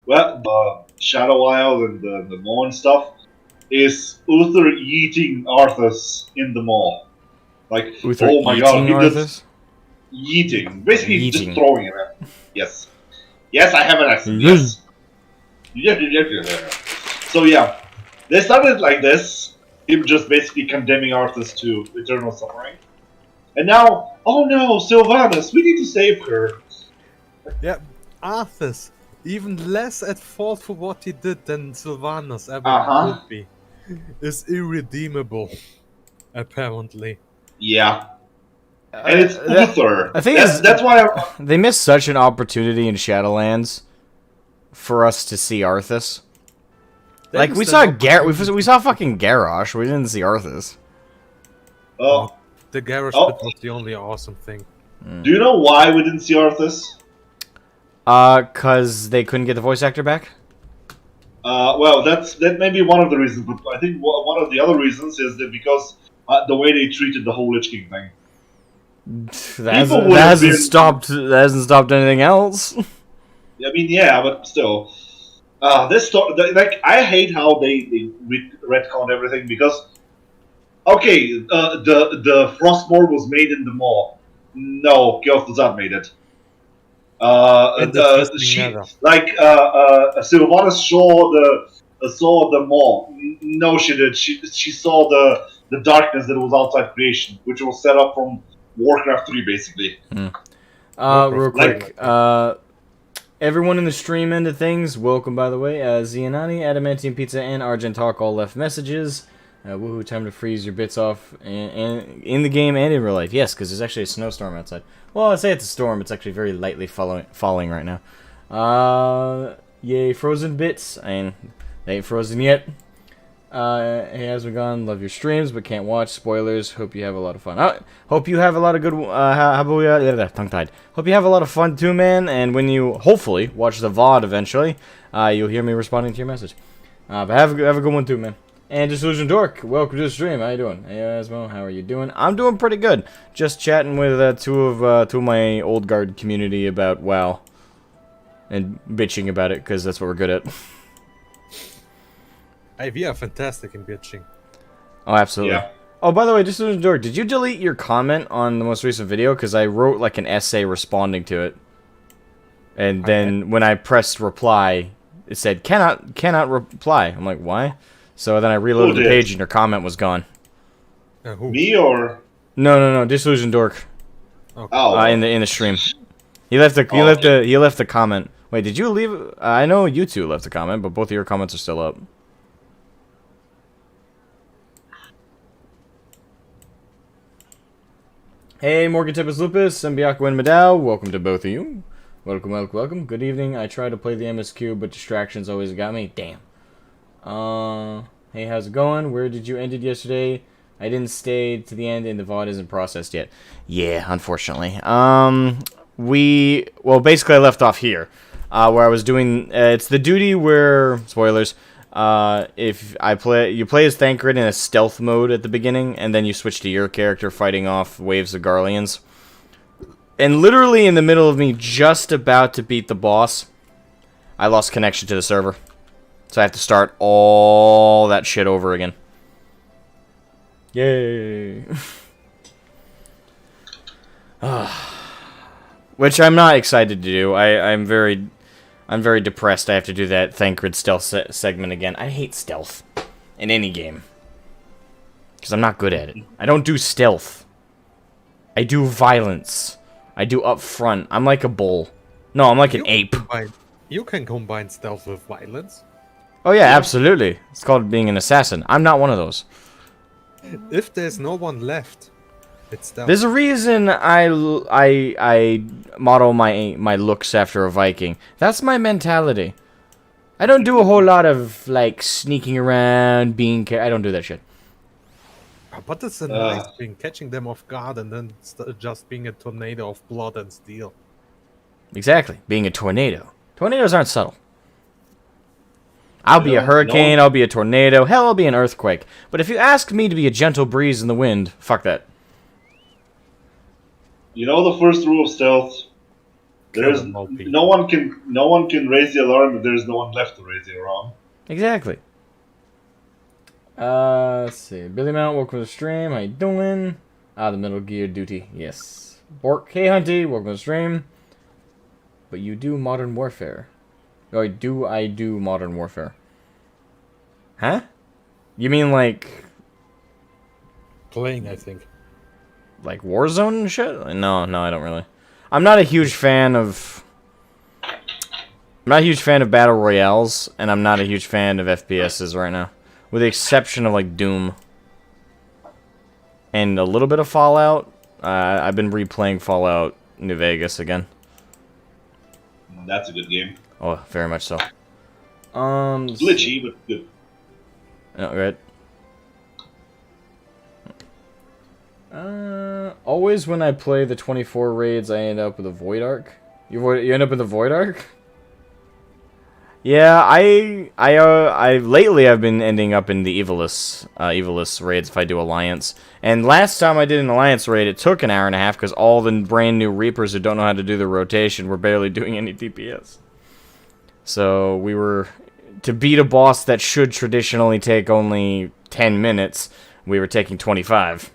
well, the Shadow Isle and the mall and stuff is Uther yeeting Arthas in the mall. Like, Uther oh my god, eating he just Arthas? yeeting, basically just Yeeting. throwing him. Yes, yes, I have an accent. Yes. So yeah, they started like this, him just basically condemning Arthas to eternal suffering. And now, oh no, Sylvanas, we need to save her. Yeah, Arthas, even less at fault for what he did than Sylvanas ever Uh-huh. would be, is irredeemable, apparently. Yeah. And it's That, Uther. the thing is, That's why they missed such an opportunity in Shadowlands for us to see Arthas. They Like, we missed saw an opportunity. we saw fucking Garrosh, we didn't see Arthas. Oh, The garage Oh. bit was the only awesome thing. do you know why we didn't see Arthas? Cause they couldn't get the voice actor back? Well, that may be one of the reasons, but I think one of the other reasons is that because the way they treated the whole Lich King thing. That hasn't stopped anything else. I mean, yeah, but still, this story, like, I hate how they retcon everything because, okay, the Frostmourne was made in the mall. No, Geoff the Zad made it. In the Twisting She Nether. like Sylvanas saw the mall. No, she did. She saw the darkness that was outside creation, which was set up from Warcraft 3, basically. Real quick, everyone in the stream end of things, welcome, by the way. Zianani, Adamantium Pizza, and Argent Talk all left messages. Woohoo, time to freeze your bits off and in the game and in real life. Yes, because there's actually a snowstorm outside. Well, I say it's a storm. It's actually very lightly falling right now. Yay, frozen bits. And they ain't frozen yet. Hey, Asmogan, love your streams, but can't watch. Spoilers. Hope you have a lot of fun. Hope you have a lot of good. Tongue-tied. Hope you have a lot of fun too, man. And when you hopefully watch the VOD eventually, you'll hear me responding to your message. But have a good one too, man. And Disillusioned Dork, welcome to the stream. How you doing? Hey, Asmo, how are you doing? I'm doing pretty good. Just chatting with two of my old guard community about WoW, and bitching about it because that's what we're good at. Hey, we are fantastic in bitching. Oh, absolutely. Yeah. Oh, by the way, Disillusioned Dork, did you delete your comment on the most recent video? Because I wrote like an essay responding to it, and then when I pressed reply, it said cannot reply. I'm like, why? So then I reloaded the page and your comment was gone. Who? Me or No, Disillusioned Dork. oh, In the stream. He left the comment. Wait, did you leave? I know you two left a comment, but both of your comments are still up. Hey, Morgan Tempest Lupus and Biakwin Madao, welcome to both of you. Welcome. Good evening. I tried to play the MSQ, but distractions always got me. Damn. Hey, how's it going? Where did you end it yesterday? I didn't stay to the end and the VOD isn't processed yet. Yeah, unfortunately. Basically I left off here, where I was doing, it's the duty where, spoilers, if you play as Thancred in a stealth mode at the beginning, and then you switch to your character fighting off waves of Garleans. And literally in the middle of me just about to beat the boss, I lost connection to the server. So I have to start all that shit over again. Yay. Which I'm not excited to do. I'm very depressed I have to do that Thancred stealth segment again. I hate stealth in any game. Because I'm not good at it. I don't do stealth. I do violence. I do up front. I'm like a bull. No, I'm like an ape. You can combine stealth with violence. Oh yeah, absolutely. It's called being an assassin. I'm not one of those. If there's no one left, it's stealth. There's a reason I model my looks after a Viking. That's my mentality. I don't do a whole lot of like sneaking around, I don't do that shit. But it's a nice thing, catching them off guard and then just being a tornado of blood and steel. Exactly, being a tornado. Tornadoes aren't subtle. I'll be a hurricane, I'll be a tornado, hell, I'll be an earthquake. But if you ask me to be a gentle breeze in the wind, fuck that. you know the first rule of stealth? There's no one can raise the alarm if there's no one left to raise the alarm. Exactly. Let's see. Billy Mount, welcome to the stream. How you doing? The Metal Gear duty. Yes. Bork, hey Hunty, welcome to the stream. But you do Modern Warfare. Oh, I do Modern Warfare. Huh? You mean like... Playing, I think. Like Warzone and shit? No, I don't really. I'm not a huge fan of... I'm not a huge fan of Battle Royales, and I'm not a huge fan of FPSs right now. With the exception of, like, Doom. And a little bit of Fallout. I've been replaying Fallout New Vegas again. That's a good game. Oh, very much so. Glitchy, but good. Oh, right. Always when I play the 24 raids, I end up with a Void Arc. You end up with a Void Arc? Yeah, lately I've been ending up in the Evilus raids if I do Alliance. And last time I did an Alliance raid, it took an hour and a half because all the brand new Reapers who don't know how to do the rotation were barely doing any DPS. So we were, to beat a boss that should traditionally take only 10 minutes, we were taking 25.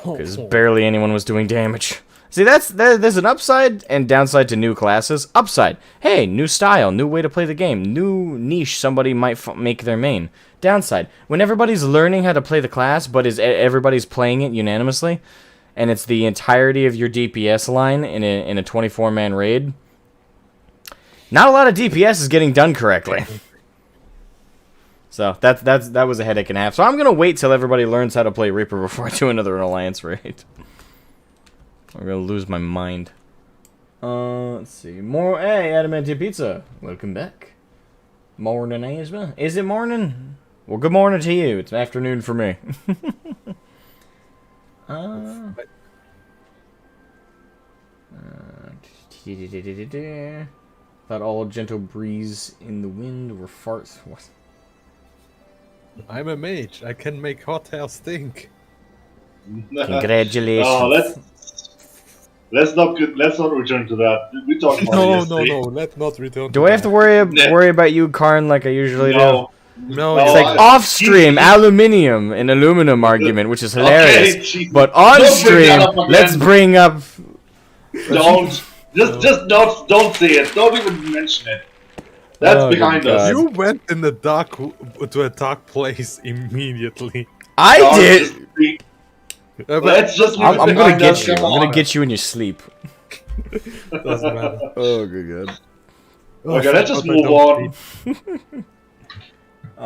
Because barely anyone was doing damage. See, there's an upside and downside to new classes. Upside, hey, new style, new way to play the game, new niche somebody might make their main. Downside, when everybody's learning how to play the class, but everybody's playing it unanimously, and it's the entirety of your DPS line in a 24-man raid, not a lot of DPS is getting done correctly. So that was a headache and a half. So I'm gonna wait till everybody learns how to play Reaper before I do another Alliance raid. I'm gonna lose my mind. Let's see. More. Hey, Adamantium Pizza. Welcome back. Morning, Asma. Is it morning? Well, good morning to you. It's afternoon for me. Thought all gentle breeze in the wind were farts. What? I'm a mage. I can make hot air stink. Congratulations. Oh, let's not return to that. We talked about it yesterday. No. Let's not return. Do I have to worry about you, Karn, like I usually do? No, it's like off-stream aluminium and aluminum argument, which is hilarious. Okay, but on-stream, let's bring up. Don't don't say it. Don't even mention it. That's behind us. You went in the to a dark place immediately. I did. Let's just. I'm gonna get you. I'm gonna get you in your sleep. Doesn't matter. Oh, good God. Okay, let's just move on.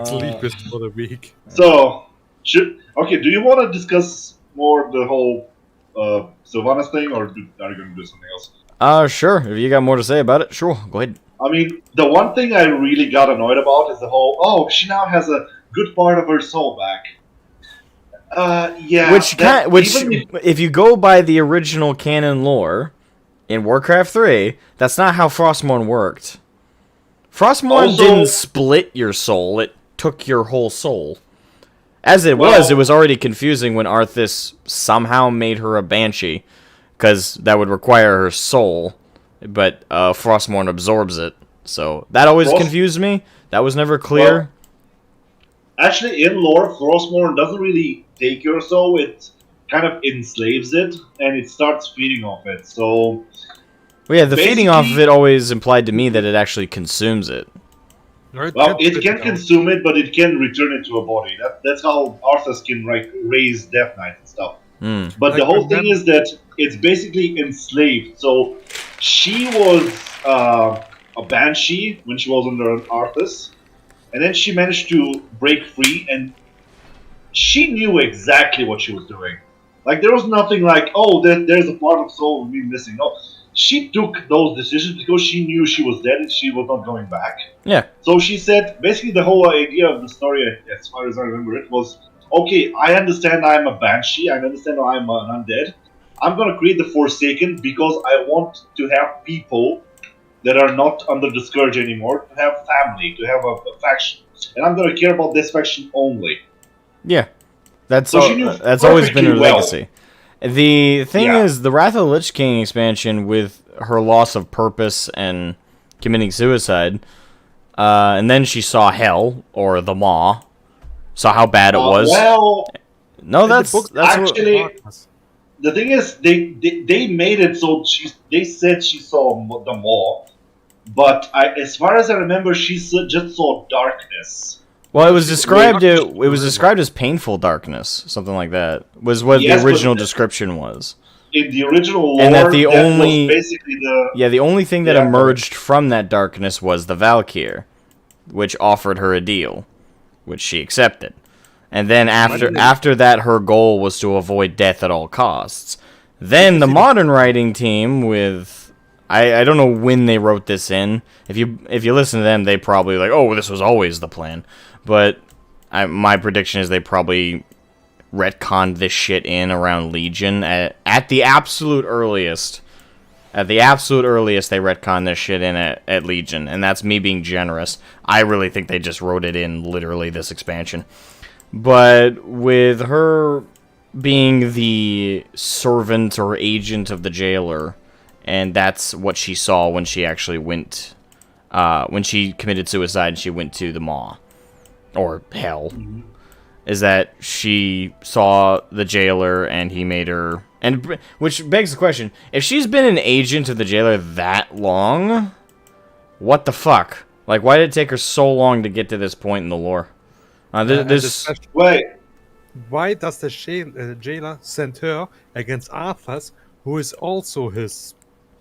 Sleep is for the weak. So, do you want to discuss more the whole Sylvanas thing, or are you going to do something else? Sure. If you got more to say about it, sure. Go ahead. I mean, the one thing I really got annoyed about is the whole, she now has a good part of her soul back. Yeah. Which if you go by the original canon lore in Warcraft 3, that's not how Frostmourne worked. Frostmourne didn't split your soul, it took your whole soul. As it was already confusing when Arthas somehow made her a Banshee, because that would require her soul, but Frostmourne absorbs it. So that always confused me. That was never clear. Well, actually, in lore, Frostmourne doesn't really take your soul, it kind of enslaves it, and it starts feeding off it, so... Well, yeah, the feeding off of it always implied to me that it actually consumes it. Well, it can consume it, but it can return it to a body. That's how Arthas can raise Death Knight and stuff. But the whole thing is that it's basically enslaved. So she was a Banshee when she was under Arthas, and then she managed to break free, and she knew exactly what she was doing. Like, there was nothing like, there's a part of soul we missing. No, she took those decisions because she knew she was dead and she was not going back. Yeah. So she said, basically the whole idea of the story, as far as I remember it, was, okay, I understand I'm a Banshee, I understand I'm an undead. I'm going to create the Forsaken because I want to have people that are not under the Scourge anymore, to have family, to have a faction. And I'm going to care about this faction only. Yeah. That's always been her legacy. The thing Yeah. is, the Wrath of the Lich King expansion, with her loss of purpose and committing suicide, and then she saw Hell, or the Maw, saw how bad it was. Well, No, that's actually, Darkness. the thing is, they made it so they said she saw the Maw, but as far as I remember, she just saw darkness. well, it was described. It was described as painful darkness, something like that. Was what Yes, the but original description was. In the original lore, And that that only- was basically the only thing that Yeah. emerged from that darkness was the Valkyr, which offered her a deal, which she accepted. And then after that, her goal was to avoid death at all costs. Then the modern writing team with I don't know when they wrote this in. If you listen to them, they probably like, oh, this was always the plan. But my prediction is they probably retconned this shit in around Legion at the absolute earliest. At the absolute earliest, they retconned this shit in at Legion, and that's me being generous. I really think they just wrote it in literally this expansion. But with her being the servant or agent of the jailer, and that's what she saw when she actually went, when she committed suicide and she went to the Maw, or Hell, is that she saw the jailer and he made her, and which begs the question, if she's been an agent of the jailer that long, what the fuck? Like, why did it take her so long to get to this point in the lore? Wait. Why does the jailer send her against Arthas, who is also his?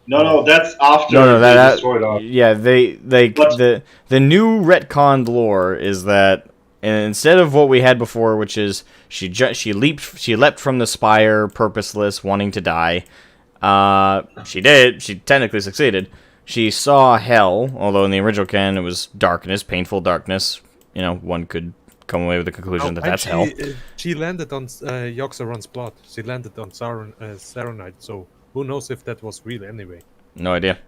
No, that's after No, they destroyed Arthas. yeah, the new retconned lore is that instead of what we had before, which is she leapt from the spire, purposeless, wanting to die. She technically succeeded. She saw Hell, although in the original canon it was darkness, painful darkness. You know, one could come away with the conclusion that that's Hell. She landed on Yoxaron's blood. She landed on Saronite, so who knows if that was real anyway. No idea.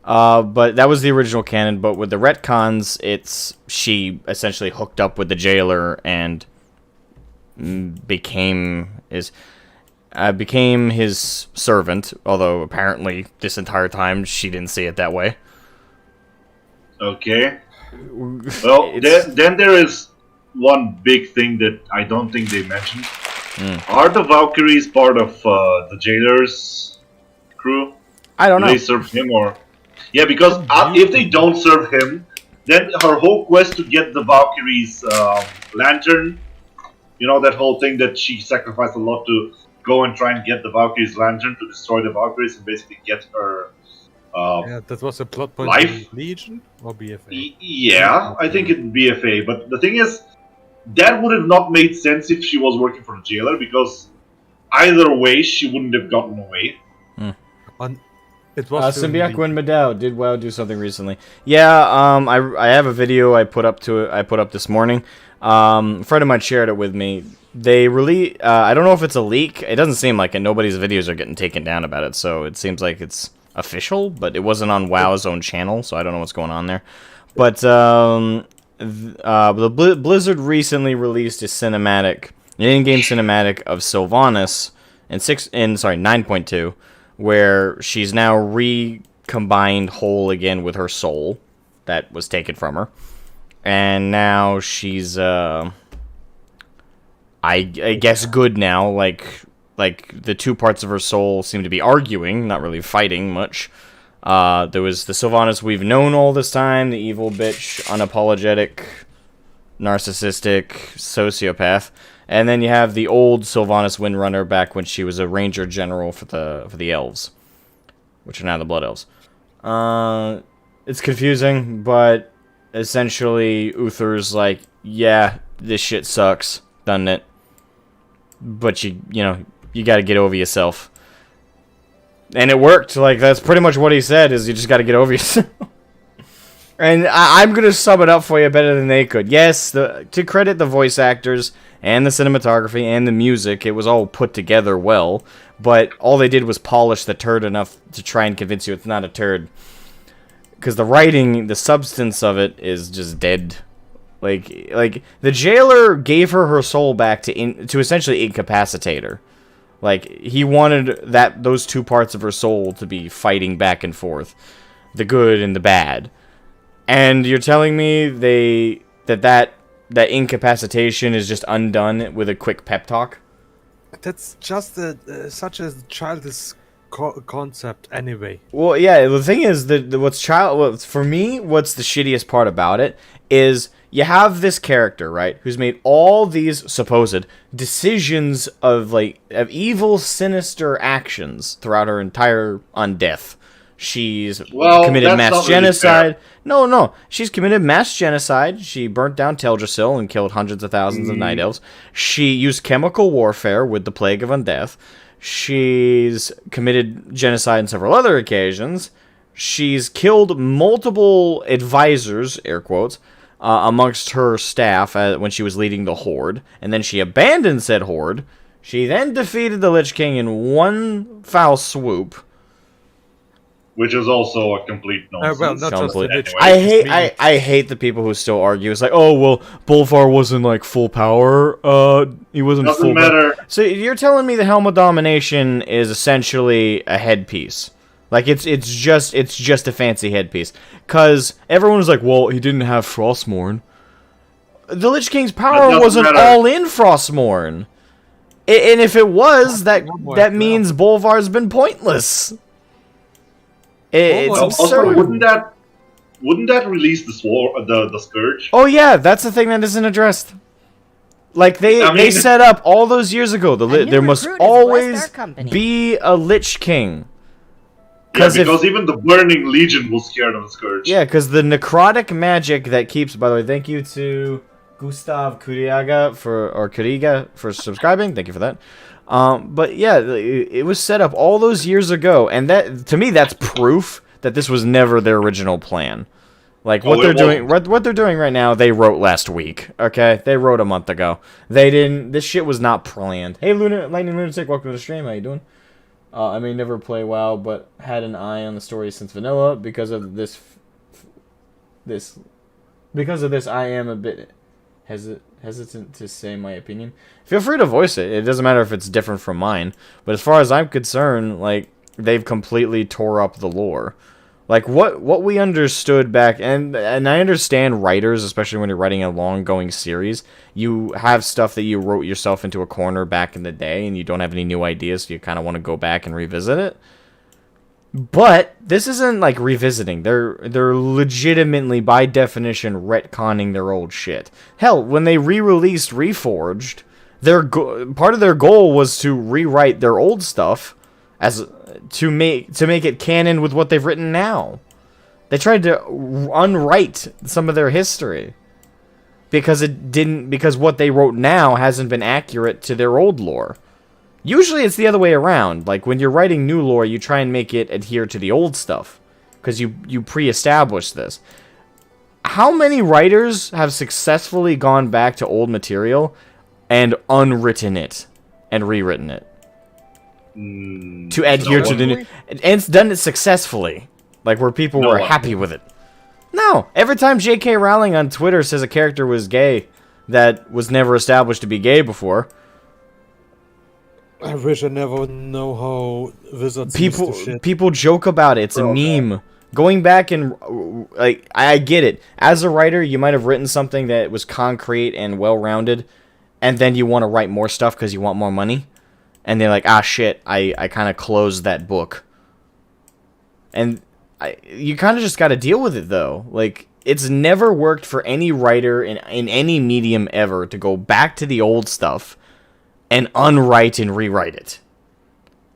But that was the original canon, but with the retcons, she essentially hooked up with the jailer and became his servant, although apparently this entire time she didn't see it that way. Okay. Well, then there is one big thing that I don't think they mentioned. Are the Valkyries part of the jailer's crew? I don't know. Do they serve him or? Yeah, because if they don't serve him, then her whole quest to get the Valkyries lantern, you know, that whole thing that she sacrificed a lot to go and try and get the Valkyries lantern to destroy the Valkyries and basically get her. Yeah, that was a plot point life? in Legion or BFA? Yeah, I think it'd be BFA, but the thing is, that would have not made sense if she was working for the jailer, because either way, she wouldn't have gotten away. It was Symbiac and Madao did WoW do something recently. Yeah, I have a video I put up this morning. A friend of mine shared it with me. They really, I don't know if it's a leak. It doesn't seem like it. Nobody's videos are getting taken down about it, so it seems like it's official, but it wasn't on WoW's own channel, so I don't know what's going on there. But the Blizzard recently released a cinematic, an in-game cinematic of Sylvanas in 9.2, where she's now recombined whole again with her soul that was taken from her, and now she's I guess good now. Like the two parts of her soul seem to be arguing, not really fighting much. There was the Sylvanas we've known all this time, the evil bitch, unapologetic, narcissistic sociopath, and then you have the old Sylvanas Windrunner back when she was a ranger general for the elves, which are now the Blood Elves. It's confusing, but essentially Uther's like, yeah, this shit sucks, doesn't it? But you got to get over yourself. And it worked. Like, that's pretty much what he said, is you just got to get over yourself. And I'm going to sum it up for you better than they could. Yes, to credit the voice actors and the cinematography and the music, it was all put together well. But all they did was polish the turd enough to try and convince you it's not a turd. Because the writing, the substance of it is just dead. Like the jailer gave her soul back to essentially incapacitate her. Like, he wanted those two parts of her soul to be fighting back and forth. The good and the bad. And you're telling me that incapacitation is just undone with a quick pep talk? That's just such a childish concept anyway. Well, yeah, the thing is that for me, what's the shittiest part about it is you have this character, right, who's made all these supposed decisions of evil, sinister actions throughout her entire undeath. She's committed mass genocide. No. She's committed mass genocide. She burnt down Teldrassil and killed hundreds of thousands of Night Elves. She used chemical warfare with the Plague of Undeath. She's committed genocide on several other occasions. She's killed multiple advisors, air quotes, amongst her staff when she was leading the Horde. And then she abandoned said Horde. She then defeated the Lich King in one foul swoop. Which is also a complete nonsense. I hate the people who still argue. It's like, oh well, Bolvar wasn't like full power. He wasn't full power. So you're telling me the Helm of Domination is essentially a headpiece? Like it's just a fancy headpiece? Because everyone was like, well, he didn't have Frostmourne. The Lich King's power wasn't all in Frostmourne, and if it was, that means Bolvar's been pointless. It's also, wouldn't that release the Scourge? Oh yeah, that's the thing that isn't addressed. Like they set up all those years ago. There must always be a Lich King. Yeah, because even the Burning Legion was scared of the Scourge. Yeah, because the necrotic magic that keeps. By the way, thank you to Gustav Kuriga for subscribing. Thank you for that. But yeah, it was set up all those years ago, and that, to me, that's proof that this was never their original plan. Like what they're doing right now, they wrote last week. Okay, they wrote a month ago. They didn't. This shit was not planned. Hey, Lightning Lunatic, welcome to the stream. How you doing? I may never play WoW, but had an eye on the story since vanilla. Because of this, I am a bit hesitant to say my opinion. Feel free to voice it. It doesn't matter if it's different from mine. But as far as I'm concerned, like, they've completely tore up the lore. Like, what we understood back, and I understand writers, especially when you're writing a long-going series, you have stuff that you wrote yourself into a corner back in the day, and you don't have any new ideas, so you kind of want to go back and revisit it. But this isn't like revisiting. They're legitimately, by definition, retconning their old shit. Hell, when they re-released Reforged, part of their goal was to rewrite their old stuff to make it canon with what they've written now. They tried to unwrite some of their history because what they wrote now hasn't been accurate to their old lore. Usually it's the other way around. Like, when you're writing new lore, you try and make it adhere to the old stuff, because you pre-establish this. How many writers have successfully gone back to old material and unwritten it and rewritten it? To adhere to the new... And it's done it successfully. Like, where people were happy with it. No! Every time J.K. Rowling on Twitter says a character was gay that was never established to be gay before... I wish I never know how Wizards used to shit. People joke about it. It's a meme. Going back and... like, I get it. As a writer, you might have written something that was concrete and well-rounded, and then you want to write more stuff because you want more money. And they're like, ah, shit, I kind of closed that book. And you kind of just got to deal with it, though. Like, it's never worked for any writer in any medium ever to go back to the old stuff and unwrite and rewrite it.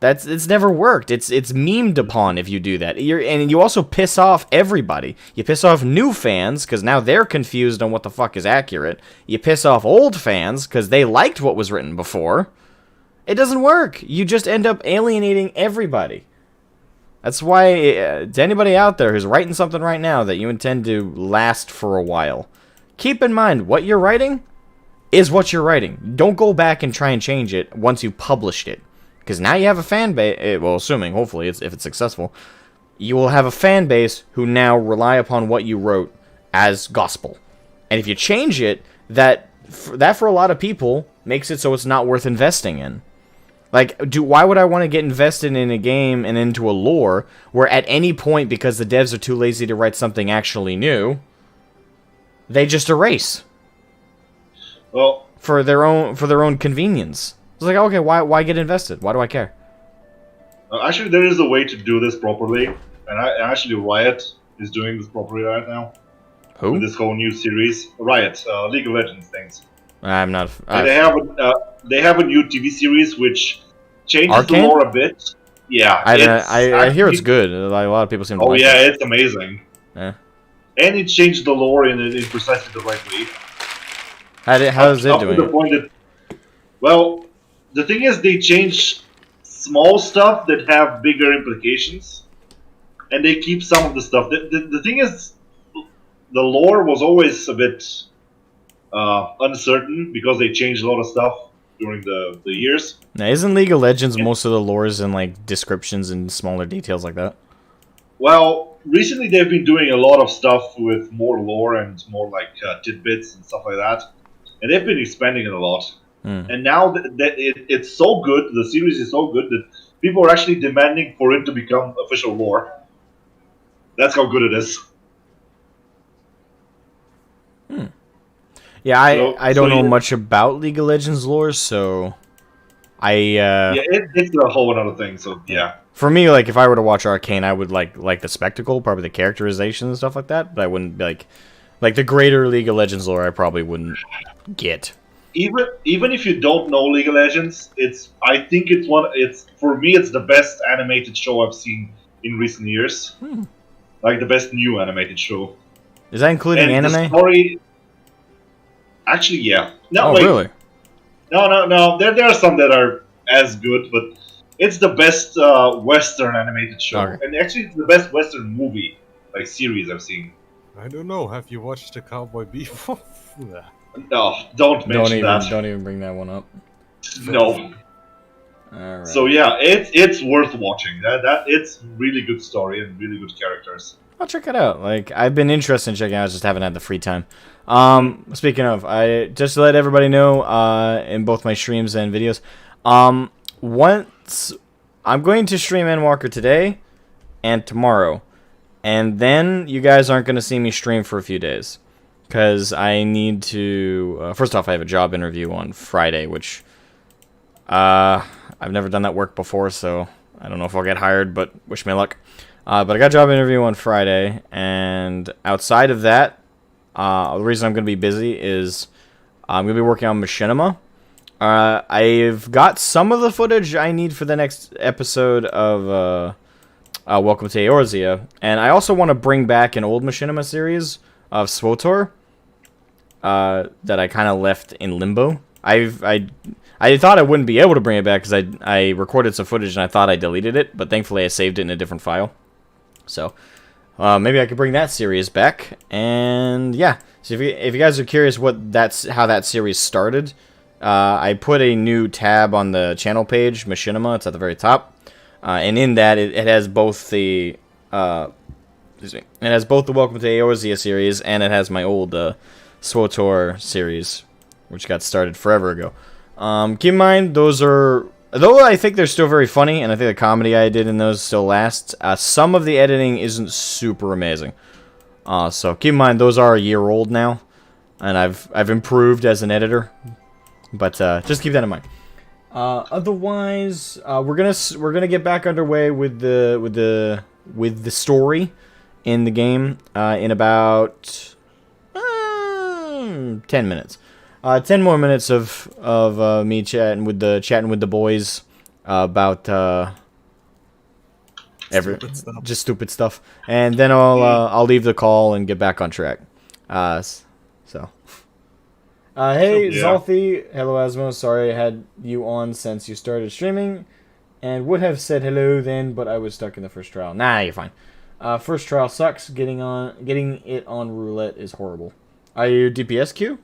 It's never worked. It's memed upon if you do that. And you also piss off everybody. You piss off new fans, because now they're confused on what the fuck is accurate. You piss off old fans, because they liked what was written before. It doesn't work. You just end up alienating everybody. That's why, to anybody out there who's writing something right now that you intend to last for a while, keep in mind, what you're writing is what you're writing. Don't go back and try and change it once you published it. Because now you have a fan base, well, assuming, hopefully, if it's successful, you will have a fan base who now rely upon what you wrote as gospel. And if you change it, that for a lot of people makes it so it's not worth investing in. Like, why would I want to get invested in a game and into a lore where at any point, because the devs are too lazy to write something actually new, they just erase Well, for their own convenience? It's like, okay, why get invested? Why do I care? actually, there is a way to do this properly, and actually Riot is doing this properly right now with Who? this whole new series. Riot, League of Legends things. I'm not. And they have a new TV series which changes Arcane? the lore a bit. Yeah, I hear it's good. Like, a lot of people seem to Oh like yeah, it. it's amazing. Yeah. And it changed the lore in precisely the right way. How is it up doing to the it? point that, well, the thing is, they change small stuff that have bigger implications, and they keep some of the stuff. The thing is, the lore was always a bit uncertain because they changed a lot of stuff during the years. Now, isn't League of Legends most of the lores and like descriptions and smaller details like that? Well, recently they've been doing a lot of stuff with more lore and more like tidbits and stuff like that, and they've been expanding it a lot. And now it's so good, the series is so good that people are actually demanding for it to become official lore. That's how good it is. Yeah, I don't know much about League of Legends lore, so yeah, it's a whole other thing. So yeah, for me, like if I were to watch Arcane, I would like the spectacle, probably the characterization and stuff like that. But I wouldn't be like the greater League of Legends lore. I probably wouldn't get. even if you don't know League of Legends, I think it's for me it's the best animated show I've seen in recent years. Like the best new animated show. Is that including And anime? the story, actually, yeah. No, Oh, wait. really? No. There are some that are as good, but it's the best Western animated show, Okay. and actually, it's the best Western movie like series I've seen. I don't know. Have you watched the Cowboy Bebop? No, don't mention that. Don't even bring that one up. No. All right. So yeah, it's worth watching. That it's really good story and really good characters. I'll check it out. Like I've been interested in checking it out, I just haven't had the free time. Speaking of, I just to let everybody know, in both my streams and videos, once I'm going to stream Endwalker today and tomorrow, and then you guys aren't going to see me stream for a few days, because I need to. First off, I have a job interview on Friday, which I've never done that work before, so I don't know if I'll get hired, but wish me luck. But I got a job interview on Friday, and outside of that, the reason I'm going to be busy is I'm going to be working on Machinima. I've got some of the footage I need for the next episode of Welcome to Eorzea, and I also want to bring back an old Machinima series of SWTOR that I kind of left in limbo. I thought I wouldn't be able to bring it back because I recorded some footage and I thought I deleted it, but thankfully I saved it in a different file. So maybe I could bring that series back. And yeah, so if you guys are curious how that series started, I put a new tab on the channel page, Machinima. It's at the very top, and in that it has both the it has both the Welcome to Eorzea series and it has my old SWTOR series, which got started forever ago. Keep in mind, those are... Though I think they're still very funny, and I think the comedy I did in those still lasts, some of the editing isn't super amazing. So keep in mind, those are a year old now, and I've improved as an editor. But just keep that in mind. Otherwise, we're gonna get back underway with the story in the game in about 10 minutes. 10 more minutes of me chatting with the boys about stupid stuff, and then I'll leave the call and get back on track. So. Hey, Yeah. Zolfi. Hello, Asmo. Sorry I had you on since you started streaming, and would have said hello then, but I was stuck in the first trial. Nah, you're fine. First trial sucks. Getting it on roulette is horrible. Are you DPS queue?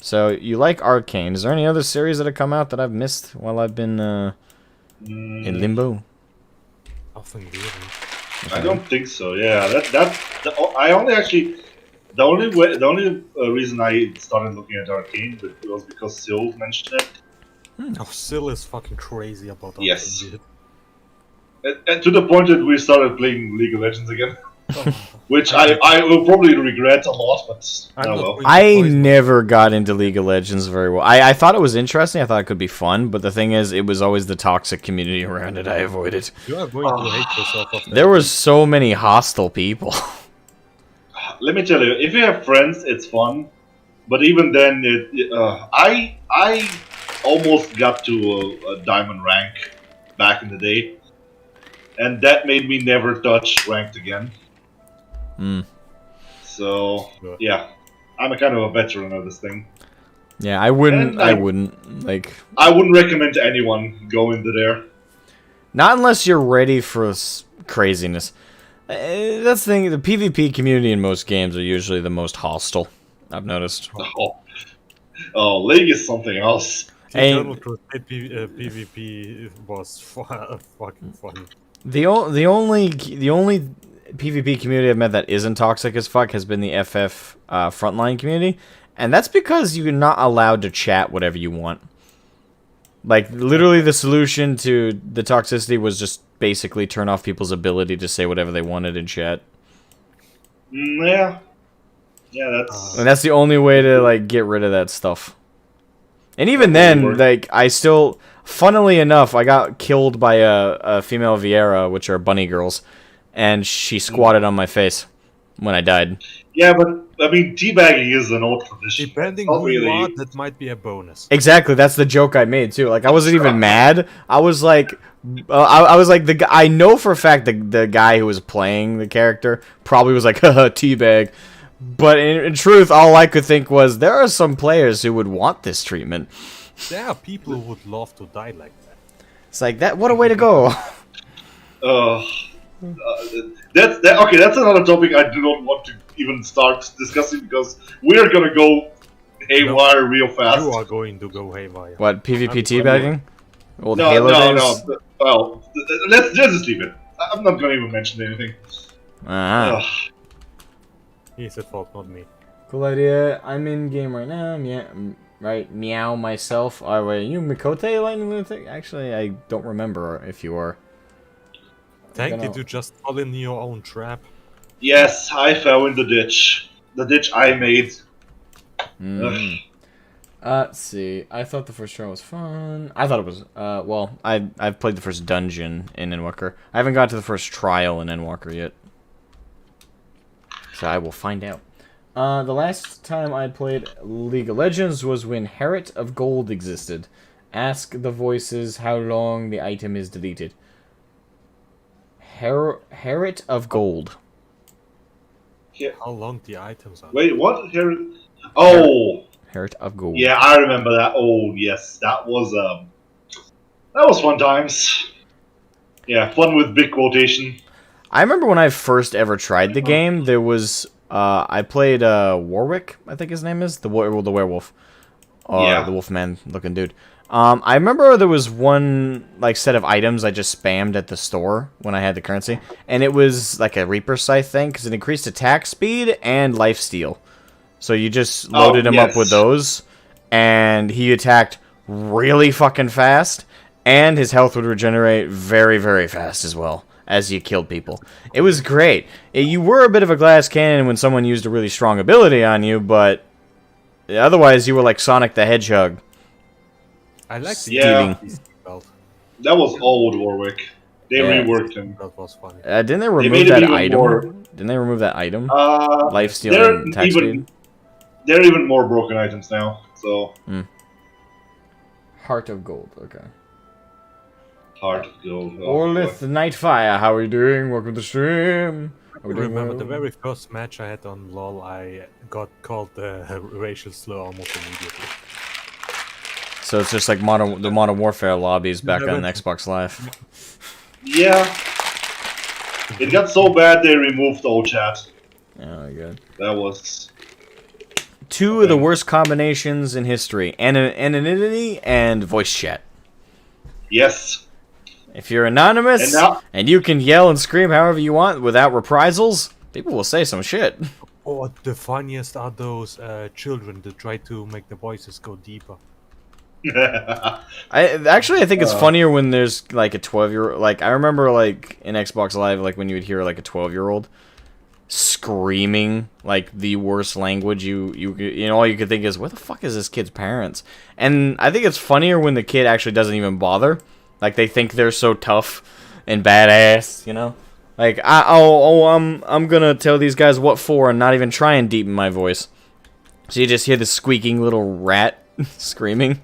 So, you like Arcane. Is there any other series that have come out that I've missed while I've been in limbo? Nothing really. I don't think so. Yeah, I only actually the only reason I started looking at Arcane was because Syl mentioned it. Oh, Syl is fucking crazy about Arcane, Yes. dude. And to the point that we started playing League of Legends again, Oh, which I will probably regret a lot, but I'm oh not well. going to I poison never got into League of Legends very well. I thought it was interesting. I thought it could be fun, but the thing is, it was always the toxic community around it I avoided. You are going to hate yourself after There were so many hostile people. Let me tell you, if you have friends, it's fun. But even then, I almost got to a diamond rank back in the day, and that made me never touch ranked again. Mm. So yeah, I'm a kind of a veteran of this thing. Yeah, I wouldn't. And I wouldn't like. I wouldn't recommend to anyone go into there. Not unless you're ready for craziness. That's the thing. The PvP community in most games are usually the most hostile. I've noticed. Oh, League is something else. Eternal Crusade PvP was fucking funny. The only PvP community I've met that isn't toxic as fuck has been the FF frontline community, and that's because you're not allowed to chat whatever you want. Like, literally the solution to the toxicity was just basically turn off people's ability to say whatever they wanted in chat. Yeah. Yeah, that's... And that's the only way to, like, get rid of that stuff. And even then, like, I still... Funnily enough, I got killed by a female Viera, which are bunny girls, and she squatted on my face when I died. Yeah, but, I mean, teabagging is an old tradition. Depending Not who you really- are, that might be a bonus. Exactly, that's the joke I made too. Like, I wasn't even mad. I was like, I was like, I know for a fact the guy who was playing the character probably was like, haha, teabag. But in truth, all I could think was, there are some players who would want this treatment. There are people who would love to die like that. It's like, what a way to go. Okay, that's another topic I do not want to even start discussing because we are gonna go haywire real fast. You are going to go haywire. What, PvP teabagging? Old No, Halo no, days? no. Well, let's just leave it. I'm not gonna even mention anything. Uh-huh. Ugh. He's at fault, not me. Cool idea. I'm in game right now. Right, meow myself. Oh, wait, you Mikote Lightning Lunatic? Actually, I don't remember if you are. Tank, did you just fall in your own trap? Yes, I fell in the ditch. The ditch I made. Mm. Let's see. I thought the first trial was fun. I thought it was, well, I've played the first dungeon in Endwalker. I haven't got to the first trial in Endwalker yet. So I will find out. The last time I played League of Legends was when Herit of Gold existed. Ask the voices how long the item is deleted. Herit of Gold. How long the items are? Wait, what? Here? Oh, Herit of Gold. yeah, I remember that. Oh, yes, that was fun times. Yeah, fun with big quotation. I remember when I first ever tried the game, there was... I played Warwick, I think his name is, the werewolf, Yeah. the wolfman looking dude. I remember there was one like set of items I just spammed at the store when I had the currency, and it was like a Reaper Scythe thing because it increased attack speed and lifesteal. So you just loaded him up with those, and he attacked really fucking fast, and his health would regenerate very, very fast as well as you killed people. It was great. You were a bit of a glass cannon when someone used a really strong ability on you, but otherwise you were like Sonic the Hedgehog. I like the belt. That was old Warwick. They reworked him. That was funny. Didn't they remove that item? Didn't they remove that item? Lifesteal and attack speed? They're even more broken items now, so... Heart of Gold, okay. Heart of Gold. Orlith Nightfire, how are you doing? Welcome to stream. I remember the very first match I had on LoL, I got called the racial slur almost immediately. So it's just like the Modern Warfare lobbies back on Xbox Live. Yeah. It got so bad they removed all chat. Oh my god. That was... Two of the worst combinations in history. Anonymity and voice chat. Yes. If you're anonymous and you can yell and scream however you want without reprisals, people will say some shit. Oh, the funniest are those children that try to make the voices go deeper. I think it's funnier when there's like a 12-year-old. Like I remember like in Xbox Live, like when you would hear like a 12-year-old screaming like the worst language you know, all you could think is, what the fuck is this kid's parents? And I think it's funnier when the kid actually doesn't even bother. Like they think they're so tough and badass, you know? Like I'm gonna tell these guys what for and not even try and deepen my voice. So you just hear the squeaking little rat screaming.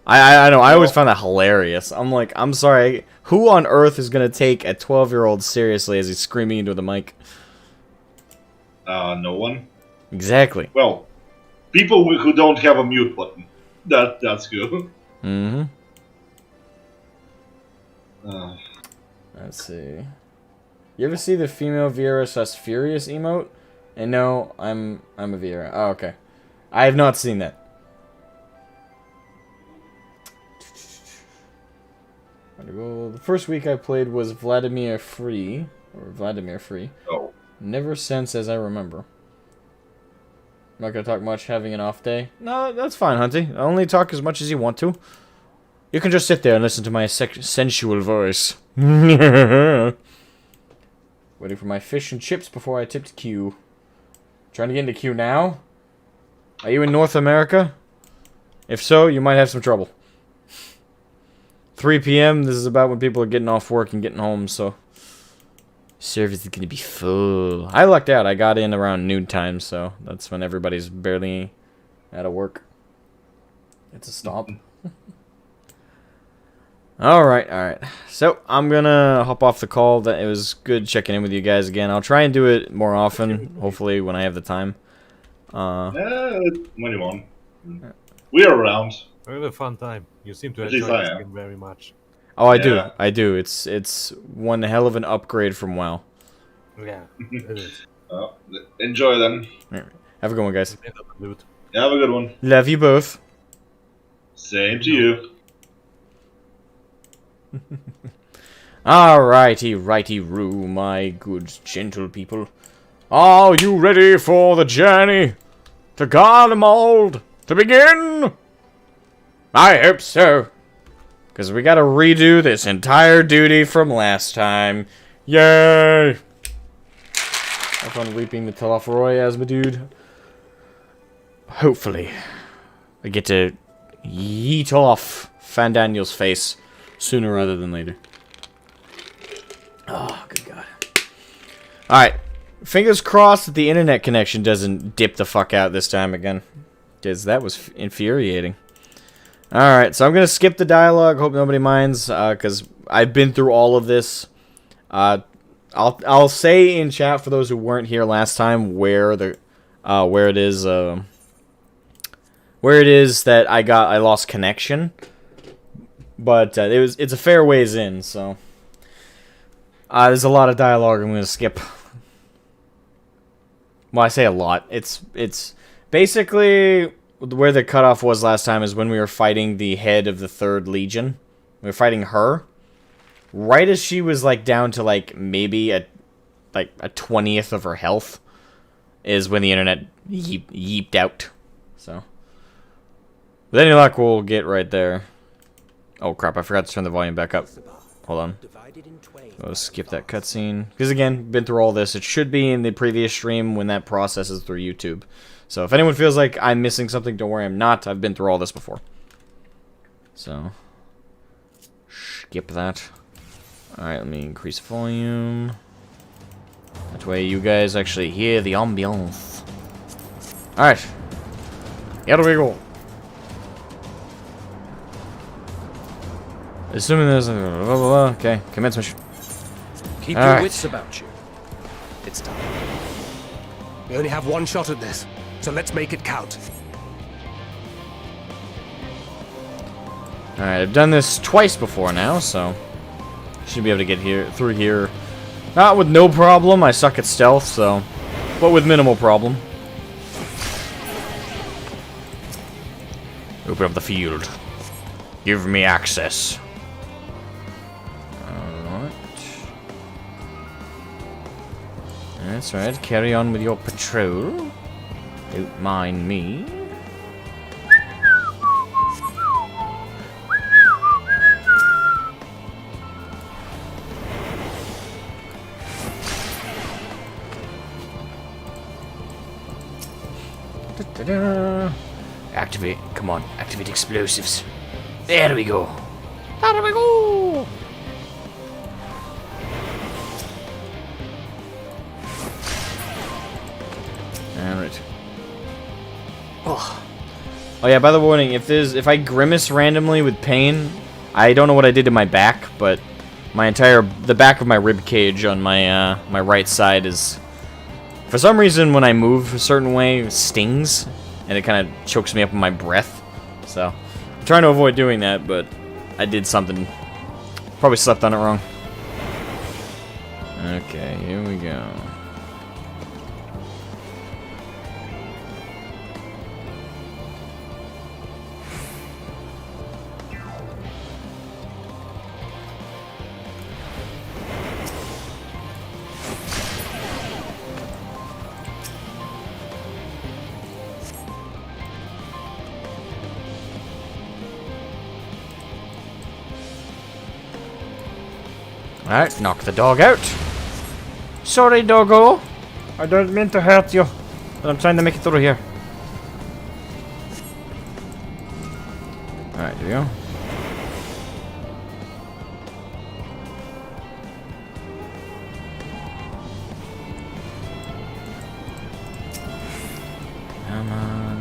I know, I always found that hilarious. I'm like, I'm sorry, who on earth is gonna take a 12-year-old seriously as he's screaming into the mic? No one. Exactly. Well, people who don't have a mute button. That's good. Mm-hmm. Let's see. You ever see the female Viera / Furious emote? And no, I'm a Viera. Oh, okay. I have not seen that. The first week I played was Vladimir Free. Oh. Never since as I remember. I'm not gonna talk much, having an off day. No, that's fine, Hunty. I only talk as much as you want to. You can just sit there and listen to my sensual voice. Waiting for my fish and chips before I tipped Q. Trying to get into Q now? Are you in North America? If so, you might have some trouble. 3 p.m. This is about when people are getting off work and getting home, so service is gonna be full. I lucked out. I got in around noontime, so that's when everybody's barely out of work. It's a stop. Alright. So, I'm gonna hop off the call. It was good checking in with you guys again. I'll try and do it more often, hopefully, when I have the time. When you want. We're around. We have a fun time. You seem to At least enjoy I this am. game very much. Oh, Yeah. I do. It's one hell of an upgrade from WoW. Yeah, it is. Enjoy then. Have a good one, guys. End of the loot. Have a good one. Love you both. Same to you. Righty-roo, my good gentle people. Are you ready for the journey to Garlemald to begin? I hope so. Because we gotta redo this entire duty from last time. Yay! Have fun reaping the Telophoroi as my dude. Hopefully, I get to yeet off Fandaniel's face sooner rather than later. Oh, good God. Alright. Fingers crossed that the internet connection doesn't dip the fuck out this time again. Because that was infuriating. Alright, so I'm going to skip the dialogue. Hope nobody minds. Because I've been through all of this. I'll say in chat for those who weren't here last time where it is that I lost connection. But it's a fair ways in, so there's a lot of dialogue I'm going to skip. Well, I say a lot. It's basically where the cutoff was last time is when we were fighting the head of the 3rd Legion. We were fighting her. Right as she was like down to like maybe a 20th of her health is when the internet yeeped out. So with any luck, we'll get right there. Oh crap, I forgot to turn the volume back up. Hold on. I'll skip that cutscene. Because again, been through all this. It should be in the previous stream when that processes through YouTube. So if anyone feels like I'm missing something, don't worry, I'm not. I've been through all this before. So, skip that. Alright, let me increase volume. That way you guys actually hear the ambiance. Alright. Here we go. Assuming there's a blah, blah, blah. Okay, commence mission. Keep All your right. wits about you. It's time. We only have one shot at this, so let's make it count. Alright, I've done this twice before now, so should be able to get through here. Not with no problem. I suck at stealth, so, but with minimal problem. Open up the field. Give me access. Alright. That's right. Carry on with your patrol. Don't mind me. Da-da-da. Activate. Come on. Activate explosives. There we go. There we go. Alright. Oh yeah, by the warning, if I grimace randomly with pain, I don't know what I did to my back, but the back of my rib cage on my my right side is, for some reason when I move a certain way, it stings, and it kind of chokes me up in my breath. So I'm trying to avoid doing that, but I did something. Probably slept on it wrong. Okay, here we go. Alright, knock the dog out. Sorry, doggo. I don't mean to hurt you, but I'm trying to make it through here. Alright, here we go. Come on.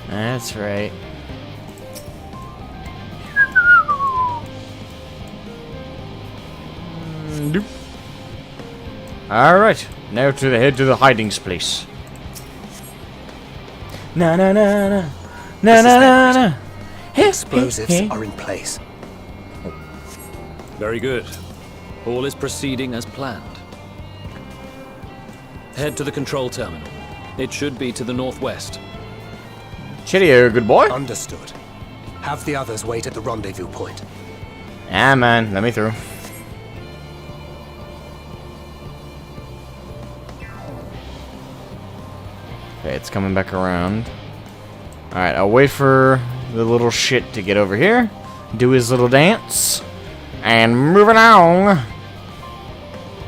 That's right. Nope. Alright, now to the head to the hiding place. Na na na na. Na na na na. Explosives are in place. Very good. All is proceeding as planned. Head to the control terminal. It should be to the northwest. Cheerio, good boy. Understood. Have the others wait at the rendezvous point. Ah, man, let me through. Okay, it's coming back around. Alright, I'll wait for the little shit to get over here, do his little dance, and move it on.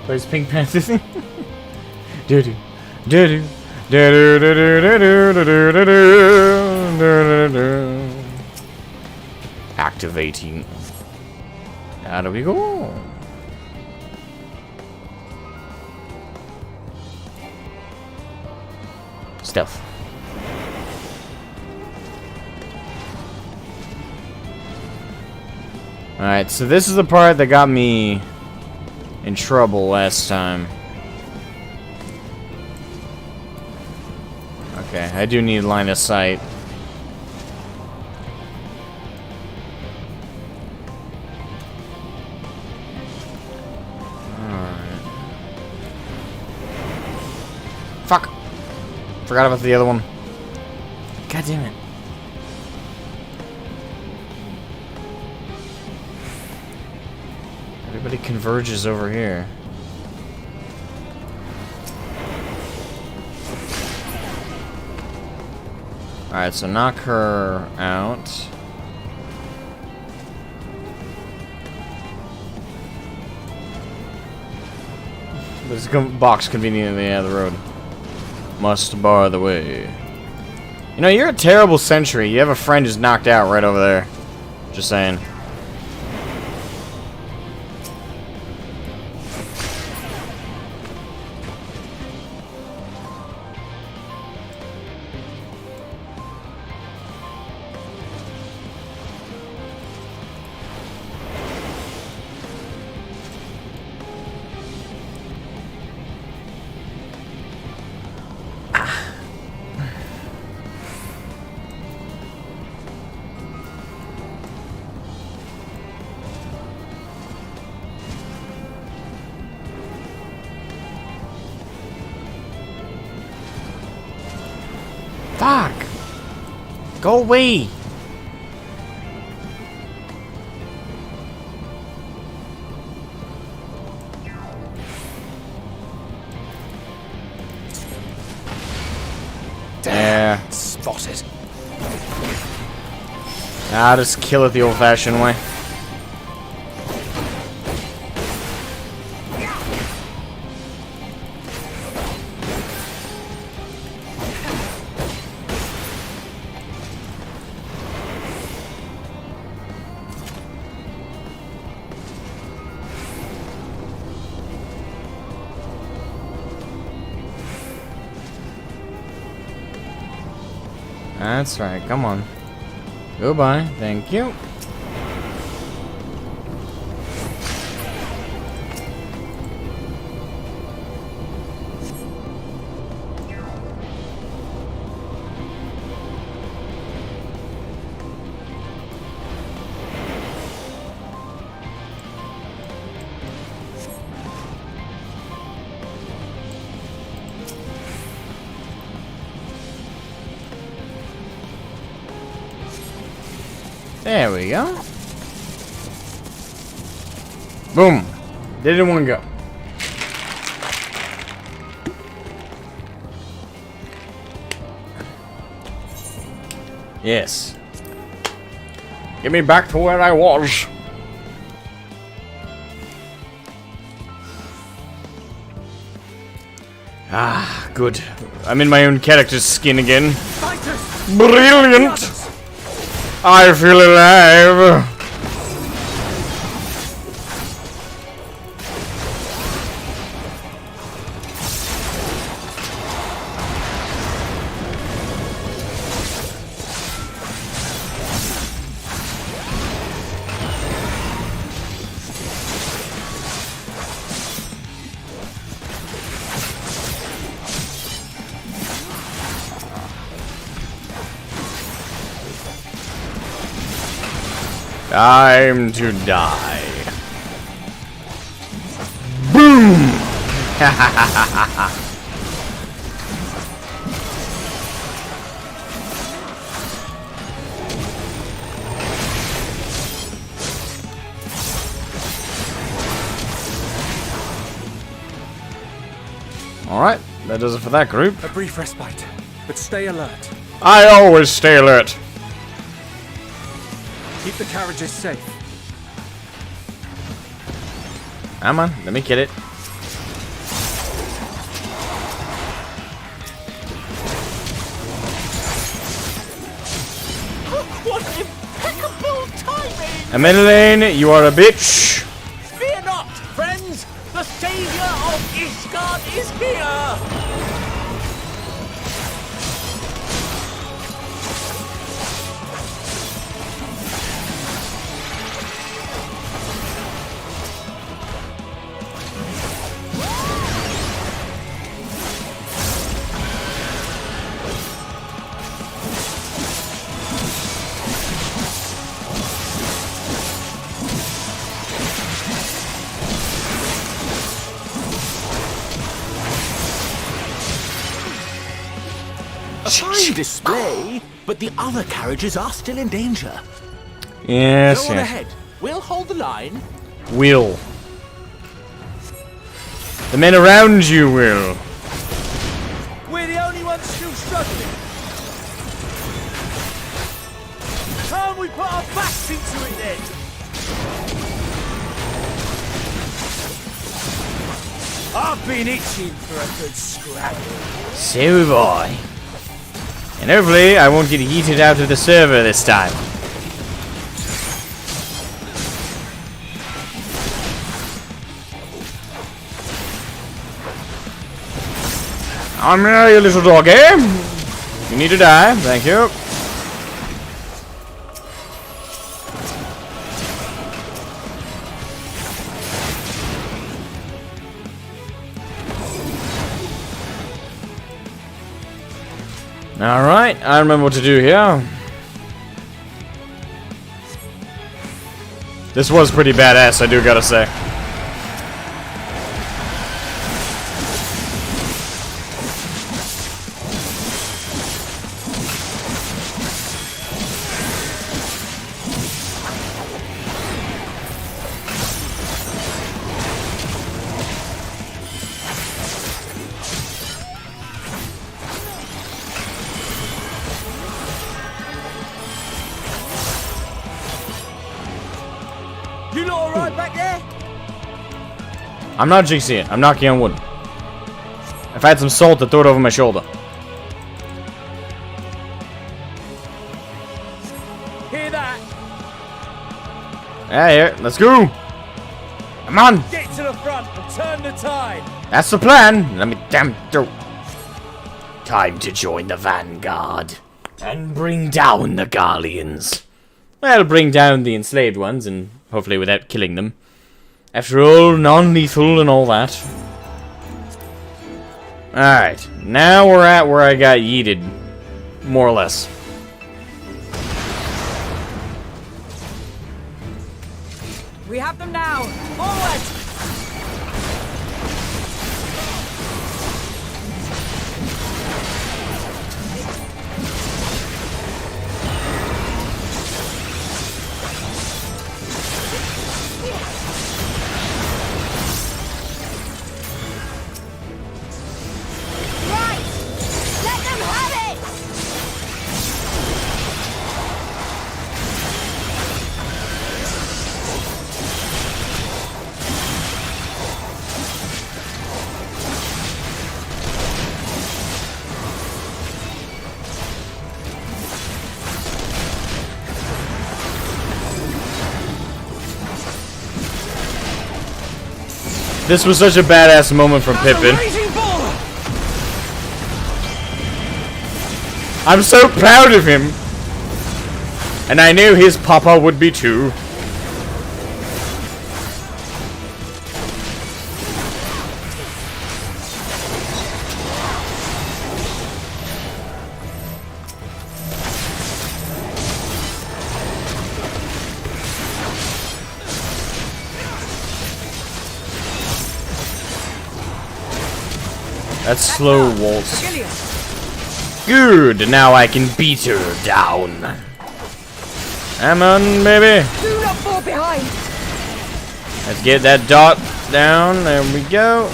Plays Pink Panther thing. Do-do, do-do. Activating. How do we go? Stealth. Alright, so this is the part that got me in trouble last time. Okay, I do need line of sight. Alright. Fuck! Forgot about the other one. God damn it. Everybody converges over here. Alright, so knock her out. There's a box conveniently out of the road. Must bar the way. You know, you're a terrible sentry. You have a friend who's knocked out right over there. Just saying. Fuck! Go away! Yeah. Spotted. I'll just kill it the old-fashioned way. That's right, come on. Goodbye, thank you. There we go. Boom. Did it in one go. Yes. Get me back to where I was. Ah, good. I'm in my own character's skin again. Brilliant! I feel alive! Time to die. Boom! Alright, that does it for that group. A brief respite, but stay alert. I always stay alert. Keep the carriages safe. Come on, let me get it. What impeccable timing! Amedeline, you are a bitch. Fear not, friends! The savior of Ishgard is here! A fine display, but the other carriages are still in danger. Yes, Go on yes. ahead. We'll hold the line. Will. The men around you will. We're the only ones still struggling. Can't we put our backs into it then? I've been itching for a good scrap. So have I. And hopefully I won't get yeeted out of the server this time. I'm here, you little doggy. You need to die. Thank you. Alright, I remember what to do here. This was pretty badass, I do gotta say. I'm not jinxing it. I'm knocking on wood. If I had some salt, I'd throw it over my shoulder. Hear that? Yeah, here. Let's go. Come on. Get to the front and turn the tide. That's the plan. Let me damn through. Time to join the vanguard and bring down the Garleans. Well, bring down the enslaved ones, and hopefully without killing them. After all, non-lethal and all that. Alright, now we're at where I got yeeted. More or less. We have them now! Forward! Right! Let them have it! This was such a badass moment from Pippin. I'm so proud of him. And I knew his papa would be too. That's slow waltz. Good, now I can beat her down. Come on, baby. Do not fall behind! Let's get that dot down. There we go.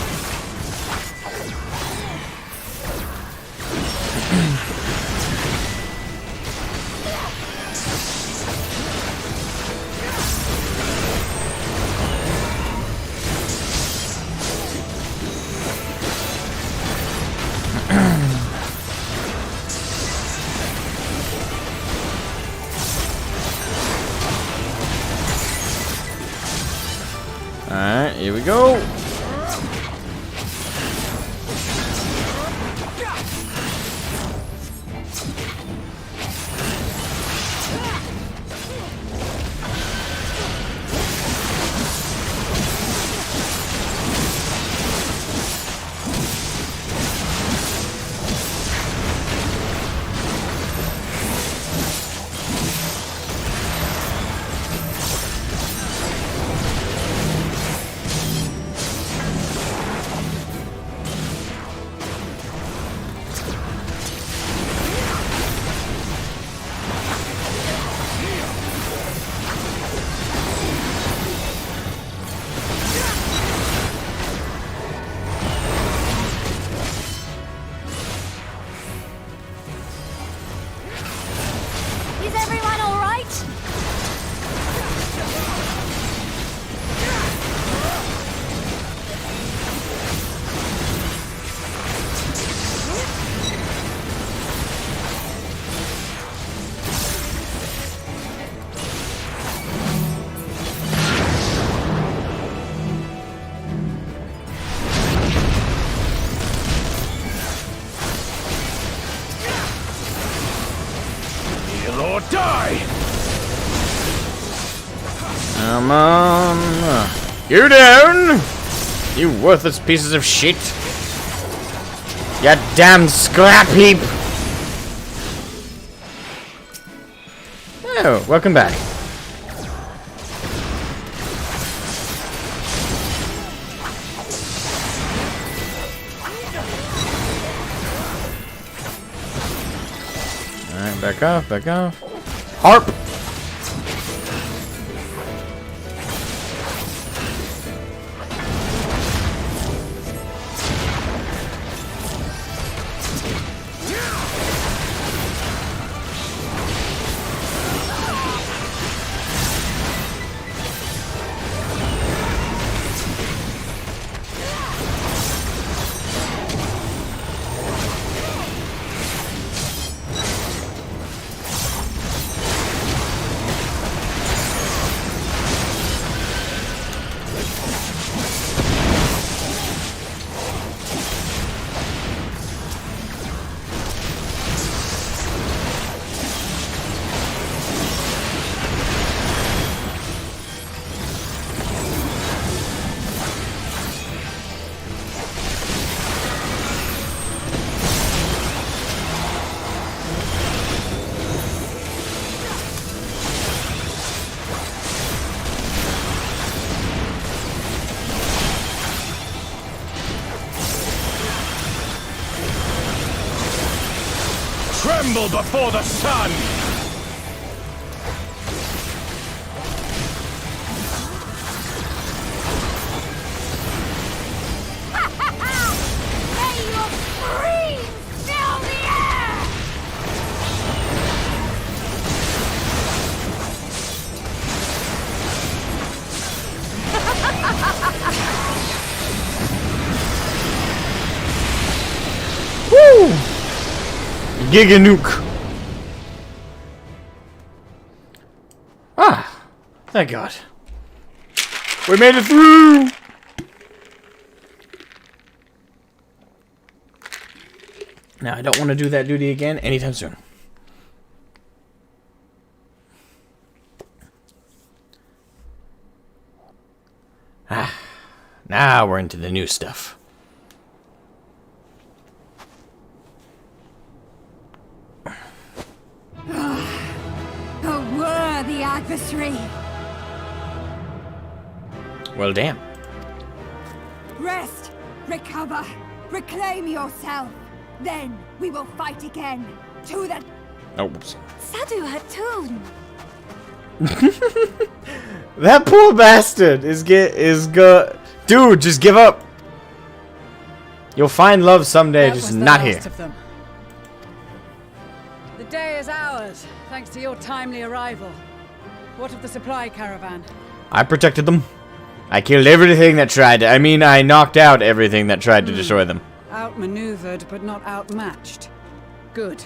Alright, here we go. Is everyone alright? Or die! Come on. You down! You worthless pieces of shit. You damn scrap heap! Oh, welcome back. Alright, back off, back off. Harp! tremble before the sun! May your screams fill the air! Woo! Giga nuke. Ah, thank God. We made it through! Now, I don't want to do that duty again anytime soon. Ah, now we're into the new stuff. A worthy adversary. Well, damn. Rest, recover, reclaim yourself. Then we will fight again. To the... Oh, whoops. Sadu Hatun. That poor bastard is good. Dude, just give up. You'll find love someday, That just was the not last here. of them. The day is ours, thanks to your timely arrival. What of the supply caravan? I protected them. I killed everything that tried to. I knocked out everything that tried to destroy them. Outmaneuvered, but not outmatched. Good.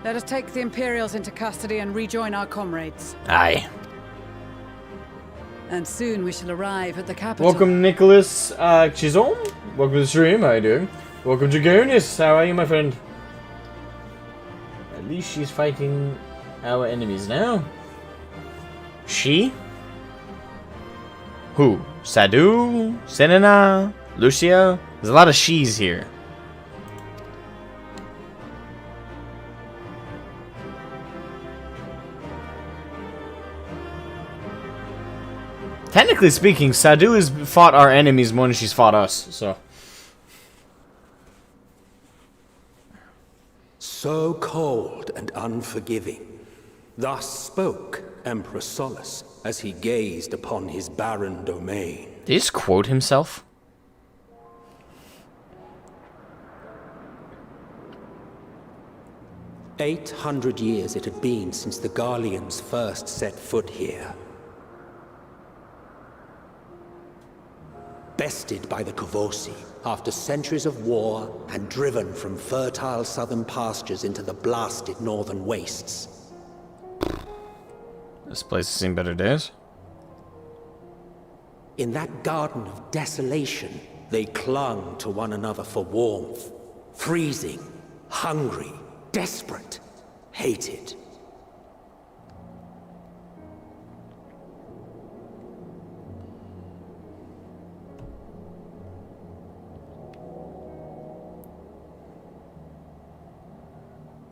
Let us take the Imperials into custody and rejoin our comrades. Aye. And soon we shall arrive at the capital. Welcome, Nicholas Chisholm. Welcome to the stream. How you doing? Welcome, Dragonis. How are you, my friend? At least she's fighting our enemies now. She? Who? Sadu? Senina? Lucia? There's a lot of she's here. Technically speaking, Sadu has fought our enemies more than she's fought us, so. So cold and unforgiving. Thus spoke Emperor Solus as he gazed upon his barren domain. Did he just quote himself? "800 years it had been since the Garleans first set foot here. Bested by the Kovosi after centuries of war and driven from fertile southern pastures into the blasted northern wastes. This place has seen better days. In that garden of desolation, they clung to one another for warmth. Freezing, hungry, desperate, hated.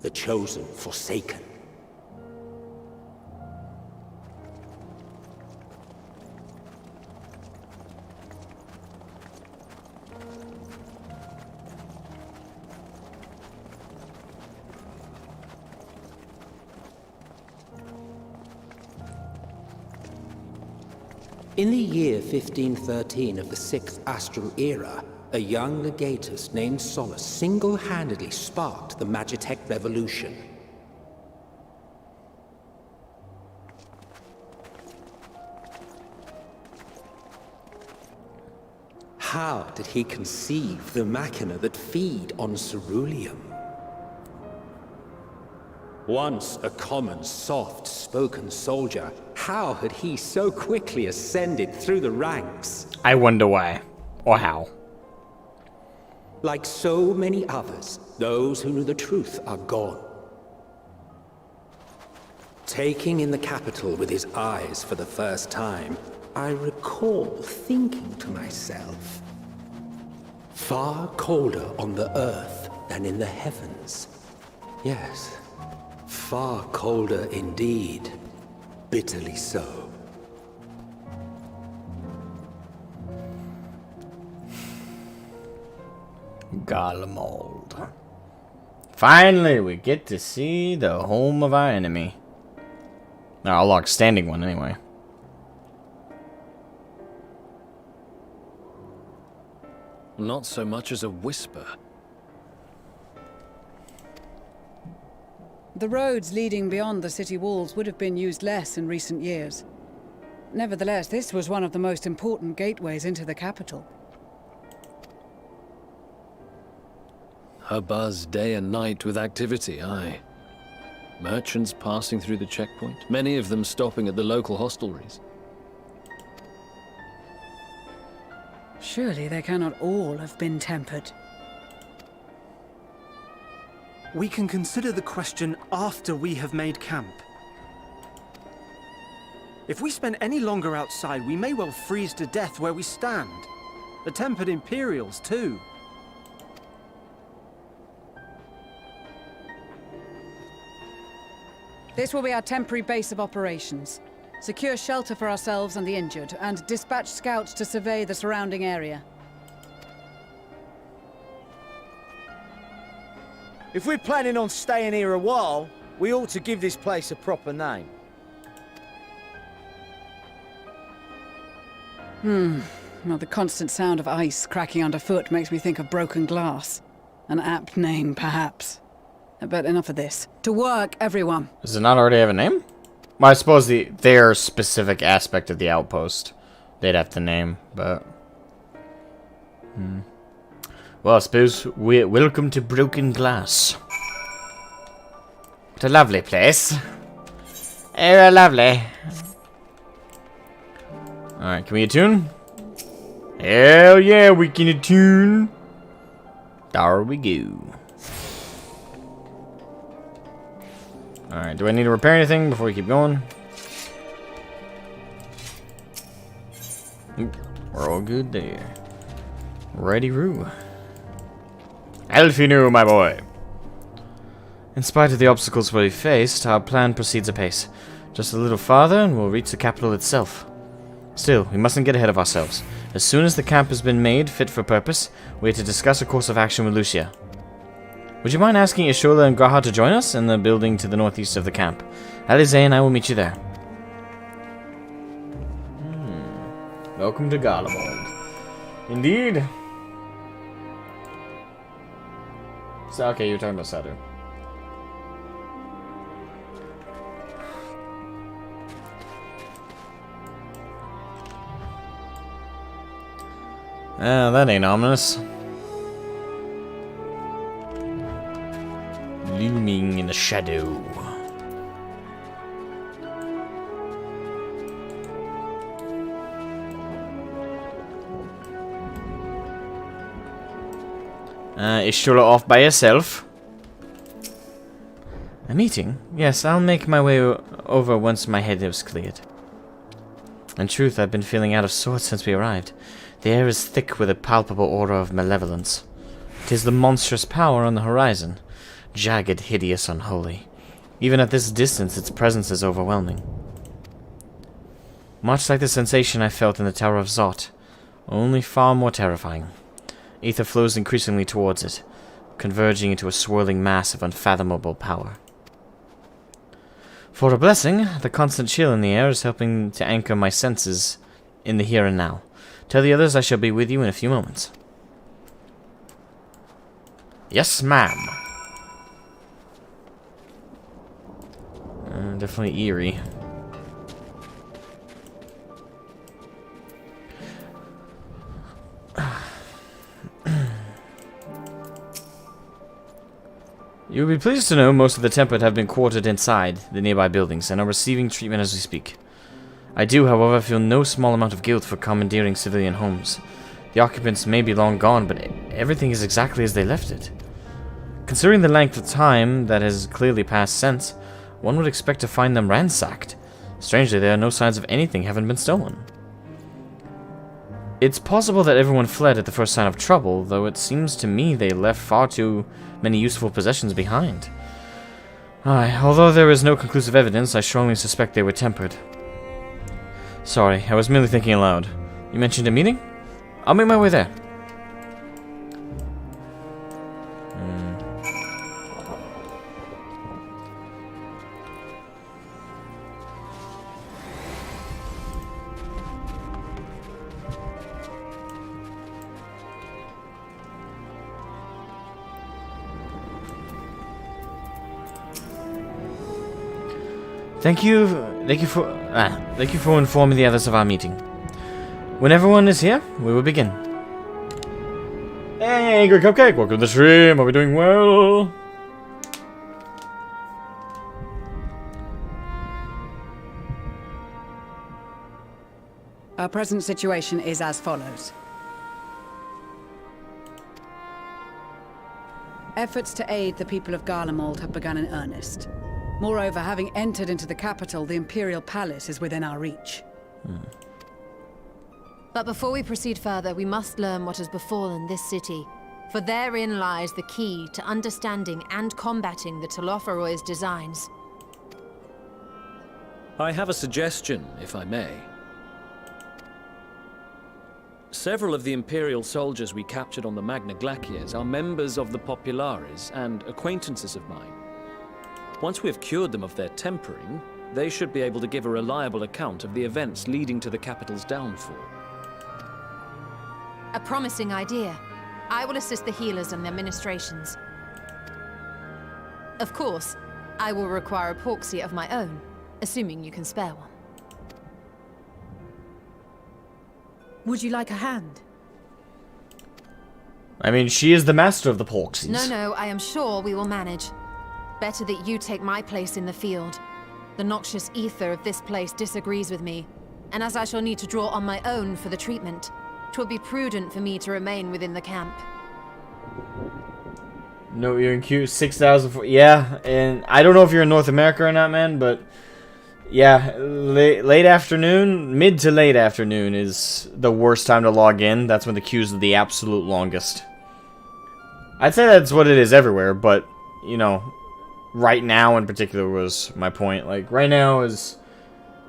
The chosen forsaken. In the year 1513 of the 6th Astral Era, a young legatus named Solus single-handedly sparked the Magitech Revolution. How did he conceive the machina that feed on ceruleum? Once a common, soft-spoken soldier, how had he so quickly ascended through the ranks? I wonder why. Or how. Like so many others, those who knew the truth are gone. Taking in the capital with his eyes for the first time, I recall thinking to myself, far colder on the earth than in the heavens. Yes, far colder indeed, bitterly so. Garlemald. Finally, we get to see the home of our enemy. Our log standing one, anyway. Not so much as a whisper. The roads leading beyond the city walls would have been used less in recent years. Nevertheless, this was one of the most important gateways into the capital. Her buzz day and night with activity, aye. Merchants passing through the checkpoint, many of them stopping at the local hostelries. Surely they cannot all have been tempered. We can consider the question after we have made camp. If we spend any longer outside, we may well freeze to death where we stand. The tempered Imperials, too. This will be our temporary base of operations. Secure shelter for ourselves and the injured, and dispatch scouts to survey the surrounding area. If we're planning on staying here a while, we ought to give this place a proper name. Well, the constant sound of ice cracking underfoot makes me think of broken glass. An apt name, perhaps. But enough of this. To work, everyone! Does it not already have a name? Well, I suppose their specific aspect of the outpost they'd have to name, but... Well, I suppose welcome to Broken Glass. What a lovely place. Very lovely. Alright, can we attune? Hell yeah, we can attune. There we go. Alright, do I need to repair anything before we keep going? Oop, we're all good there. Righty-roo. Alfinu, my boy. In spite of the obstacles we faced, our plan proceeds apace. Just a little farther and we'll reach the capital itself. Still, we mustn't get ahead of ourselves. As soon as the camp has been made fit for purpose, we are to discuss a course of action with Lucia. Would you mind asking Ishola and Graha to join us in the building to the northeast of the camp? Alize and I will meet you there. Welcome to Garlemald. Indeed. So, okay, you're talking about Sadu. Ah, that ain't ominous. Looming in the shadow. Is Shula off by herself? A meeting? Yes, I'll make my way over once my head is cleared. In truth, I've been feeling out of sorts since we arrived. The air is thick with a palpable aura of malevolence. 'Tis the monstrous power on the horizon. Jagged, hideous, unholy. Even at this distance, its presence is overwhelming. Much like the sensation I felt in the Tower of Zot, only far more terrifying. Ether flows increasingly towards it, converging into a swirling mass of unfathomable power. For a blessing, the constant chill in the air is helping to anchor my senses in the here and now. Tell the others I shall be with you in a few moments. Yes, ma'am. Definitely eerie. You will be pleased to know most of the Tempered have been quartered inside the nearby buildings and are receiving treatment as we speak. I do, however, feel no small amount of guilt for commandeering civilian homes. The occupants may be long gone, but everything is exactly as they left it. Considering the length of time that has clearly passed since, one would expect to find them ransacked. Strangely, there are no signs of anything having been stolen. It's possible that everyone fled at the first sign of trouble, though it seems to me they left far too many useful possessions behind. Although there is no conclusive evidence, I strongly suspect they were tempered. Sorry, I was merely thinking aloud. You mentioned a meeting? I'll make my way there. Thank you for informing the others of our meeting. When everyone is here, we will begin. Hey, Angry Cupcake, welcome to the stream. Are we doing well? Our present situation is as follows. Efforts to aid the people of Garlemald have begun in earnest. Moreover, having entered into the capital, the Imperial Palace is within our reach. But before we proceed further, we must learn what has befallen this city. For therein lies the key to understanding and combating the Telophoroid's designs. I have a suggestion, if I may. Several of the Imperial soldiers we captured on the Magna Glaciers are members of the Populares and acquaintances of mine. Once we have cured them of their tempering, they should be able to give a reliable account of the events leading to the capital's downfall. A promising idea. I will assist the healers and their ministrations. Of course, I will require a proxy of my own, assuming you can spare one. Would you like a hand? I mean, she is the master of the porksies. No, I am sure we will manage. Better that you take my place in the field. The noxious ether of this place disagrees with me, and as I shall need to draw on my own for the treatment, 'twill be prudent for me to remain within the camp. No, you're in queue 6,000. Yeah, and I don't know if you're in North America or not, man, but yeah, late afternoon, mid to late afternoon is the worst time to log in. That's when the queues are the absolute longest. I'd say that's what it is everywhere, but, you know, right now in particular was my point. Like, right now is,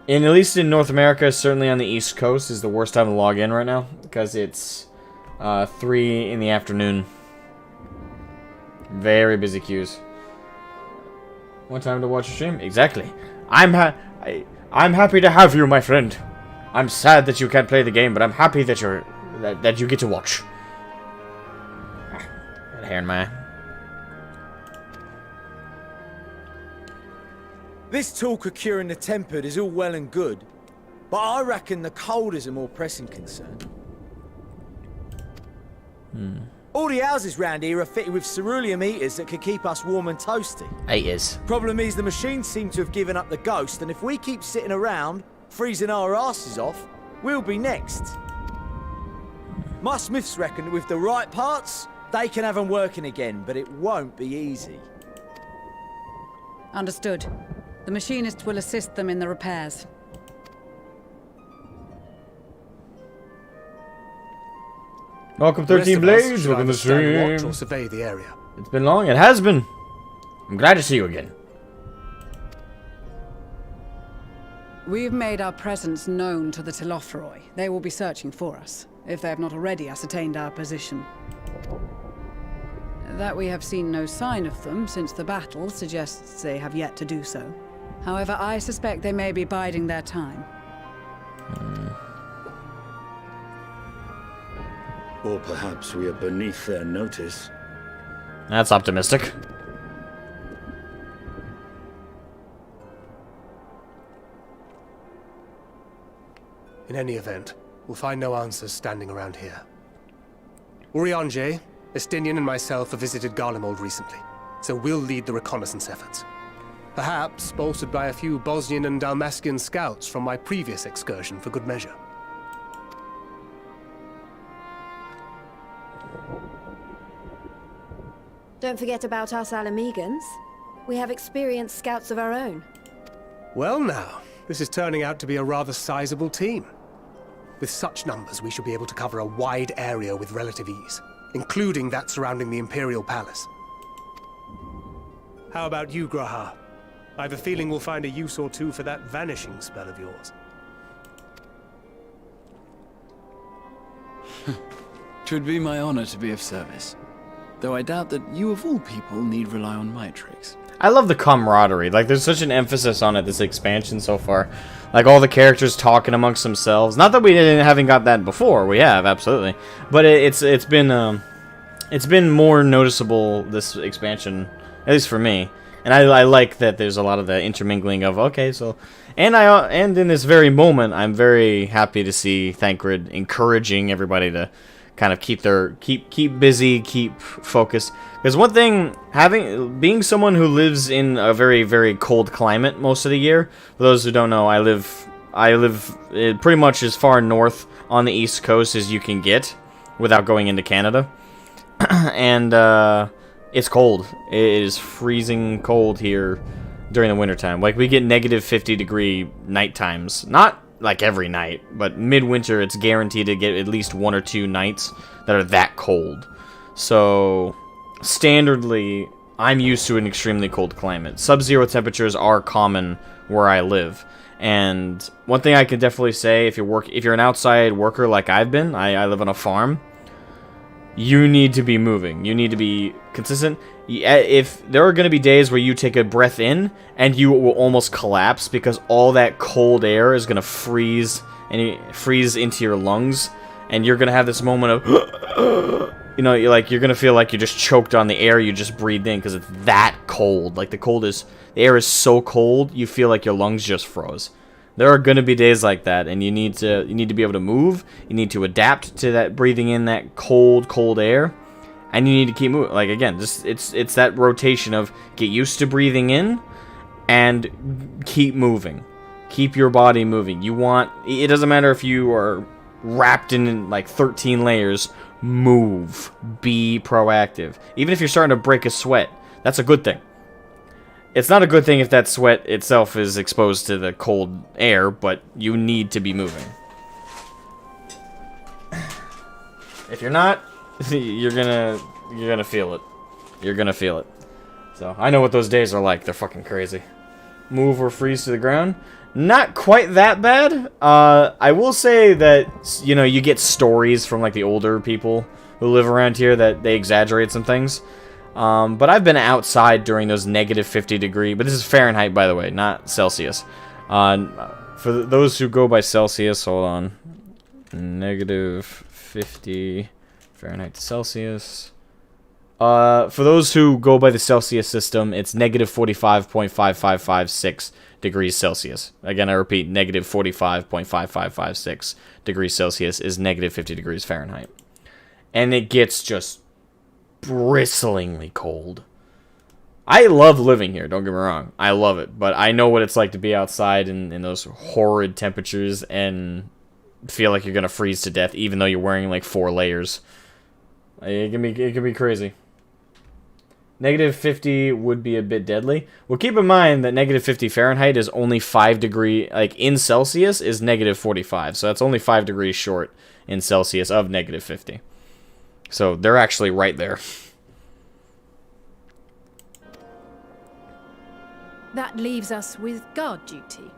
at least in North America, certainly on the East Coast, is the worst time to log in right now, because it's 3 in the afternoon. Very busy queues. What time to watch a stream? Exactly. I'm happy to have you, my friend. I'm sad that you can't play the game, but I'm happy that that you get to watch. Got hair in my eye. This talk of curing the tempered is all well and good, but I reckon the cold is a more pressing concern. All the houses round here are fitted with ceruleum heaters that could keep us warm and toasty. Heaters. Problem is the machines seem to have given up the ghost, and if we keep sitting around, freezing our asses off, we'll be next. My smiths reckon that with the right parts, they can have them working again, but it won't be easy. Understood. The machinists will assist them in the repairs. Welcome 13 Blades, welcome to the stream. Watch or survey the area. It's been long, it has been. I'm glad to see you again. We've made our presence known to the Telophoroi. They will be searching for us, if they have not already ascertained our position. That we have seen no sign of them since the battle suggests they have yet to do so. However, I suspect they may be biding their time. Or perhaps we are beneath their notice. That's optimistic. In any event, we'll find no answers standing around here. Urianger, Estinian and myself have visited Garlemald recently, so we'll lead the reconnaissance efforts. Perhaps bolstered by a few Bosnian and Dalmatian scouts from my previous excursion for good measure. Don't forget about us Alamegans. We have experienced scouts of our own. Well now, this is turning out to be a rather sizable team. With such numbers, we should be able to cover a wide area with relative ease, including that surrounding the Imperial Palace. How about you, Graha? I have a feeling we'll find a use or two for that vanishing spell of yours. Twould be my honor to be of service. Though I doubt that you of all people need rely on my tricks. I love the camaraderie. Like, there's such an emphasis on it this expansion so far. Like, all the characters talking amongst themselves. Not that we haven't got that before. We have, absolutely. But it's been more noticeable this expansion, at least for me. And I like that there's a lot of the intermingling of, okay, so... And in this very moment, I'm very happy to see Thancred encouraging everybody to kind of keep busy, keep focused. Because one thing, being someone who lives in a very, very cold climate most of the year, for those who don't know, I live pretty much as far north on the east coast as you can get without going into Canada. And it's cold. It is freezing cold here during the wintertime. Like, we get negative 50-degree night times. Not like every night, but midwinter it's guaranteed to get at least 1 or 2 nights that are that cold. So, standardly, I'm used to an extremely cold climate. Sub-zero temperatures are common where I live. And one thing I can definitely say, if you're an outside worker like I've been, I live on a farm, you need to be moving. You need to be consistent. If there are going to be days where you take a breath in and you will almost collapse because all that cold air is going to freeze into your lungs, and you're going to have this moment of you know, you're going to feel like you're just choked on the air you just breathed in because it's that cold. Like, the air is so cold, you feel like your lungs just froze. There are going to be days like that, and you need to be able to move. You need to adapt to that, breathing in that cold air, and you need to keep moving. Like, again, it's that rotation of get used to breathing in and keep moving. Keep your body moving. It doesn't matter if you are wrapped in like 13 layers. Move. Be proactive. Even if you're starting to break a sweat, that's a good thing. It's not a good thing if that sweat itself is exposed to the cold air, but you need to be moving. If you're not, you're gonna feel it. You're gonna feel it. So, I know what those days are like. They're fucking crazy. Move or freeze to the ground. Not quite that bad. I will say that, you know, you get stories from, like, the older people who live around here that they exaggerate some things. But I've been outside during those negative 50-degree... But this is Fahrenheit, by the way, not Celsius. For those who go by Celsius, hold on. Negative 50 Fahrenheit to Celsius. For those who go by the Celsius system, it's negative 45.5556 degrees Celsius. Again, I repeat, negative 45.5556 degrees Celsius is negative 50 degrees Fahrenheit. And it gets just bristlingly cold. I love living here, don't get me wrong. I love it, but I know what it's like to be outside in those horrid temperatures and feel like you're gonna freeze to death, even though you're wearing like 4 layers. It can be crazy. Negative 50 would be a bit deadly. Well, keep in mind that negative 50 Fahrenheit is only 5 degrees, like in Celsius is negative 45. So that's only 5 degrees short in Celsius of negative 50. So they're actually right there. That leaves us with guard duty.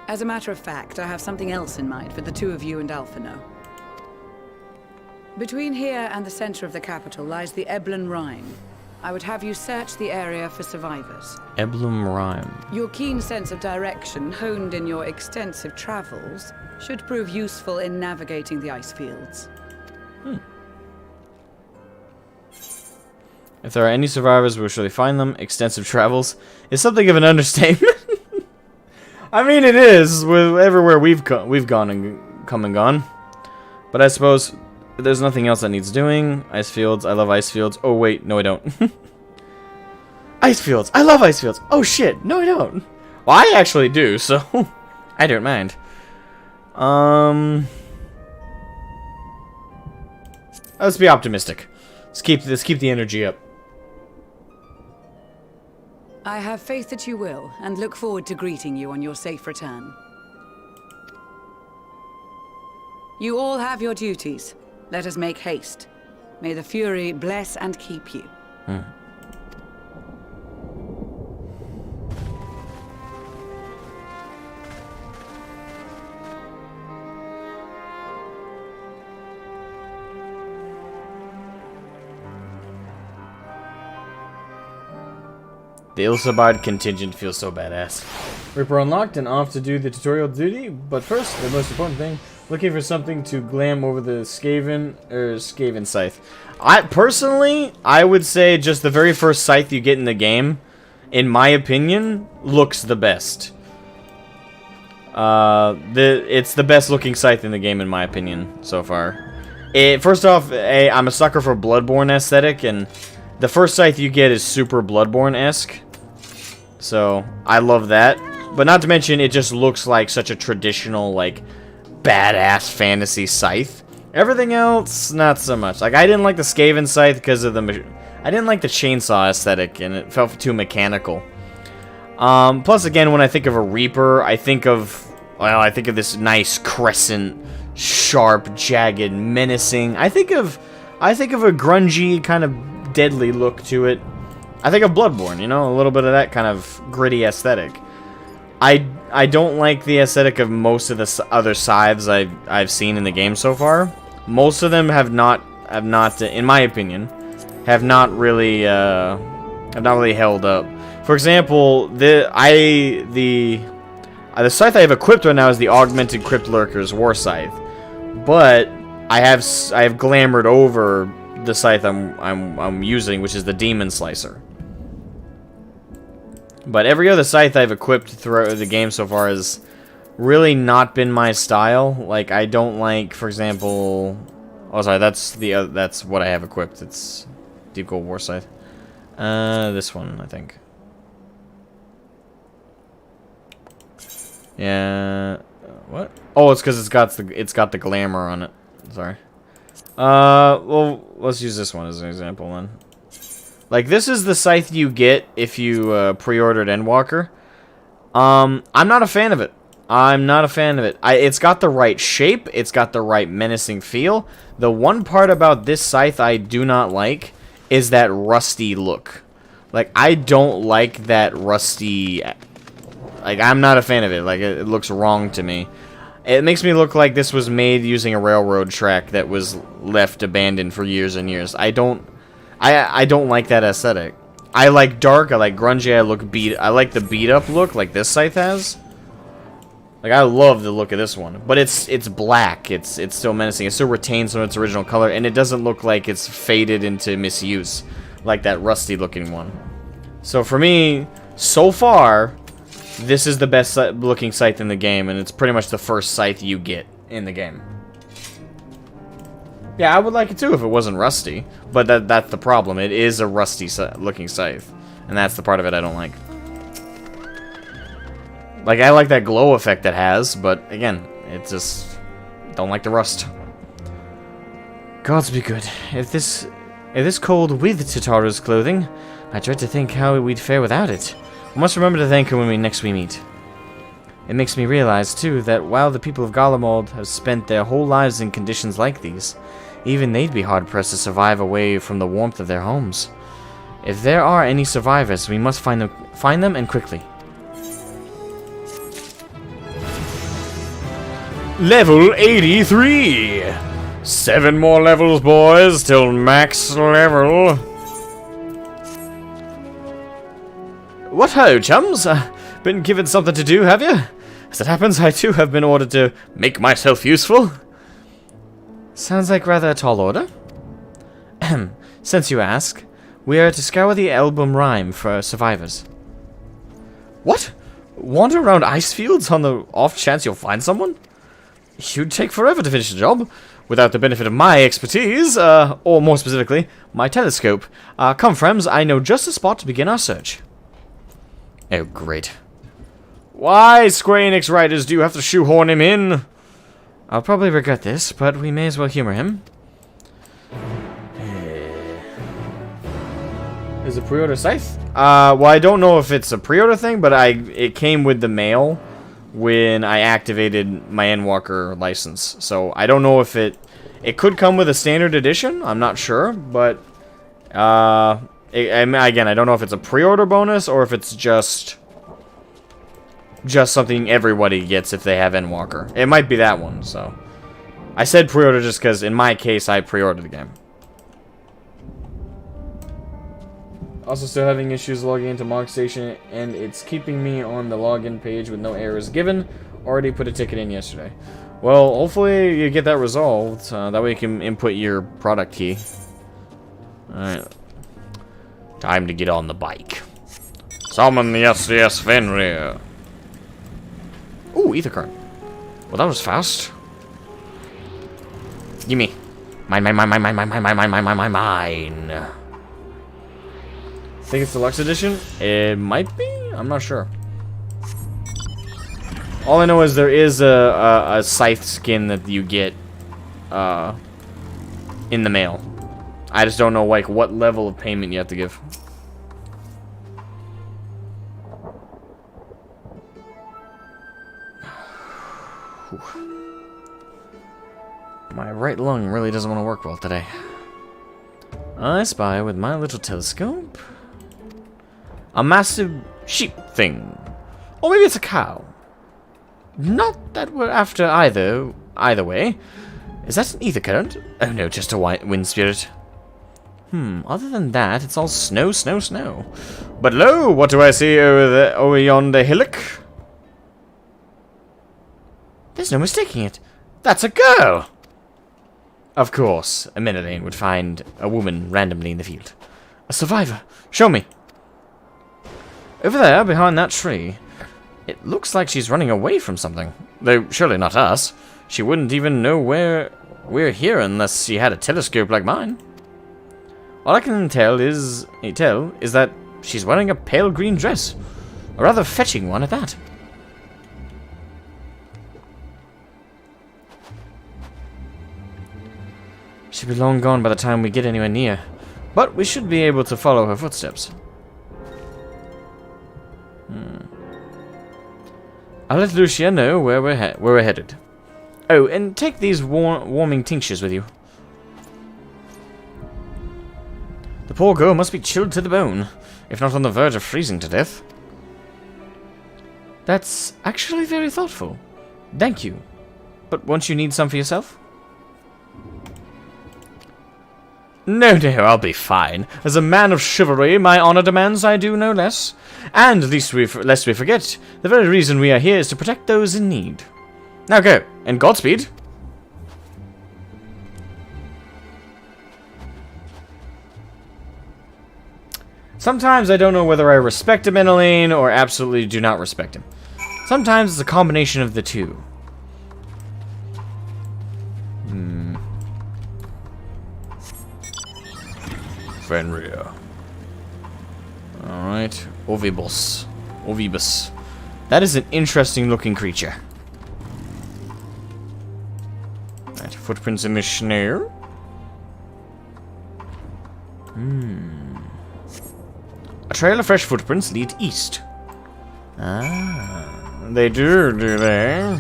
As a matter of fact, I have something else in mind for the two of you and Alphino. Between here and the center of the capital lies the Eblan Rime. I would have you search the area for survivors. Eblan Rime. Your keen sense of direction, honed in your extensive travels, should prove useful in navigating the ice fields. If there are any survivors, we'll surely find them. Extensive travels is something of an understatement. I mean, it is with everywhere we've gone and come and gone. But I suppose there's nothing else that needs doing. Ice fields. I love ice fields. Oh wait, no I don't. Ice fields. I love ice fields. Oh shit, no I don't. Well, I actually do, so I don't mind. Let's be optimistic. Let's keep the energy up. I have faith that you will, and look forward to greeting you on your safe return. You all have your duties. Let us make haste. May the Fury bless and keep you. The Ilsabard contingent feels so badass. Reaper unlocked and off to do the tutorial duty, but first, the most important thing, Looking for something to glam over the Skaven scythe. I would say just the very first scythe you get in the game, in my opinion, looks the best. It's the best looking scythe in the game in my opinion so far. First off, I'm a sucker for Bloodborne aesthetic, and the first scythe you get is super Bloodborne-esque. So, I love that. But not to mention, it just looks like such a traditional, like, badass fantasy scythe. Everything else, not so much. Like, I didn't like the Skaven scythe because of the... I didn't like the chainsaw aesthetic, and it felt too mechanical. Plus, again, when I think of a Reaper, I think of... Well, I think of this nice crescent, sharp, jagged, menacing. I think of a grungy, kind of deadly look to it. I think of Bloodborne, you know? A little bit of that kind of gritty aesthetic. I don't like the aesthetic of most of the other scythes I've seen in the game so far. Most of them have not, in my opinion, have not really held up. For example, the scythe I have equipped right now is the Augmented Crypt Lurker's War Scythe, but I have glamored over the scythe I'm using, which is the Demon Slicer. But every other scythe I've equipped throughout the game so far has really not been my style. Like, I don't like, for example... Oh, sorry, that's what I have equipped. It's Deep Gold War Scythe. This one, I think. Yeah... What? Oh, it's because it's got the glamour on it. Sorry. Well, let's use this one as an example, then. Like, this is the scythe you get if you pre-ordered Endwalker. I'm not a fan of it. It's got the right shape. It's got the right menacing feel. The one part about this scythe I do not like is that rusty look. Like, I don't like that rusty... Like, I'm not a fan of it. Like, it looks wrong to me. It makes me look like this was made using a railroad track that was left abandoned for years and years. I don't like that aesthetic. I like dark, I like grungy, I like the beat up look like this scythe has. Like, I love the look of this one. But it's black, it's still menacing, it still retains some of its original color, and it doesn't look like it's faded into misuse, like that rusty looking one. So for me, so far, this is the best looking scythe in the game, and it's pretty much the first scythe you get in the game. Yeah, I would like it too if it wasn't rusty, but that's the problem. It is a rusty looking scythe, and that's the part of it I don't like. Like, I like that glow effect it has, but again, it's just don't like the rust. Gods be good. If this cold with Tataru's clothing, I dread to think how we'd fare without it. We must remember to thank her when next we meet. It makes me realize, too, that while the people of Garlemald have spent their whole lives in conditions like these, even they'd be hard-pressed to survive away from the warmth of their homes. If there are any survivors, we must find them and quickly. Level 83! 7 more levels, boys, till max level. What ho, chums? Been given something to do, have you? As it happens, I too have been ordered to make myself useful. Sounds like rather a tall order. Since you ask, we are to scour the Elbum Rime for survivors. What? Wander around ice fields on the off chance you'll find someone? You'd take forever to finish the job, without the benefit of my expertise, or more specifically, my telescope. Come, friends, I know just the spot to begin our search. Oh, great. Why, Square Enix writers, do you have to shoehorn him in? I'll probably regret this, but we may as well humor him. Is it pre-order scythe? Well, I don't know if it's a pre-order thing, but it came with the mail when I activated my Endwalker license. So I don't know if it could come with a standard edition. I'm not sure, but again, I don't know if it's a pre-order bonus or if it's just something everybody gets if they have Endwalker. It might be that one, so. I said pre-order just because, in my case, I pre-ordered the game. Also still having issues logging into Mog Station, and it's keeping me on the login page with no errors given. Already put a ticket in yesterday. Well, hopefully you get that resolved. That way you can input your product key. Alright. Time to get on the bike. Summon the SDS Fenrir. Ooh, ether card. Well, that was fast. Gimme. Mine. Think it's deluxe edition? It might be? I'm not sure. All I know is there is a scythe skin that you get in the mail. I just don't know like what level of payment you have to give. My right lung really doesn't want to work well today. I spy with my little telescope a massive sheep thing. Or maybe it's a cow. Not that we're after either way. Is that an ether current? Oh no, just a wind spirit. Other than that, it's all snow. But lo, what do I see over yonder hillock? There's no mistaking it. That's a girl! Of course, a Menelane would find a woman randomly in the field. A survivor. Show me. Over there, behind that tree. It looks like she's running away from something. Though, surely not us. She wouldn't even know we're here unless she had a telescope like mine. All I can tell is that she's wearing a pale green dress. A rather fetching one at that. She'll be long gone by the time we get anywhere near. But we should be able to follow her footsteps. I'll let Lucia know where we're headed. Oh, and take these warming tinctures with you. The poor girl must be chilled to the bone, if not on the verge of freezing to death. That's actually very thoughtful. Thank you. But won't you need some for yourself? No, I'll be fine. As a man of chivalry, my honor demands I do no less. And lest we forget, the very reason we are here is to protect those in need. Now go, and Godspeed. Sometimes I don't know whether I respect a Menelane or absolutely do not respect him. Sometimes it's a combination of the two. Fenrir. Alright. Ovibus. That is an interesting looking creature. Right, footprints in the snow. A trail of fresh footprints lead east. Ah, they do they?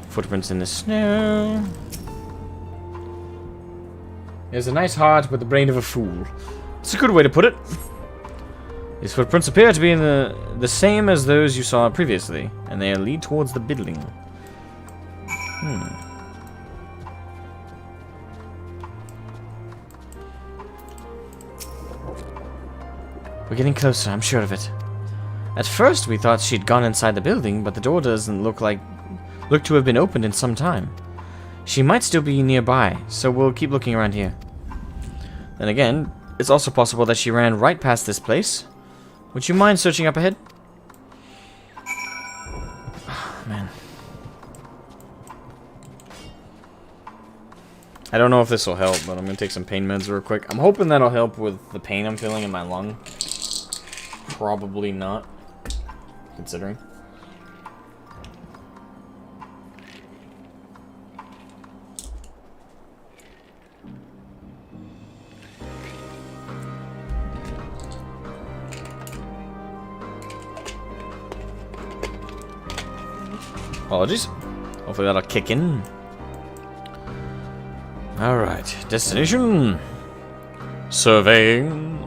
Footprints in the snow. There's a nice heart with the brain of a fool. It's a good way to put it. These footprints appear to be in the same as those you saw previously, and they lead towards the building. We're getting closer, I'm sure of it. At first we thought she'd gone inside the building, but the door doesn't look to have been opened in some time. She might still be nearby, so we'll keep looking around here. Then again, it's also possible that she ran right past this place. Would you mind searching up ahead? Oh, man. I don't know if this will help, but I'm going to take some pain meds real quick. I'm hoping that'll help with the pain I'm feeling in my lung. Probably not, considering. Apologies. Hopefully that'll kick in. Alright, destination. Surveying.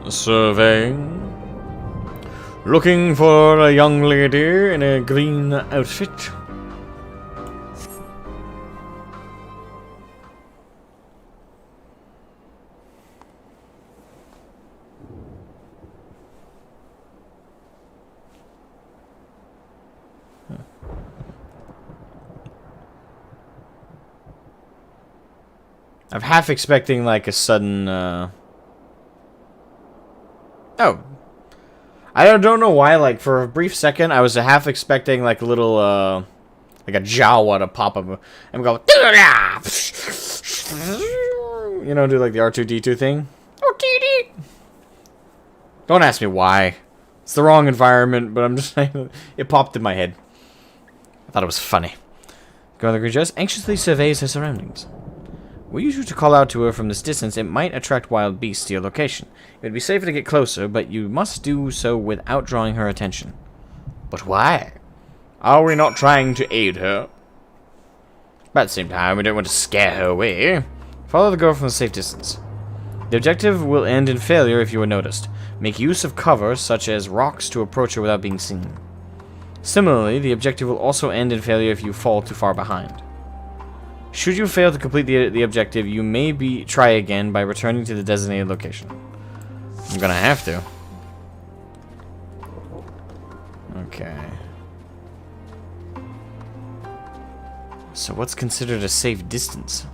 Looking for a young lady in a green outfit. I'm half expecting like a sudden. Oh, I don't know why. Like for a brief second, I was half expecting like a little like a Jawa to pop up and go. You know, do like the R2-D2 thing. Don't ask me why. It's the wrong environment, but I'm just saying it popped in my head. I thought it was funny. Garlemald just anxiously surveys her surroundings. Were you to call out to her from this distance, it might attract wild beasts to your location. It would be safer to get closer, but you must do so without drawing her attention. But why? Are we not trying to aid her? But at the same time, we don't want to scare her away. Follow the girl from a safe distance. The objective will end in failure if you are noticed. Make use of cover, such as rocks, to approach her without being seen. Similarly, the objective will also end in failure if you fall too far behind. Should you fail to complete the objective, you may try again by returning to the designated location. I'm gonna have to. Okay. So what's considered a safe distance?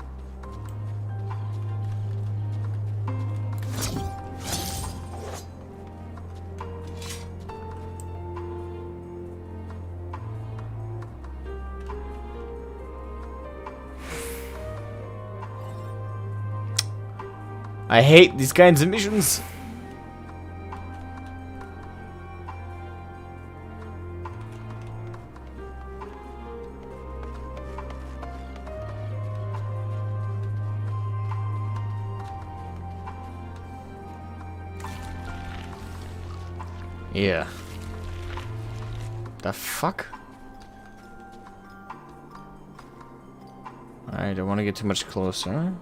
I hate these kinds of missions. Yeah. The fuck? I don't want to get too much closer.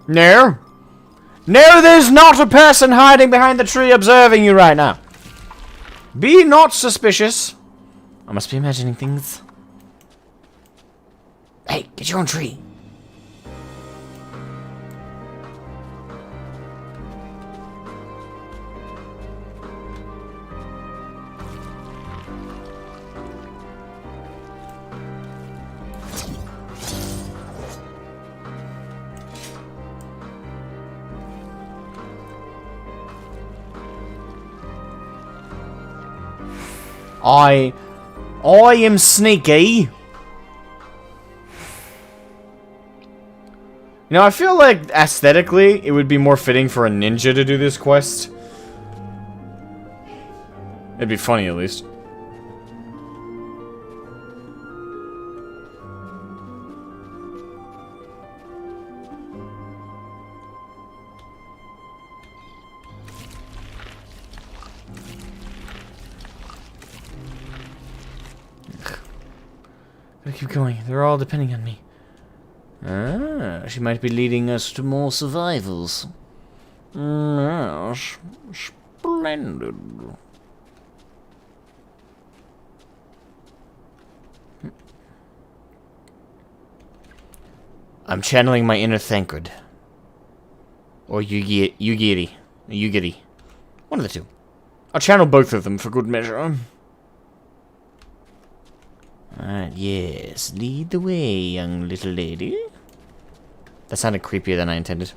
No. No, there's not a person hiding behind the tree observing you right now. Be not suspicious. I must be imagining things. Hey, get your own tree. I am sneaky. You know, I feel like aesthetically it would be more fitting for a ninja to do this quest. It'd be funny at least. Gotta keep going. They're all depending on me. Ah, she might be leading us to more survivals. Yes, splendid. I'm channeling my inner Thancred. Or Yugiri. One of the two. I'll channel both of them for good measure. Alright, yes. Lead the way, young little lady. That sounded creepier than I intended.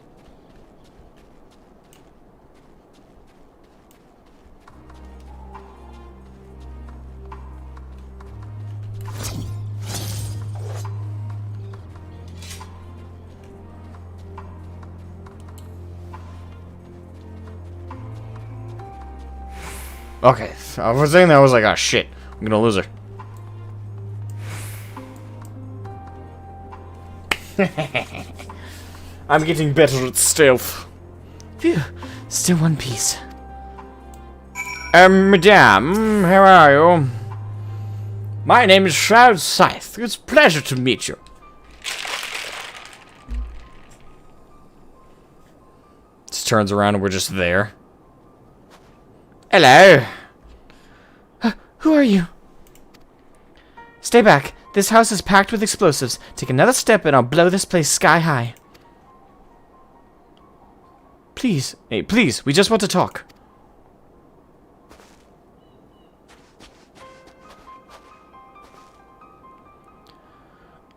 Okay, I was saying that, I was like, oh shit, I'm gonna lose her. I'm getting better at stealth. Phew, still one piece. Madame, how are you? My name is Shroud Scythe. It's a pleasure to meet you. Just turns around and we're just there. Hello. Who are you? Stay back. This house is packed with explosives. Take another step and I'll blow this place sky high. Please. Hey, please. We just want to talk.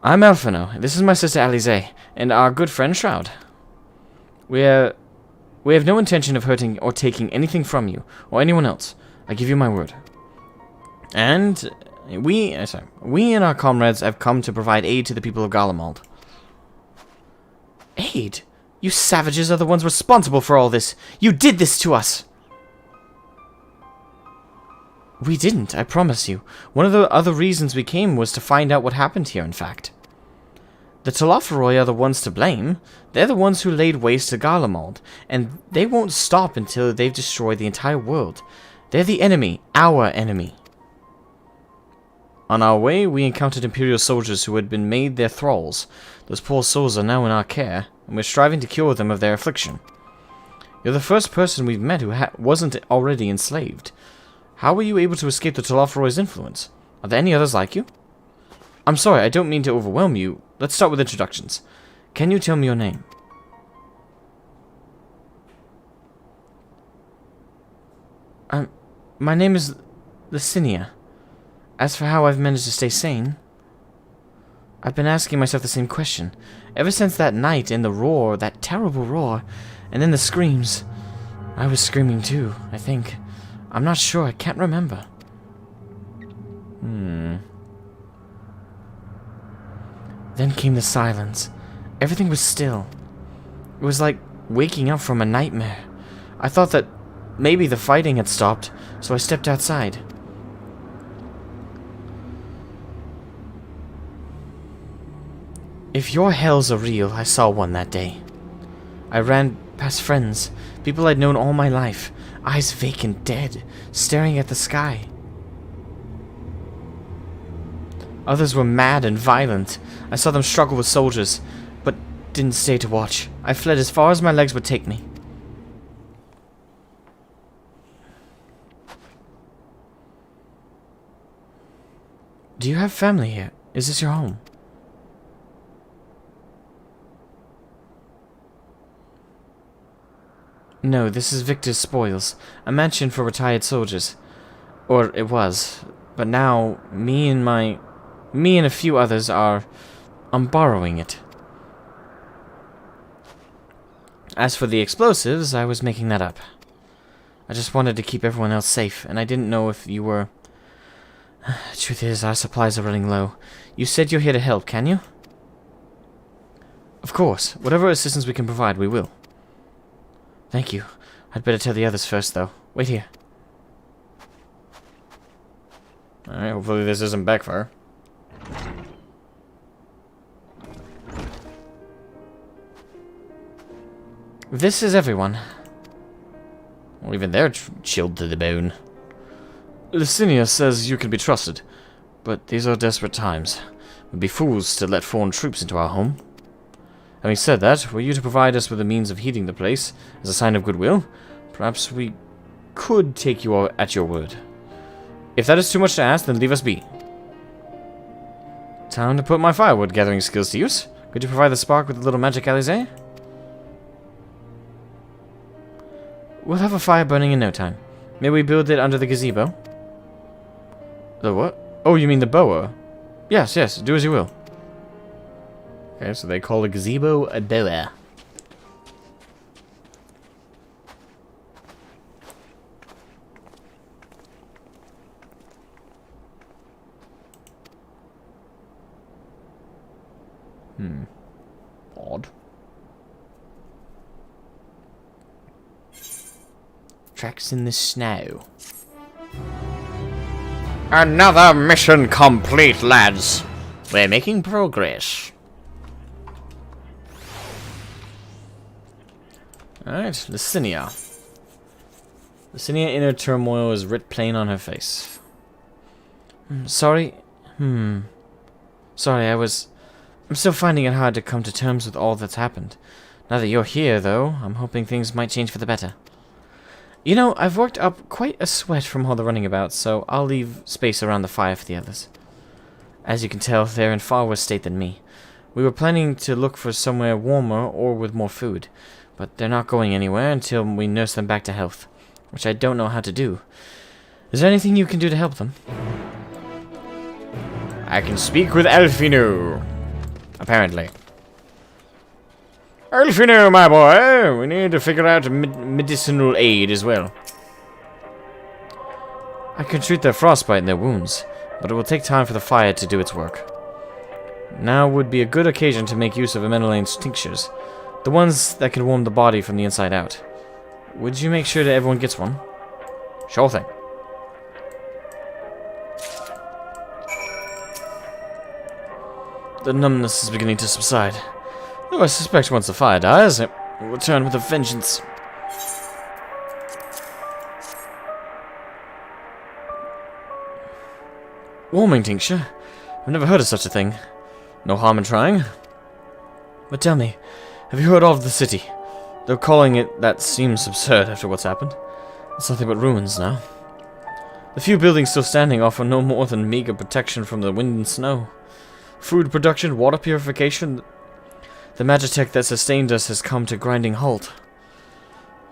I'm Elfino. This is my sister Alize, and our good friend Shroud. We have no intention of hurting or taking anything from you, or anyone else. I give you my word. And we and our comrades have come to provide aid to the people of Garlemald. Aid? You savages are the ones responsible for all this. You did this to us! We didn't, I promise you. One of the other reasons we came was to find out what happened here, in fact. The Telophoroi are the ones to blame. They're the ones who laid waste to Garlemald, and they won't stop until they've destroyed the entire world. They're the enemy, our enemy. On our way, we encountered Imperial soldiers who had been made their thralls. Those poor souls are now in our care, and we're striving to cure them of their affliction. You're the first person we've met who wasn't already enslaved. How were you able to escape the Telophoroi's influence? Are there any others like you? I'm sorry, I don't mean to overwhelm you. Let's start with introductions. Can you tell me your name? My name is Licinia. As for how I've managed to stay sane, I've been asking myself the same question. Ever since that night and the roar, that terrible roar, and then the screams. I was screaming too, I think. I'm not sure, I can't remember. Then came the silence. Everything was still. It was like waking up from a nightmare. I thought that maybe the fighting had stopped, so I stepped outside. If your hells are real, I saw one that day. I ran past friends, people I'd known all my life, eyes vacant, dead, staring at the sky. Others were mad and violent. I saw them struggle with soldiers, but didn't stay to watch. I fled as far as my legs would take me. Do you have family here? Is this your home? No, this is Victor's Spoils, a mansion for retired soldiers. Or it was. But now, me and a few others I'm borrowing it. As for the explosives, I was making that up. I just wanted to keep everyone else safe, and I didn't know if you were... Truth is, our supplies are running low. You said you're here to help, can you? Of course. Whatever assistance we can provide, we will. Thank you. I'd better tell the others first, though. Wait here. Alright, hopefully this isn't backfire. This is everyone. Well, even they're chilled to the bone. Licinia says you can be trusted, but these are desperate times. We'd be fools to let foreign troops into our home. Having said that, were you to provide us with the means of heating the place as a sign of goodwill, perhaps we could take you at your word. If that is too much to ask, then leave us be. Time to put my firewood gathering skills to use. Could you provide the spark with a little magic, Alize? We'll have a fire burning in no time. May we build it under the gazebo? The what? Oh, you mean the boa? Yes, yes, do as you will. Okay, so they call a gazebo a boa. Odd. Tracks in the snow. Another mission complete, lads. We're making progress. Alright, Licinia. Licinia, inner turmoil is writ plain on her face. Sorry. Sorry, I'm still finding it hard to come to terms with all that's happened. Now that you're here, though, I'm hoping things might change for the better. You know, I've worked up quite a sweat from all the running about, so I'll leave space around the fire for the others. As you can tell, they're in far worse state than me. We were planning to look for somewhere warmer or with more food, but they're not going anywhere until we nurse them back to health, which I don't know how to do. Is there anything you can do to help them? I can speak with Elfino. Apparently. Elfino, my boy, we need to figure out medicinal aid as well. I can treat their frostbite and their wounds, but it will take time for the fire to do its work. Now would be a good occasion to make use of Amenelane's tinctures, the ones that can warm the body from the inside out. Would you make sure that everyone gets one? Sure thing. The numbness is beginning to subside. Though I suspect once the fire dies, it will return with a vengeance. Warming tincture? I've never heard of such a thing. No harm in trying. But tell me, have you heard of the city? Though calling it that seems absurd after what's happened. It's nothing but ruins now. The few buildings still standing offer no more than meager protection from the wind and snow. Food production, water purification, the magitech that sustained us has come to grinding halt.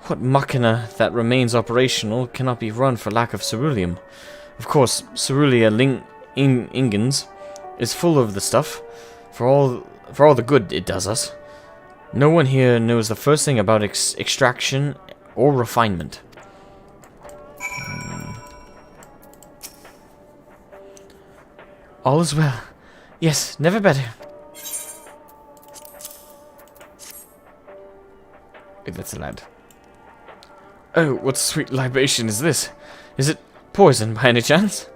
What machina that remains operational cannot be run for lack of ceruleum. Of course, Cerulia Ingens is full of the stuff, for all the good it does us. No one here knows the first thing about extraction or refinement. All is well. Yes, never better. That's a lad. Oh, what sweet libation is this? Is it poison by any chance?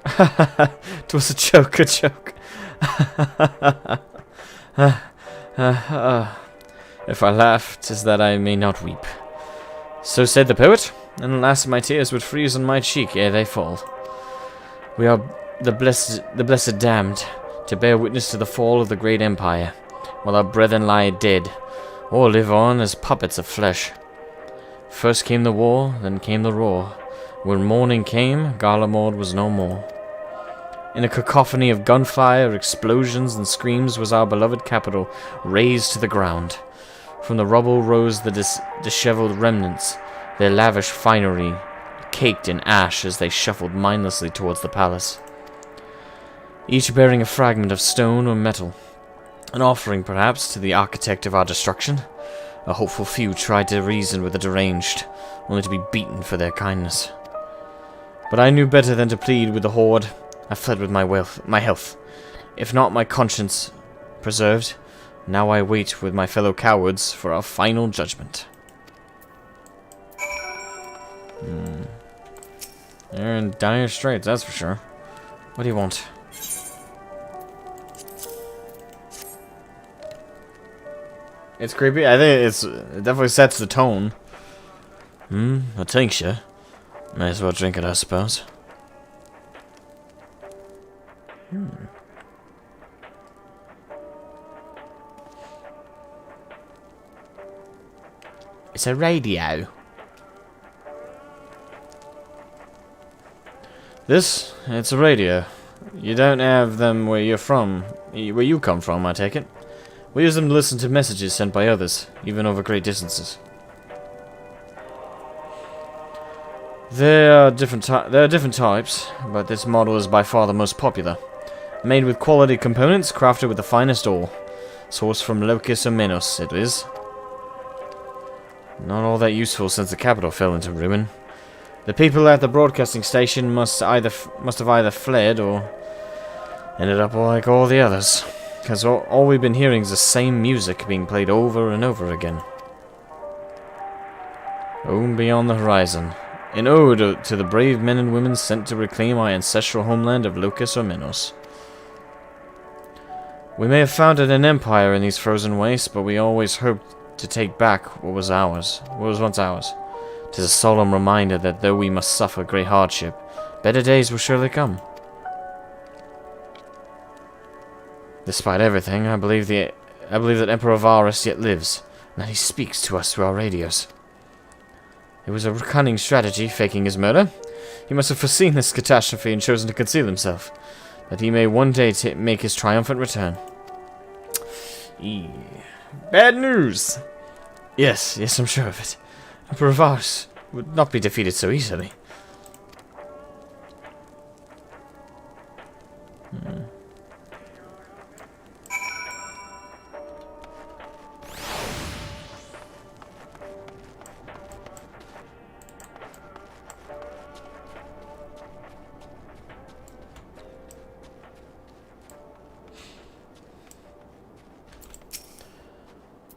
It was a joke, a joke. If I laugh, 'tis that I may not weep. So said the poet, and alas, my tears would freeze on my cheek ere they fall. We are the blessed damned, to bear witness to the fall of the great empire, while our brethren lie dead, or live on as puppets of flesh. First came the war, then came the roar. When morning came, Garlemald was no more. In a cacophony of gunfire, explosions, and screams was our beloved capital razed to the ground. From the rubble rose the disheveled remnants, their lavish finery caked in ash as they shuffled mindlessly towards the palace. Each bearing a fragment of stone or metal, an offering perhaps to the architect of our destruction. A hopeful few tried to reason with the deranged, only to be beaten for their kindness. But I knew better than to plead with the horde. I fled with my health, if not my conscience preserved. Now I wait with my fellow cowards for our final judgment. They're in dire straits, that's for sure. What do you want? It's creepy. I think it definitely sets the tone. A tincture. Might as well drink it, I suppose. It's a radio. It's a radio. You don't have them where you're from, where you come from, I take it. We use them to listen to messages sent by others, even over great distances. There are different types, but this model is by far the most popular. Made with quality components, crafted with the finest ore. Sourced from Locus or Minos, it is. Not all that useful since the capital fell into ruin. The people at the broadcasting station must have either fled or ended up like all the others. Because all we've been hearing is the same music being played over and over again. Home beyond the horizon. An ode to the brave men and women sent to reclaim our ancestral homeland of Locus or Minos. We may have founded an empire in these frozen wastes, but we always hoped to take back what was once ours. 'Tis a solemn reminder that though we must suffer great hardship, better days will surely come. Despite everything, I believe that Emperor Varus yet lives, and that he speaks to us through our radios. It was a cunning strategy, faking his murder. He must have foreseen this catastrophe and chosen to conceal himself, that he may one day make his triumphant return. Bad news! Yes, I'm sure of it. Emperor Varus would not be defeated so easily.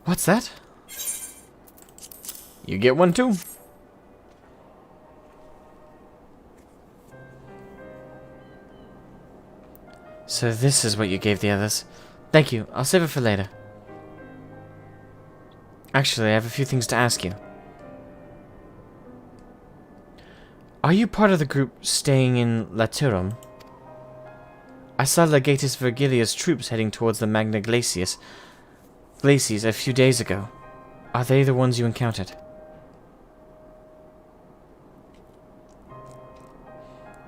What's that? You get one too. So this is what you gave the others. Thank you. I'll save it for later. Actually, I have a few things to ask you. Are you part of the group staying in Laturum? I saw Legatus Virgilia's troops heading towards the Magna Glacies a few days ago. Are they the ones you encountered?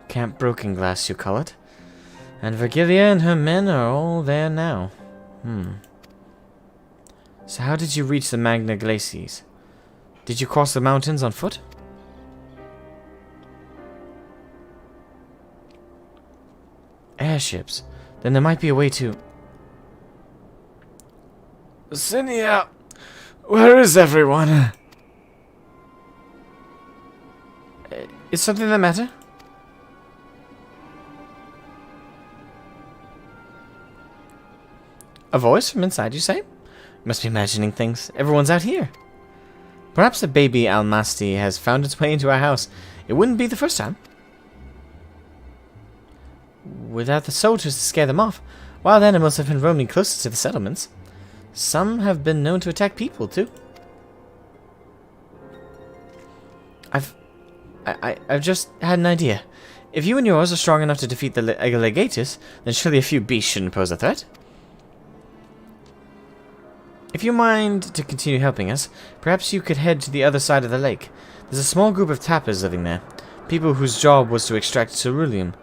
Camp Broken Glass, you call it? And Virgilia and her men are all there now. So how did you reach the Magna Glacies? Did you cross the mountains on foot? Airships. Then there might be a way to... Cinia! Where is everyone? Is something the matter? A voice from inside, you say? Must be imagining things. Everyone's out here. Perhaps the baby Almasti has found its way into our house. It wouldn't be the first time. Without the soldiers to scare them off, wild animals have been roaming closer to the settlements. Some have been known to attack people, too. I've just had an idea. If you and yours are strong enough to defeat the Legatus, then surely a few beasts shouldn't pose a threat. If you mind to continue helping us, perhaps you could head to the other side of the lake. There's a small group of tappers living there, people whose job was to extract ceruleum.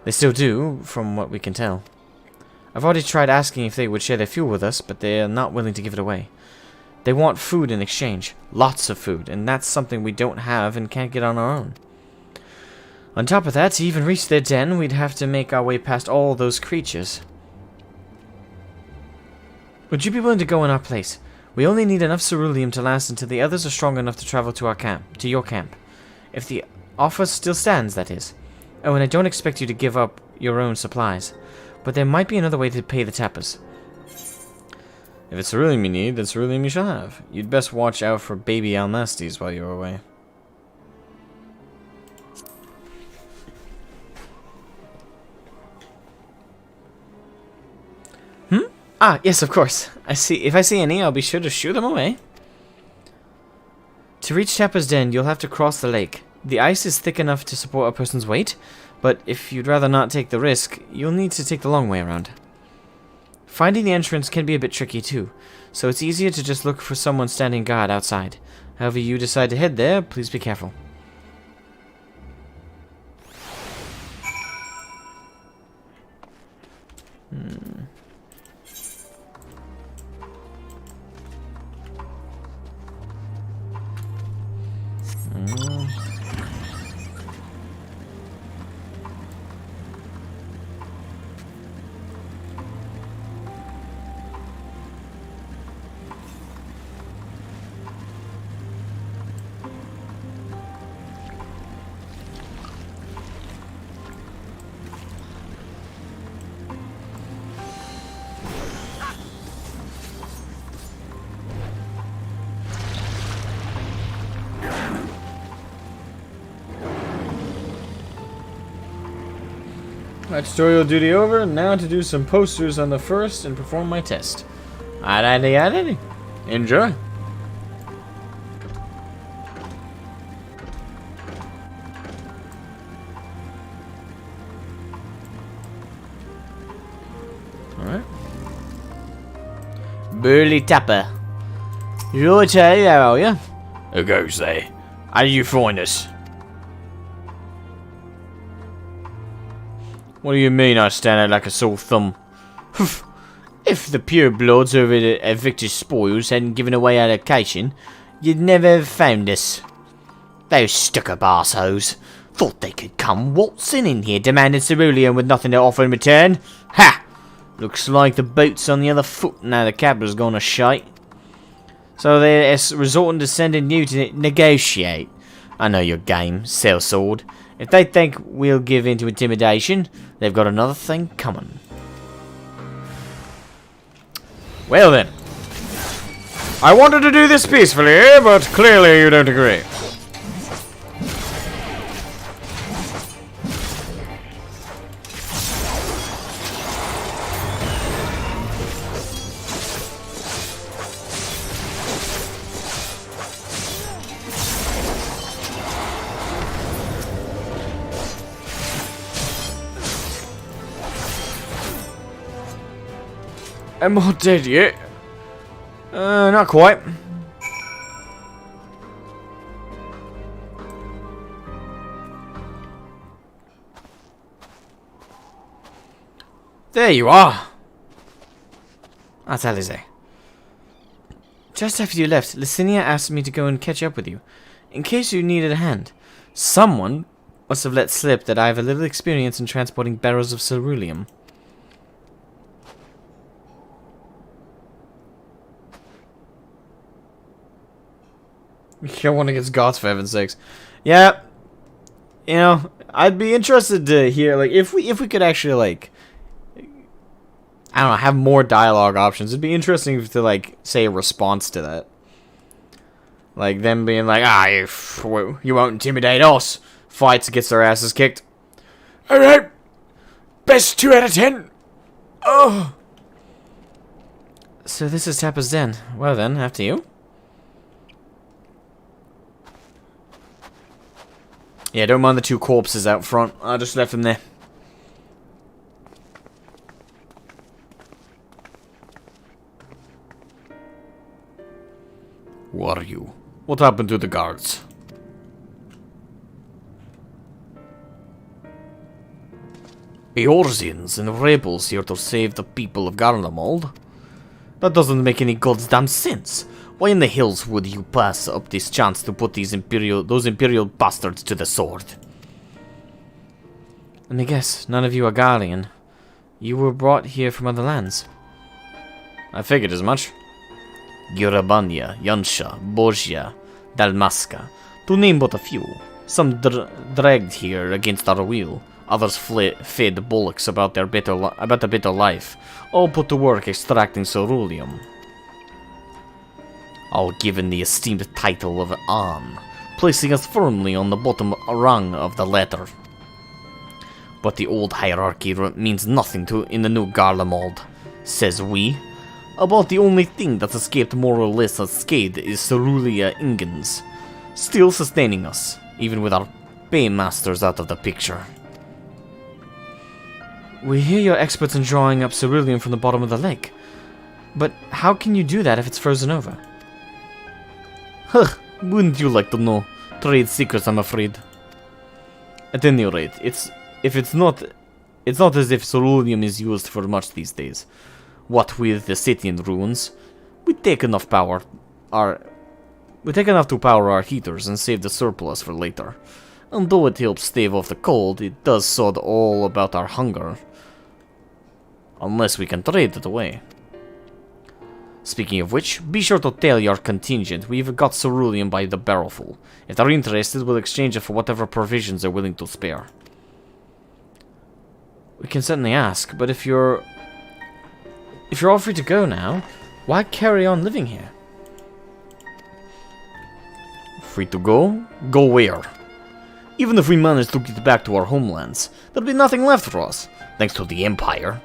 They still do, from what we can tell. I've already tried asking if they would share their fuel with us, but they are not willing to give it away. They want food in exchange, lots of food, and that's something we don't have and can't get on our own. On top of that, to even reach their den, we'd have to make our way past all those creatures. Would you be willing to go in our place? We only need enough ceruleum to last until the others are strong enough to travel to our camp, to your camp. If the offer still stands, that is. Oh, and I don't expect you to give up your own supplies, but there might be another way to pay the tappers. If it's ceruleum you need, then ceruleum you shall have. You'd best watch out for baby Almastes while you're away. Ah, yes, of course. If I see any, I'll be sure to shoo them away. To reach Tapper's Den, you'll have to cross the lake. The ice is thick enough to support a person's weight, but if you'd rather not take the risk, you'll need to take the long way around. Finding the entrance can be a bit tricky too, so it's easier to just look for someone standing guard outside. However you decide to head there, please be careful. My tutorial duty over, now to do some posters on the first and perform my test. Alrighty. Enjoy. Alright. Burly Tapper. Righto, how are you? Who goes there? How do you find us? What do you mean I stand out like a sore thumb? If the purebloods over at Victor's Spoils hadn't given away our location, you'd never have found us. Those stuck-up arsehoes thought they could come waltzing in here demanding ceruleum with nothing to offer in return. Ha! Looks like the boat's on the other foot now the capital's gone to shite. So they're resorting to sending you to negotiate. I know your game, sellsword. If they think we'll give in to intimidation, they've got another thing coming. Well then. I wanted to do this peacefully, but clearly you don't agree. Am I dead yet? Not quite. There you are. That's Alize. Just after you left, Licinia asked me to go and catch up with you, in case you needed a hand. Someone must have let slip that I have a little experience in transporting barrels of ceruleum. Kill one against gods, for heaven's sakes. Yeah, you know, I'd be interested to hear, like, if we could actually, like, I don't know, have more dialogue options. It'd be interesting to, like, say a response to that. Like, them being like, you won't intimidate us. Fights, gets their asses kicked. Alright, best 2 out of 10. Oh. So this is Tappa's den. Well then, after you. Yeah, don't mind the 2 corpses out front. I just left them there. Who are you? What happened to the guards? Eorzeans and rebels here to save the people of Garlemald? That doesn't make any goddamn sense. Why in the hills would you pass up this chance to put those imperial bastards to the sword? Let me guess, none of you are Garlean. You were brought here from other lands. I figured as much. Gurabanya, Yansha, Borgia, Dalmasca, to name but a few. Some dragged here against our will, others fed bullocks about a better life, all put to work extracting ceruleum. All given the esteemed title of An, placing us firmly on the bottom rung of the ladder. But the old hierarchy means nothing in the new Garlemald, says we. About the only thing that escaped more or less unscathed is Cerulia Ingens, still sustaining us, even with our paymasters out of the picture. We hear you're experts in drawing up ceruleum from the bottom of the lake, but how can you do that if it's frozen over? Huh, wouldn't you like to know? Trade secrets, I'm afraid. At any rate, it's not as if ceruleum is used for much these days. What with the city in ruins, we take enough to power our heaters and save the surplus for later. And though it helps stave off the cold, it does sod all about our hunger. Unless we can trade it away. Speaking of which, be sure to tell your contingent we've got ceruleum by the barrelful. If they're interested, we'll exchange it for whatever provisions they're willing to spare. We can certainly ask, but if you're all free to go now, why carry on living here? Free to go? Go where? Even if we manage to get back to our homelands, there'll be nothing left for us, thanks to the Empire.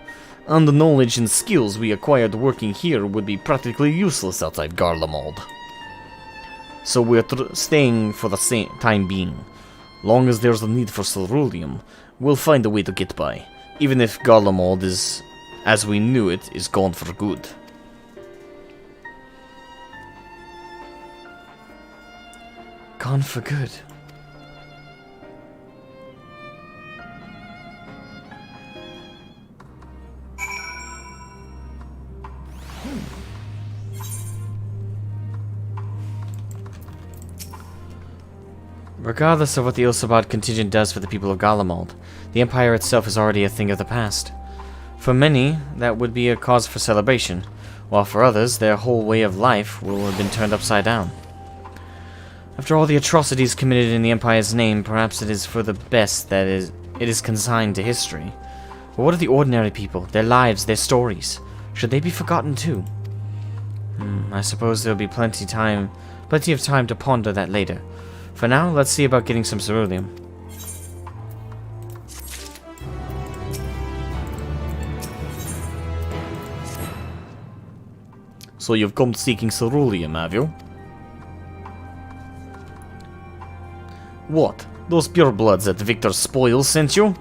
And the knowledge and skills we acquired working here would be practically useless outside Garlemald. So we're staying for the time being. Long as there's a need for ceruleum, we'll find a way to get by, even if Garlemald is, as we knew it, is gone for good. Gone for good. Regardless of what the Ilsabad contingent does for the people of Garlemald, the Empire itself is already a thing of the past. For many, that would be a cause for celebration, while for others, their whole way of life will have been turned upside down. After all the atrocities committed in the Empire's name, perhaps it is for the best that it is consigned to history. But what of the ordinary people, their lives, their stories? Should they be forgotten too? I suppose there'll be plenty of time to ponder that later. For now, let's see about getting some ceruleum. So you've come seeking ceruleum, have you? What? Those purebloods at Victor's spoils sent you?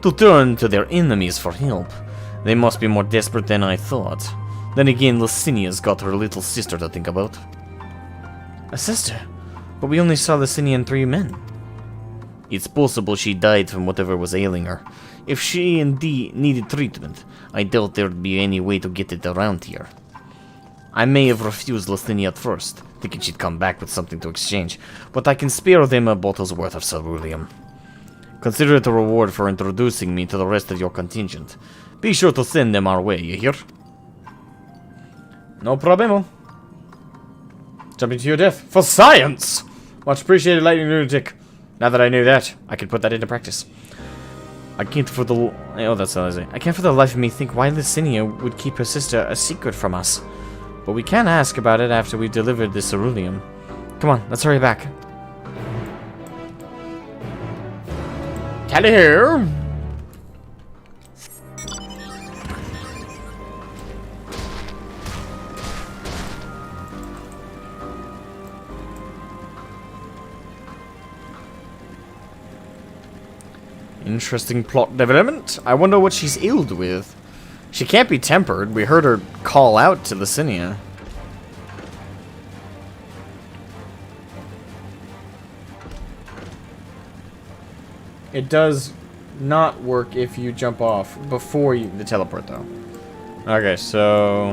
To turn to their enemies for help. They must be more desperate than I thought. Then again, Licinia's got her little sister to think about. A sister? But we only saw Licinia and 3 men. It's possible she died from whatever was ailing her. If she indeed needed treatment, I doubt there'd be any way to get it around here. I may have refused Licinia at first, thinking she'd come back with something to exchange, but I can spare them a bottle's worth of ceruleum. Consider it a reward for introducing me to the rest of your contingent. Be sure to send them our way, you hear? No problemo. Jumping to your death. For science! Much appreciated, Lightning Lunatic. Now that I knew that, I can put that into practice. I can't for the... Oh, that's what I was saying. I can't for the life of me think why Licinia would keep her sister a secret from us. But we can ask about it after we've delivered the ceruleum. Come on, let's hurry back. Tally here! Interesting plot development. I wonder what she's illed with. She can't be tempered. We heard her call out to Licinia. It does not work if you jump off before the teleport, though. Okay, so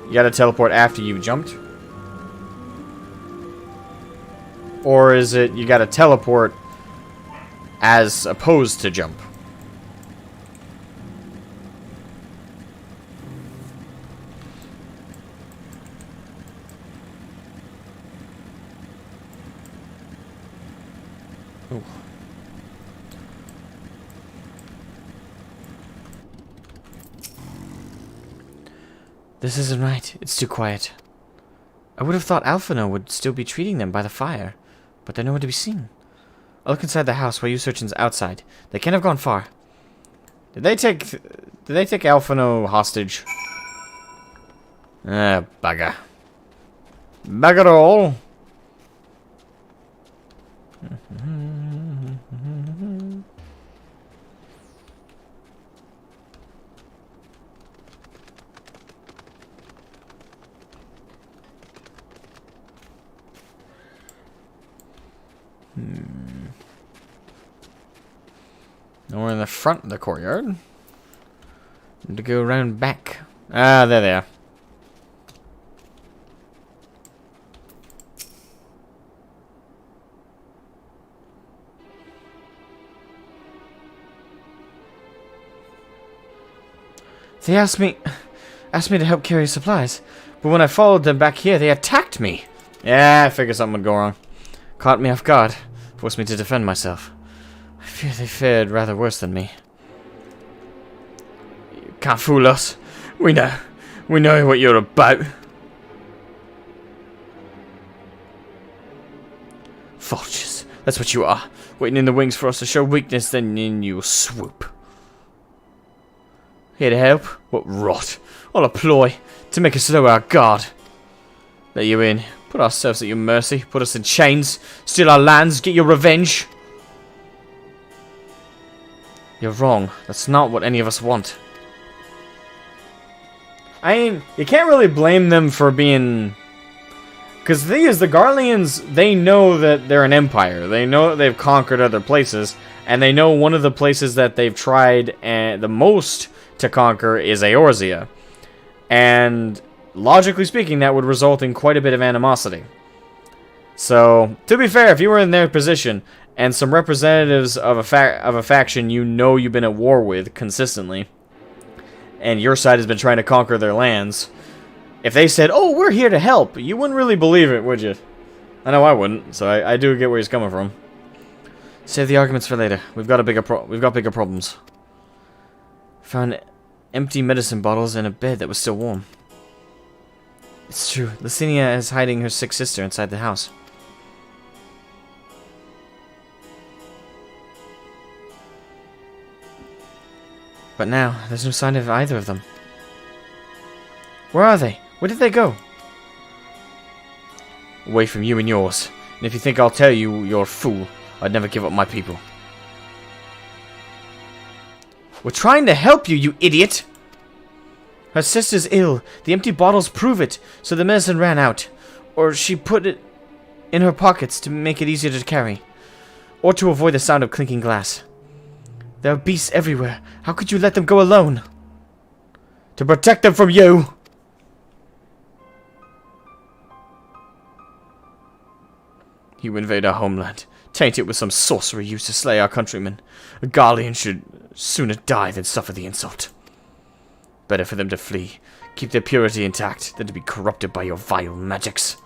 you gotta teleport after you've jumped? Or is it you gotta teleport as opposed to jump? Ooh. This isn't right. It's too quiet. I would have thought Alphino would still be treating them by the fire, but they're nowhere to be seen. I'll look inside the house while you search outside. They can't have gone far. Did they take Alphino hostage? Ah, bugger. Bugger all. Now we're in the front of the courtyard. Need to go around back. Ah, there they are. They asked me to help carry supplies, but when I followed them back here, they attacked me. Yeah, I figured something would go wrong. Caught me off guard, forced me to defend myself. I fear they fared rather worse than me. You can't fool us. We know what you're about. Vultures, that's what you are. Waiting in the wings for us to show weakness, then in you swoop. Here to help? What rot. All a ploy to make us lower our guard. Let you in. Put ourselves at your mercy. Put us in chains. Steal our lands. Get your revenge. You're wrong. That's not what any of us want. I mean, you can't really blame them for being... Because the thing is, the Garleans, they know that they're an empire. They know that they've conquered other places. And they know one of the places that they've tried the most to conquer is Eorzea. And logically speaking, that would result in quite a bit of animosity. So, to be fair, if you were in their position and some representatives of a faction you know you've been at war with consistently, and your side has been trying to conquer their lands, if they said, "Oh, we're here to help," you wouldn't really believe it, would you? I know I wouldn't, so I do get where he's coming from. Save the arguments for later. We've got bigger problems. Found empty medicine bottles and a bed that was still warm. It's true. Licinia is hiding her sick sister inside the house. But now, there's no sign of either of them. Where are they? Where did they go? Away from you and yours. And if you think I'll tell you, you're a fool. I'd never give up my people. We're trying to help you, you idiot! Her sister's ill. The empty bottles prove it, so the medicine ran out. Or she put it in her pockets to make it easier to carry. Or to avoid the sound of clinking glass. There are beasts everywhere. How could you let them go alone? To protect them from you! You invade our homeland. Taint it with some sorcery used to slay our countrymen. A Garlean should sooner die than suffer the insult. Better for them to flee, keep their purity intact, than to be corrupted by your vile magics.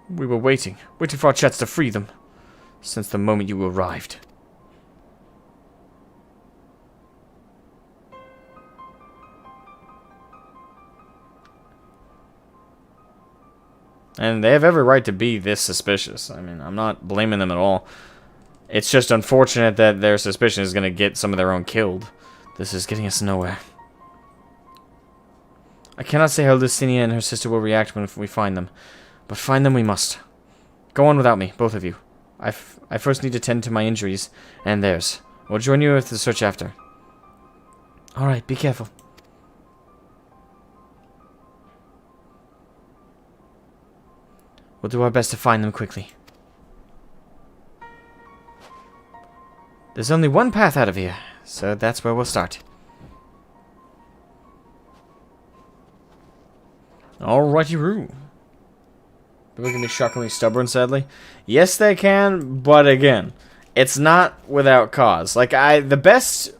We were waiting for our chance to free them, since the moment you arrived. And they have every right to be this suspicious. I mean, I'm not blaming them at all. It's just unfortunate that their suspicion is going to get some of their own killed. This is getting us nowhere. I cannot say how Licinia and her sister will react when we find them. But find them we must. Go on without me, both of you. I first need to tend to my injuries and theirs. We'll join you with the search after. Alright, be careful. We'll do our best to find them quickly. There's only one path out of here, so that's where we'll start. Alrighty-roo. People can be shockingly stubborn, sadly. Yes, they can, but again, it's not without cause. Like, the best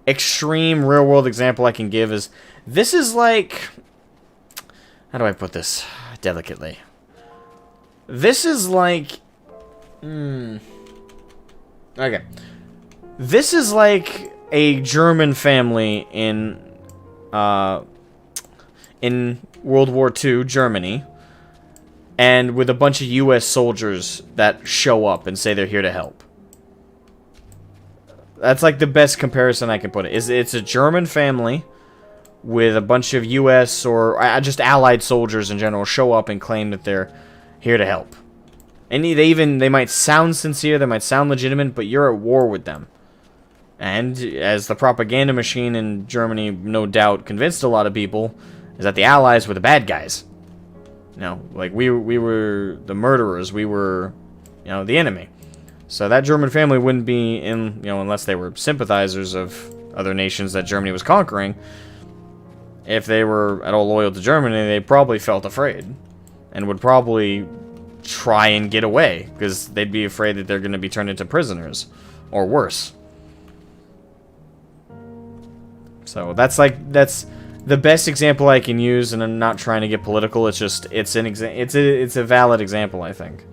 extreme real-world example I can give is, this is like... How do I put this delicately? This is like... Okay. This is like a German family in World War II, Germany, and with a bunch of US soldiers that show up and say they're here to help. That's like the best comparison I can put it. It's a German family with a bunch of US or just allied soldiers in general show up and claim that they're here to help. And they might sound sincere, they might sound legitimate, but you're at war with them. And as the propaganda machine in Germany no doubt convinced a lot of people, is that the Allies were the bad guys. You know, like we were the murderers, we were, you know, the enemy. So that German family wouldn't be in, you know, unless they were sympathizers of other nations that Germany was conquering. If they were at all loyal to Germany, they probably felt afraid. And would probably try and get away, because they'd be afraid that they're going to be turned into prisoners, or worse. So that's the best example I can use, and I'm not trying to get political. It's just it's a valid example, I think.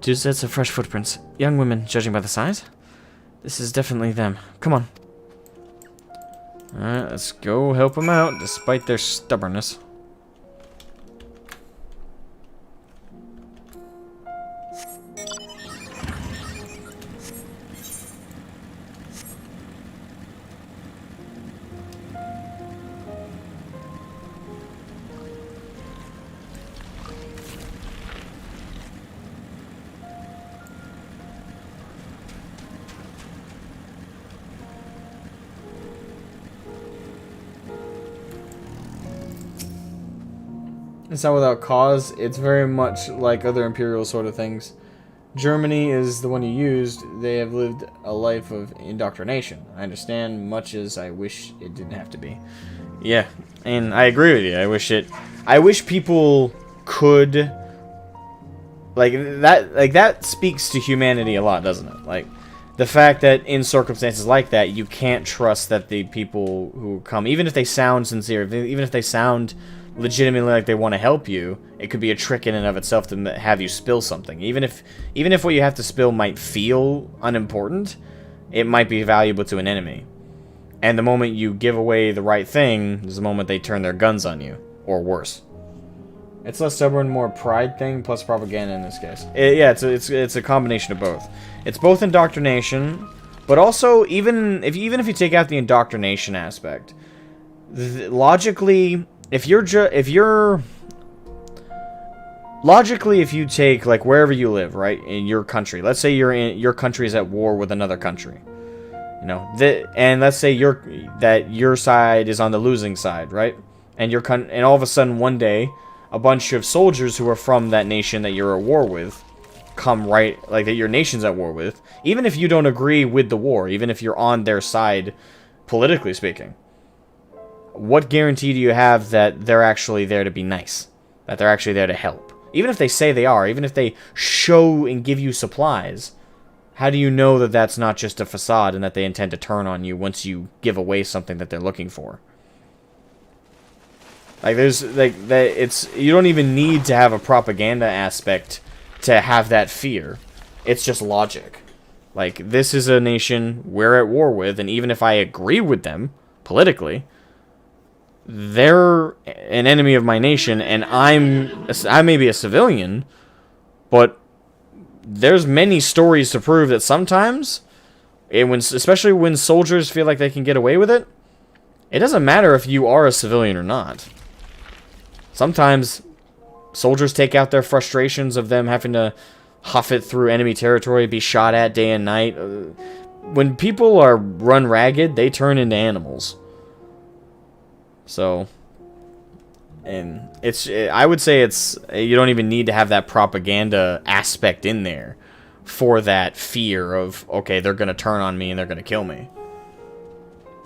2 sets of fresh footprints, young women, judging by the size. This is definitely them. Come on. Alright, let's go help them out, despite their stubbornness. It's not without cause. It's very much like other Imperial sort of things. Germany is the one you used. They have lived a life of indoctrination. I understand, much as I wish it didn't have to be. Yeah, and I agree with you. I wish people could that speaks to humanity a lot, doesn't it? Like the fact that in circumstances like that you can't trust that the people who come, even if they sound sincere, even if they sound legitimately like they want to help you, it could be a trick in and of itself to have you spill something. Even if what you have to spill might feel unimportant, it might be valuable to an enemy. And the moment you give away the right thing is the moment they turn their guns on you, or worse. It's less stubborn, more pride thing, plus propaganda in this case. Yeah, it's a combination of both. It's both indoctrination, but also even if you take out the indoctrination aspect, logically, if you take like wherever you live, right, in your country, let's say your country is at war with another country, you know, and let's say your side is on the losing side, right, and all of a sudden one day, a bunch of soldiers who are from that nation that you're at war with come like that your nation's at war with, even if you don't agree with the war, even if you're on their side politically speaking, what guarantee do you have that they're actually there to be nice, that they're actually there to help? Even if they say they are, even if they show and give you supplies, how do you know that that's not just a facade and that they intend to turn on you once you give away something that they're looking for? Like, there's, like, you don't even need to have a propaganda aspect to have that fear. It's just logic. Like, this is a nation we're at war with, and even if I agree with them, politically, they're an enemy of my nation, and I may be a civilian, but there's many stories to prove that sometimes, especially when soldiers feel like they can get away with it, it doesn't matter if you are a civilian or not. Sometimes soldiers take out their frustrations of them having to huff it through enemy territory, be shot at day and night. When people are run ragged, they turn into animals. So, and I would say you don't even need to have that propaganda aspect in there for that fear of, okay, they're going to turn on me and they're going to kill me.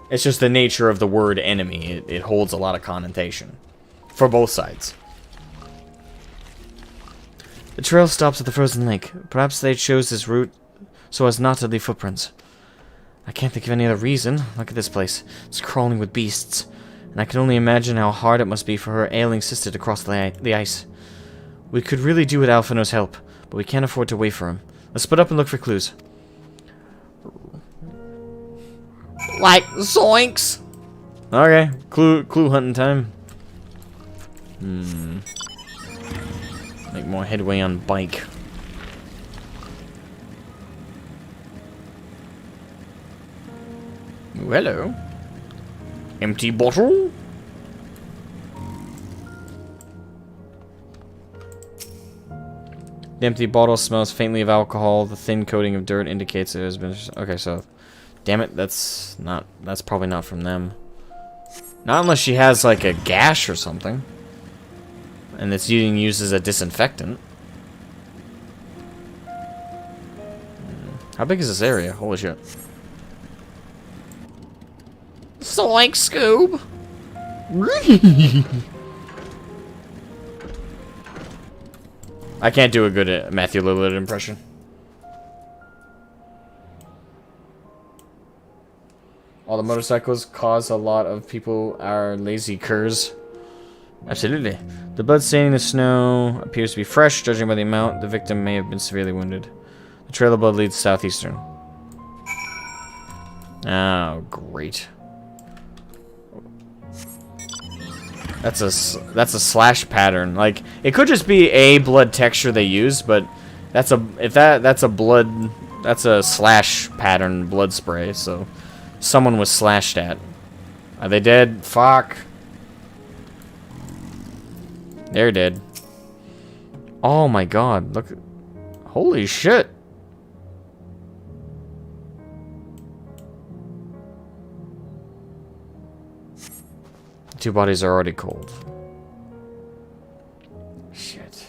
It's just the nature of the word enemy. It holds a lot of connotation for both sides. The trail stops at the frozen lake. Perhaps they chose this route so as not to leave footprints. I can't think of any other reason. Look at this place. It's crawling with beasts. And I can only imagine how hard it must be for her ailing sister to cross the ice. We could really do with Alphino's help, but we can't afford to wait for him. Let's split up and look for clues. Like zoinks! Okay, clue hunting time. Make more headway on bike. Ooh, hello. Empty bottle? The empty bottle smells faintly of alcohol. The thin coating of dirt indicates it has been... Okay, so... Damn it, that's probably not from them. Not unless she has, like, a gash or something. And it's being used as a disinfectant. How big is this area? Holy shit. Soink, Scoob! I can't do a good Matthew Lillard impression. All the motorcycles cause a lot of people are lazy curs. Absolutely. The blood staining the snow appears to be fresh, judging by the amount. The victim may have been severely wounded. The trail of blood leads southeastern. Oh, great. That's a slash pattern. Like, it could just be a blood texture they use, but that's a slash pattern blood spray. So someone was slashed at. Are they dead? Fuck. They're dead. Oh my god! Look. Holy shit. Two bodies are already cold. Shit.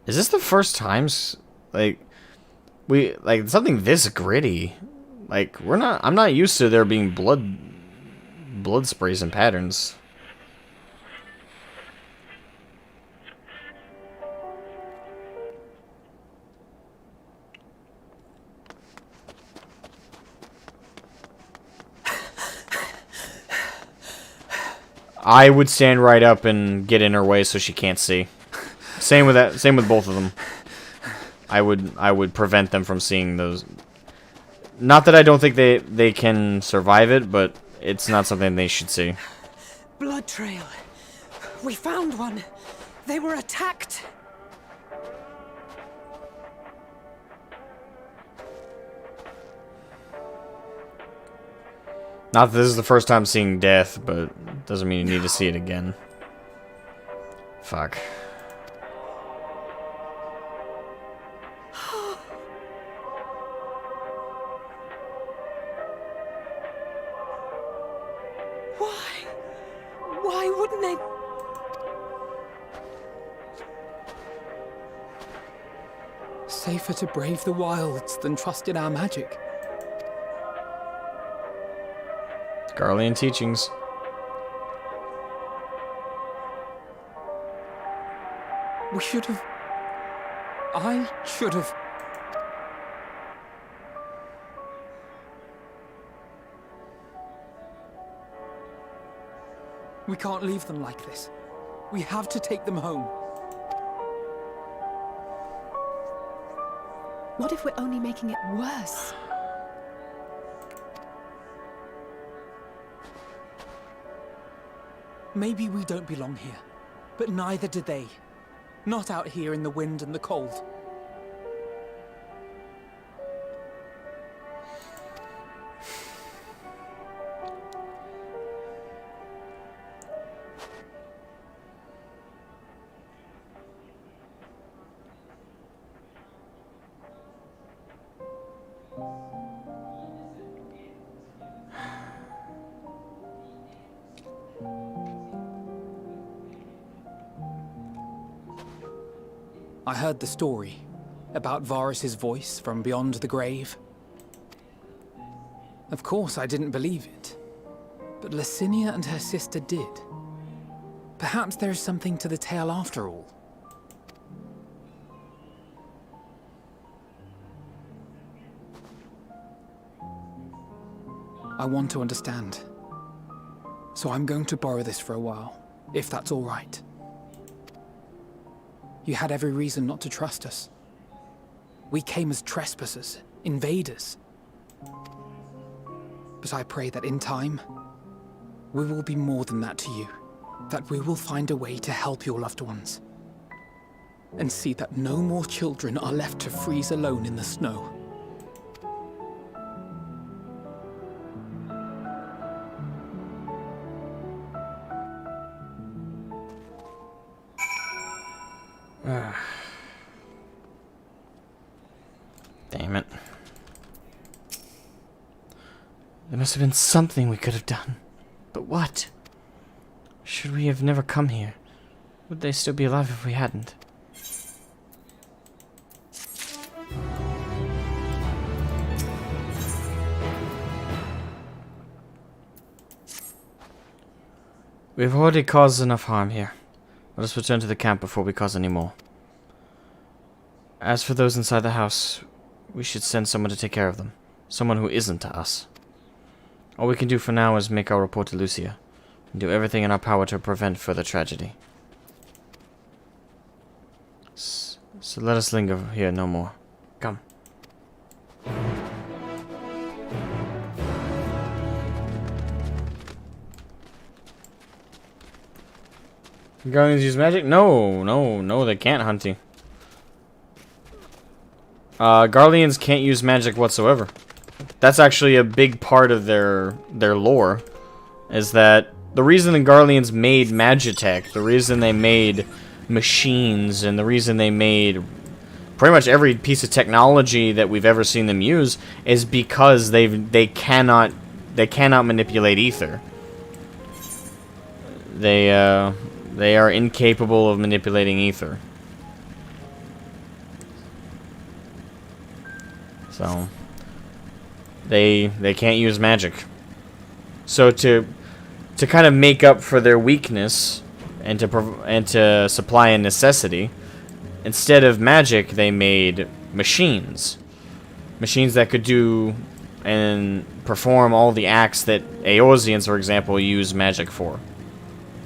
Is this the first time, like, something this gritty? Like, I'm not used to there being blood sprays and patterns. I would stand right up and get in her way so she can't see. Same with that. Same with both of them. I would prevent them from seeing those. Not that I don't think they can survive it, but it's not something they should see. Blood trail. We found one. They were attacked. Not that this is the first time seeing death, but doesn't mean you need to see it again. Fuck. Why wouldn't they? Safer to brave the wilds than trust in our magic. Garlean teachings. We should have... I should have... We can't leave them like this. We have to take them home. What if we're only making it worse? Maybe we don't belong here, but neither do they. Not out here in the wind and the cold. I heard the story about Varus's voice from beyond the grave. Of course, I didn't believe it, but Licinia and her sister did. Perhaps there is something to the tale after all. I want to understand, so I'm going to borrow this for a while, if that's all right. You had every reason not to trust us. We came as trespassers, invaders. But I pray that in time, we will be more than that to you. That we will find a way to help your loved ones. And see that no more children are left to freeze alone in the snow. Damn it. There must have been something we could have done. But what? Should we have never come here? Would they still be alive if we hadn't? We've already caused enough harm here. Let us return to the camp before we cause any more. As for those inside the house, we should send someone to take care of them. Someone who isn't to us. All we can do for now is make our report to Lucia, and do everything in our power to prevent further tragedy. So let us linger here no more. Come. Guardians use magic? No, they can't, Hunty. Garleans can't use magic whatsoever. That's actually a big part of their lore, is that the reason the Garleans made Magitech, the reason they made machines, and the reason they made pretty much every piece of technology that we've ever seen them use is because they cannot manipulate ether. They are incapable of manipulating ether. So they can't use magic. So to kind of make up for their weakness and to supply a necessity, instead of magic they made machines. Machines that could do and perform all the acts that Eosians, for example, use magic for.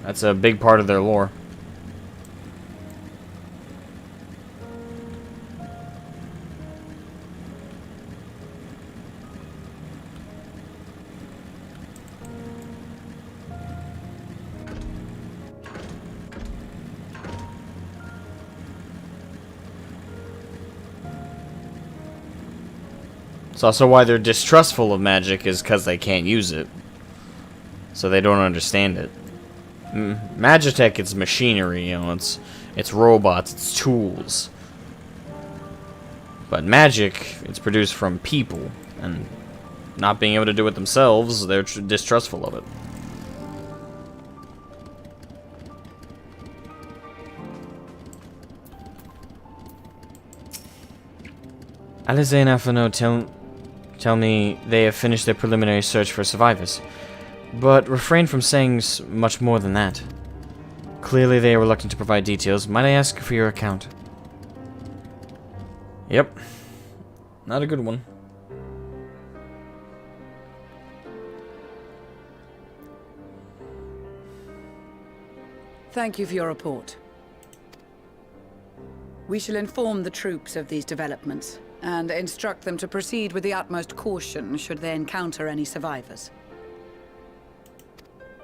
That's a big part of their lore. It's also why they're distrustful of magic, is because they can't use it. So they don't understand it. Magitech, it's machinery, you know, it's robots, it's tools. But magic, it's produced from people, and not being able to do it themselves, they're distrustful of it. Alize and Afano tell me they have finished their preliminary search for survivors, but refrain from saying much more than that. Clearly they are reluctant to provide details. Might I ask for your account? Yep. Not a good one. Thank you for your report. We shall inform the troops of these developments and instruct them to proceed with the utmost caution should they encounter any survivors.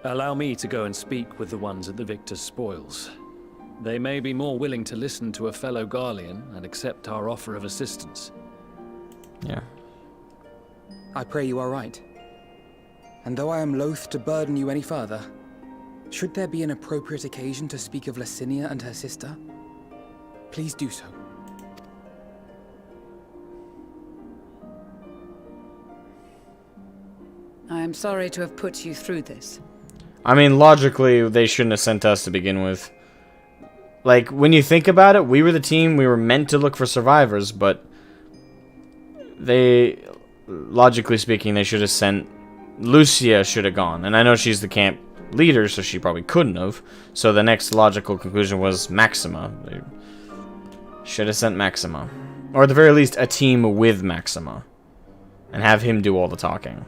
Allow me to go and speak with the ones at the victor's spoils. They may be more willing to listen to a fellow Garlean and accept our offer of assistance. Yeah. I pray you are right. And though I am loath to burden you any further, should there be an appropriate occasion to speak of Licinia and her sister, please do so. I am sorry to have put you through this. I mean, logically, they shouldn't have sent us to begin with. Like, when you think about it, we were the team, we were meant to look for survivors, but they, logically speaking, they should have sent... Lucia should have gone, and I know she's the camp leader, so she probably couldn't have. So the next logical conclusion was Maxima. They should have sent Maxima. Or at the very least, a team with Maxima. And have him do all the talking.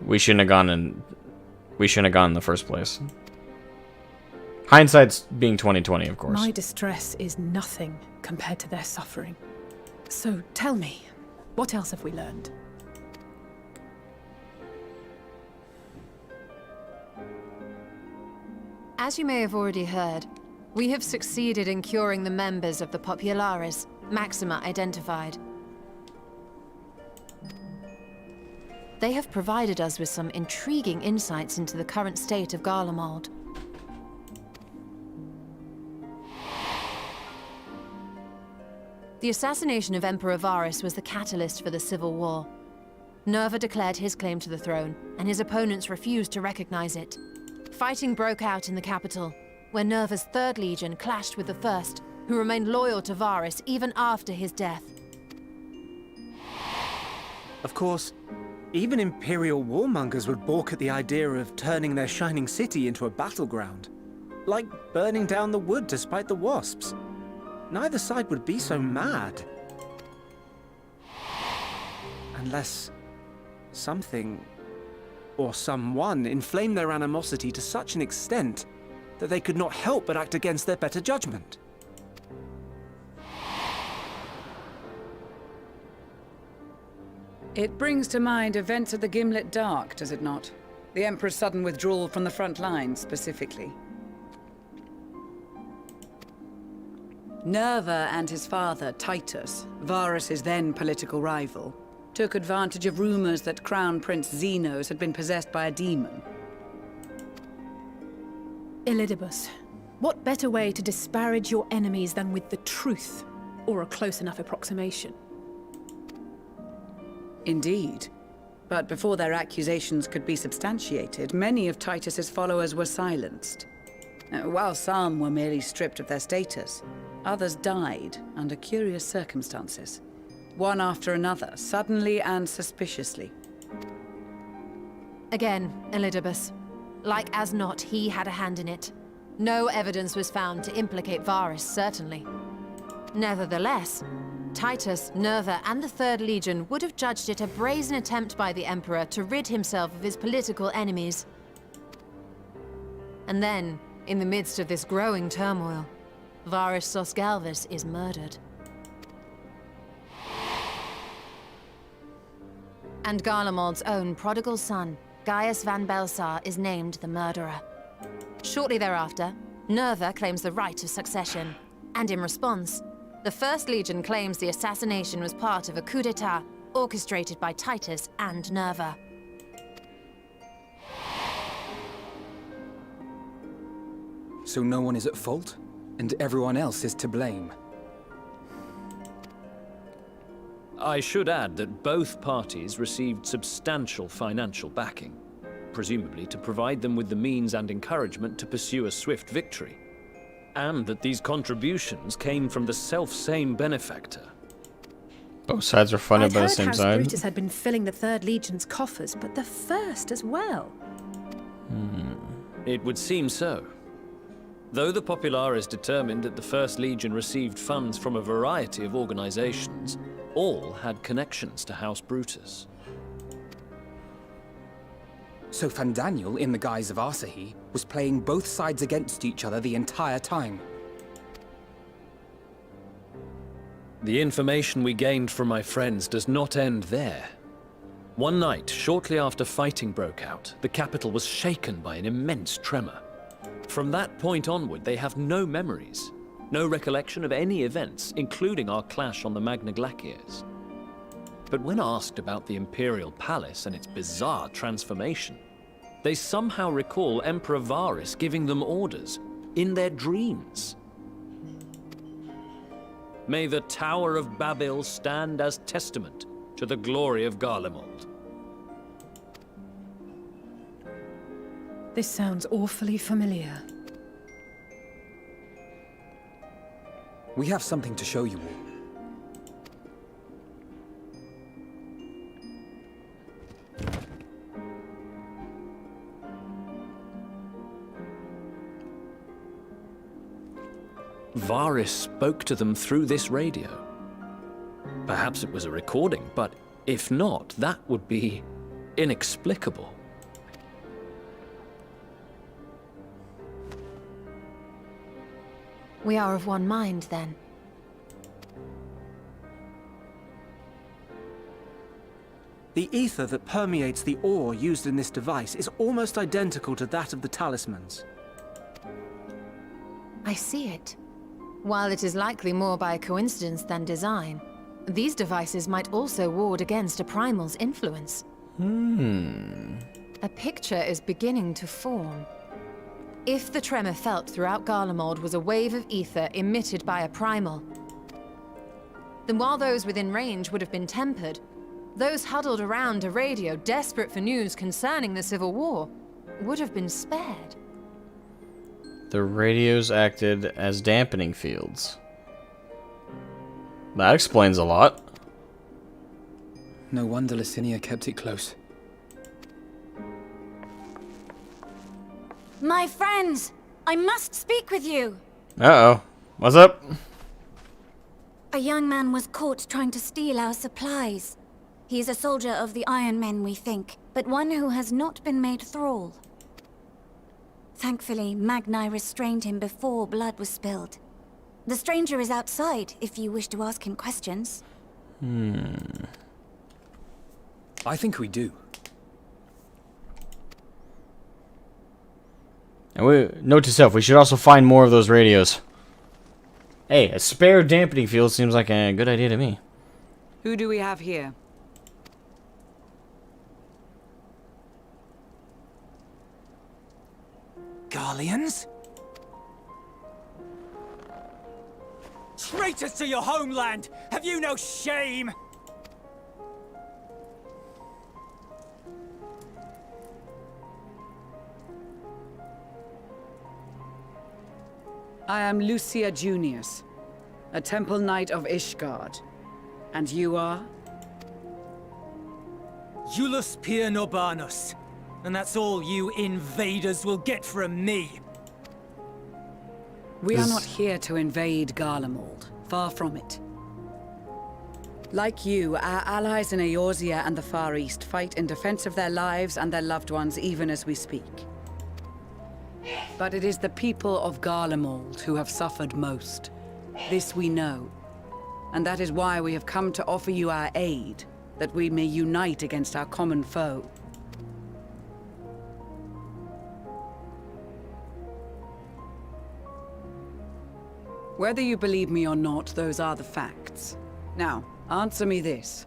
We shouldn't have gone in the first place. Hindsight's being 20/20, of course. My distress is nothing compared to their suffering. So tell me, what else have we learned? As you may have already heard, we have succeeded in curing the members of the Populares, Maxima identified. They have provided us with some intriguing insights into the current state of Garlemald. The assassination of Emperor Varus was the catalyst for the civil war. Nerva declared his claim to the throne, and his opponents refused to recognize it. Fighting broke out in the capital, where Nerva's 3rd Legion clashed with the 1st, who remained loyal to Varus even after his death. Of course, even Imperial warmongers would balk at the idea of turning their shining city into a battleground. Like burning down the wood to spite the wasps. Neither side would be so mad. Unless something or someone inflamed their animosity to such an extent that they could not help but act against their better judgment. It brings to mind events at the Gimlet Dark, does it not? The Emperor's sudden withdrawal from the front lines, specifically. Nerva and his father, Titus, Varus's then political rival, took advantage of rumors that Crown Prince Xenos had been possessed by a demon. Elidibus, what better way to disparage your enemies than with the truth, or a close enough approximation? Indeed. But before their accusations could be substantiated, many of Titus's followers were silenced. While some were merely stripped of their status, others died under curious circumstances. One after another, suddenly and suspiciously. Again, Elidibus. Like as not, he had a hand in it. No evidence was found to implicate Varus, certainly. Nevertheless, Titus, Nerva, and the 3rd Legion would have judged it a brazen attempt by the Emperor to rid himself of his political enemies. And then, in the midst of this growing turmoil, Varys Sosgalvis is murdered. And Garlemald's own prodigal son, Gaius van Belsar, is named the murderer. Shortly thereafter, Nerva claims the right of succession, and in response, the First Legion claims the assassination was part of a coup d'etat orchestrated by Titus and Nerva. So no one is at fault, and everyone else is to blame. I should add that both parties received substantial financial backing, presumably to provide them with the means and encouragement to pursue a swift victory, and that these contributions came from the self-same benefactor. Both sides were funded by the same I'd heard side. House Brutus had been filling the Third Legion's coffers, but the First as well. It would seem so. Though the Populares determined that the First Legion received funds from a variety of organizations, all had connections to House Brutus. So Fandaniel, in the guise of Asahi, was playing both sides against each other the entire time. The information we gained from my friends does not end there. One night, shortly after fighting broke out, the capital was shaken by an immense tremor. From that point onward, they have no memories, no recollection of any events, including our clash on the Magna Glaciers. But when asked about the Imperial Palace and its bizarre transformation, they somehow recall Emperor Varys giving them orders in their dreams. May the Tower of Babel stand as testament to the glory of Garlemald. This sounds awfully familiar. We have something to show you all. Varys spoke to them through this radio. Perhaps it was a recording, but if not, that would be inexplicable. We are of one mind, then. The ether that permeates the ore used in this device is almost identical to that of the talismans. I see it. While it is likely more by coincidence than design, these devices might also ward against a primal's influence. A picture is beginning to form. If the tremor felt throughout Garlemald was a wave of ether emitted by a primal, then while those within range would have been tempered, those huddled around a radio desperate for news concerning the Civil War would have been spared. The radios acted as dampening fields. That explains a lot. No wonder Licinia kept it close. My friends, I must speak with you. Uh-oh. What's up? A young man was caught trying to steal our supplies. He is a soldier of the Iron Men, we think, but one who has not been made thrall. Thankfully, Magni restrained him before blood was spilled. The stranger is outside, if you wish to ask him questions. I think we do. And note to self, we should also find more of those radios. Hey, a spare dampening field seems like a good idea to me. Who do we have here? Garleans? Traitors to your homeland! Have you no shame? I am Lucia Junius, a Temple Knight of Ishgard. And you are? Iulus Pier Norbanus. And that's all you invaders will get from me. We are not here to invade Garlemald. Far from it. Like you, our allies in Eorzea and the Far East fight in defense of their lives and their loved ones even as we speak. But it is the people of Garlemald who have suffered most. This we know. And that is why we have come to offer you our aid, that we may unite against our common foe. Whether you believe me or not, those are the facts. Now, answer me this.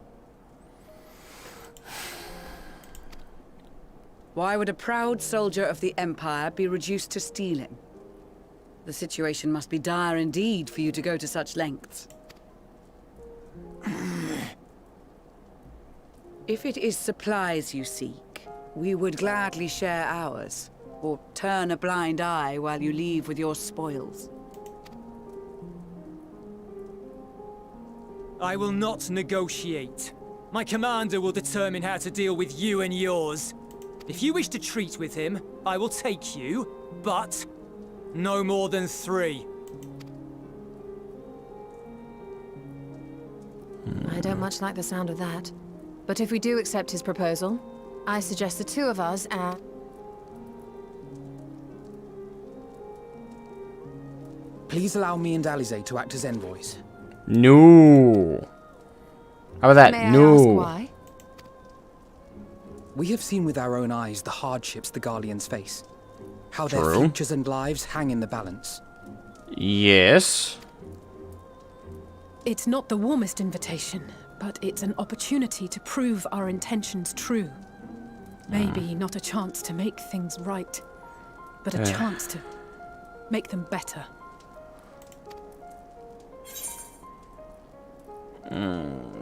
Why would a proud soldier of the Empire be reduced to stealing? The situation must be dire indeed for you to go to such lengths. If it is supplies you seek, we would gladly share ours, or turn a blind eye while you leave with your spoils. I will not negotiate. My commander will determine how to deal with you and yours. If you wish to treat with him, I will take you, but no more than 3. I don't much like the sound of that. But if we do accept his proposal, I suggest the 2 of us and... Please allow me and Alize to act as envoys. No. How about that? May I No. ask why? We have seen with our own eyes the hardships the Garleans face. How their True. futures and lives hang in the balance. Yes. It's not the warmest invitation, but it's an opportunity to prove our intentions true. Maybe not a chance to make things right, but a chance to make them better.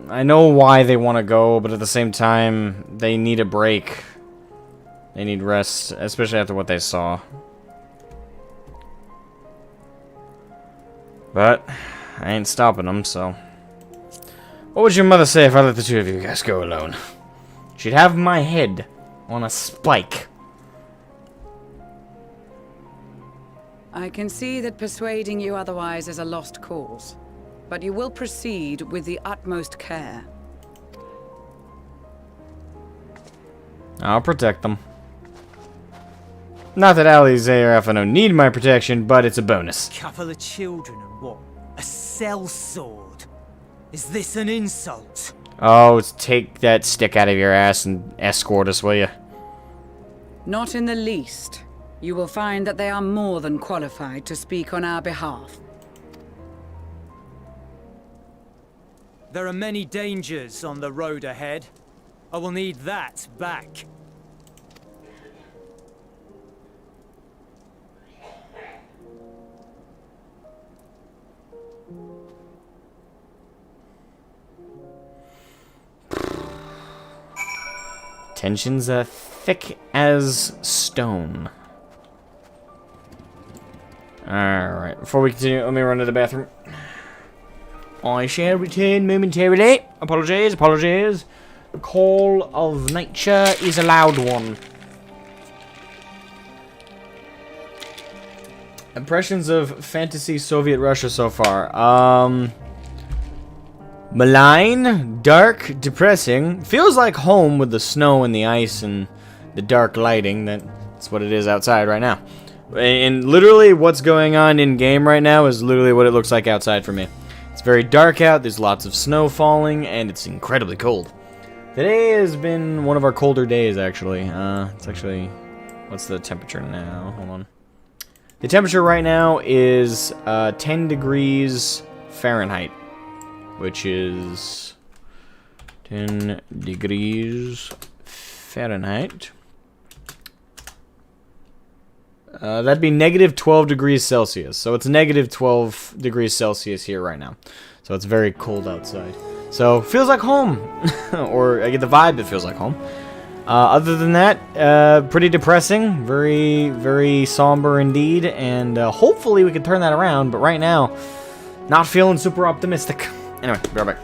I know why they want to go, but at the same time, they need a break. They need rest, especially after what they saw. But I ain't stopping them, so... What would your mother say if I let the 2 of you guys go alone? She'd have my head on a spike. I can see that persuading you otherwise is a lost cause. But you will proceed with the utmost care. I'll protect them. Not that Alize or FNO need my protection, but it's a bonus. Couple of children and what? A sellsword? Is this an insult? Oh, take that stick out of your ass and escort us, will you? Not in the least. You will find that they are more than qualified to speak on our behalf. There are many dangers on the road ahead. I will need that back. Tensions thick as stone. Alright, before we continue, let me run to the bathroom. I shall return momentarily. Apologies. The call of nature is a loud one. Impressions of fantasy Soviet Russia so far. Malign, dark, depressing. Feels like home with the snow and the ice and the dark lighting. That's what it is outside right now. And literally what's going on in game right now is literally what it looks like outside for me. It's very dark out, there's lots of snow falling, and it's incredibly cold. Today has been one of our colder days, actually. It's actually... What's the temperature now? Hold on. The temperature right now is 10 degrees Fahrenheit, which is 10 degrees Fahrenheit. That'd be negative 12 degrees Celsius. So it's negative 12 degrees Celsius here right now. So it's very cold outside. So feels like home. Or I get the vibe it feels like home. Other than that, pretty depressing. Very, very somber indeed. And hopefully we can turn that around. But right now, not feeling super optimistic. Anyway, be right back.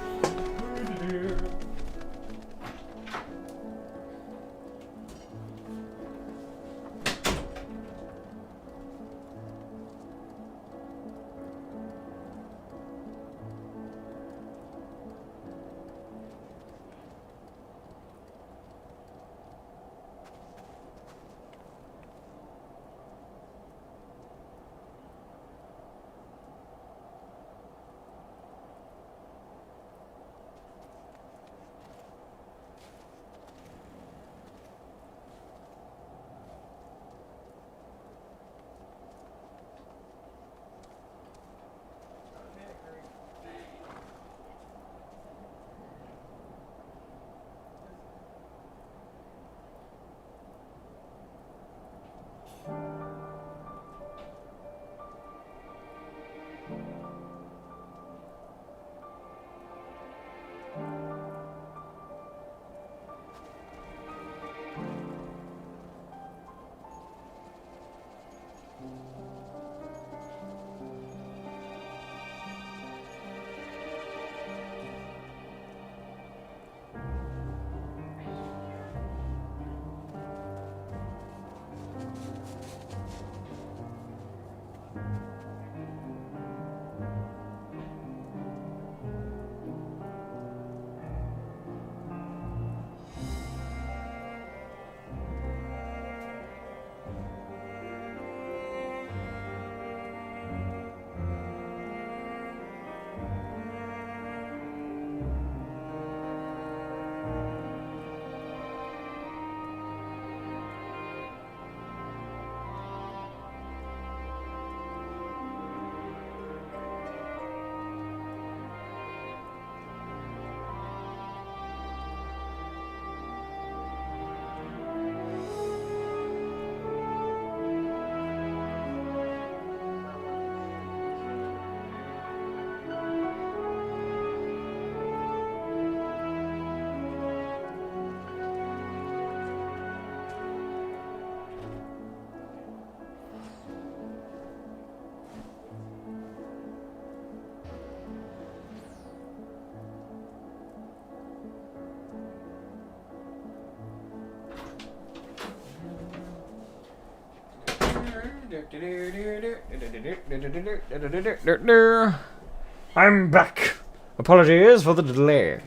I'm back. Apologies for the delay.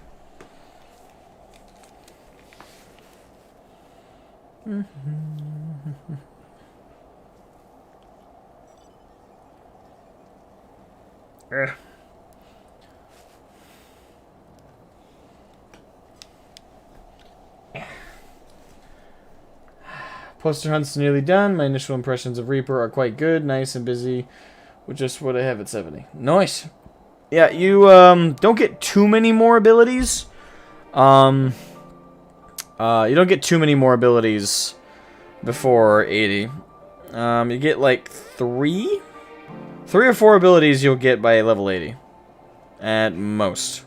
Poster hunt's nearly done. My initial impressions of Reaper are quite good, nice and busy, with just what I have at 70. Nice. Yeah, you don't get too many more abilities. You don't get too many more abilities before 80. You get like 3 or 4 abilities you'll get by level 80 at most.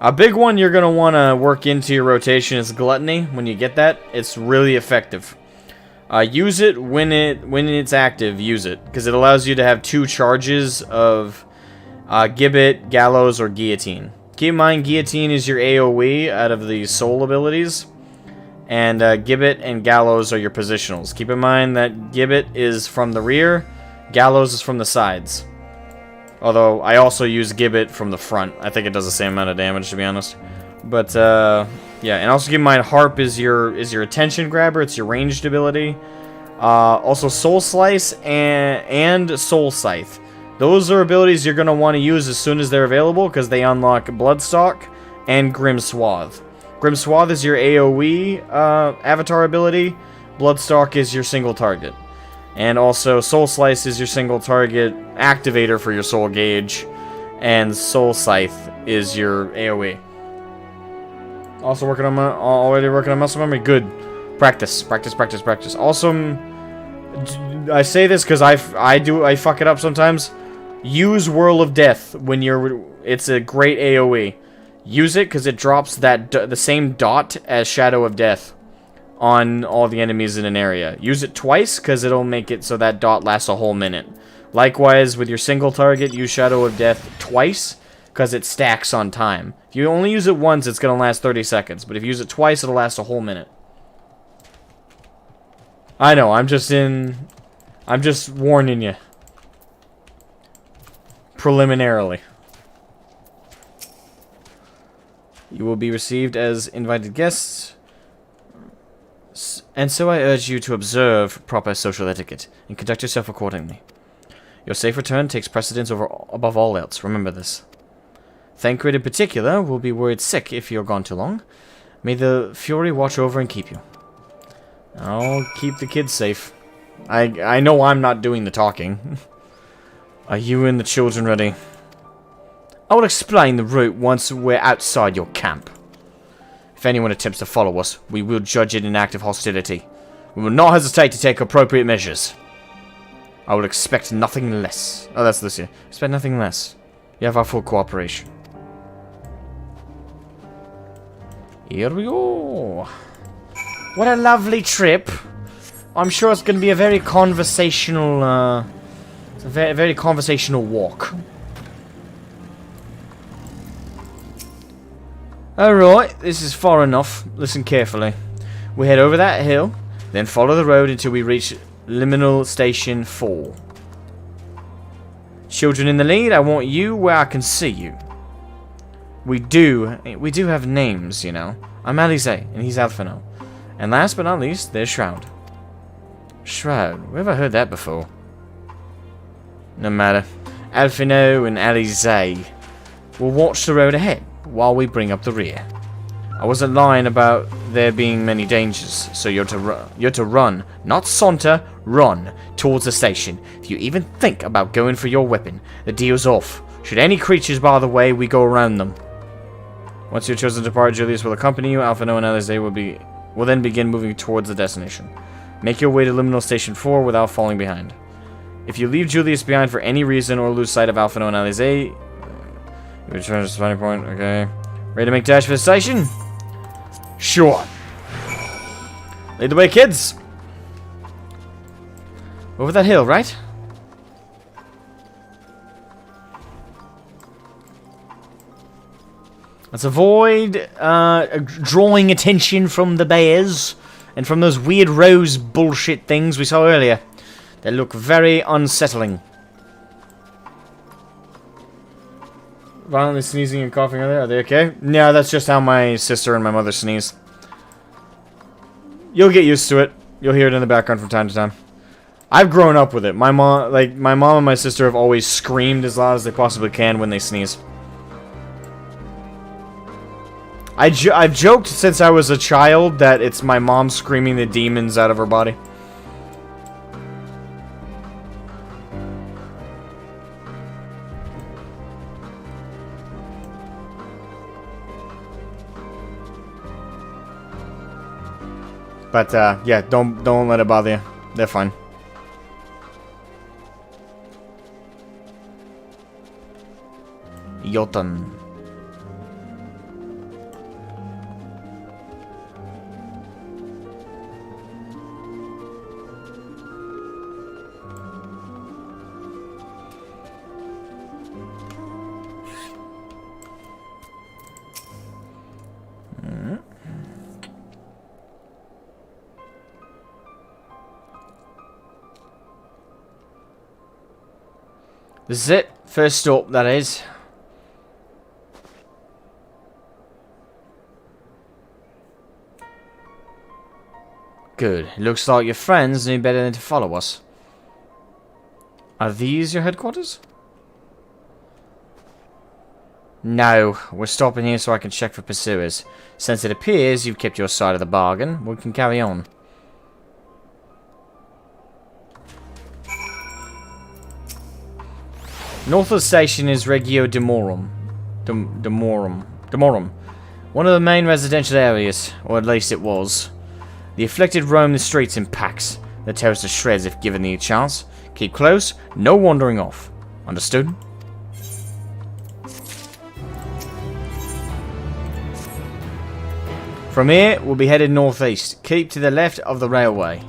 A big one you're gonna want to work into your rotation is Gluttony. When you get that, it's really effective. Use it when it's active. Use it because it allows you to have 2 charges of Gibbet, Gallows, or Guillotine. Keep in mind, Guillotine is your AoE out of the soul abilities, and Gibbet and Gallows are your positionals. Keep in mind that Gibbet is from the rear, Gallows is from the sides. Although, I also use Gibbet from the front. I think it does the same amount of damage, to be honest. But, yeah, and also keep in mind, Harp is your attention grabber. It's your ranged ability. Also, Soul Slice and Soul Scythe. Those are abilities you're going to want to use as soon as they're available, because they unlock Bloodstock and Grim Swath. Grim Swath is your AoE avatar ability. Bloodstock is your single target. And also, Soul Slice is your single target activator for your Soul Gauge. And Soul Scythe is your AoE. Also already working on muscle memory. Good. Practice. Also, I say this because I fuck it up sometimes. Use Whirl of Death when it's a great AoE. Use it because it drops the same dot as Shadow of Death on all the enemies in an area. Use it twice because it'll make it so that dot lasts a whole minute. Likewise, with your single target, use Shadow of Death twice because it stacks on time. If you only use it once, it's going to last 30 seconds. But if you use it twice, it'll last a whole minute. I know, I'm just warning you. Preliminarily. You will be received as invited guests. And so I urge you to observe proper social etiquette and conduct yourself accordingly. Your safe return takes precedence above all else. Remember this. Thancred in particular will be worried sick if you're gone too long. May the Fury watch over and keep you. I'll keep the kids safe. I know I'm not doing the talking. Are you and the children ready? I will explain the route once we're outside your camp. If anyone attempts to follow us, we will judge it an act of hostility. We will not hesitate to take appropriate measures. I will expect nothing less. Oh, that's this year. Expect nothing less. You have our full cooperation. Here we go. What a lovely trip. I'm sure it's going to be a very conversational, very conversational walk. Alright, this is far enough. Listen carefully. We head over that hill, then follow the road until we reach Liminal Station 4. Children in the lead, I want you where I can see you. We do have names, you know. I'm Alize, and he's Alphino. And last but not least, there's Shroud. Shroud, where have I heard that before? No matter. Alphino and Alize will watch the road ahead while we bring up the rear. I wasn't lying about there being many dangers, so you're to run, not saunter, run towards the station. If you even think about going for your weapon, the deal's off. Should any creatures bar the way, we go around them. Once you're chosen to depart, Julius will accompany you. Alphino and Alize will then begin moving towards the destination. Make your way to Liminal Station 4 without falling behind. If you leave Julius behind for any reason or lose sight of Alphino and Alize, you return to the spawning point. Okay. Ready to make dash for the station? Sure. Lead the way, kids. Over that hill, right? Let's avoid drawing attention from the bears and from those weird rose bullshit things we saw earlier. They look very unsettling. Violently sneezing and coughing, are they okay? Yeah, that's just how my sister and my mother sneeze. You'll get used to it. You'll hear it in the background from time to time. I've grown up with it. My mom and my sister have always screamed as loud as they possibly can when they sneeze. I've joked since I was a child that it's my mom screaming the demons out of her body. But, yeah, don't let it bother you. They're fine. Jotun. This is it. First stop, that is. Good. Looks like your friends knew better than to follow us. Are these your headquarters? No, we're stopping here so I can check for pursuers. Since it appears you've kept your side of the bargain, we can carry on. North of the station is Regio Demorum. Demorum. One of the main residential areas, or at least it was. The afflicted roam the streets in packs. They tear us to shreds if given the chance. Keep close, no wandering off. Understood? From here, we'll be headed northeast. Keep to the left of the railway.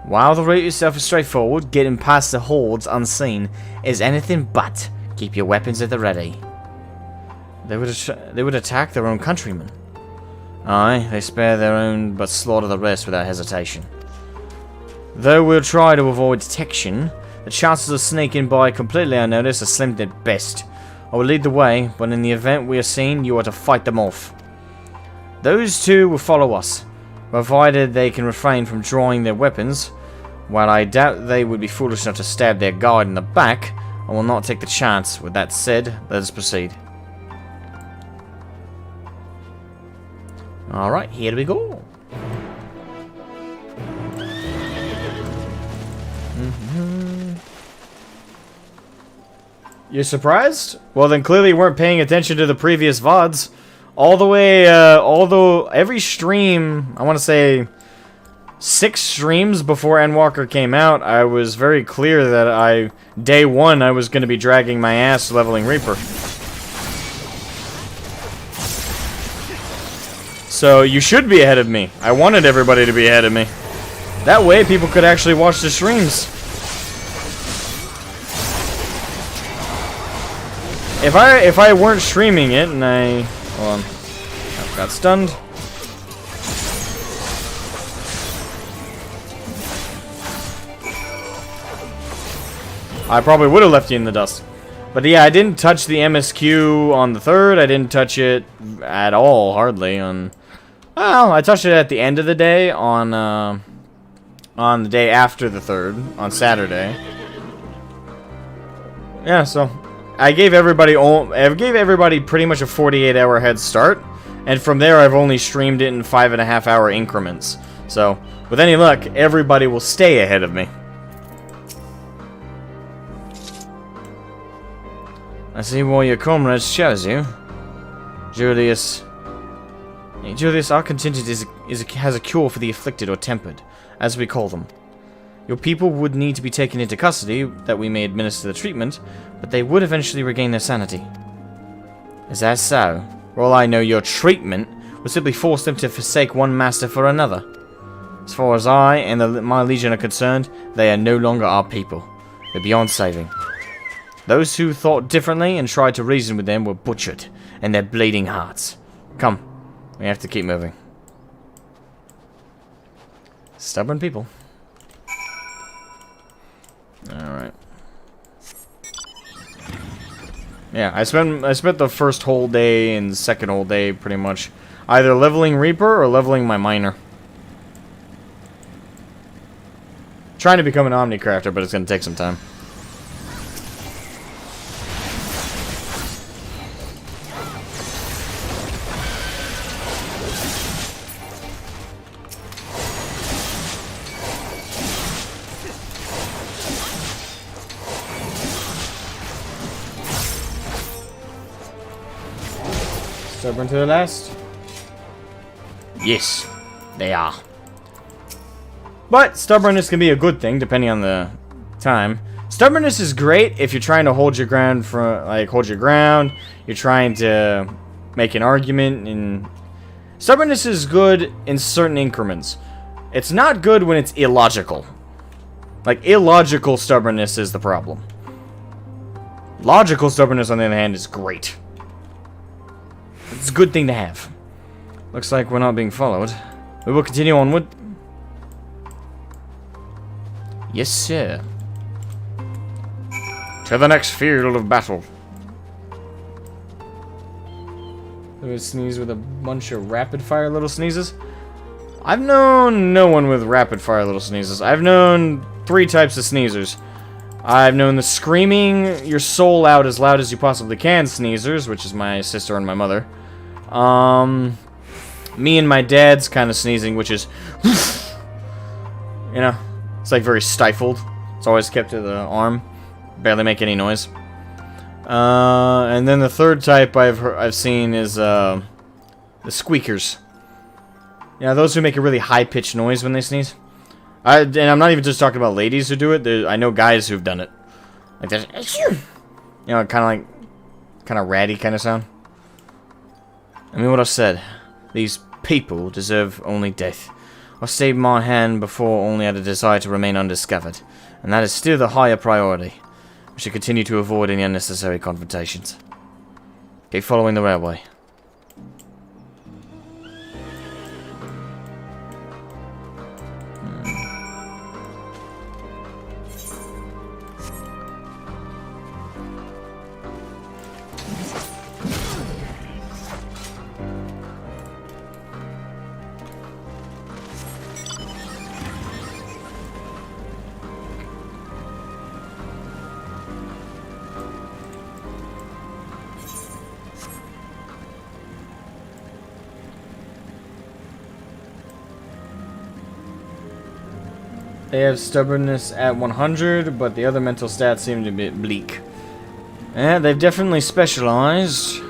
While the route itself is straightforward, getting past the hordes unseen is anything but. Keep your weapons at the ready. They would attack their own countrymen. Aye, they spare their own but slaughter the rest without hesitation. Though we'll try to avoid detection, the chances of sneaking by completely unnoticed are slim at best. I will lead the way, but in the event we are seen, you are to fight them off. Those two will follow us, provided they can refrain from drawing their weapons. While I doubt they would be foolish enough to stab their guard in the back, I will not take the chance. With that said, let us proceed. Alright, here we go. You're surprised? Well, then clearly you weren't paying attention to the previous VODs. All the way, although every stream, I want to say 6 streams before Endwalker came out, I was very clear that day 1, I was going to be dragging my ass leveling Reaper. So you should be ahead of me. I wanted everybody to be ahead of me. That way people could actually watch the streams. If I weren't streaming it and I got stunned. I probably would have left you in the dust. But yeah, I didn't touch the MSQ on the 3rd. I didn't touch it at all, hardly. Well, I touched it at the end of the day on the day after the 3rd, on Saturday. Yeah, so I gave everybody pretty much a 48-hour head start, and from there I've only streamed it in 5.5-hour increments. So, with any luck, everybody will stay ahead of me. I see why your comrades chose you. Julius, our contingent has a cure for the afflicted or tempered, as we call them. Your people would need to be taken into custody that we may administer the treatment, but they would eventually regain their sanity. Is that so? For all I know, your treatment would simply force them to forsake one master for another. As far as I and my legion are concerned, they are no longer our people. They're beyond saving. Those who thought differently and tried to reason with them were butchered, and their bleeding hearts. Come, we have to keep moving. Stubborn people. Alright. Yeah, I spent the first whole day and the second whole day pretty much either leveling Reaper or leveling my Miner. Trying to become an Omnicrafter, but it's going to take some time. Stubborn to the last? Yes, they are. But stubbornness can be a good thing depending on the time. Stubbornness is great if you're trying to hold your ground you're trying to make an argument, and stubbornness is good in certain increments. It's not good when it's illogical. Like, illogical stubbornness is the problem. Logical stubbornness, on the other hand, is great. It's a good thing to have. Looks like we're not being followed. We will continue onward. Yes, sir. To the next field of battle. Let me sneeze with a bunch of rapid-fire little sneezes. I've known no one with rapid-fire little sneezes. I've known 3 types of sneezers. I've known the screaming your soul out as loud as you possibly can sneezers, which is my sister and my mother. Me and my dad's kind of sneezing, which is, you know, it's like very stifled. It's always kept to the arm, barely make any noise. And then the third type I've seen is the squeakers. Yeah, those who make a really high-pitched noise when they sneeze. And I'm not even just talking about ladies who do it. I know guys who've done it. Like this, you know, kind of ratty kind of sound. I mean, what I said. These people deserve only death. I stayed my hand before only out of desire to remain undiscovered. And that is still the higher priority. We should continue to avoid any unnecessary confrontations. Keep following the railway. They have stubbornness at 100, but the other mental stats seem to be bleak. Yeah, they've definitely specialized.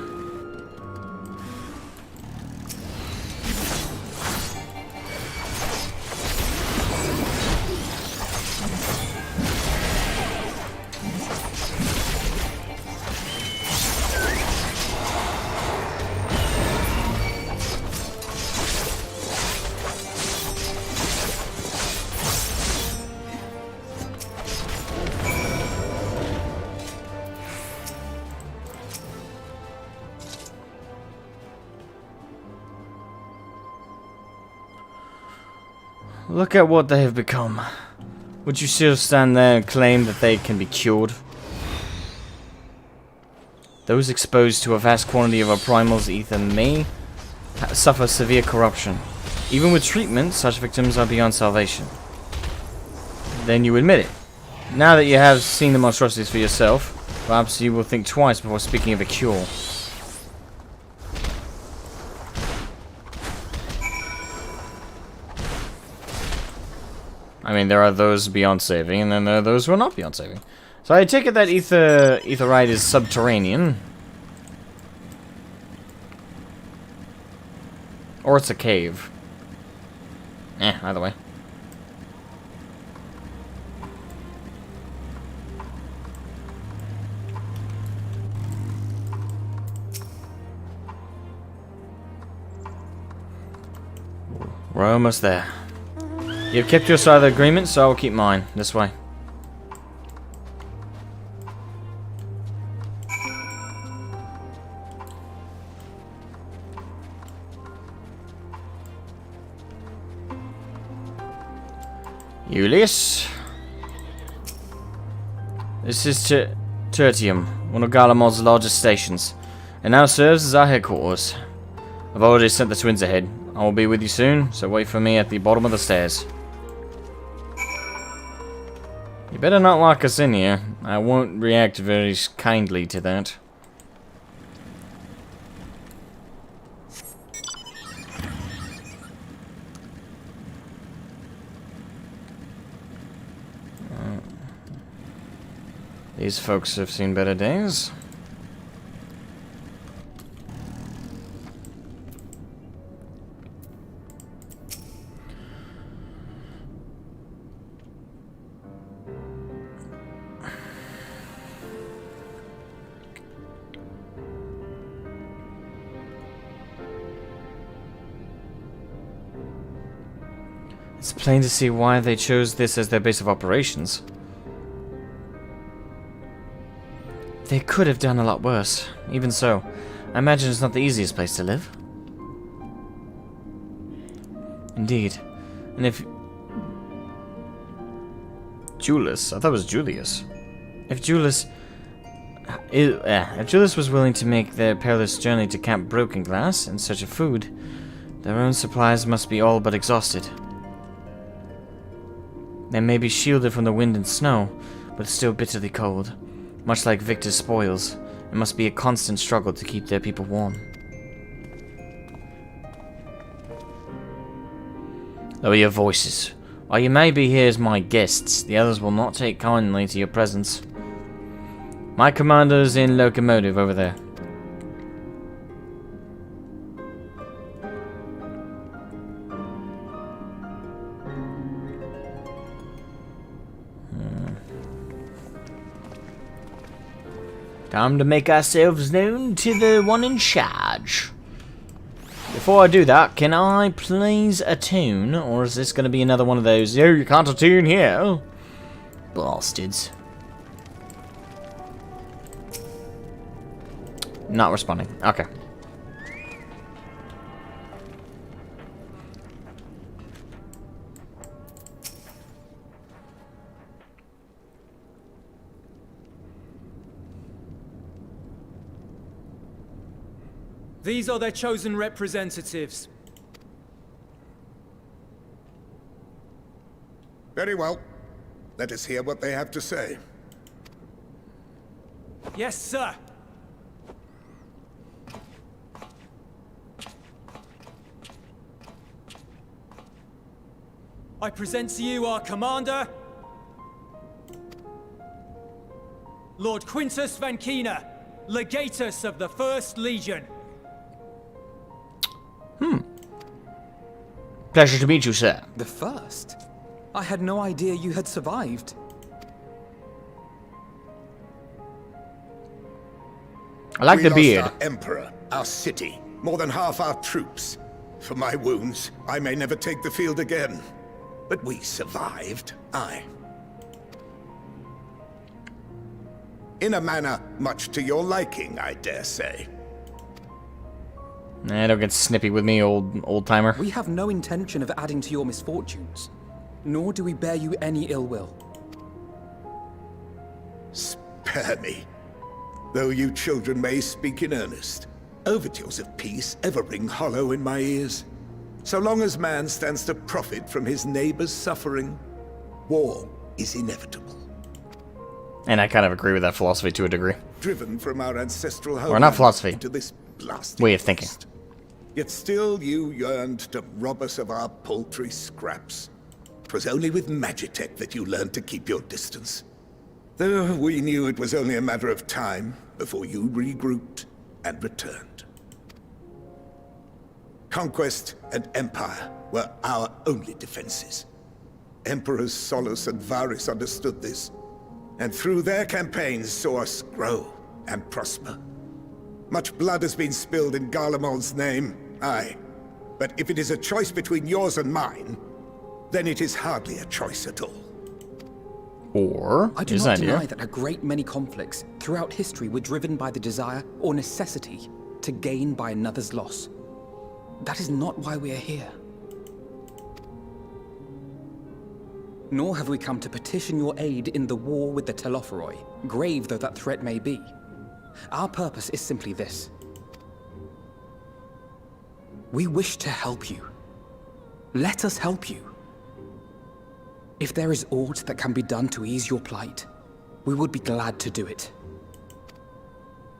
Look at what they have become. Would you still stand there and claim that they can be cured? Those exposed to a vast quantity of our primal's ether may suffer severe corruption. Even with treatment, such victims are beyond salvation. Then you admit it. Now that you have seen the monstrosities for yourself, perhaps you will think twice before speaking of a cure. I mean, there are those beyond saving, and then there are those who are not beyond saving. So I take it that Etherite is subterranean. Or it's a cave. Either way. We're almost there. You've kept your side of the agreement, so I will keep mine. This way. Julius. This is Tertium, one of Garlemald's largest stations. It now serves as our headquarters. I've already sent the twins ahead. I will be with you soon, so wait for me at the bottom of the stairs. You better not lock us in here. I won't react very kindly to that. These folks have seen better days. It's plain to see why they chose this as their base of operations. They could have done a lot worse. Even so, I imagine it's not the easiest place to live. Indeed. And if... Julius? I thought it was Julius. If Julius was willing to make their perilous journey to Camp Broken Glass in search of food, their own supplies must be all but exhausted. They may be shielded from the wind and snow, but still bitterly cold. Much like Victor's spoils, it must be a constant struggle to keep their people warm. Lower your voices. While you may be here as my guests, the others will not take kindly to your presence. My commander is in locomotive over there. Time to make ourselves known to the one in charge. Before I do that, can I please attune? Or is this going to be another one of those, yo, you can't attune here? Bastards. Not responding. Okay. These are their chosen representatives. Very well. Let us hear what they have to say. Yes, sir. I present to you our commander, Lord Quintus Vankina, Legatus of the First Legion. Pleasure to meet you, sir. The first? I had no idea you had survived. I like the beard. Lost our emperor, our city, more than half our troops. For my wounds, I may never take the field again. But we survived, aye. In a manner much to your liking, I dare say. Nah, don't get snippy with me, old-timer. We have no intention of adding to your misfortunes, nor do we bear you any ill will. Spare me. Though you children may speak in earnest, overtures of peace ever ring hollow in my ears. So long as man stands to profit from his neighbor's suffering, war is inevitable. And I kind of agree with that philosophy to a degree. Driven from our ancestral home Or not philosophy. into this blasted way of thinking. beast. Yet still you yearned to rob us of our paltry scraps. 'Twas only with Magitech that you learned to keep your distance. Though we knew it was only a matter of time before you regrouped and returned. Conquest and empire were our only defenses. Emperors Solus and Varys understood this, and through their campaigns saw us grow and prosper. Much blood has been spilled in Garlemald's name, aye. But if it is a choice between yours and mine, then it is hardly a choice at all. Or I do not deny that a great many conflicts throughout history were driven by the desire or necessity to gain by another's loss. That is not why we are here. Nor have we come to petition your aid in the war with the Telophoroi. grave though that threat may be. Our purpose is simply this. We wish to help you. Let us help you. If there is aught that can be done to ease your plight, we would be glad to do it.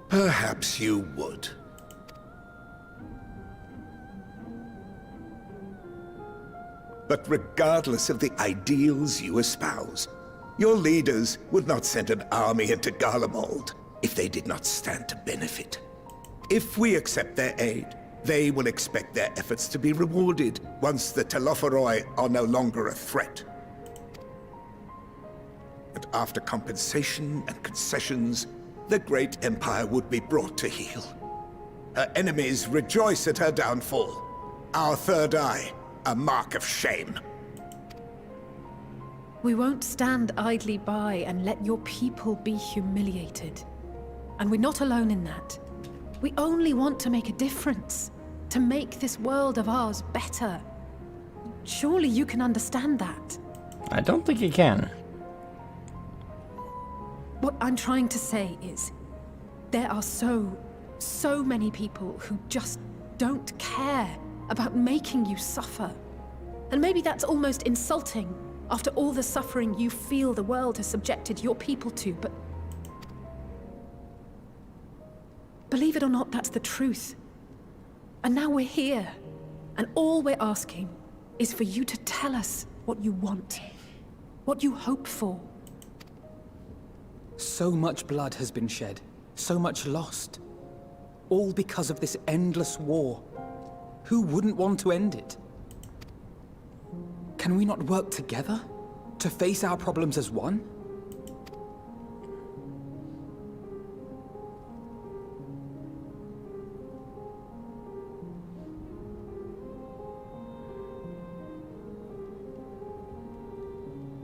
Perhaps you would. But regardless of the ideals you espouse, your leaders would not send an army into Garlemald if they did not stand to benefit. If we accept their aid, they will expect their efforts to be rewarded once the Telophoroi are no longer a threat. And after compensation and concessions, the great empire would be brought to heel. Her enemies rejoice at her downfall. Our third eye, a mark of shame. We won't stand idly by and let your people be humiliated. And we're not alone in that. We only want to make a difference. To make this world of ours better. Surely you can understand that. I don't think you can. What I'm trying to say is, there are so many people who just don't care about making you suffer. And maybe that's almost insulting after all the suffering you feel the world has subjected your people to, but believe it or not, that's the truth. And now we're here, and all we're asking is for you to tell us what you want, what you hope for. So much blood has been shed, so much lost. All because of this endless war. Who wouldn't want to end it? Can we not work together to face our problems as one?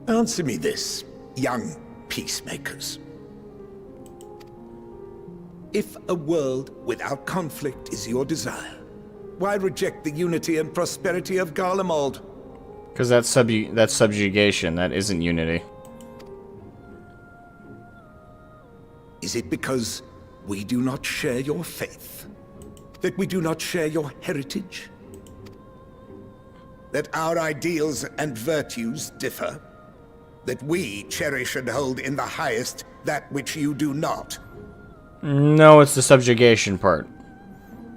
Answer me this, young peacemakers. If a world without conflict is your desire, why reject the unity and prosperity of Garlemald? Because that's subjugation, that isn't unity. Is it because we do not share your faith? That we do not share your heritage? That our ideals and virtues differ? That we cherish and hold in the highest that which you do not? No, it's the subjugation part.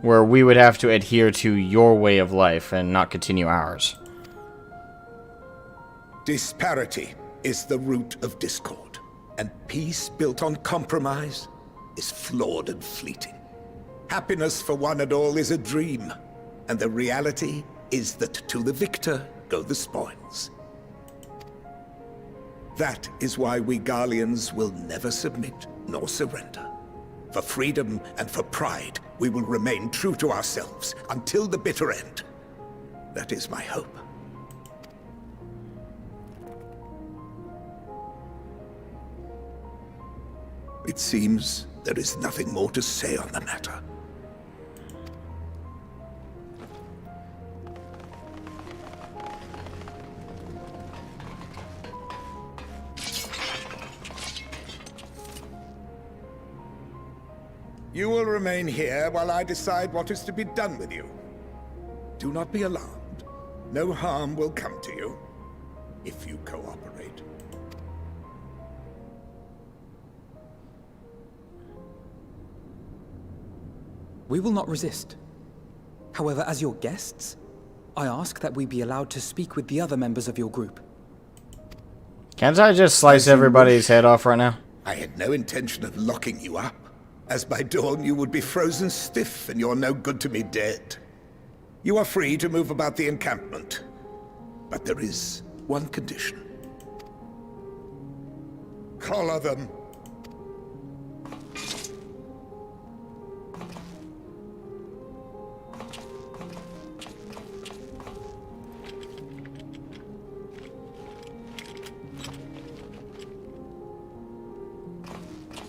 Where we would have to adhere to your way of life and not continue ours. Disparity is the root of discord, and peace built on compromise is flawed and fleeting. Happiness for one and all is a dream, and the reality is that to the victor go the spoils. That is why we Garleans will never submit nor surrender. For freedom and for pride, we will remain true to ourselves until the bitter end. That is my hope. It seems there is nothing more to say on the matter. You will remain here while I decide what is to be done with you. Do not be alarmed. No harm will come to you if you cooperate. We will not resist. However, as your guests, I ask that we be allowed to speak with the other members of your group. Can't I just slice everybody's head off right now? I had no intention of locking you up, as by dawn you would be frozen stiff and you're no good to me dead. You are free to move about the encampment, but there is one condition. Collar them.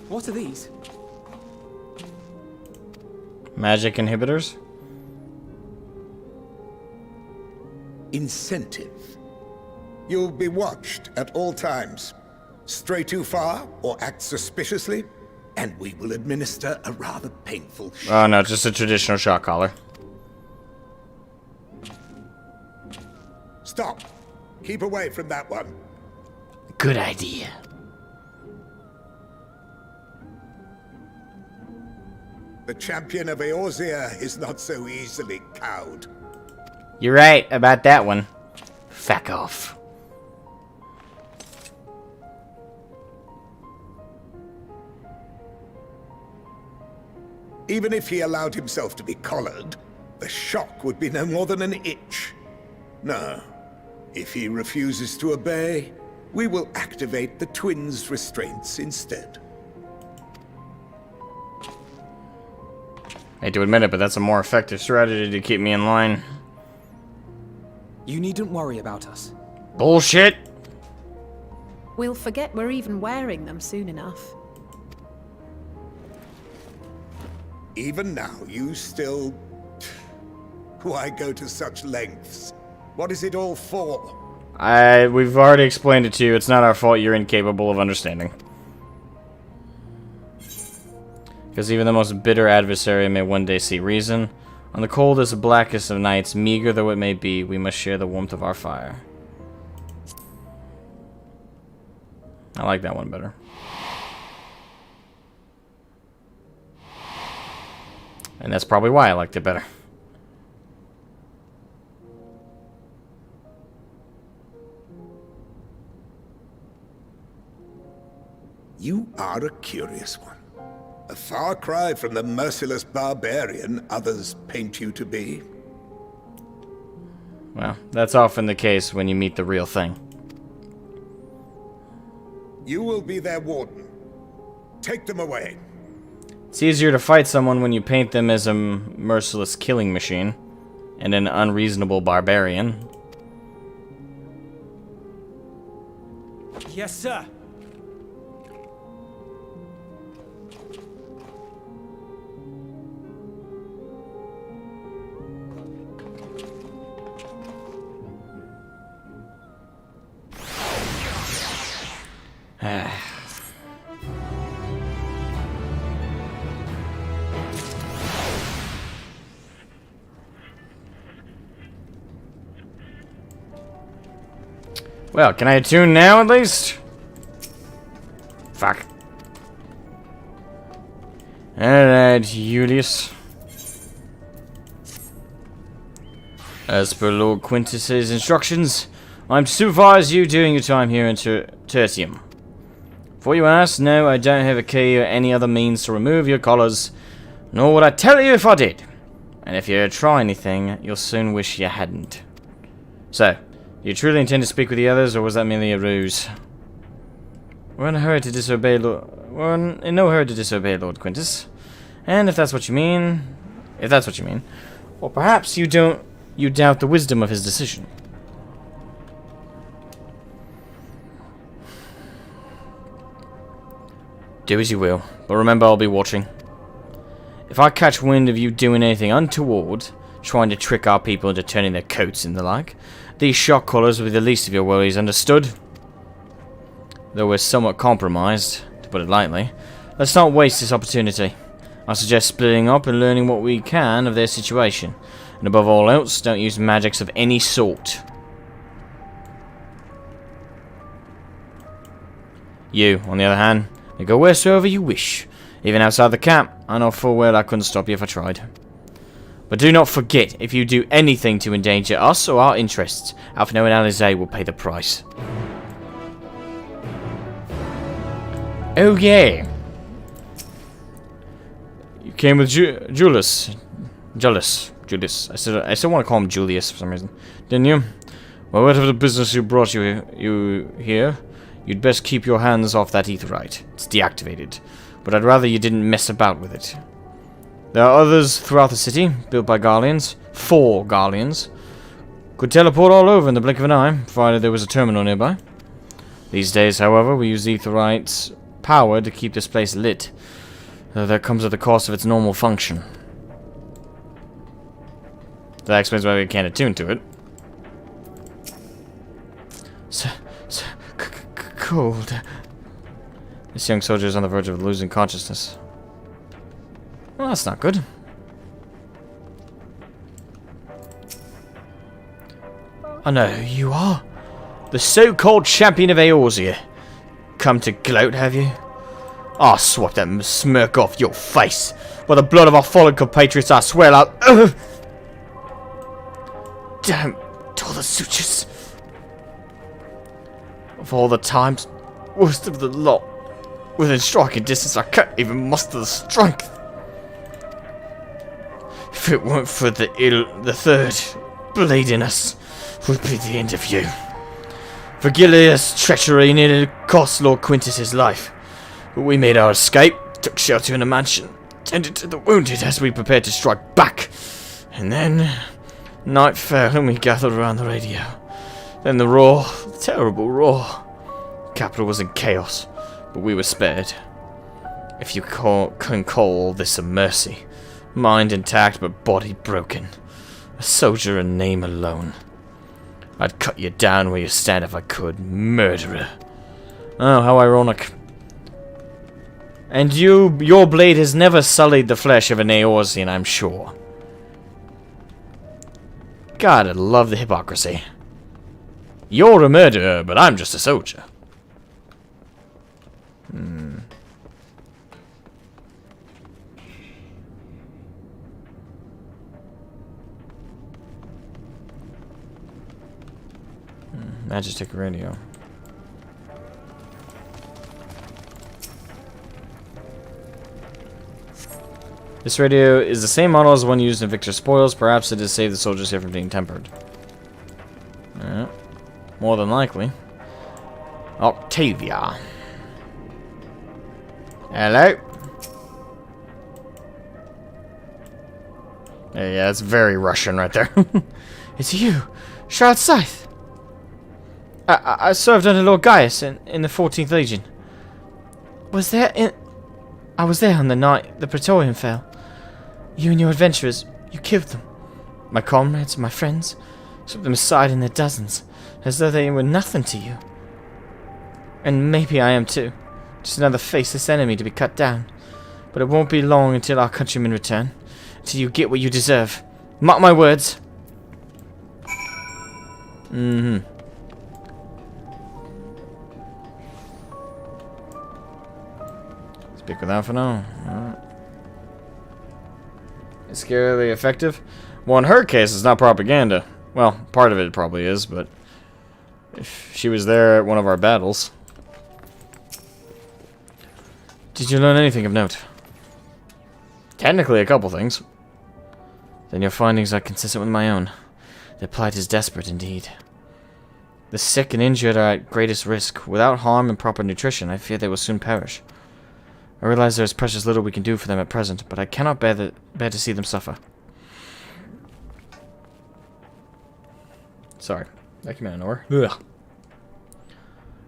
What are these? Magic inhibitors? Incentive. You'll be watched at all times. Stray too far or act suspiciously, and we will administer a rather painful Oh no, just a traditional shock collar. Stop. Keep away from that one. Good idea. The champion of Eorzea is not so easily cowed. You're right about that one. Fuck off. Even if he allowed himself to be collared, the shock would be no more than an itch. No. If he refuses to obey, we will activate the twins' restraints instead. I hate to admit it, but that's a more effective strategy to keep me in line. You needn't worry about us. Bullshit! We'll forget we're even wearing them soon enough. Even now, you still... Why go to such lengths? What is it all for? We've already explained it to you. It's not our fault you're incapable of understanding. Because even the most bitter adversary may one day see reason. On the coldest, blackest of nights, meager though it may be, we must share the warmth of our fire. I like that one better. And that's probably why I liked it better. You are a curious one. A far cry from the merciless barbarian others paint you to be. Well, that's often the case when you meet the real thing. You will be their warden. Take them away. It's easier to fight someone when you paint them as a merciless killing machine and an unreasonable barbarian. Yes, sir. Well, can I attune now at least? Fuck. Alright, Julius. As per Lord Quintus's instructions, I'm to supervise you during your time here in Tertium. Before you ask, no, I don't have a key or any other means to remove your collars, nor would I tell you if I did. And if you try anything, you'll soon wish you hadn't. So, do you truly intend to speak with the others, or was that merely a ruse? We're in a hurry to disobey We're in no hurry to disobey Lord Quintus. And if that's what you mean, or perhaps you doubt the wisdom of his decision. Do as you will, but remember I'll be watching. If I catch wind of you doing anything untoward, trying to trick our people into turning their coats and the like, these shock collars will be the least of your worries, understood? Though we're somewhat compromised, to put it lightly, let's not waste this opportunity. I suggest splitting up and learning what we can of their situation. And above all else, don't use magics of any sort. You, on the other hand, may go wheresoever you wish. Even outside the camp, I know full well I couldn't stop you if I tried. But do not forget, if you do anything to endanger us or our interests, Alphino and Alizé will pay the price. Oh yeah! You came with Julius. I still want to call him Julius for some reason. Didn't you? Well, whatever the business who brought you here, you'd best keep your hands off that aetherite. It's deactivated. But I'd rather you didn't mess about with it. There are others throughout the city, built by Garleans. 4 Garleans. Could teleport all over in the blink of an eye, provided there was a terminal nearby. These days, however, we use aetherite's power to keep this place lit. Though that comes at the cost of its normal function. That explains why we can't attune to it. So cold. This young soldier is on the verge of losing consciousness. Well, that's not good. I know who you are. The so-called champion of Eorzea. Come to gloat, have you? I'll swap that smirk off your face. By the blood of our fallen compatriots, I swear I'll... Damn, all the sutures. Of all the times, worst of the lot. Within striking distance, I can't even muster the strength. If it weren't for the third bleeding us, would be the end of you. Vergilius' treachery nearly cost Lord Quintus his life, but we made our escape, took shelter in a mansion, tended to the wounded as we prepared to strike back, and then night fell and we gathered around the radio. Then the roar, the terrible roar. The capital was in chaos, but we were spared. If you can call this a mercy. Mind intact, but body broken. A soldier in name alone. I'd cut you down where you stand if I could. Murderer. Oh, how ironic. And your blade has never sullied the flesh of an Eorzean, I'm sure. God, I love the hypocrisy. You're a murderer, but I'm just a soldier. Majestic radio. This radio is the same model as the one used in Victor's Spoils. Perhaps it has saved the soldiers here from being tempered. Yeah, more than likely. Octavia. Hello? Yeah, that's very Russian right there. It's you, Charlotte Scythe. I served under Lord Gaius in the 14th Legion. I was there on the night the Praetorian fell. You and your adventurers, you killed them. My comrades, my friends, swept them aside in their dozens, as though they were nothing to you. And maybe I am too. Just another faceless enemy to be cut down. But it won't be long until our countrymen return. Until you get what you deserve. Mark my words. Speak with that for now. Alright. It's scarily effective. Well, in her case, it's not propaganda. Well, part of it probably is, but if she was there at one of our battles. Did you learn anything of note? Technically, a couple things. Then your findings are consistent with my own. Their plight is desperate indeed. The sick and injured are at greatest risk. Without harm and proper nutrition, I fear they will soon perish. I realize there is precious little we can do for them at present, but I cannot bear to see them suffer. Sorry. Thank you, Manor. Ugh.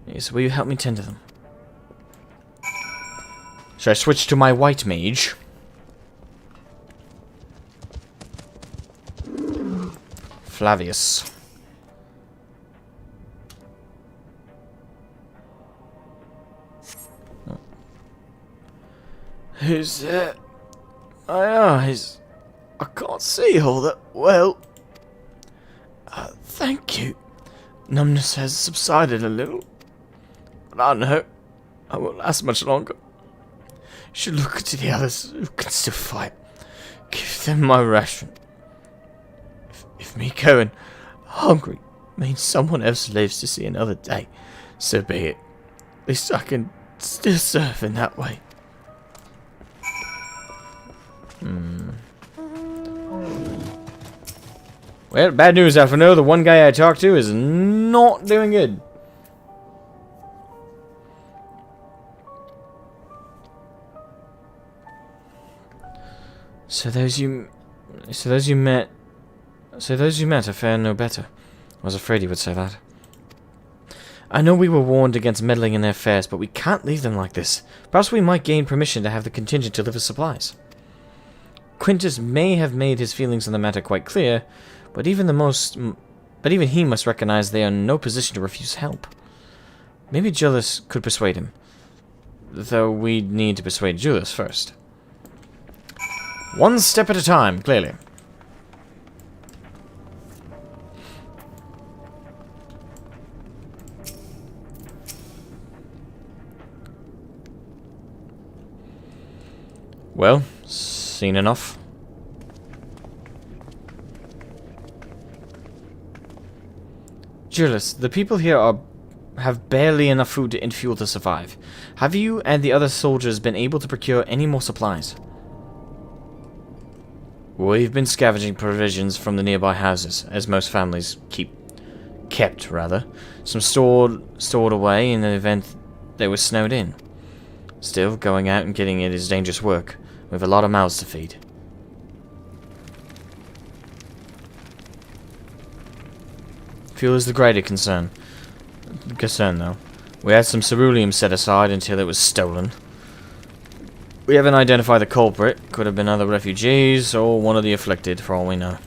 Yes, will you help me tend to them? Should I switch to my white mage? Flavius. Who's that? My eyes. I can't see all that well. Thank you. Numbness has subsided a little. But I know I won't last much longer. You should look to the others who can still fight. Give them my ration. If me going hungry means someone else lives to see another day, so be it. At least I can still serve in that way. Well, bad news, Alphino. The one guy I talked to is not doing good. So those you met are fared no better. I was afraid you would say that. I know we were warned against meddling in their affairs, but we can't leave them like this. Perhaps we might gain permission to have the contingent deliver supplies. Quintus may have made his feelings on the matter quite clear, but even he must recognize they are in no position to refuse help. Maybe Jullus could persuade him. though we need to persuade Julius first. One step at a time, clearly. Well, seen enough. Julius, the people here have barely enough food and fuel to survive. Have you and the other soldiers been able to procure any more supplies? We've been scavenging provisions from the nearby houses, as most families kept, some stored away in the event they were snowed in. Still, going out and getting it is dangerous work. We have a lot of mouths to feed. Fuel is the greater concern. Though. We had some ceruleum set aside until it was stolen. We haven't identified the culprit. Could have been other refugees or one of the afflicted, for all we know.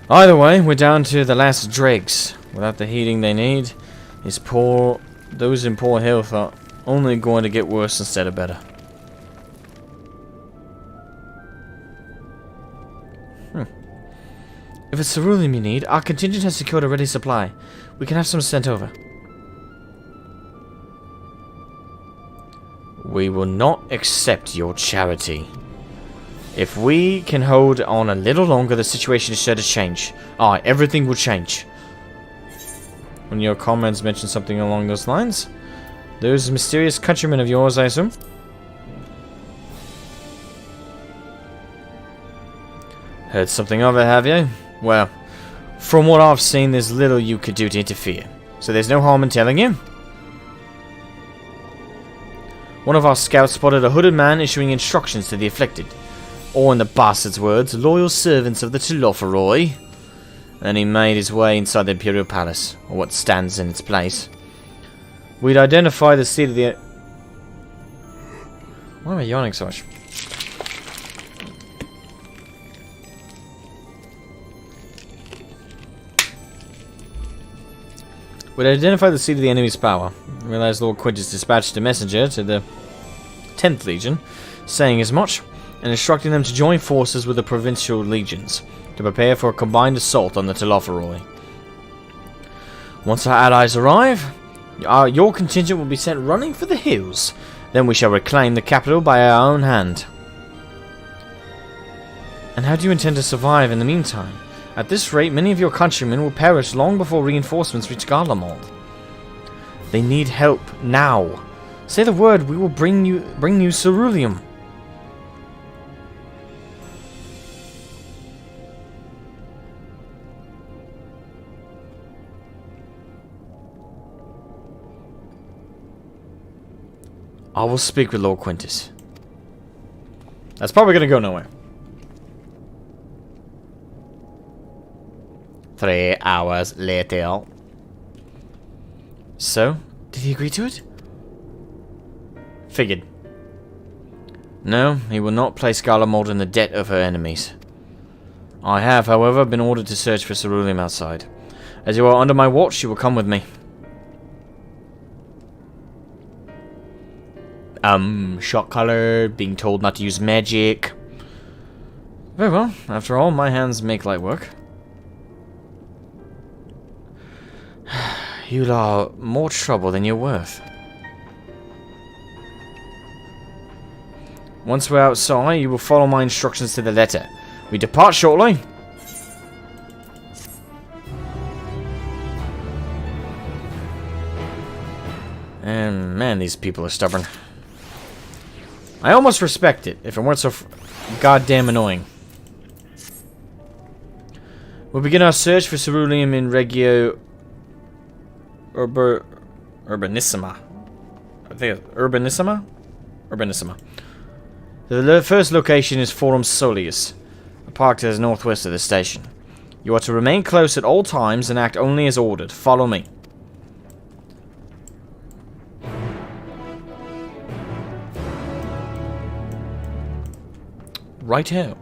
Either way, we're down to the last dregs. Without the heating they need, those in poor health are only going to get worse instead of better. If it's ceruleum you need, our contingent has secured a ready supply. We can have some sent over. We will not accept your charity. If we can hold on a little longer, the situation is sure to change. Aye, everything will change. When your comments mention something along those lines, those mysterious countrymen of yours, I assume? Heard something of it, have you? Well, from what I've seen, there's little you could do to interfere. So there's no harm in telling you. One of our scouts spotted a hooded man issuing instructions to the afflicted. Or in the bastard's words, loyal servants of the Telophoroi. And he made his way inside the Imperial Palace, or what stands in its place. We'd identify the seat of the... Why am I yawning so much? We'd identify the seat of the enemy's power. Realized Lord Quintus dispatched a messenger to the 10th Legion, saying as much, and instructing them to join forces with the provincial legions, to prepare for a combined assault on the Telophoroi. Once our allies arrive, your contingent will be sent running for the hills. Then we shall reclaim the capital by our own hand. And how do you intend to survive in the meantime? At this rate, many of your countrymen will perish long before reinforcements reach Garlemald. They need help now. Say the word, we will bring you ceruleum. I will speak with Lord Quintus. That's probably going to go nowhere. 3 hours later. So, did he agree to it? Figured. No, he will not place Garlemald in the debt of her enemies. I have, however, been ordered to search for ceruleum outside. As you are under my watch, you will come with me. Shot color, being told not to use magic. Very well, after all, my hands make light work. You are more trouble than you're worth. Once we're outside, you will follow my instructions to the letter. We depart shortly. And man, these people are stubborn. I almost respect it, if it weren't so goddamn annoying. We'll begin our search for ceruleum in Regio Urbanissima. I think it's Urbanissima? Urbanissima. The first location is Forum Solius, a park that is northwest of the station. You are to remain close at all times and act only as ordered. Follow me. Right here.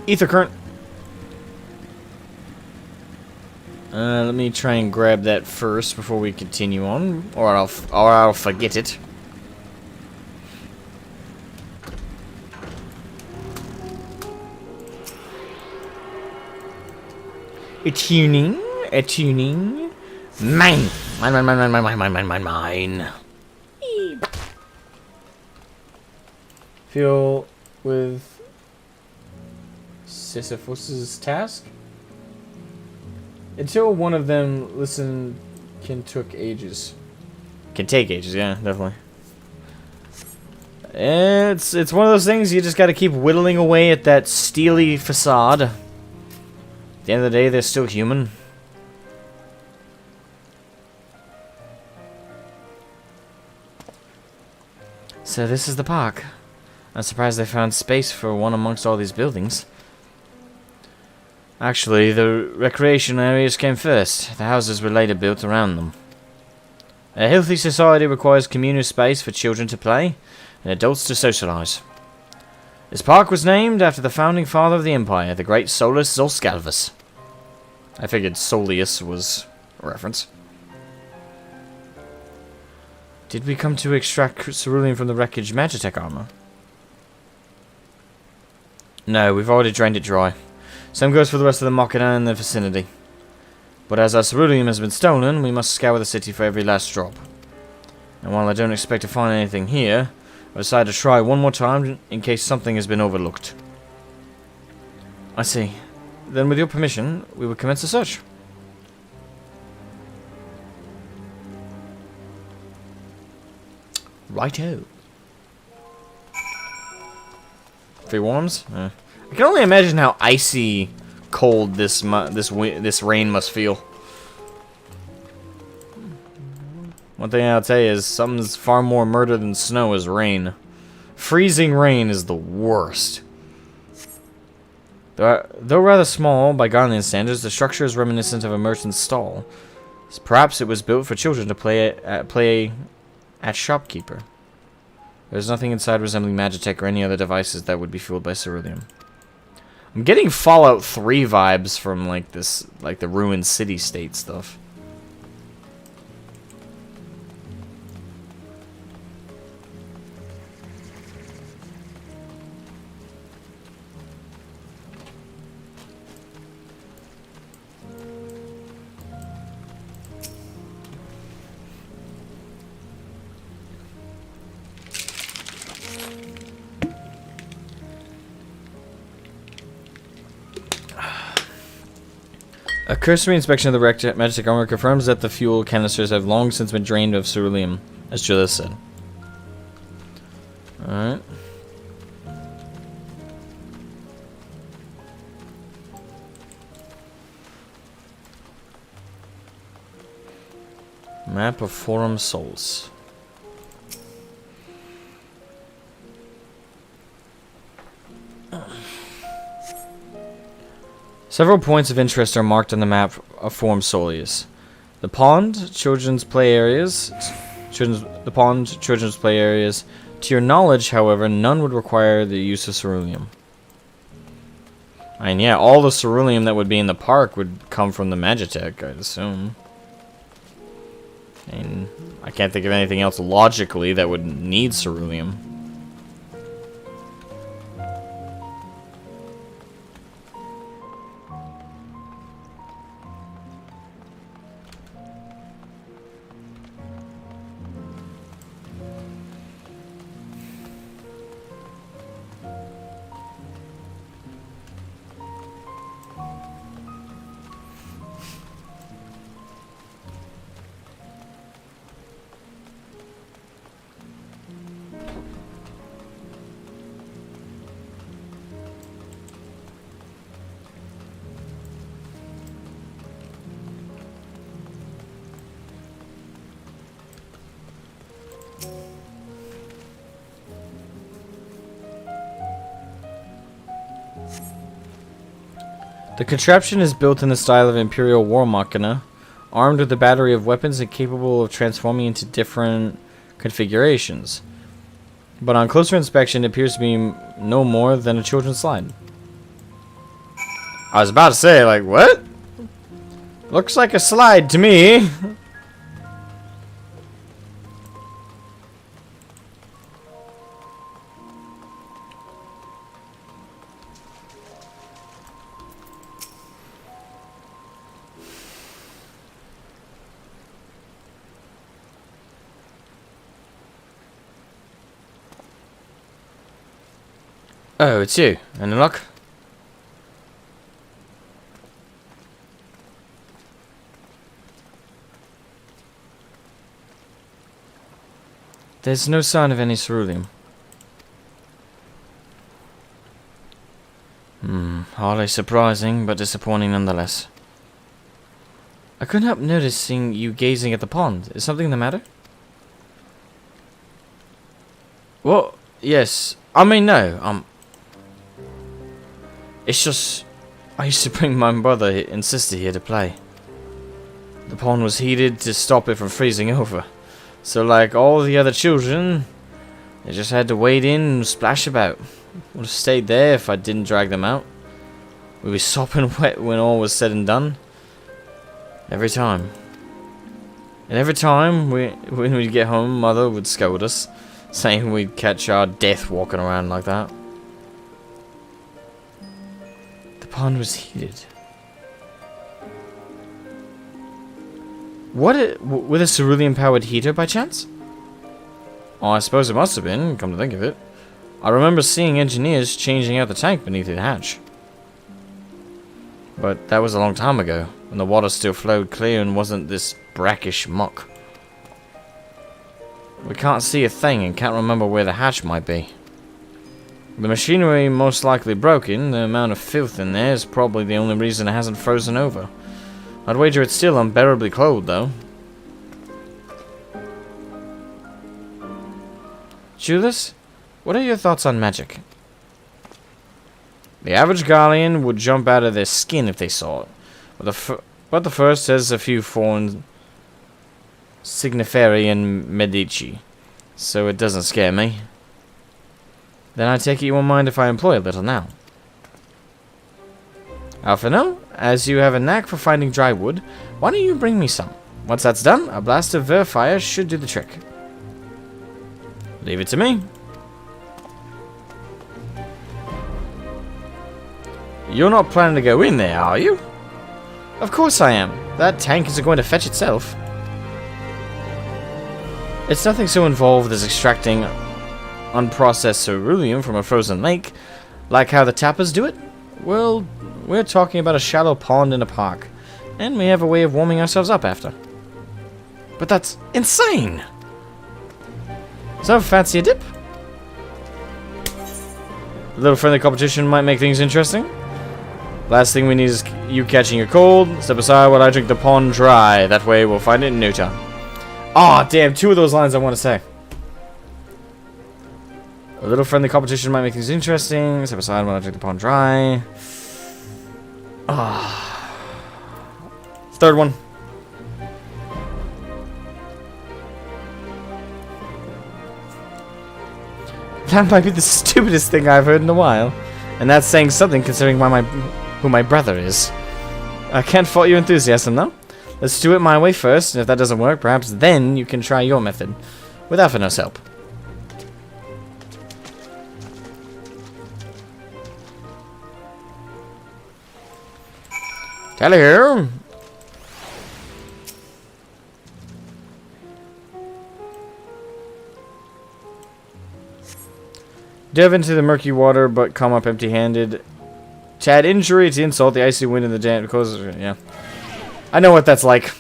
Ether current. Let me try and grab that first before we continue on, or I'll forget it. Attuning. Mine. Feel with Sisyphus's task? Until one of them listen can take ages, yeah, definitely. It's one of those things you just gotta keep whittling away at that steely facade. At the end of the day, they're still human. So this is the park. I'm surprised they found space for one amongst all these buildings. Actually, the recreation areas came first. The houses were later built around them. A healthy society requires communal space for children to play and adults to socialize. This park was named after the founding father of the Empire, the great Solus Zolscalvus. I figured Solius was a reference. Did we come to extract cerulean from the wreckage Magitech armor? No, we've already drained it dry. Same goes for the rest of the Machina in the vicinity. But as our ceruleum has been stolen, we must scour the city for every last drop. And while I don't expect to find anything here, I decided to try one more time in case something has been overlooked. I see. Then with your permission, we will commence the search. Righto. Free worms? I can only imagine how icy cold this rain must feel. One thing I'll tell you is something's far more murder than snow is rain. Freezing rain is the worst. Though rather small by Garlemald standards, the structure is reminiscent of a merchant's stall. Perhaps it was built for children to play at shopkeeper. There's nothing inside resembling Magitech or any other devices that would be fueled by ceruleum. I'm getting Fallout 3 vibes from like the ruined city-state stuff. A cursory inspection of the wrecked Magitech armor confirms that the fuel canisters have long since been drained of ceruleum, as Julius said. Alright. Map of Forum Souls. Several points of interest are marked on the map of Forum Solis. The pond, children's play areas. Children's play areas. To your knowledge, however, none would require the use of ceruleum. And yeah, all the ceruleum that would be in the park would come from the Magitech, I'd assume. And I can't think of anything else logically that would need ceruleum. The contraption is built in the style of Imperial War Machina, armed with a battery of weapons and capable of transforming into different configurations. But on closer inspection, it appears to be no more than a children's slide. I was about to say, like, what? Looks like a slide to me. Oh, it's you. Any luck? There's no sign of any ceruleum. Hardly surprising, but disappointing nonetheless. I couldn't help noticing you gazing at the pond. Is something the matter? Well, yes. I mean, no. It's just, I used to bring my brother and sister here to play. The pond was heated to stop it from freezing over. So like all the other children, they just had to wade in and splash about. Would have stayed there if I didn't drag them out. We'd be sopping wet when all was said and done. Every time. And every time when we'd get home, Mother would scold us, saying we'd catch our death walking around like that. The pond was heated. With a cerulean-powered heater, by chance? Oh, I suppose it must have been, come to think of it. I remember seeing engineers changing out the tank beneath the hatch. But that was a long time ago, when the water still flowed clear and wasn't this brackish muck. We can't see a thing and can't remember where the hatch might be. The machinery most likely broken. The amount of filth in there is probably the only reason it hasn't frozen over. I'd wager it's still unbearably cold, though. Julius, what are your thoughts on magic? The average Garlean would jump out of their skin if they saw it. But the first has a few foreign signiferi and medici, so it doesn't scare me. Then I take it you won't mind if I employ a little now. Alphino, as you have a knack for finding dry wood, why don't you bring me some? Once that's done, a blast of verfire should do the trick. Leave it to me. You're not planning to go in there, are you? Of course I am. That tank isn't going to fetch itself. It's nothing so involved as extracting unprocessed ceruleum from a frozen lake, like how the tappers do it. Well, we're talking about a shallow pond in a park, and we have a way of warming ourselves up after. But that's insane! So, fancy a dip? A little friendly competition might make things interesting. Last thing we need is you catching a cold. Step aside while I drink the pond dry. That way we'll find it in no time. Aw, damn, two of those lines I want to say. A little friendly competition might make things interesting. Step aside while I drink the pond dry. Ah. Third one. That might be the stupidest thing I've heard in a while. And that's saying something considering who my brother is. I can't fault your enthusiasm, though. Let's do it my way first, and if that doesn't work, perhaps then you can try your method. With Alphino's help. Tally here. Delve into the murky water, but come up empty-handed. To add injury to insult, the icy wind and the damp causes... Yeah. I know what that's like.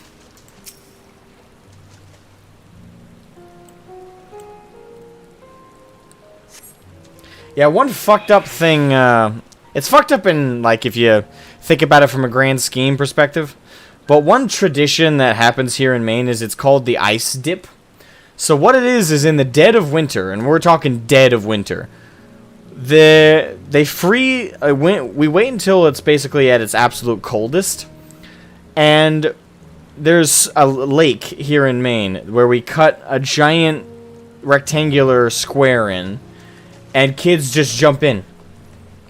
Yeah, one fucked up thing... it's fucked up in, like, if you think about it from a grand scheme perspective. But one tradition that happens here in Maine is it's called the ice dip. So what it is in the dead of winter, and we're talking dead of winter... we wait until it's basically at its absolute coldest, and there's a lake here in Maine where we cut a giant rectangular square in, and kids just jump in.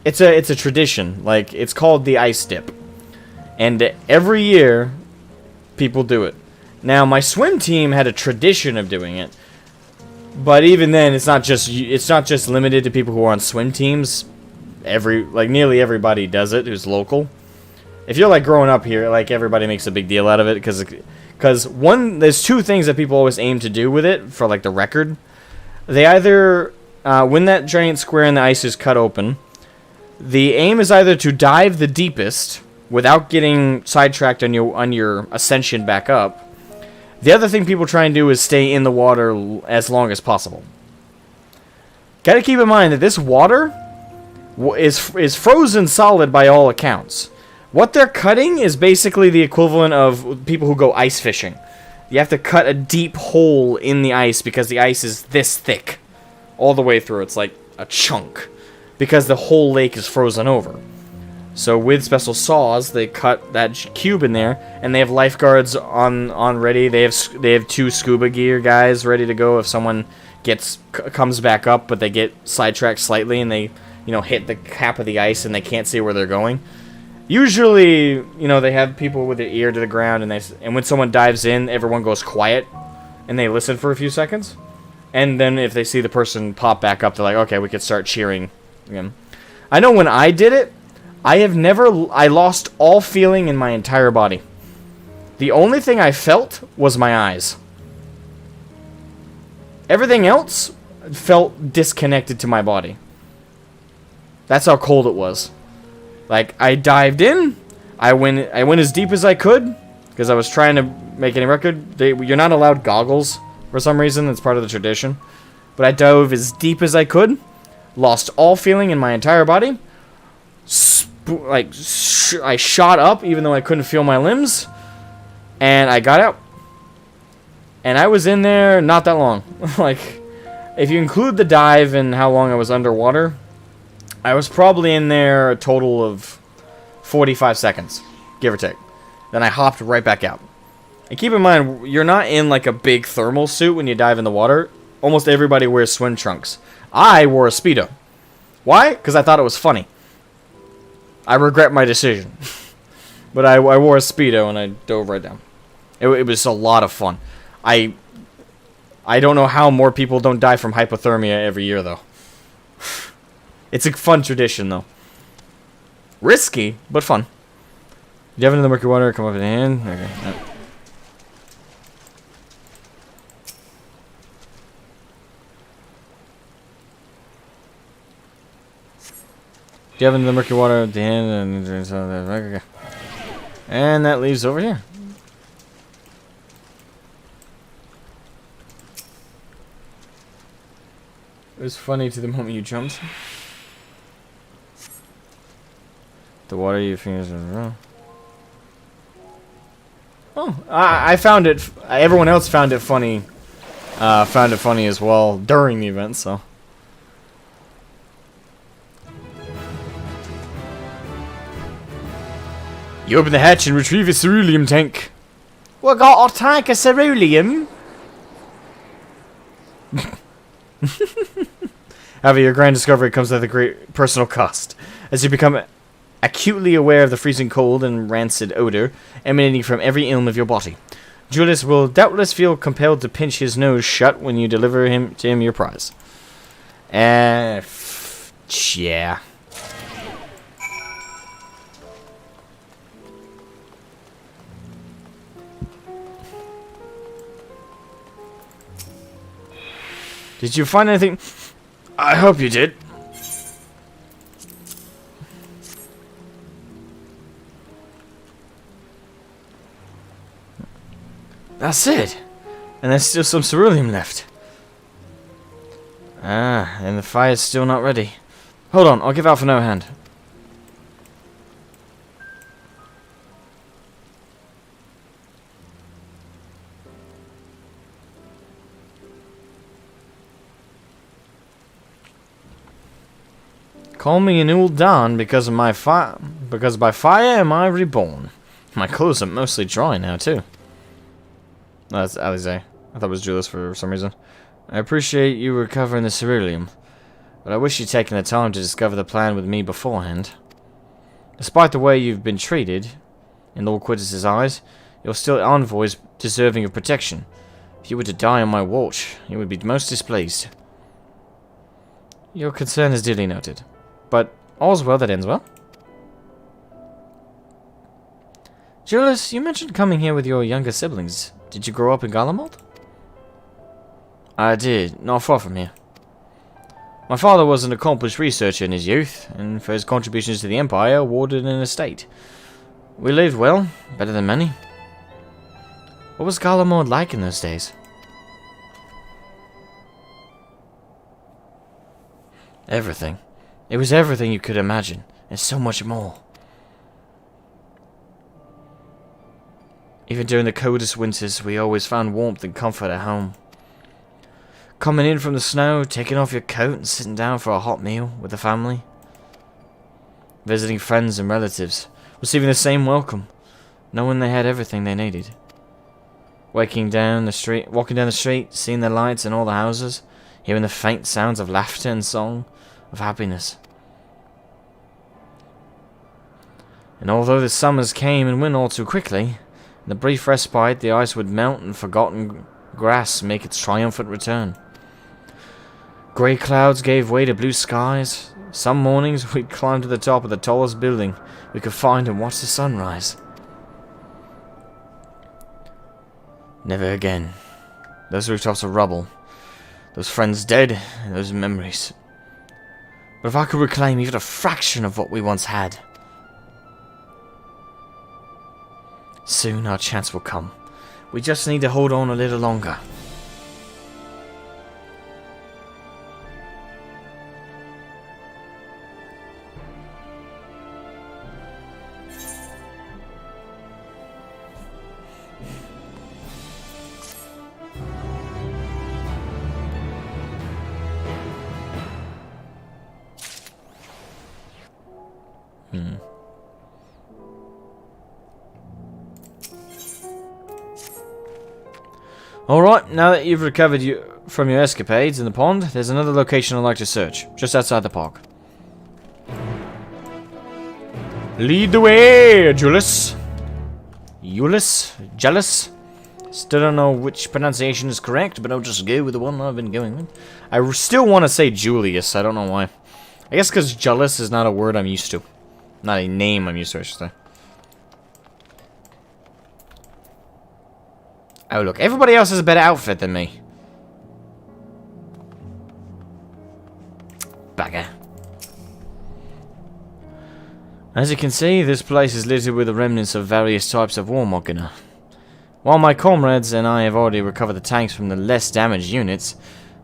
it's a tradition. Like, it's called the ice dip. And every year, people do it. Now, my swim team had a tradition of doing it. But even then, it's not just limited to people who are on swim teams. Nearly everybody does it who's local. If you're like growing up here, like everybody makes a big deal out of it because there's two things that people always aim to do with it for like the record. They either when that giant square in the ice is cut open, the aim is either to dive the deepest without getting sidetracked on your ascension back up. The other thing people try and do is stay in the water as long as possible. Gotta keep in mind that this water is frozen solid by all accounts. What they're cutting is basically the equivalent of people who go ice fishing. You have to cut a deep hole in the ice because the ice is this thick. All the way through. It's like a chunk. Because the whole lake is frozen over. So with special saws, they cut that cube in there, and they have lifeguards on ready. They have 2 scuba gear guys ready to go if someone comes back up, but they get sidetracked slightly and they hit the cap of the ice and they can't see where they're going. Usually, they have people with their ear to the ground, and when someone dives in, everyone goes quiet and they listen for a few seconds, and then if they see the person pop back up, they're like, okay, we could start cheering again. I know when I did it, I lost all feeling in my entire body. The only thing I felt was my eyes. Everything else felt disconnected to my body. That's how cold it was. Like, I dived in, I went as deep as I could, because I was trying to make any record. You're not allowed goggles for some reason, it's part of the tradition. But I dove as deep as I could, lost all feeling in my entire body, I shot up even though I couldn't feel my limbs, and I got out. And I was in there not that long. Like, if you include the dive and how long I was underwater, I was probably in there a total of 45 seconds, give or take. Then I hopped right back out. And keep in mind, you're not in like a big thermal suit when you dive in the water. Almost everybody wears swim trunks. I wore a Speedo. Why? Because I thought it was funny. I regret my decision. But I wore a Speedo and I dove right down. It was a lot of fun. I don't know how more people don't die from hypothermia every year, though. It's a fun tradition, though. Risky, but fun. You have it in the murky water, come up in the hand. Okay. No. You have it in the murky water at the end, and that leaves over here. It was funny to the moment you jumped. The water, your fingers are wrong. Oh, I found it. Everyone else found it funny. Found it funny as well during the event. So. You open the hatch and retrieve a ceruleum tank. We got a tank of ceruleum. However, your grand discovery comes at a great personal cost, as you become acutely aware of the freezing cold and rancid odor emanating from every ilm of your body. Julius will doubtless feel compelled to pinch his nose shut when you deliver to him your prize. Yeah. Did you find anything? I hope you did. That's it. And there's still some ceruleum left. Ah, and the fire's still not ready. Hold on, I'll give Alpha no hand. Call me an old Don because of my fire. Because by fire am I reborn. My clothes are mostly dry now too. No, that's Alize. I thought it was Julius for some reason. I appreciate you recovering the ceruleum. but I wish you'd taken the time to discover the plan with me beforehand. Despite the way you've been treated, in Lord Quintus's eyes, you're still envoys deserving of protection. If you were to die on my watch, he would be most displeased. Your concern is duly noted, but all's well that ends well. Julius, you mentioned coming here with your younger siblings. Did you grow up in Garlemald? I did, not far from here. My father was an accomplished researcher in his youth, and for his contributions to the Empire, awarded an estate. We lived well, better than many. What was Garlemald like in those days? Everything. It was everything you could imagine, and so much more. Even during the coldest winters, we always found warmth and comfort at home. Coming in from the snow, taking off your coat and sitting down for a hot meal with the family. Visiting friends and relatives, receiving the same welcome, knowing they had everything they needed. Walking down the street, seeing the lights in all the houses, hearing the faint sounds of laughter and song, of happiness. And although the summers came and went all too quickly, in the brief respite the ice would melt and forgotten grass make its triumphant return. Grey clouds gave way to blue skies. Some mornings we'd climb to the top of the tallest building we could find and watch the sunrise. Never again. Those rooftops are rubble. Those friends dead, and those memories. But if I could reclaim even a fraction of what we once had, soon our chance will come. We just need to hold on a little longer. Alright, now that you've recovered from your escapades in the pond, there's another location I'd like to search, just outside the park. Lead the way, Julius. Jealous? Still don't know which pronunciation is correct, but I'll just go with the one I've been going with. I still want to say Julius, I don't know why. I guess because jealous is not a word I'm used to. Not a name I'm used to, I should say. Oh look, everybody else has a better outfit than me. Bagger. As you can see, this place is littered with the remnants of various types of Warmonger. While my comrades and I have already recovered the tanks from the less damaged units,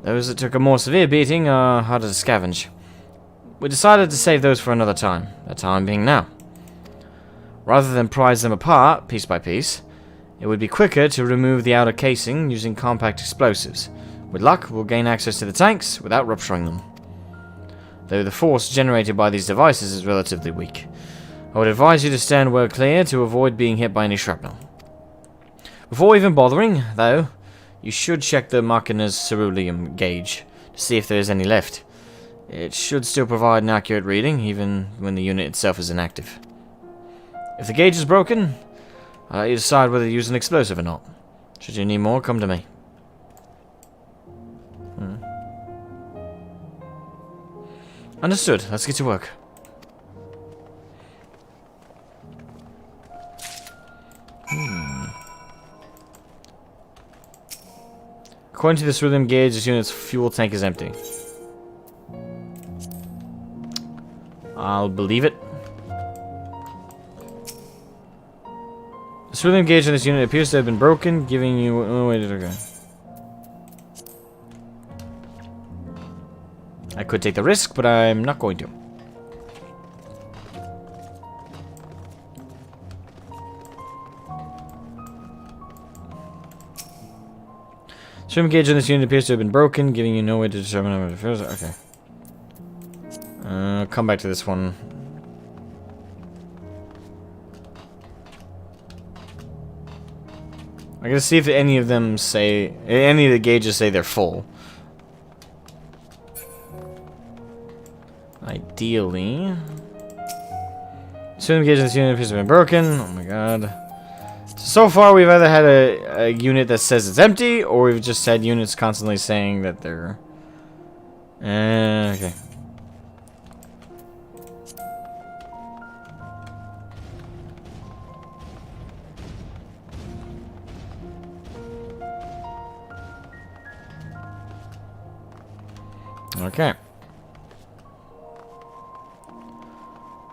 those that took a more severe beating are harder to scavenge. We decided to save those for another time, the time being now. Rather than prize them apart, piece by piece, it would be quicker to remove the outer casing using compact explosives. With luck, we'll gain access to the tanks without rupturing them. Though the force generated by these devices is relatively weak, I would advise you to stand well clear to avoid being hit by any shrapnel. Before even bothering, though, you should check the Machina's ceruleum gauge to see if there is any left. It should still provide an accurate reading, even when the unit itself is inactive. If the gauge is broken, I'll let you decide whether to use an explosive or not. Should you need more, come to me. Understood. Let's get to work. According to this rhythm gauge, this unit's fuel tank is empty. I'll believe it. The rhythm gauge on this unit appears to have been broken, giving you no way to go. I could take the risk, but I'm not going to. Swim gauge on this unit appears to have been broken, giving you no way to determine how it feels. Okay. Come back to this one. I gotta see if any of them say, any of the gauges say they're full. ideally... Soon engage in this unit appears to have been broken. Oh my god. So far, we've either had a unit that says it's empty, or we've just had units constantly saying that they're... okay. Okay.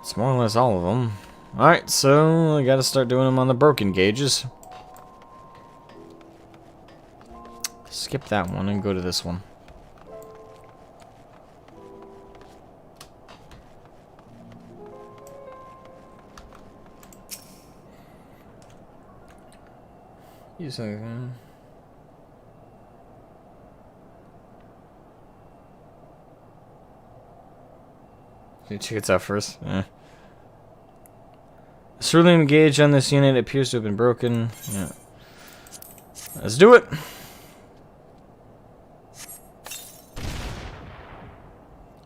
It's more or less all of them. Alright, so I gotta start doing them on the broken gauges. Skip that one and go to this one. Use anything. Check it out first. Cerulean gauge on this unit appears to have been broken. Yeah. Let's do it.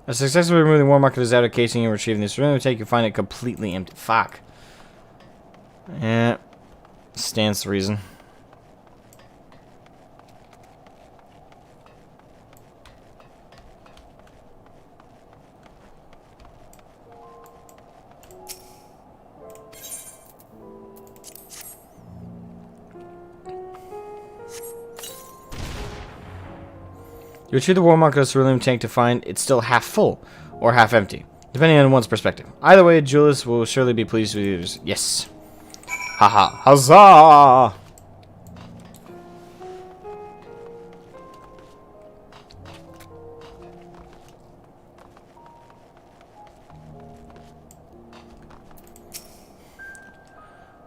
A successfully removing war markers out of casing and retrieving this cerulean take, you find it completely empty. Fuck. Yeah. Stands to reason. You retrieve the war marker cerulean tank to find it's still half full, or half empty, depending on one's perspective. Either way, Julius will surely be pleased with you. Yes. Haha. Huzzah!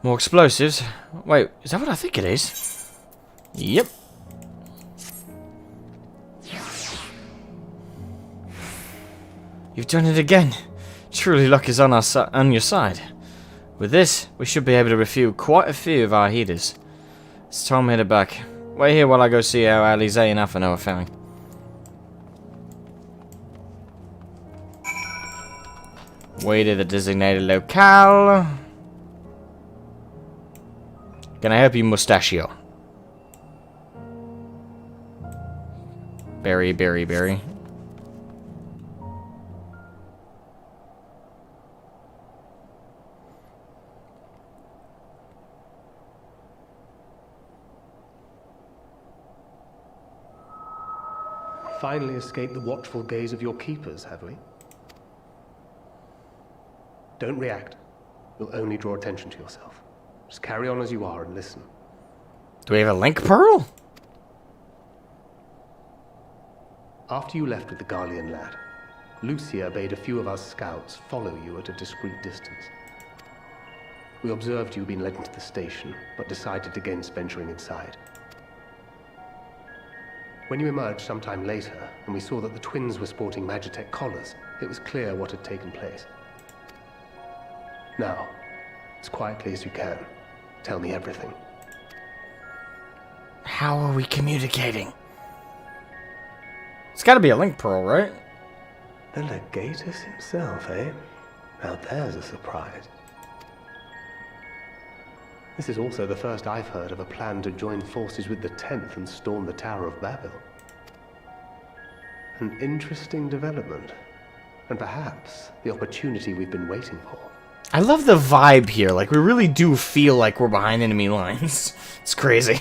More explosives. Wait, is that what I think it is? Yep. You've done it again. Truly luck is on your side. With this, we should be able to refuel quite a few of our heaters. It's time headed back. Wait here while I go see how Alize and Afano are faring. Wait at the designated locale. Can I help you, Mustachio? Berry, berry, berry. Finally escaped the watchful gaze of your keepers, have we? Don't react. You'll only draw attention to yourself. Just carry on as you are and listen. Do we have a link pearl? After you left with the Garlean lad, Lucia bade a few of our scouts follow you at a discreet distance. We observed you being led into the station, but decided against venturing inside. When you emerged sometime later, and we saw that the twins were sporting Magitech collars, it was clear what had taken place. Now, as quietly as you can, tell me everything. How are we communicating? It's gotta be a link pearl, right? The Legatus himself, eh? Now there's a surprise. This is also the first I've heard of a plan to join forces with the 10th and storm the Tower of Babel. An interesting development, and perhaps the opportunity we've been waiting for. I love the vibe here. Like, we really do feel like we're behind enemy lines. It's crazy.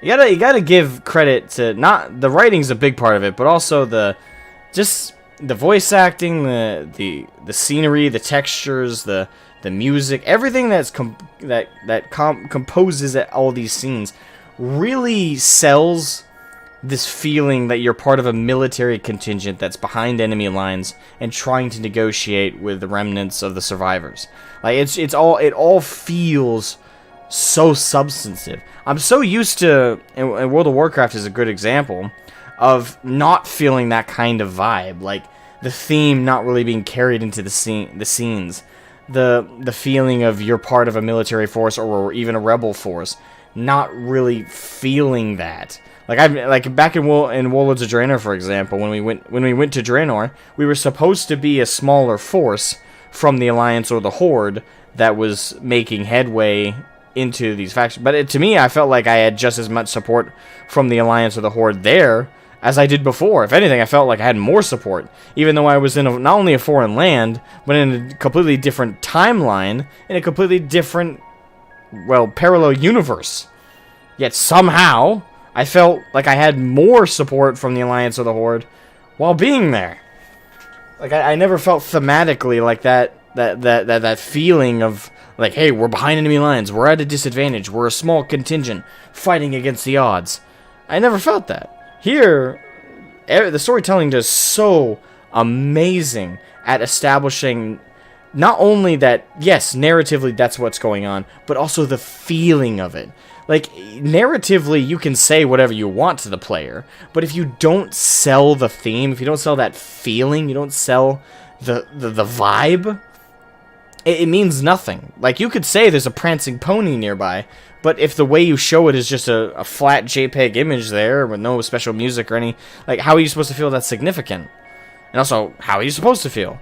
You gotta give credit to, not the writing's a big part of it, but also the voice acting, the scenery, the textures, the music, everything that's composes all these scenes really sells this feeling that you're part of a military contingent that's behind enemy lines and trying to negotiate with the remnants of the survivors. Like, it all feels so substantive. I'm so used to, and World of Warcraft is a good example of not feeling that kind of vibe, like the theme not really being carried into the scenes. The feeling of you're part of a military force or even a rebel force, not really feeling that. Like back in Warlords of Draenor, for example, when we went to Draenor, we were supposed to be a smaller force from the Alliance or the Horde that was making headway into these factions. But to me, I felt like I had just as much support from the Alliance or the Horde there as I did before. If anything, I felt like I had more support, even though I was in not only a foreign land, but in a completely different timeline, in a completely different, well, parallel universe. Yet somehow, I felt like I had more support from the Alliance or the Horde while being there. Like, I never felt thematically like that feeling of, like, hey, we're behind enemy lines, we're at a disadvantage, we're a small contingent fighting against the odds. I never felt that. Here, the storytelling is so amazing at establishing not only that, yes, narratively that's what's going on, but also the feeling of it. Like, narratively, you can say whatever you want to the player, but if you don't sell the theme, if you don't sell that feeling, you don't sell the vibe, it means nothing. Like, you could say there's a prancing pony nearby, but if the way you show it is just a flat JPEG image there with no special music or any, like, how are you supposed to feel that's significant? And also, how are you supposed to feel?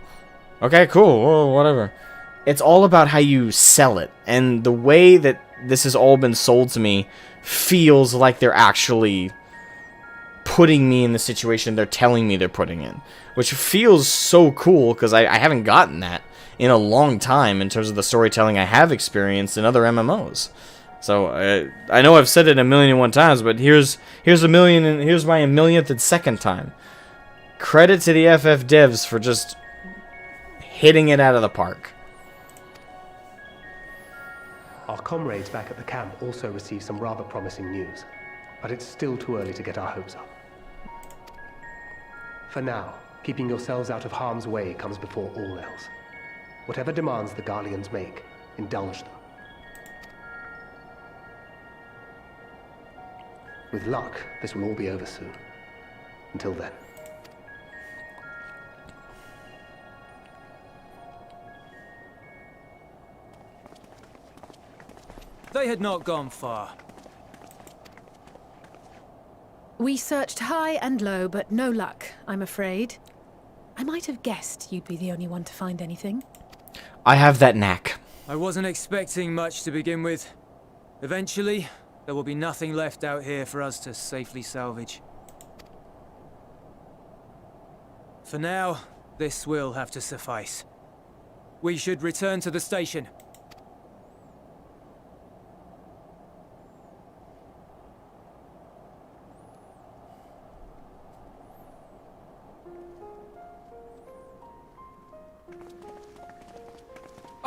Okay, cool, well, whatever. It's all about how you sell it, and the way that this has all been sold to me feels like they're actually putting me in the situation they're telling me they're putting in, which feels so cool because I haven't gotten that in a long time in terms of the storytelling I have experienced in other MMOs. So I know I've said it 1,000,001 times, but here's my 1,000,000th and second time. Credit to the FF devs for just hitting it out of the park. Our comrades back at the camp also received some rather promising news, but it's still too early to get our hopes up. For now, keeping yourselves out of harm's way comes before all else. Whatever demands the Garleans make, indulge them. With luck, this will all be over soon. Until then. They had not gone far. We searched high and low, but no luck, I'm afraid. I might have guessed you'd be the only one to find anything. I have that knack. I wasn't expecting much to begin with. Eventually, there will be nothing left out here for us to safely salvage. For now, this will have to suffice. We should return to the station.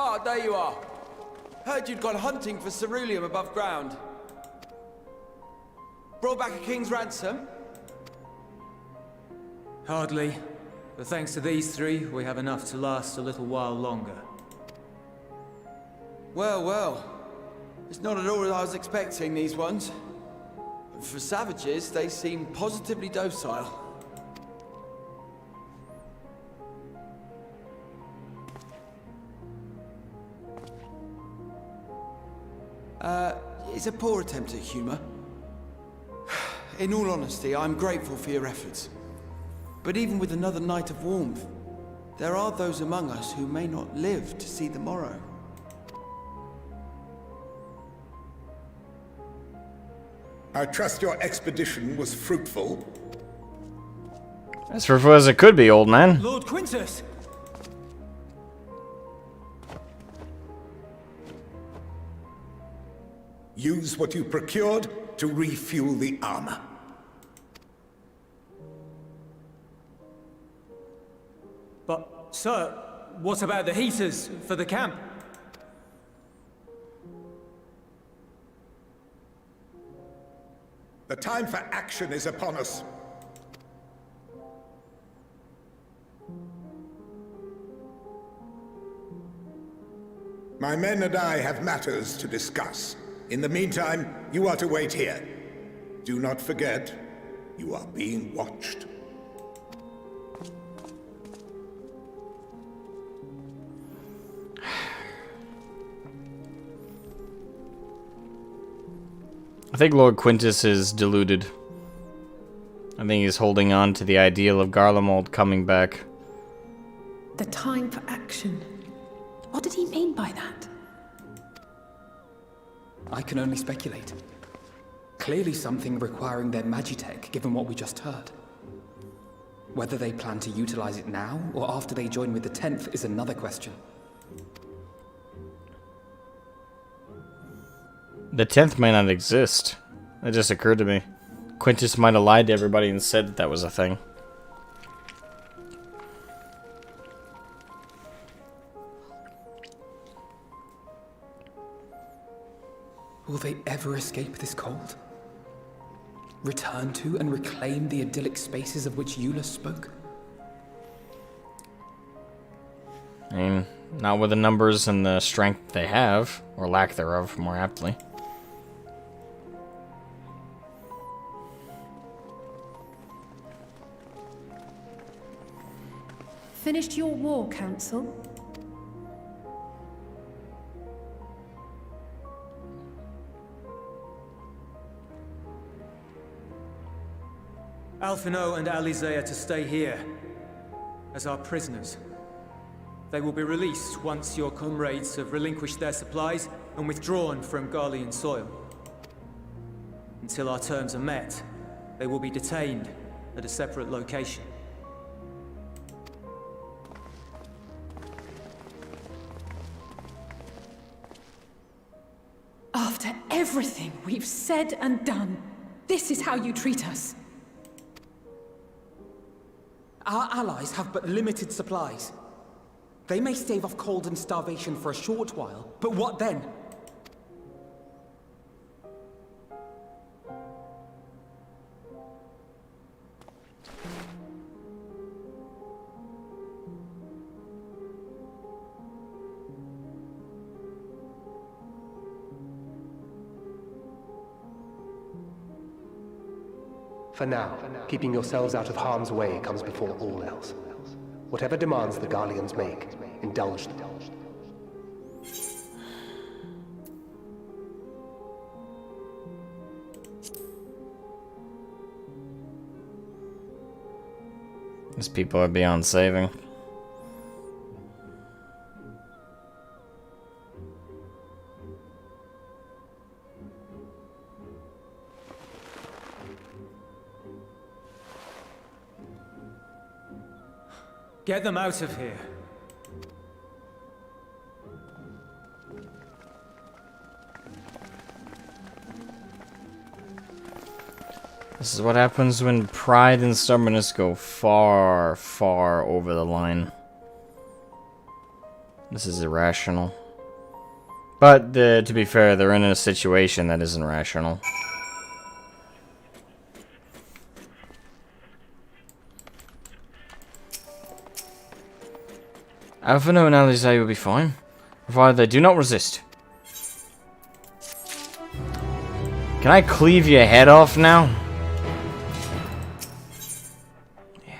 Ah, there you are. Heard you'd gone hunting for ceruleum above ground. Brought back a king's ransom? Hardly. But thanks to these three, we have enough to last a little while longer. Well, well. It's not at all what I was expecting, these ones. For savages, they seem positively docile. It's a poor attempt at humor. In all honesty, I'm grateful for your efforts. But even with another night of warmth, there are those among us who may not live to see the morrow. I trust your expedition was fruitful. As fruitful as it could be, old man. Lord Quintus! Use what you procured to refuel the armor. But, sir, what about the heaters for the camp? The time for action is upon us. My men and I have matters to discuss. In the meantime, you are to wait here. Do not forget, you are being watched. I think Lord Quintus is deluded. I think he's holding on to the ideal of Garlemald coming back. The time for action. What did he mean by that? I can only speculate. Clearly something requiring their magitech, given what we just heard. Whether they plan to utilize it now, or after they join with the 10th, is another question. The 10th may not exist. It just occurred to me. Quintus might have lied to everybody and said that was a thing. Will they ever escape this cold? Return to and reclaim the idyllic spaces of which Eula spoke? I mean, not with the numbers and the strength they have, or lack thereof, more aptly. Finished your war, Council? Alphino and Alizé are to stay here, as our prisoners. They will be released once your comrades have relinquished their supplies and withdrawn from Garlean soil. Until our terms are met, they will be detained at a separate location. After everything we've said and done, this is how you treat us. Our allies have but limited supplies. They may stave off cold and starvation for a short while, but what then? For now, keeping yourselves out of harm's way comes before all else. Whatever demands the Garleans make, indulge them. These people are beyond saving. Get them out of here. This is what happens when pride and stubbornness go far, far over the line. This is irrational. But, to be fair, they're in a situation that isn't rational. Alphino and Alizé will be fine, provided they do not resist. Can I cleave your head off now? Yeah.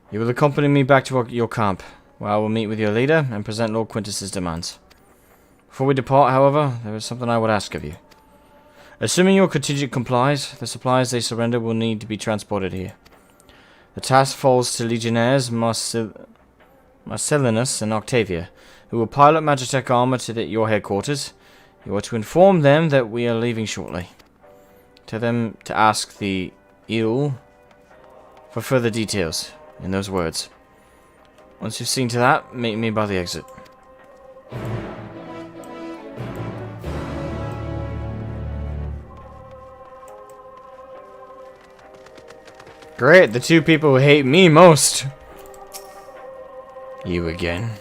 You will accompany me back to your camp, where I will meet with your leader and present Lord Quintus's demands. Before we depart, however, there is something I would ask of you. Assuming your contingent complies, the supplies they surrender will need to be transported here. The task falls to Legionnaires Marcellinus and Octavia, who will pilot Magitech armor to your headquarters. You are to inform them that we are leaving shortly. Tell them to ask the Eel for further details in those words. Once you've seen to that, meet me by the exit. Great, the two people who hate me most. You again.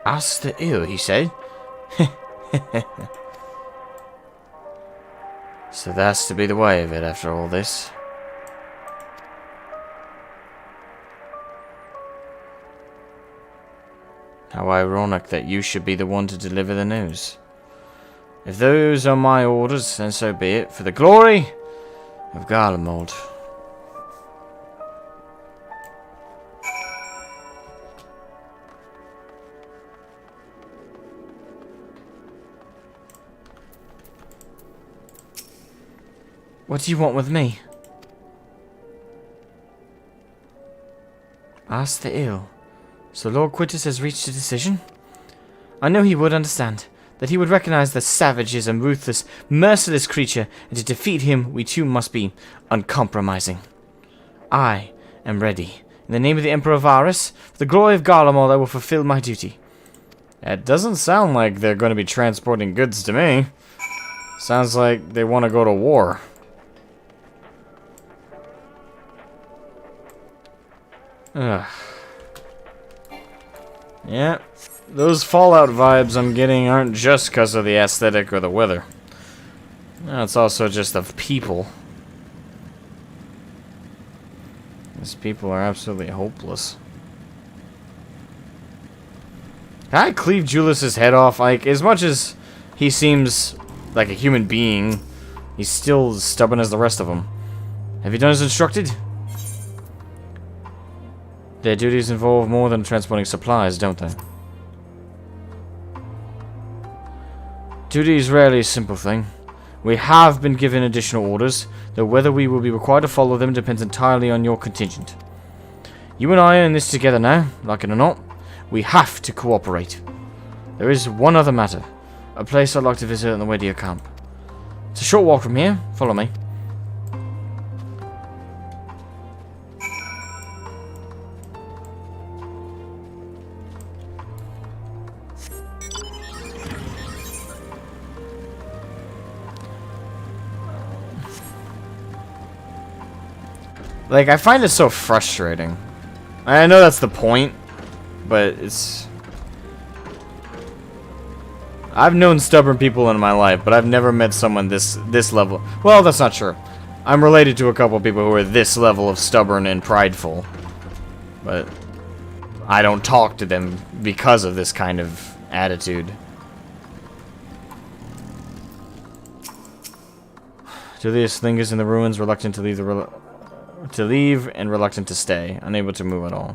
Ask the Eel, he said. So that's to be the way of it after all this. How ironic that you should be the one to deliver the news. If those are my orders, then so be it, for the glory of Garlemald. What do you want with me? Ask the ill. So Lord Quintus has reached a decision? I know he would understand. That he would recognize the savage is a ruthless, merciless creature, and to defeat him, we too must be uncompromising. I am ready. In the name of the Emperor Varus, for the glory of Garlemald, I will fulfill my duty. It doesn't sound like they're going to be transporting goods to me. Sounds like they want to go to war. Ugh. Yeah. Those Fallout vibes I'm getting aren't just because of the aesthetic or the weather. No, it's also just the people. These people are absolutely hopeless. Can I cleave Julius's head off? Like, as much as he seems like a human being, he's still as stubborn as the rest of them. Have you done as instructed? Their duties involve more than transporting supplies, don't they? Duty is rarely a simple thing. We have been given additional orders, though whether we will be required to follow them depends entirely on your contingent. You and I are in this together now, like it or not. We have to cooperate. There is one other matter. A place I'd like to visit on the way to your camp. It's a short walk from here. Follow me. Like, I find it so frustrating. I know that's the point, but it's... I've known stubborn people in my life, but I've never met someone this level. Well, that's not true. I'm related to a couple of people who are this level of stubborn and prideful. But I don't talk to them because of this kind of attitude. Julius lingers in the ruins, reluctant to leave and reluctant to stay, unable to move at all.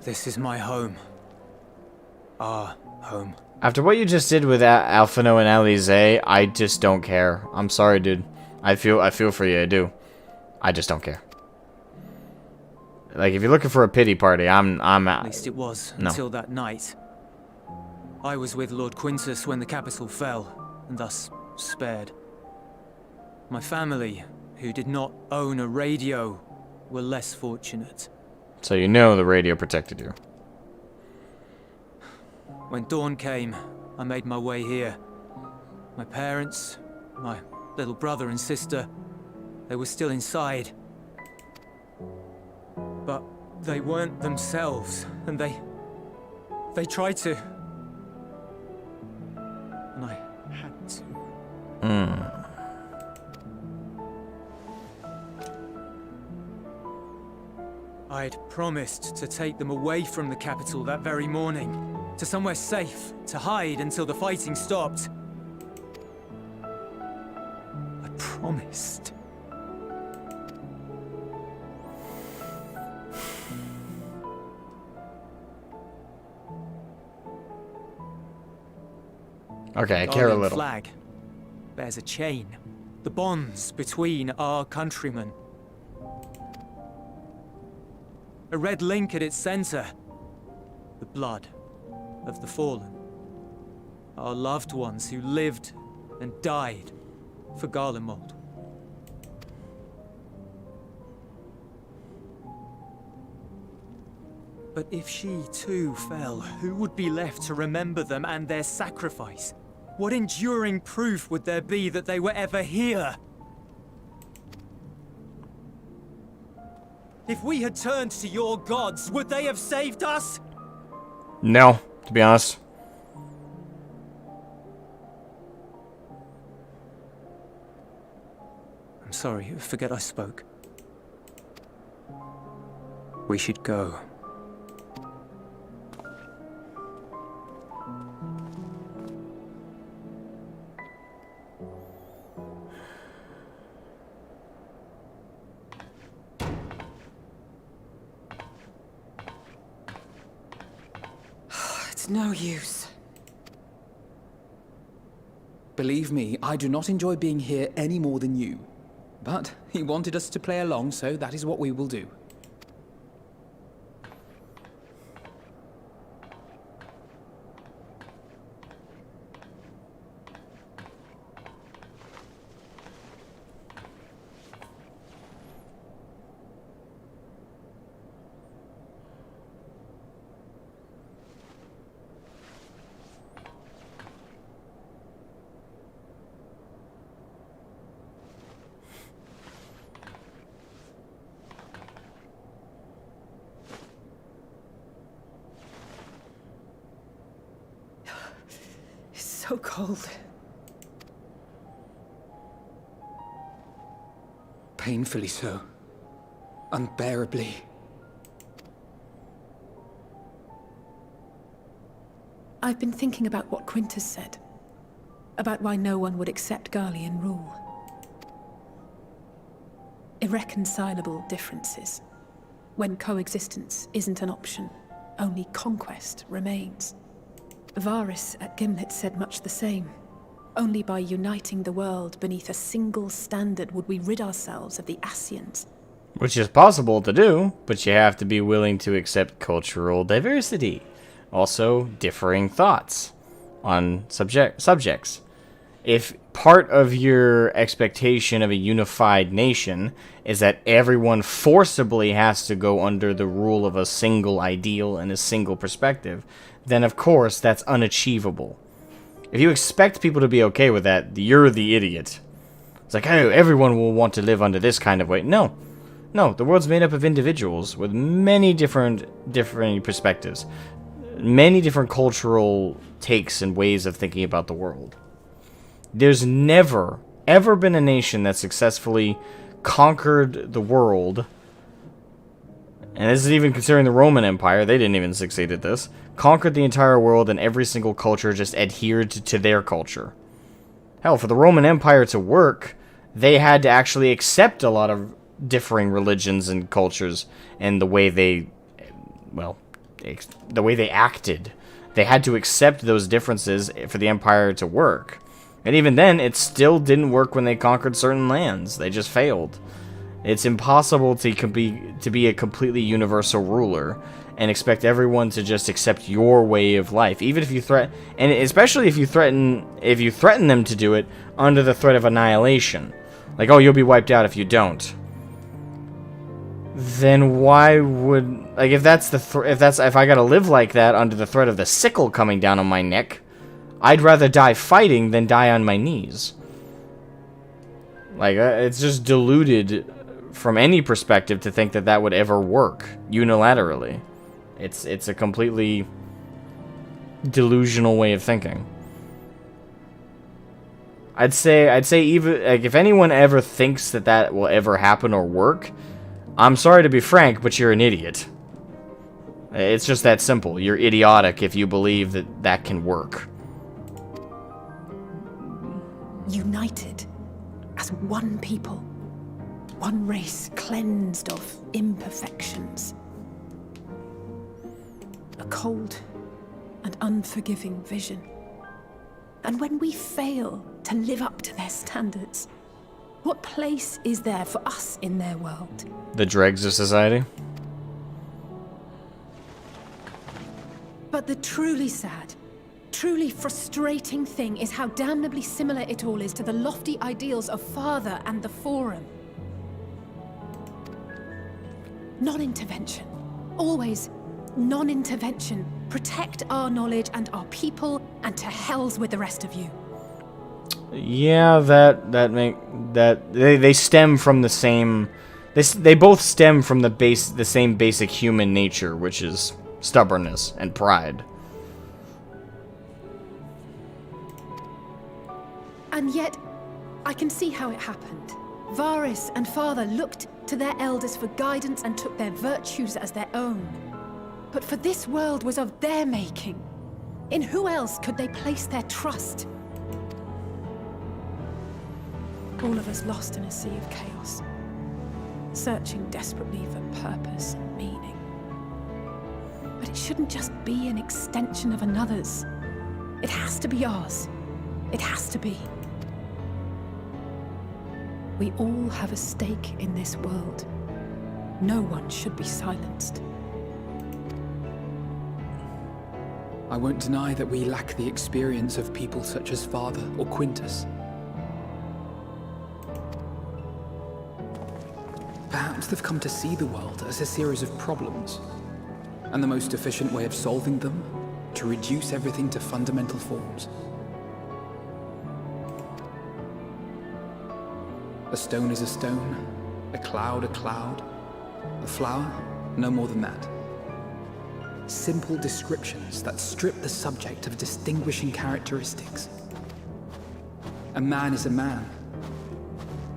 This is my home. Our home. After what you just did with Alphino and Alize, I just don't care. I'm sorry, dude. I feel for you, I do. I just don't care. Like, if you're looking for a pity party, I'm At least it was, until that night. I was with Lord Quintus when the capital fell, and thus spared. My family, who did not own a radio, were less fortunate. So you know the radio protected you. When dawn came, I made my way here. My parents, my little brother and sister, they were still inside. But they weren't themselves, and they tried to. And I had to. I'd promised to take them away from the capital that very morning, to somewhere safe, to hide until the fighting stopped. I promised. Okay, I care a little. The flag bears a chain, the bonds between our countrymen. A red link at its center. The blood of the fallen. Our loved ones who lived and died for Garlemald. But if she too fell, who would be left to remember them and their sacrifice? What enduring proof would there be that they were ever here? If we had turned to your gods, would they have saved us? No, to be honest. I'm sorry, forget I spoke. We should go. It's no use. Believe me, I do not enjoy being here any more than you. But he wanted us to play along, so that is what we will do. So cold. Painfully so. Unbearably. I've been thinking about what Quintus said. About why no one would accept Garlean rule. Irreconcilable differences. When coexistence isn't an option, only conquest remains. Varys at Gimlet said much the same. Only by uniting the world beneath a single standard would we rid ourselves of the Ascians. Which is possible to do, but you have to be willing to accept cultural diversity. Also, differing thoughts on subjects. If part of your expectation of a unified nation is that everyone forcibly has to go under the rule of a single ideal and a single perspective, then of course that's unachievable. If you expect people to be okay with that, you're the idiot. It's like, oh, everyone will want to live under this kind of way. No, the world's made up of individuals with many different perspectives, many different cultural takes and ways of thinking about the world. There's never, ever been a nation that successfully conquered the world, and this is even considering the Roman Empire, they didn't even succeed at this, conquered the entire world and every single culture just adhered to their culture. Hell, for the Roman Empire to work, they had to actually accept a lot of differing religions and cultures and the way they, well, the way they acted. They had to accept those differences for the empire to work. And even then, it still didn't work when they conquered certain lands. They just failed. It's impossible to be a completely universal ruler and expect everyone to just accept your way of life, even if you threaten, and especially if you threaten them to do it under the threat of annihilation. Like, oh, you'll be wiped out if you don't. Then why would, like, if I gotta live like that under the threat of the sickle coming down on my neck, I'd rather die fighting than die on my knees. Like, it's just deluded from any perspective to think that that would ever work unilaterally. It's a completely delusional way of thinking. I'd say even, like, if anyone ever thinks that that will ever happen or work, I'm sorry to be frank, but you're an idiot. It's just that simple. You're idiotic if you believe that that can work. United as one people, one race cleansed of imperfections. A cold and unforgiving vision. And when we fail to live up to their standards, what place is there for us in their world? The dregs of society? But the truly sad, truly frustrating thing is how damnably similar it all is to the lofty ideals of Father and the Forum. Non-intervention. Always non-intervention. Protect our knowledge and our people, and to hells with the rest of you. Yeah, they stem from the same. They both stem from the same basic human nature, which is stubbornness and pride. And yet, I can see how it happened. Varys and Father looked to their elders for guidance and took their virtues as their own. But for this world was of their making. In who else could they place their trust? All of us lost in a sea of chaos, searching desperately for purpose and meaning. But it shouldn't just be an extension of another's. It has to be ours. It has to be. We all have a stake in this world. No one should be silenced. I won't deny that we lack the experience of people such as Father or Quintus. Perhaps they've come to see the world as a series of problems, and the most efficient way of solving them, to reduce everything to fundamental forms. A stone is a stone, a cloud, a flower, no more than that. Simple descriptions that strip the subject of distinguishing characteristics. A man is a man,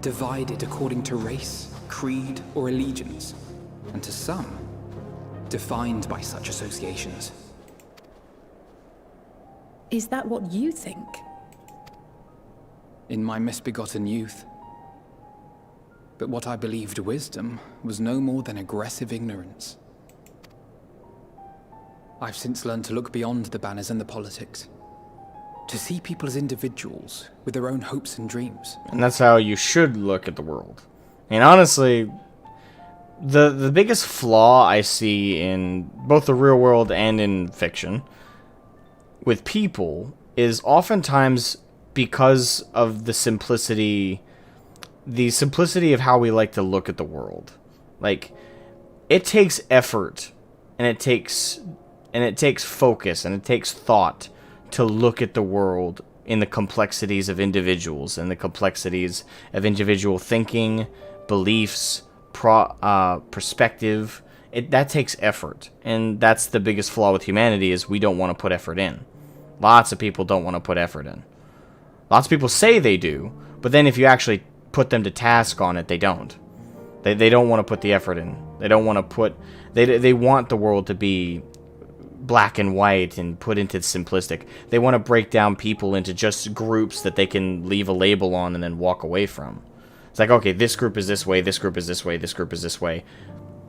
divided according to race, creed, or allegiance, and to some, defined by such associations. Is that what you think? In my misbegotten youth. But what I believed wisdom was no more than aggressive ignorance. I've since learned to look beyond the banners and the politics. To see people as individuals with their own hopes and dreams. And that's how you should look at the world. And honestly, the biggest flaw I see in both the real world and in fiction with people is oftentimes because of the simplicity of how we like to look at the world. Like, it takes effort, and it takes focus, and it takes thought to look at the world in the complexities of individuals and the complexities of individual thinking, beliefs, perspective. That takes effort, and that's the biggest flaw with humanity, is we don't want to put effort in. Lots of people don't want to put effort in. Lots of people say they do, but then if you actually put them to task on it, they don't. They don't want to put the effort in. They don't want to put... They want the world to be black and white and put into simplistic. They want to break down people into just groups that they can leave a label on and then walk away from. It's like, okay, this group is this way, this group is this way, this group is this way.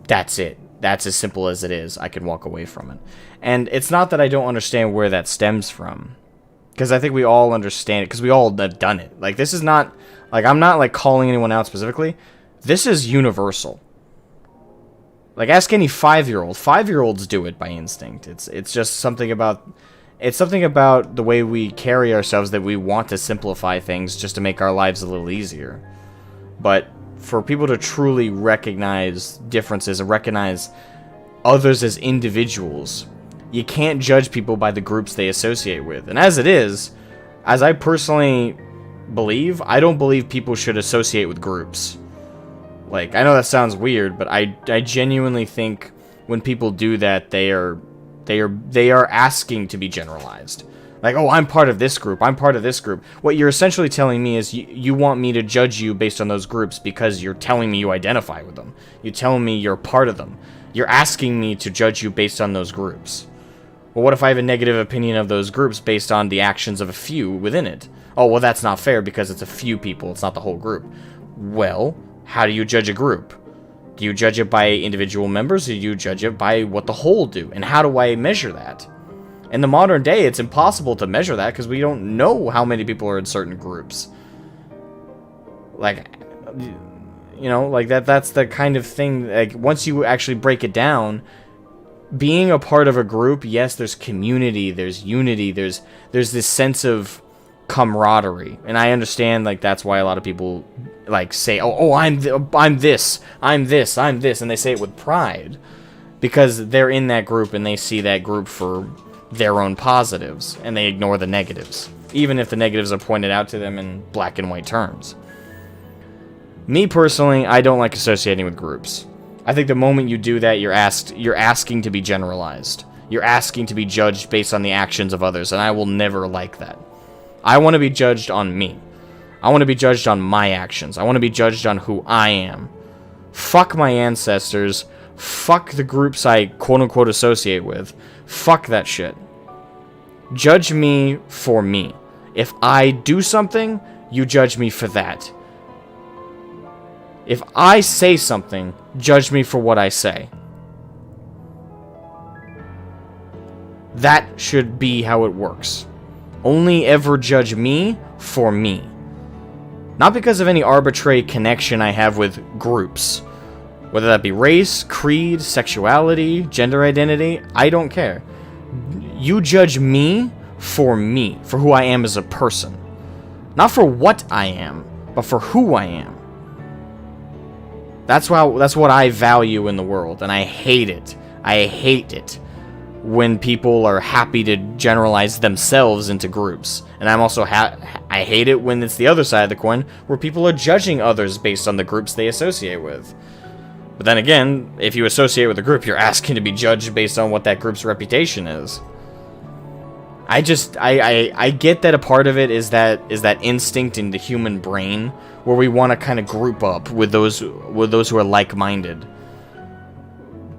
That's it. That's as simple as it is. I can walk away from it. And it's not that I don't understand where that stems from, because I think we all understand it, because we all have done it. Like, this is not... Like, I'm not, like, calling anyone out specifically. This is universal. Like, ask any 5-year-old. 5-year-olds do it by instinct. It's just something about... It's something about the way we carry ourselves that we want to simplify things just to make our lives a little easier. But for people to truly recognize differences and recognize others as individuals, you can't judge people by the groups they associate with. And as it is, as I personally believe, I don't believe people should associate with groups. Like, I know that sounds weird, but I genuinely think when people do that, they are asking to be generalized. Like, oh, I'm part of this group, I'm part of this group. What you're essentially telling me is you want me to judge you based on those groups because you're telling me you identify with them. You're telling me you're part of them. You're asking me to judge you based on those groups. Well, what if I have a negative opinion of those groups based on the actions of a few within it? Oh, well, that's not fair because it's a few people, it's not the whole group. Well, how do you judge a group? Do you judge it by individual members, or do you judge it by what the whole do? And how do I measure that? In the modern day, it's impossible to measure that because we don't know how many people are in certain groups. Like, you know, like that's the kind of thing, like, once you actually break it down, being a part of a group, yes, there's community, there's unity, there's this sense of camaraderie, and I understand, like, that's why a lot of people, like, say, oh, I'm this, and they say it with pride, because they're in that group, and they see that group for their own positives, and they ignore the negatives, even if the negatives are pointed out to them in black and white terms. Me, personally, I don't like associating with groups. I think the moment you do that, you're asking to be generalized. You're asking to be judged based on the actions of others, and I will never like that. I want to be judged on me. I want to be judged on my actions. I want to be judged on who I am. Fuck my ancestors. Fuck the groups I quote-unquote associate with. Fuck that shit. Judge me for me. If I do something, you judge me for that. If I say something, judge me for what I say. That should be how it works. Only ever judge me for me. Not because of any arbitrary connection I have with groups. Whether that be race, creed, sexuality, gender identity, I don't care. You judge me, for who I am as a person. Not for what I am, but for who I am. That's what I value in the world, and I hate it. I hate it when people are happy to generalize themselves into groups. And I'm also I hate it when it's the other side of the coin, where people are judging others based on the groups they associate with. But then again, if you associate with a group, you're asking to be judged based on what that group's reputation is. I get that a part of it is that instinct in the human brain where we want to kind of group up with those who are like-minded.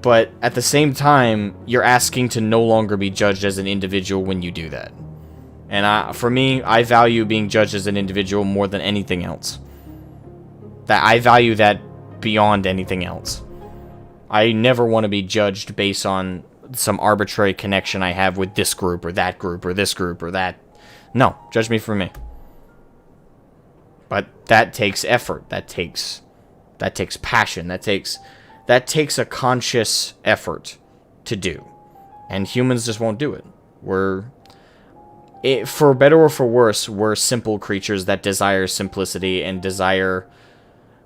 But at the same time, you're asking to no longer be judged as an individual when you do that. And for me, I value being judged as an individual more than anything else. That I value that beyond anything else. I never want to be judged based on some arbitrary connection I have with this group or that group or this group or that. No, judge me for me. But that takes effort. That takes passion. That takes a conscious effort to do. And humans just won't do it. For better or for worse, we're simple creatures that desire simplicity and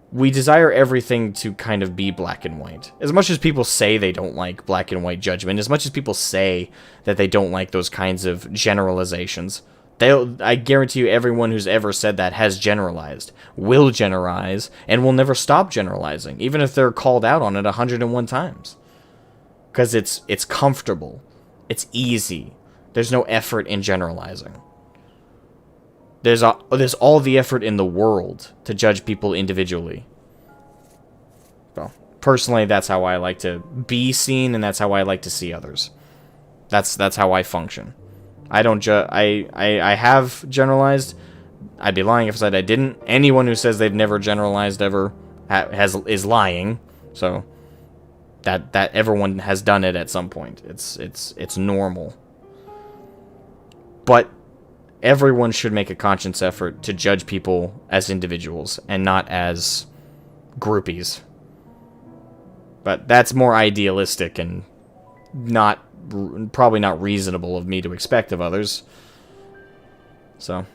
we desire everything to kind of be black and white. As much as people say they don't like black and white judgment, as much as people say that they don't like those kinds of generalizations, I guarantee you everyone who's ever said that has generalized, will generalize, and will never stop generalizing, even if they're called out on it 101 times. Because it's comfortable. It's easy. There's no effort in generalizing. There's all the effort in the world to judge people individually. Well, personally, that's how I like to be seen, and that's how I like to see others. That's how I function. I don't I have generalized. I'd be lying if I said I didn't. Anyone who says they've never generalized ever is lying. So that everyone has done it at some point. It's normal. But everyone should make a conscious effort to judge people as individuals and not as groupies. But that's more idealistic and probably not reasonable of me to expect of others. So,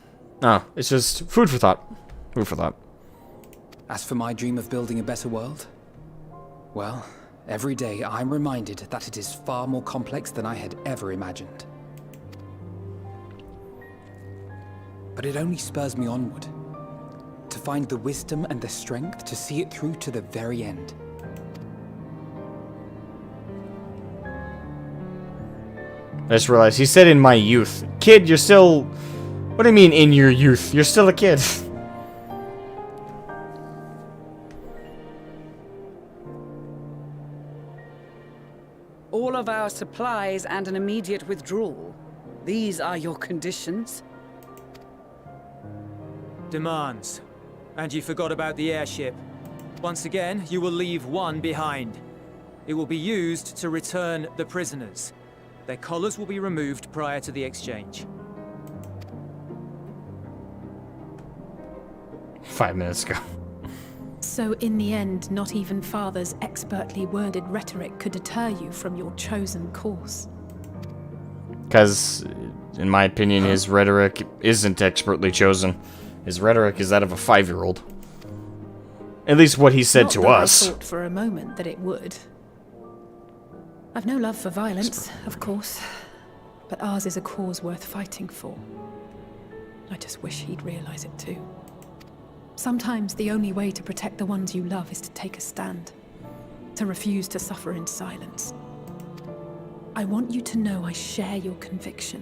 it's just food for thought. Food for thought. As for my dream of building a better world, well, every day I'm reminded that it is far more complex than I had ever imagined. But it only spurs me onward, to find the wisdom and the strength to see it through to the very end. I just realized he said in my youth. Kid, you're still... What do you mean in your youth? You're still a kid. All of our supplies and an immediate withdrawal. These are your conditions? Demands. And you forgot about the airship. Once again, you will leave one behind. It will be used to return the prisoners. Their collars will be removed prior to the exchange. 5 minutes ago. So in the end, not even Father's expertly worded rhetoric could deter you from your chosen course. Because, in my opinion, his rhetoric isn't expertly chosen. His rhetoric is that of a 5-year-old. At least what he said to us. I thought for a moment that it would. I've no love for violence, of course, but ours is a cause worth fighting for. I just wish he'd realize it too. Sometimes the only way to protect the ones you love is to take a stand, to refuse to suffer in silence. I want you to know I share your conviction.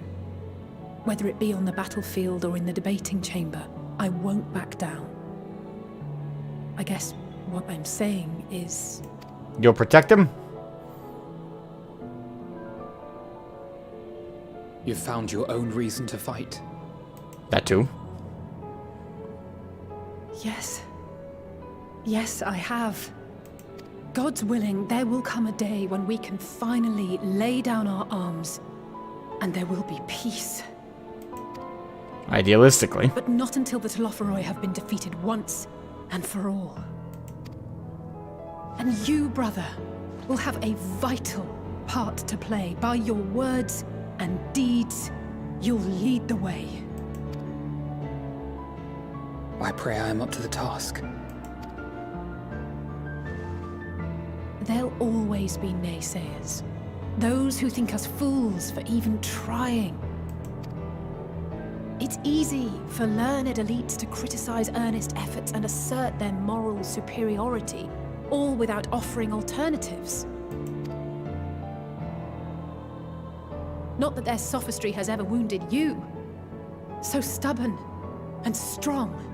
Whether it be on the battlefield or in the debating chamber, I won't back down. I guess what I'm saying is... You'll protect him? You've found your own reason to fight. That too? Yes. Yes, I have. God's willing, there will come a day when we can finally lay down our arms and there will be peace. Idealistically. But not until the Telophoroi have been defeated once and for all. And you, brother, will have a vital part to play. By your words and deeds, you'll lead the way. I pray I am up to the task. There'll always be naysayers. Those who think us fools for even trying. It's easy for learned elites to criticize earnest efforts and assert their moral superiority, all without offering alternatives. Not that their sophistry has ever wounded you. So stubborn and strong.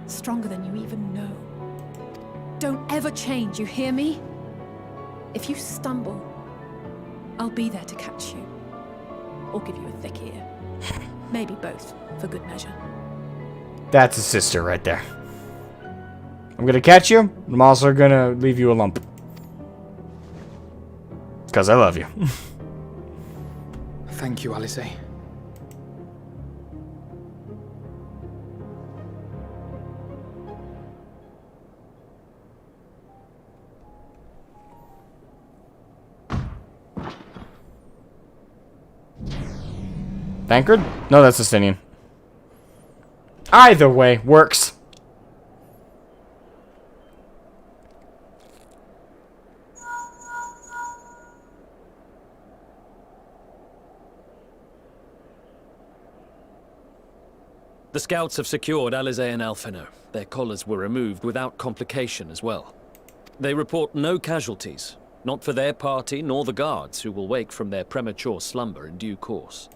Stronger than you even know. Don't ever change, you hear me? If you stumble, I'll be there to catch you. Or give you a thick ear. Maybe both, for good measure. That's a sister right there. I'm gonna catch you, I'm also gonna leave you a lump. Because I love you. Thank you, Alice. Bankard? No, that's Justinian. Either way, works. The scouts have secured Alize and Alphino. Their collars were removed without complication as well. They report no casualties, not for their party nor the guards, who will wake from their premature slumber in due course.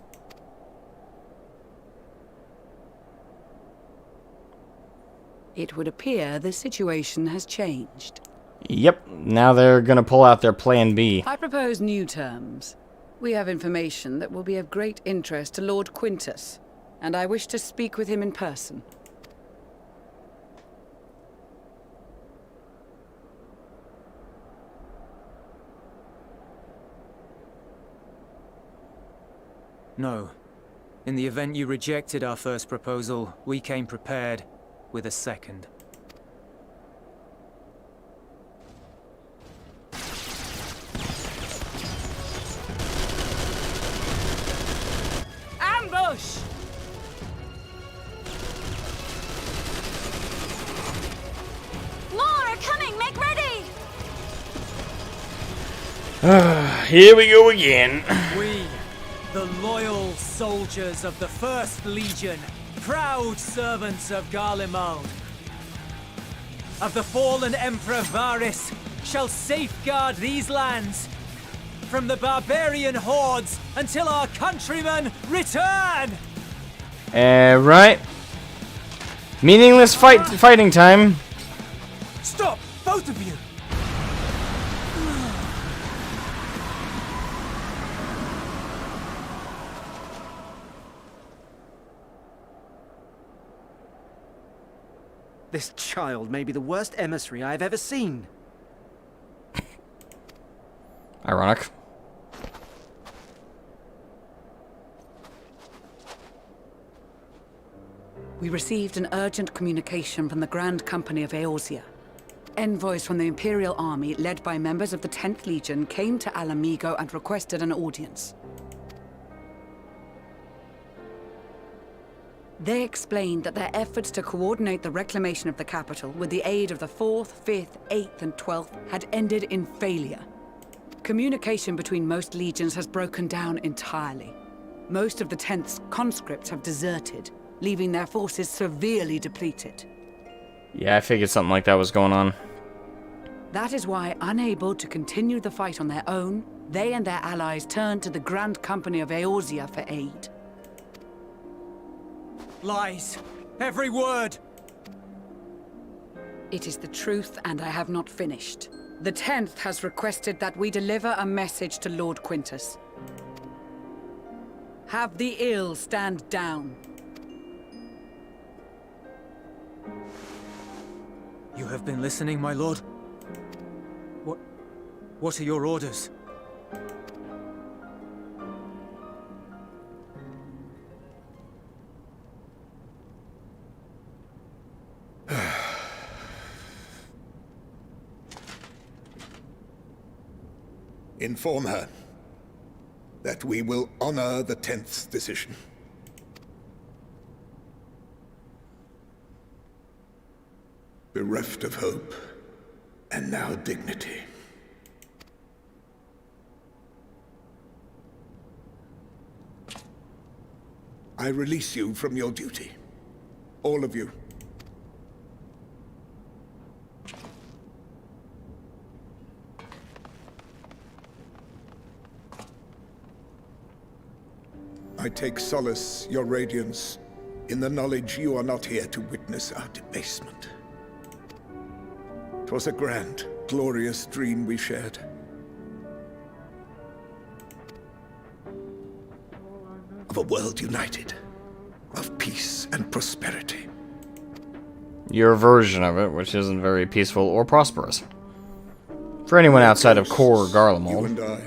It would appear the situation has changed. Yep, now they're gonna pull out their plan B. I propose new terms. We have information that will be of great interest to Lord Quintus, and I wish to speak with him in person. No. In the event you rejected our first proposal, we came prepared with a second. Ambush! More are coming! Make ready! Here we go again. We, the loyal soldiers of the First Legion, proud servants of Garlemald, of the fallen Emperor Varys, shall safeguard these lands from the barbarian hordes until our countrymen return! Right. Meaningless fighting time. Stop, both of you! This child may be the worst emissary I have ever seen. Ironic. We received an urgent communication from the Grand Company of Eorzea. Envoys from the Imperial Army, led by members of the 10th Legion, came to Alamigo and requested an audience. They explained that their efforts to coordinate the reclamation of the capital with the aid of the 4th, 5th, 8th, and 12th had ended in failure. Communication between most legions has broken down entirely. Most of the 10th's conscripts have deserted, leaving their forces severely depleted. Yeah, I figured something like that was going on. That is why, unable to continue the fight on their own, they and their allies turned to the Grand Company of Eorzea for aid. Lies. Every word. It is the truth, and I have not finished. The 10th has requested that we deliver a message to Lord Quintus. Have the ill stand down. You have been listening, my lord? What are your orders? Inform her that we will honor the 10th decision. Bereft of hope, and now dignity. I release you from your duty. All of you. I take solace, your radiance, in the knowledge you are not here to witness our debasement. 'Twas a grand, glorious dream we shared. Of a world united, of peace and prosperity. Your version of it, which isn't very peaceful or prosperous. For anyone outside of core Garlemald. You and I,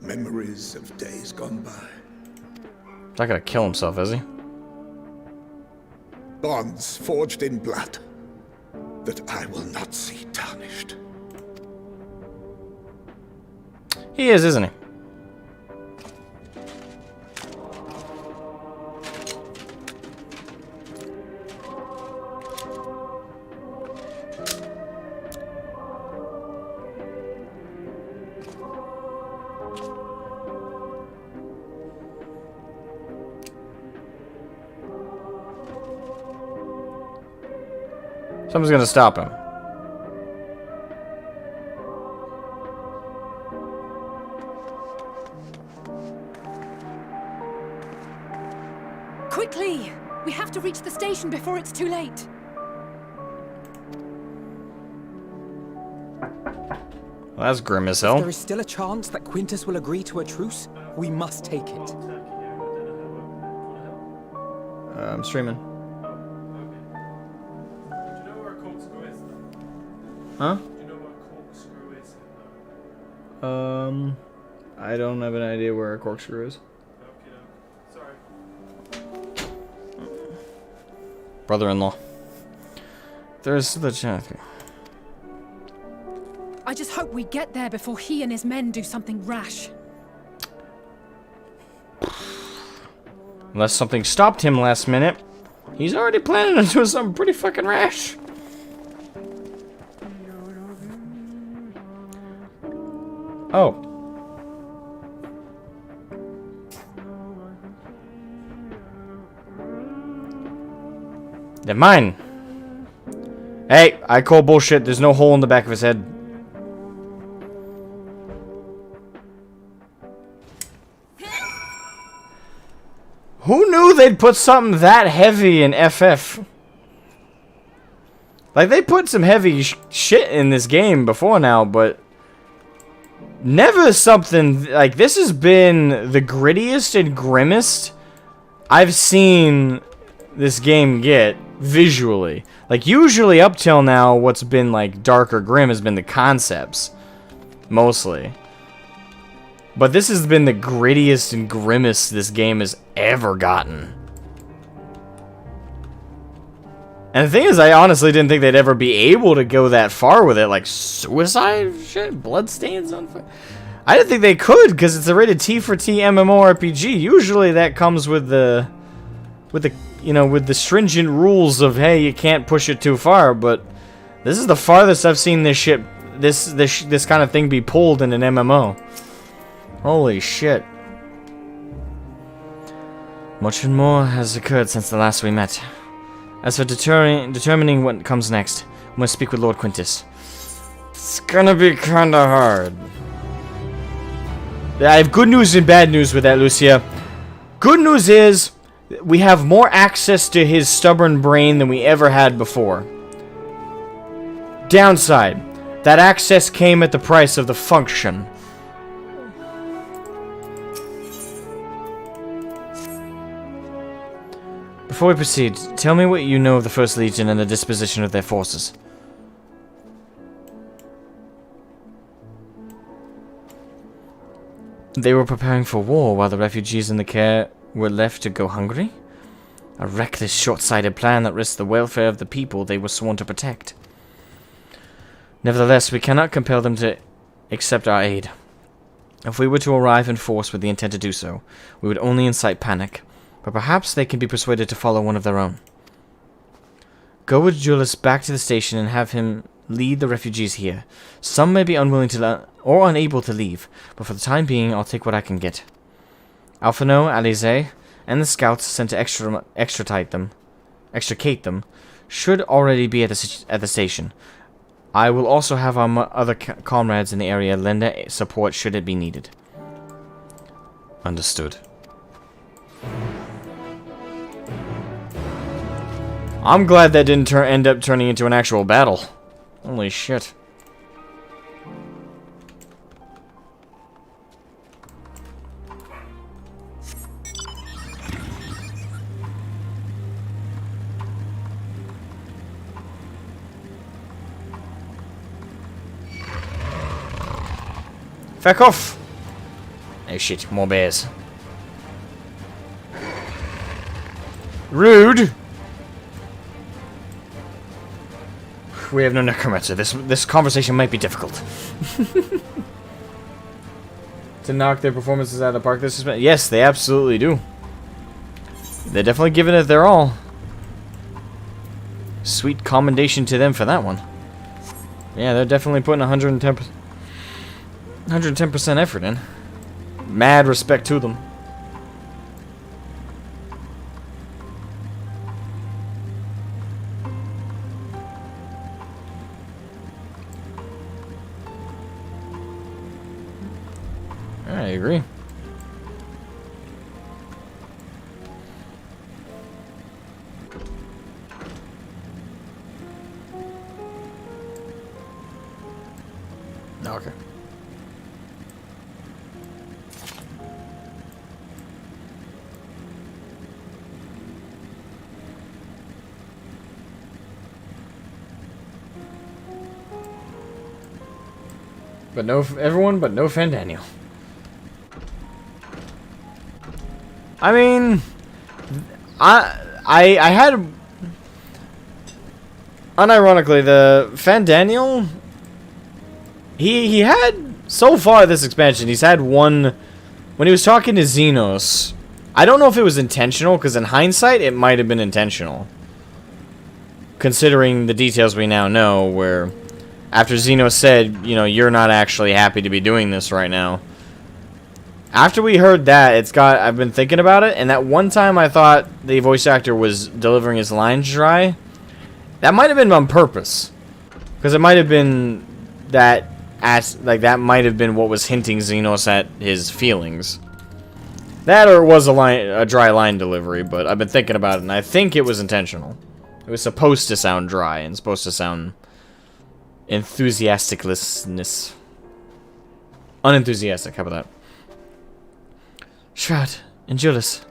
memories of days gone by. He's not gonna kill himself, is he? Bonds forged in blood that I will not see tarnished. He is, isn't he? Someone's gonna stop him. Quickly! We have to reach the station before it's too late. Well, that's grim as hell. If there is still a chance that Quintus will agree to a truce, we must take it. I'm streaming. Huh? I don't have an idea where a corkscrew is. Brother-in-law. There's the chance. I just hope we get there before he and his men do something rash. Unless something stopped him last minute. He's already planning on doing something pretty fucking rash. Oh. They're mine. Hey, I call bullshit. There's no hole in the back of his head. Who knew they'd put something that heavy in FF? Like, they put some heavy shit in this game before now, but never something like this. Has been the grittiest and grimmest I've seen this game get visually. Like, usually up till now, what's been like dark or grim has been the concepts, mostly. But this has been the grittiest and grimmest this game has ever gotten. And the thing is, I honestly didn't think they'd ever be able to go that far with it. Like, suicide shit? Bloodstains on fire? I didn't think they could, because it's a rated T for T MMORPG. Usually that comes with the you know, with the stringent rules of, hey, you can't push it too far, but this is the farthest I've seen this shit, this kind of thing be pulled in an MMO. Holy shit. Much and more has occurred since the last we met. As for determining what comes next, we must speak with Lord Quintus. It's gonna be kinda hard. I have good news and bad news with that, Lucia. Good news is, we have more access to his stubborn brain than we ever had before. Downside, that access came at the price of the function. Before we proceed, tell me what you know of the First Legion and the disposition of their forces. They were preparing for war while the refugees in the care were left to go hungry? A reckless, short-sighted plan that risked the welfare of the people they were sworn to protect. Nevertheless, we cannot compel them to accept our aid. If we were to arrive in force with the intent to do so, we would only incite panic, but perhaps they can be persuaded to follow one of their own. Go with Julius back to the station and have him lead the refugees here. Some may be unwilling to or unable to leave, but for the time being, I'll take what I can get. Alphino, Alize, and the scouts sent to extricate them should already be at the station. I will also have our other comrades in the area lend support should it be needed. Understood. I'm glad that didn't end up turning into an actual battle. Holy shit. Fuck off! Oh shit, more bears. Rude! We have no necromancer. This conversation might be difficult. To knock their performances out of the park this is... Yes, they absolutely do. They're definitely giving it their all. Sweet commendation to them for that one. Yeah, they're definitely putting 110% effort in. Mad respect to them. I agree. Okay. But no, everyone but no Fandaniel. I mean, I had, unironically, the Fandaniel, he had, so far this expansion, he's had one, when he was talking to Xenos, I don't know if it was intentional, because in hindsight, it might have been intentional. Considering the details we now know, where after Xenos said, you know, you're not actually happy to be doing this right now. After we heard that, I've been thinking about it, and that one time I thought the voice actor was delivering his lines dry. That might have been on purpose. Because it might have been that, that might have been what was hinting Xenos at his feelings. That or it was a dry line delivery, but I've been thinking about it, and I think it was intentional. It was supposed to sound dry, and supposed to sound enthusiasticlessness. Unenthusiastic, how about that? Shroud and Julius.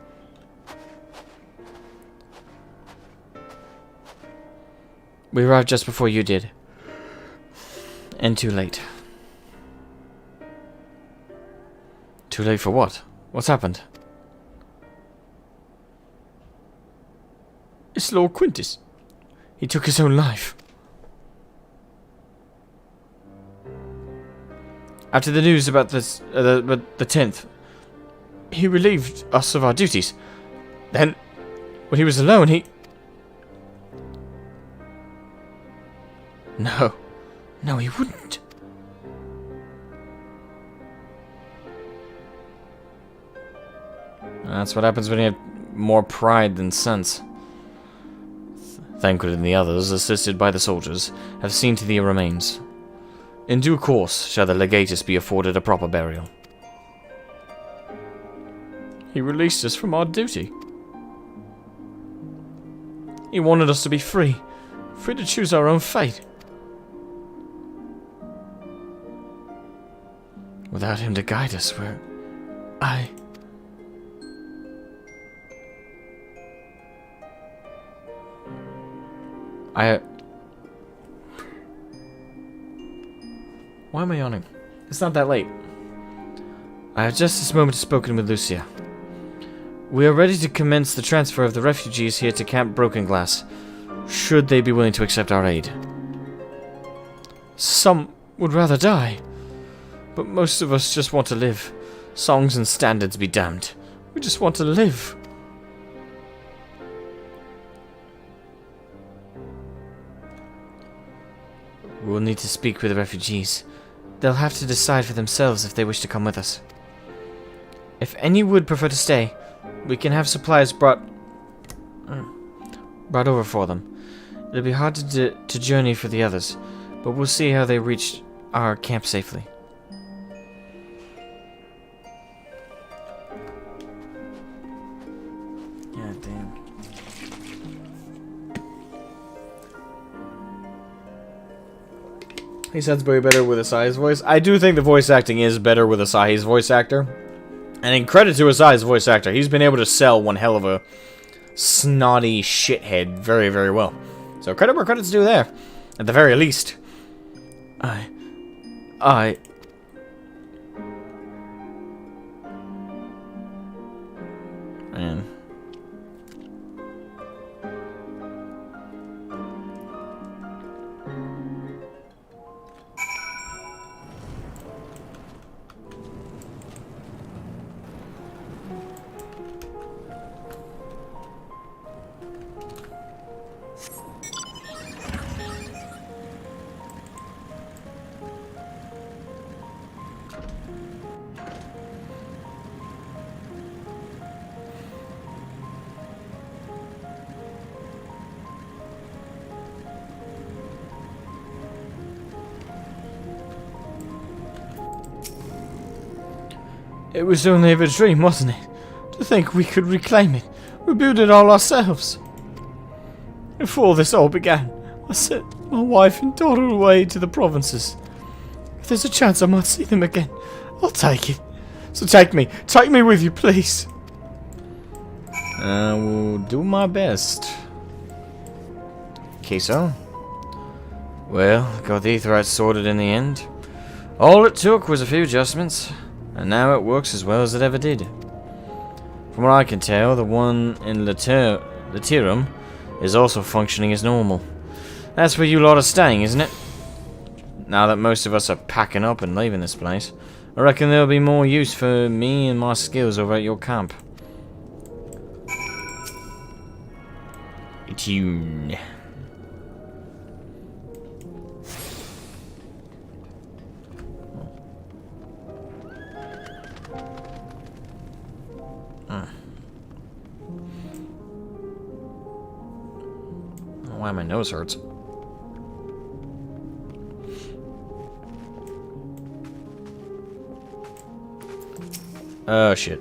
We arrived just before you did. And too late. Too late for what? What's happened? It's Lord Quintus. He took his own life. After the news about this, the 10th, he relieved us of our duties. Then, when he was alone, he... No, he wouldn't. That's what happens when you have more pride than sense. Thancred and the others, assisted by the soldiers, have seen to the remains. In due course shall the legatus be afforded a proper burial. He released us from our duty. He wanted us to be free to choose our own fate. Without him to guide us, Why am I yawning? It's not that late. I have just this moment spoken with Lucia. We are ready to commence the transfer of the refugees here to Camp Broken Glass, should they be willing to accept our aid. Some would rather die. But most of us just want to live. Songs and standards be damned. We just want to live. We'll need to speak with the refugees. They'll have to decide for themselves if they wish to come with us. If any would prefer to stay, we can have supplies brought over for them. It'll be hard to journey for the others, but we'll see how they reach our camp safely. God damn. He sounds way better with Asai's voice. I do think the voice acting is better with Asai's voice actor. And in credit to Asai's voice actor, he's been able to sell one hell of a snotty shithead very, very well. So credit where credit's due there. At the very least. Man. It was only a dream, wasn't it? To think we could reclaim it, rebuild it all ourselves. Before this all began, I sent my wife and daughter away to the provinces. If there's a chance I might see them again, I'll take it. So take me with you, please. I will do my best. Okay, so. Well, got the Aetheryte sorted in the end. All it took was a few adjustments. And now it works as well as it ever did. From what I can tell, the one in Laterum is also functioning as normal. That's where you lot are staying, isn't it? Now that most of us are packing up and leaving this place, I reckon there'll be more use for me and my skills over at your camp. Tune. Why my nose hurts. Oh shit.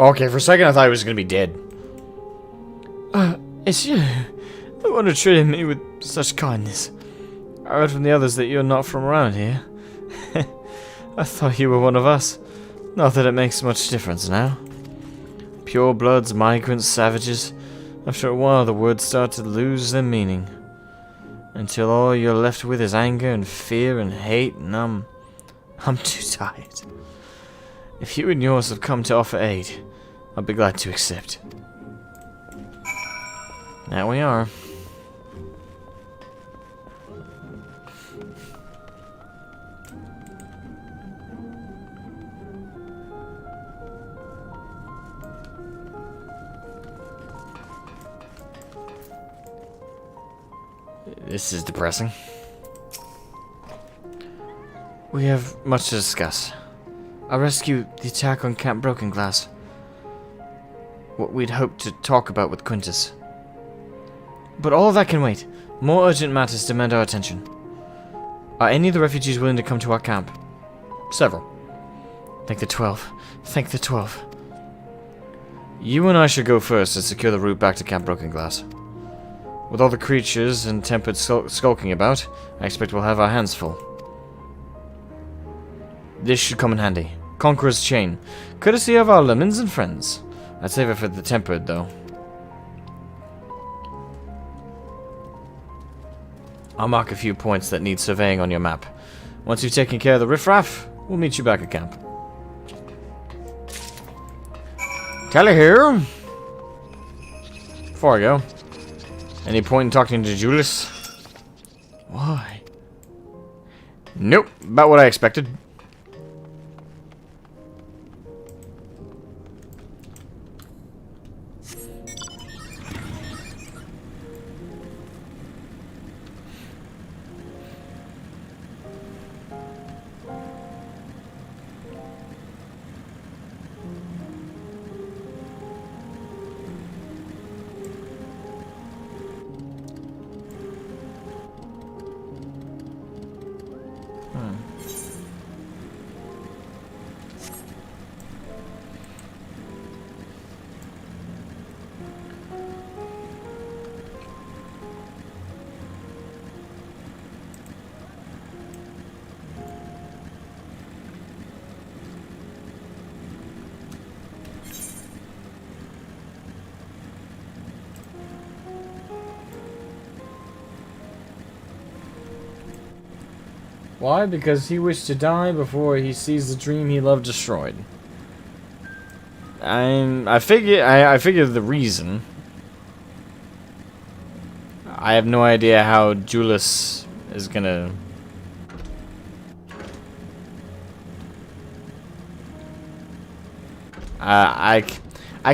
Okay, for a second I thought he was gonna be dead. It's you. The one who treated me with such kindness. I heard from the others that you're not from around here. I thought you were one of us. Not that it makes much difference now. Pure bloods, migrants, savages. After a while, the words start to lose their meaning. Until all you're left with is anger and fear and hate, and I'm too tired. If you and yours have come to offer aid, I'll be glad to accept. There we are. This is depressing. We have much to discuss. I rescued the attack on Camp Broken Glass. What we'd hoped to talk about with Quintus. But all of that can wait. More urgent matters demand our attention. Are any of the refugees willing to come to our camp? Several. Thank the 12. Thank the 12. You and I should go first and secure the route back to Camp Broken Glass. With all the creatures and tempered skulking about, I expect we'll have our hands full. This should come in handy. Conqueror's Chain. Courtesy of our lemons and friends. I'd save it for the tempered, though. I'll mark a few points that need surveying on your map. Once you've taken care of the riffraff, we'll meet you back at camp. Kelly here. Before I go, any point in talking to Julius? Why? Nope, about what I expected. Why? Because he wished to die before he sees the dream he loved destroyed. I figure the reason. I have no idea how Julius is gonna... I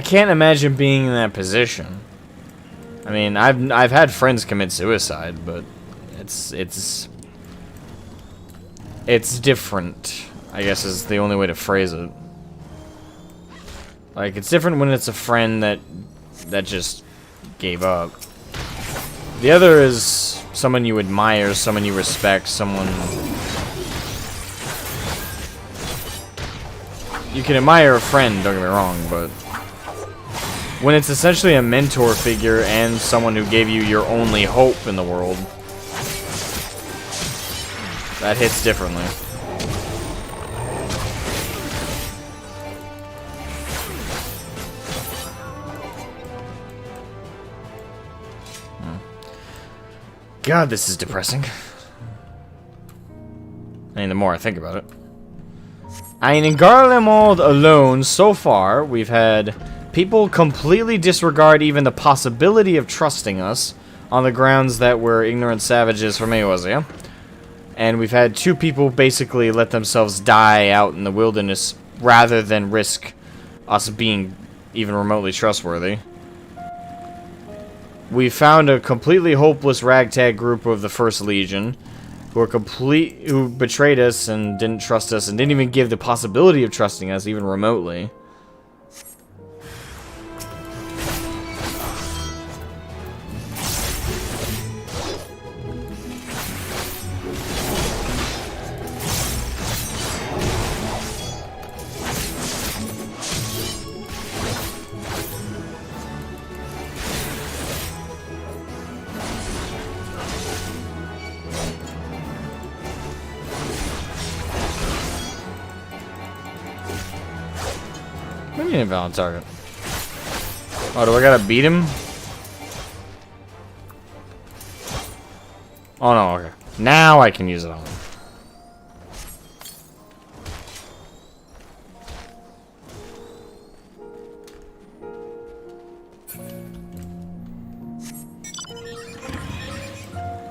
can't imagine being in that position. I mean, I've had friends commit suicide, but it's different, I guess is the only way to phrase it. Like, it's different when it's a friend that just gave up. The other is someone you admire, someone you respect, someone... You can admire a friend, don't get me wrong, but... when it's essentially a mentor figure and someone who gave you your only hope in the world, that hits differently. God, this is depressing. I mean, the more I think about it. I mean, in Garlemald alone, so far, we've had people completely disregard even the possibility of trusting us on the grounds that we're ignorant savages from Eorzea. And we've had 2 people basically let themselves die out in the wilderness rather than risk us being even remotely trustworthy. We found a completely hopeless ragtag group of the First Legion who betrayed us and didn't trust us and didn't even give the possibility of trusting us even remotely. What do you mean invalid target? Oh, do I gotta beat him? Oh no, okay. Now I can use it on him.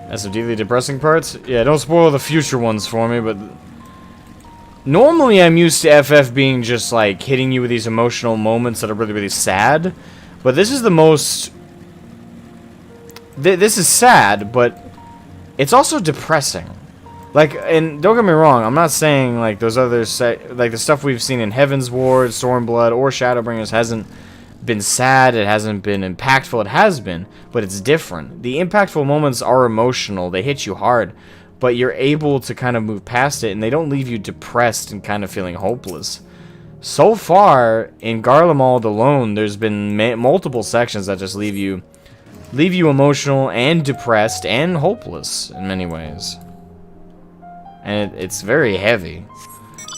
That's some deeply depressing parts. Yeah, don't spoil the future ones for me, but... normally I'm used to FF being just like hitting you with these emotional moments that are really, really sad. But this is the most... This is sad, but it's also depressing. Like, and don't get me wrong, I'm not saying like those other... like the stuff we've seen in Heaven's Ward, Stormblood, or Shadowbringers hasn't been sad, it hasn't been impactful, it has been, but it's different. The impactful moments are emotional, they hit you hard, but you're able to kind of move past it, and they don't leave you depressed and kind of feeling hopeless. So far, in Garlemald alone, there's been multiple sections that just leave you emotional and depressed and hopeless in many ways. And it's very heavy.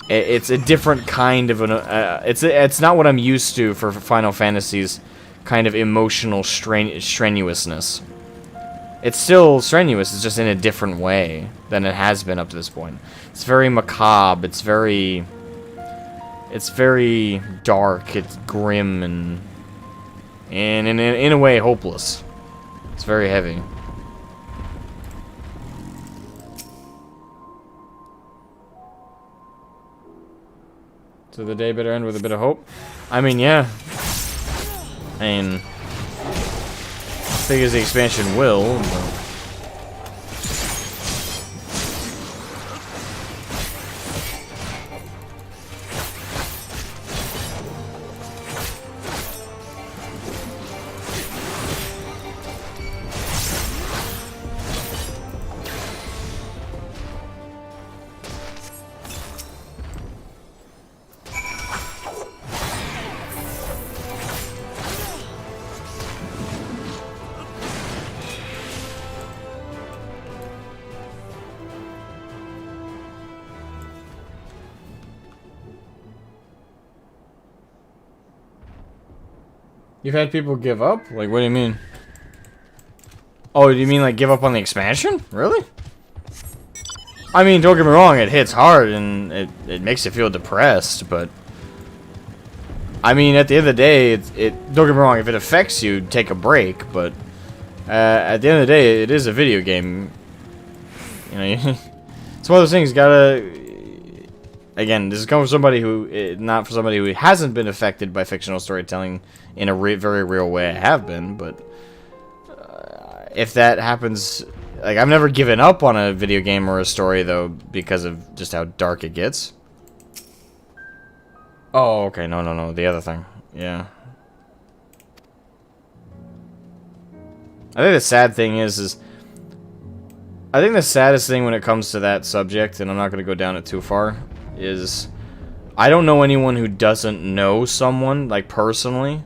It's a different kind of an... it's not what I'm used to for Final Fantasy's kind of emotional strenuousness. It's still strenuous, it's just in a different way than it has been up to this point. It's very macabre, it's very dark, it's grim, and in a way hopeless. It's very heavy. So the day better end with a bit of hope? I mean, yeah. I mean, as big as the expansion will, but... You've had people give up? Like, what do you mean? Oh, do you mean, like, give up on the expansion? Really? I mean, don't get me wrong, it hits hard and it makes you feel depressed, but I mean, at the end of the day, don't get me wrong, if it affects you, take a break, but at the end of the day, it is a video game. You know, it's one of those things, you gotta... Again, this is coming from somebody who... Not for somebody who hasn't been affected by fictional storytelling in a very real way. I have been, but... if that happens... Like, I've never given up on a video game or a story, though, because of just how dark it gets. Oh, okay, no, the other thing. Yeah. I think the sad thing is... I think the saddest thing when it comes to that subject, and I'm not going to go down it too far, is... I don't know anyone who doesn't know someone, like, personally.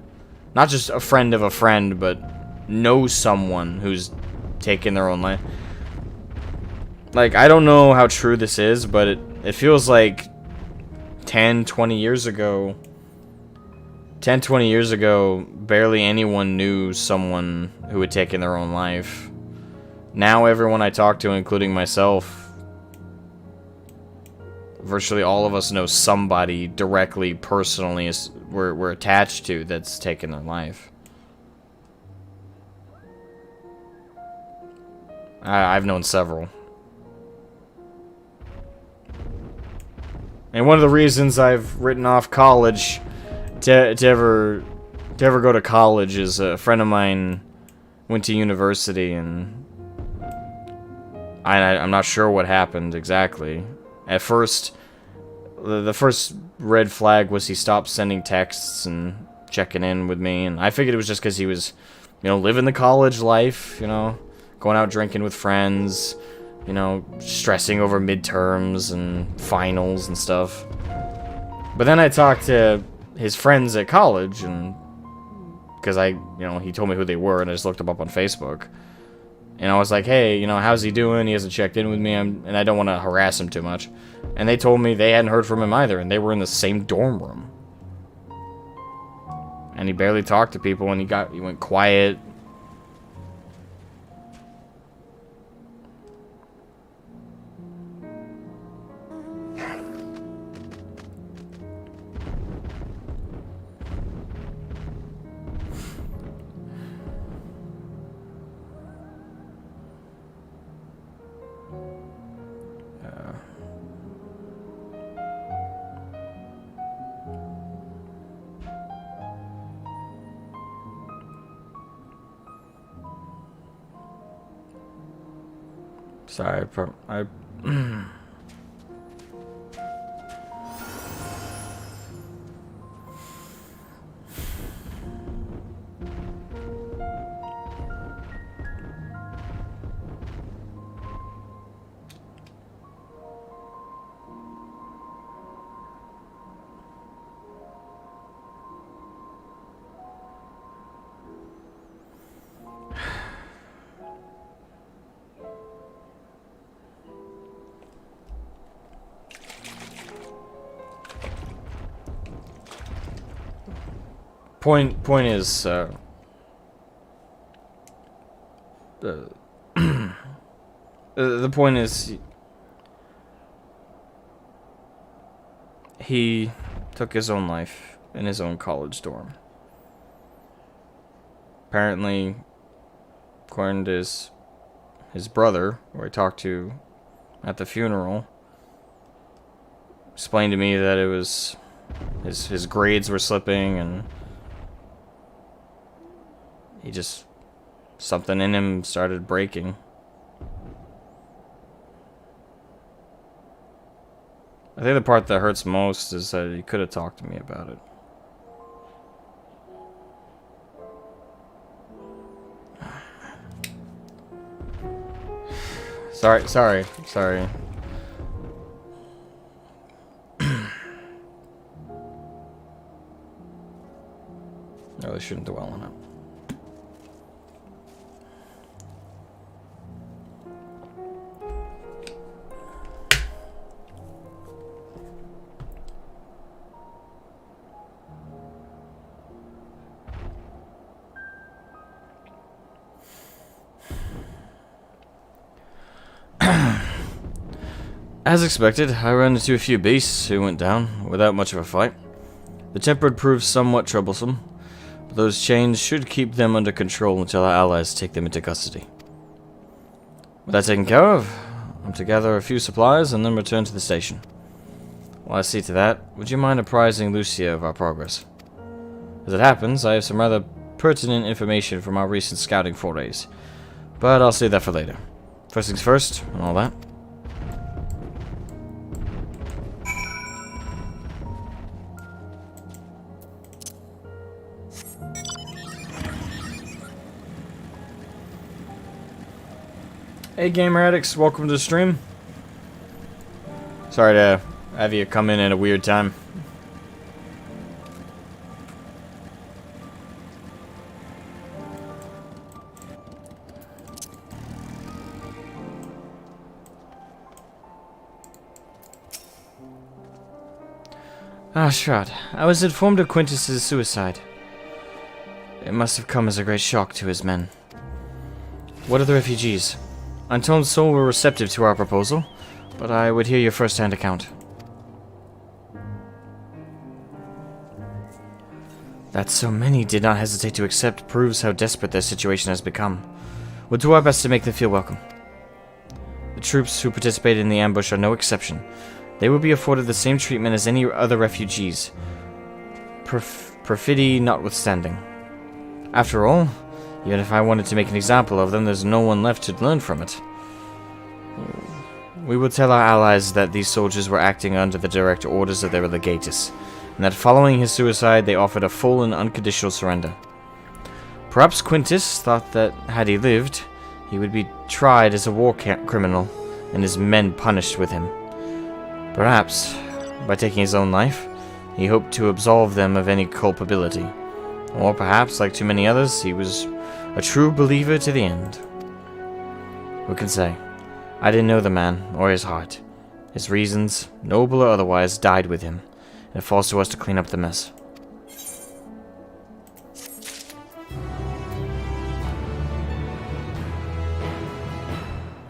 Not just a friend of a friend, but knows someone who's taken their own life. Like, I don't know how true this is, but it feels like 10, 20 years ago... 10, 20 years ago, barely anyone knew someone who had taken their own life. Now everyone I talk to, including myself, virtually all of us know somebody directly, personally, we're attached to that's taken their life. I've known several. And one of the reasons I've written off college to ever go to college is a friend of mine went to university, and I'm not sure what happened exactly. At first, the first red flag was he stopped sending texts and checking in with me, and I figured it was just because he was, you know, living the college life, you know, going out drinking with friends, you know, stressing over midterms and finals and stuff. But then I talked to his friends at college, and because he told me who they were, and I just looked them up on Facebook. And I was like, hey, you know, how's he doing? He hasn't checked in with me, and I don't want to harass him too much. And they told me they hadn't heard from him either, and they were in the same dorm room. And he barely talked to people, and he went quiet. Sorry, I Point is, the point is, he took his own life in his own college dorm. Apparently, according to his brother, who I talked to at the funeral, explained to me that it was his grades were slipping, and something in him started breaking. I think the part that hurts most is that he could have talked to me about it. Sorry. I really shouldn't dwell on it. As expected, I ran into a few beasts who went down without much of a fight. The tempered proved somewhat troublesome, but those chains should keep them under control until our allies take them into custody. With that taken care of, I'm to gather a few supplies and then return to the station. While I see to that, would you mind apprising Lucia of our progress? As it happens, I have some rather pertinent information from our recent scouting forays, but I'll save that for later. First things first, and all that. Hey Gamer Addicts, welcome to the stream. Sorry to have you come in at a weird time. Ah, Shroud. I was informed of Quintus's suicide. It must have come as a great shock to his men. What are the refugees? Untold Soul were receptive to our proposal, but I would hear your first-hand account. That so many did not hesitate to accept proves how desperate their situation has become. We'll do our best to make them feel welcome. The troops who participated in the ambush are no exception. They will be afforded the same treatment as any other refugees, perfidy notwithstanding. After all, even if I wanted to make an example of them, there's no one left to learn from it. We will tell our allies that these soldiers were acting under the direct orders of their legatus, and that following his suicide they offered a full and unconditional surrender. Perhaps Quintus thought that, had he lived, he would be tried as a war criminal, and his men punished with him. Perhaps, by taking his own life, he hoped to absolve them of any culpability. Or perhaps, like too many others, he was a true believer to the end. Who can say? I didn't know the man, or his heart. His reasons, noble or otherwise, died with him, and it falls to us to clean up the mess.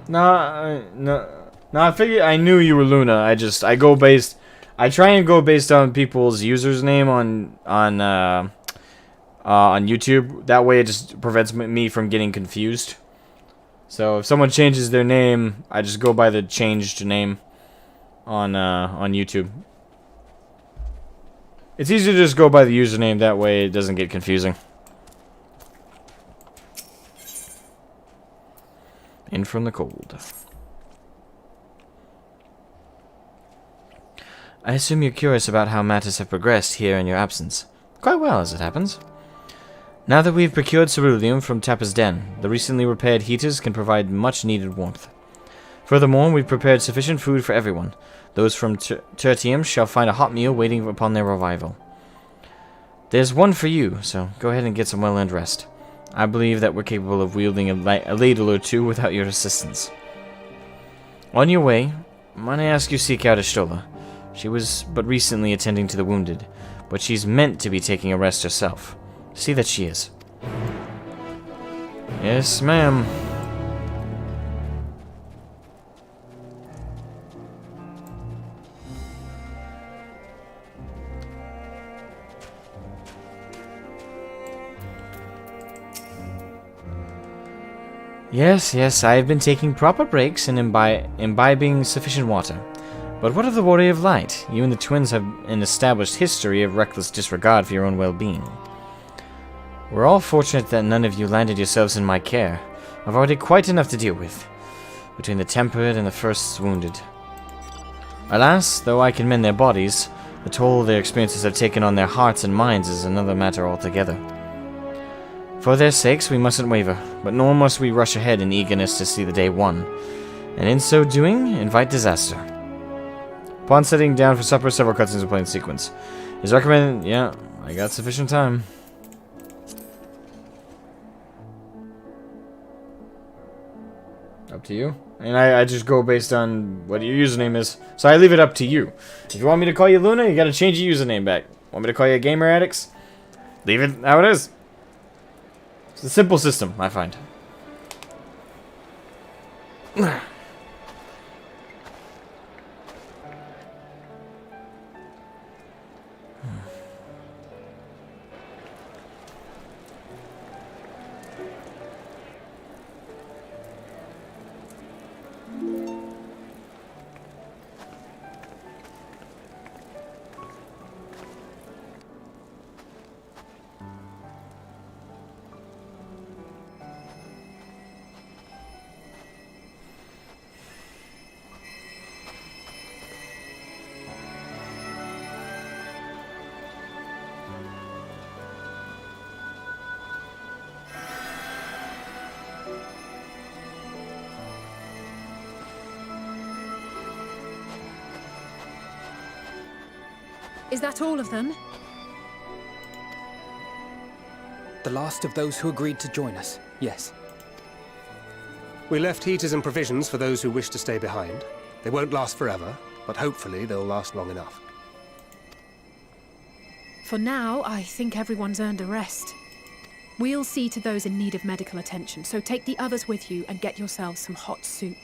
No, I figured I knew you were Luna. I try and go based on people's users name on YouTube. That way it just prevents me from getting confused. So if someone changes their name, I just go by the changed name on YouTube. It's easier to just go by the username, that way it doesn't get confusing. In from the cold. I assume you're curious about how matters have progressed here in your absence. Quite well, as it happens. Now that we've procured ceruleum from Tappa's Den, the recently repaired heaters can provide much-needed warmth. Furthermore, we've prepared sufficient food for everyone. Those from Tertium shall find a hot meal waiting upon their arrival. There's one for you, so go ahead and get some well-earned rest. I believe that we're capable of wielding a ladle or two without your assistance. On your way, might I ask you seek out Ashtola? She was but recently attending to the wounded, but she's meant to be taking a rest herself. See that she is. Yes, ma'am. Yes, I have been taking proper breaks and imbibing sufficient water. But what of the Warrior of Light? You and the twins have an established history of reckless disregard for your own well-being. We're all fortunate that none of you landed yourselves in my care. I've already quite enough to deal with, between the tempered and the first wounded. Alas, though I can mend their bodies, the toll their experiences have taken on their hearts and minds is another matter altogether. For their sakes, we mustn't waver, but nor must we rush ahead in eagerness to see the day won, and in so doing, invite disaster. Upon sitting down for supper, several cutscenes will play in sequence. Is recommended. Yeah, I got sufficient time. Up to you. And I just go based on what your username is. So I leave it up to you. If you want me to call you Luna, you gotta change your username back. Want me to call you Gamer Addicts? Leave it how it is. It's a simple system, I find. Is that all of them? The last of those who agreed to join us, yes. We left heaters and provisions for those who wish to stay behind. They won't last forever, but hopefully they'll last long enough. For now, I think everyone's earned a rest. We'll see to those in need of medical attention, so take the others with you and get yourselves some hot soup.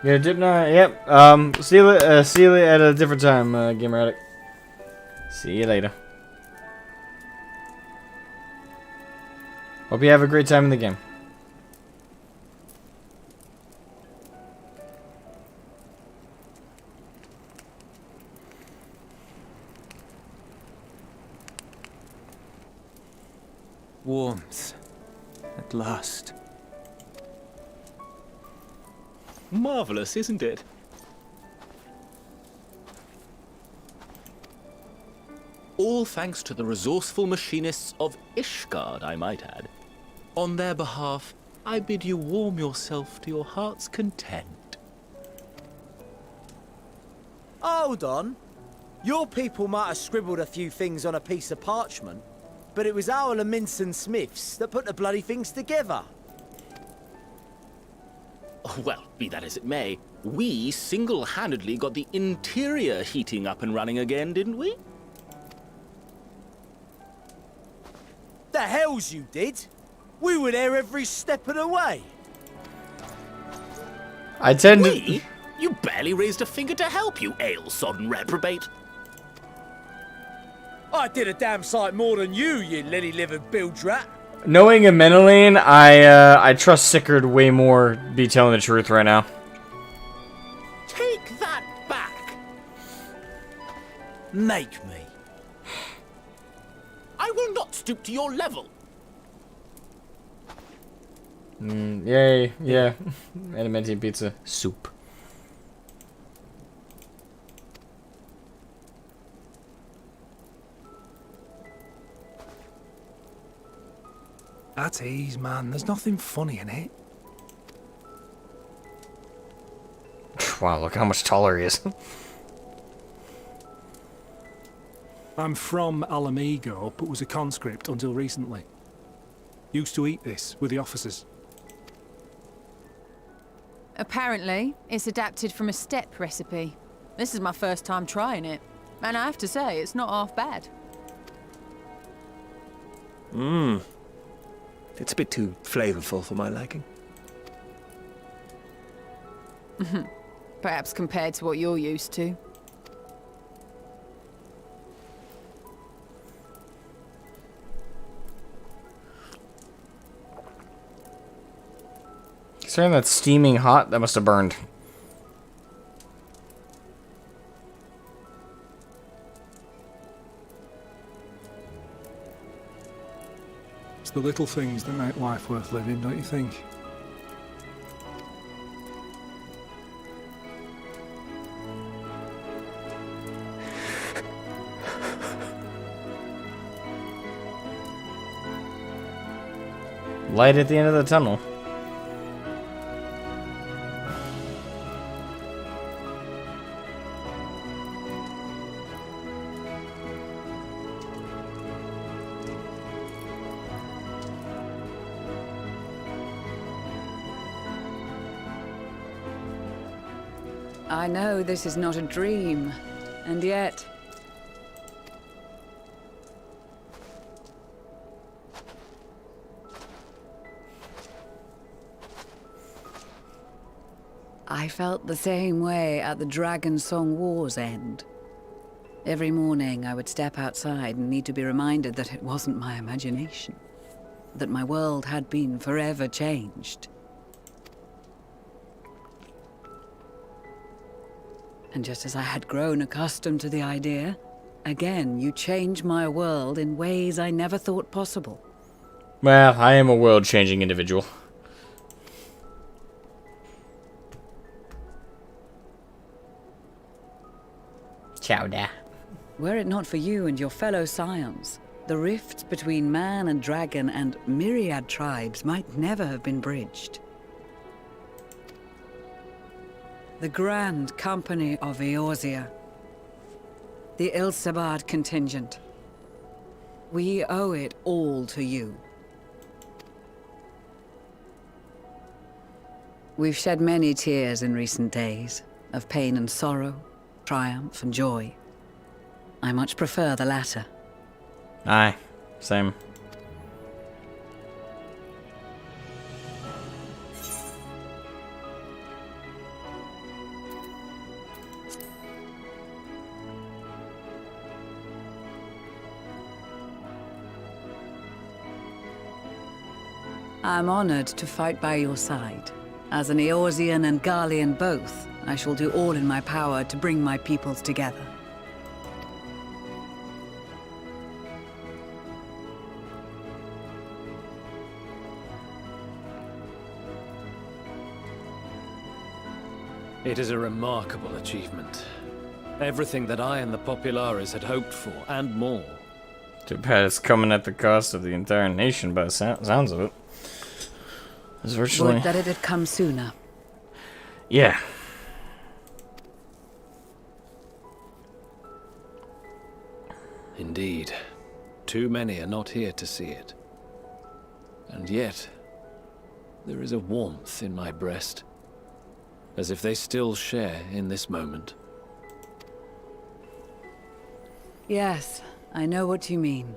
Yeah, dip now. Yep. See you at a different time, Gamer Addict. See you later. Hope you have a great time in the game. Warmth. At last. Marvelous, isn't it? All thanks to the resourceful machinists of Ishgard, I might add. On their behalf, I bid you warm yourself to your heart's content. Hold on. Your people might have scribbled a few things on a piece of parchment, but it was our Leminson Smiths that put the bloody things together. Well, be that as it may, we single-handedly got the interior heating up and running again, didn't we? The hells you did! We were there every step of the way! I tend to... You barely raised a finger to help, you ale-sodden reprobate. I did a damn sight more than you, you lily-livered bilge rat! Knowing Ameneline, I trust Sickard way more. Be telling the truth right now. Take that back. Make me. I will not stoop to your level. Yay, yeah. Adamantium pizza soup. At ease, man. There's nothing funny in it. Wow, look how much taller he is. I'm from Alamigo, but was a conscript until recently. Used to eat this with the officers. Apparently, it's adapted from a steppe recipe. This is my first time trying it, and I have to say, it's not half bad. It's a bit too flavorful for my liking. Perhaps compared to what you're used to. Considering that's steaming hot, that must have burned. It's the little things that make life worth living, don't you think? Light at the end of the tunnel. I know this is not a dream, and yet... I felt the same way at the Dragon Song War's end. Every morning I would step outside and need to be reminded that it wasn't my imagination, that my world had been forever changed. And just as I had grown accustomed to the idea, again you change my world in ways I never thought possible. Well, I am a world-changing individual. Chowder. Were it not for you and your fellow scions, the rifts between man and dragon and myriad tribes might never have been bridged. The Grand Company of Eorzea. The Ilsabard contingent. We owe it all to you. We've shed many tears in recent days, of pain and sorrow, triumph and joy. I much prefer the latter. Aye, same. I'm honored to fight by your side. As an Eorzean and Garlean both, I shall do all in my power to bring my peoples together. It is a remarkable achievement. Everything that I and the Populares had hoped for, and more. Too bad it's coming at the cost of the entire nation by the sounds of it. It's virtually... Would that it had come sooner. Yeah. Indeed. Too many are not here to see it. And yet, there is a warmth in my breast, as if they still share in this moment. Yes, I know what you mean.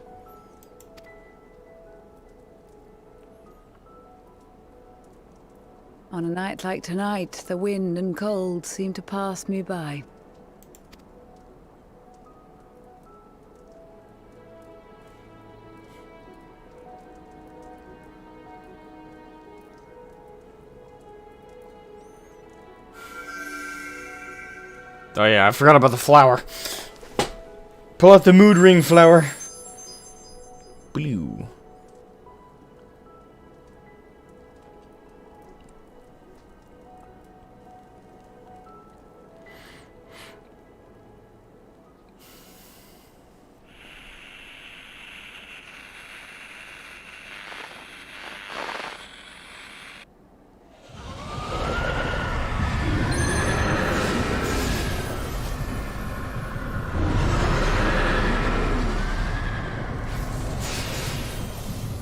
On a night like tonight, the wind and cold seem to pass me by. Oh yeah, I forgot about the flower. Pull out the mood ring flower. Blue.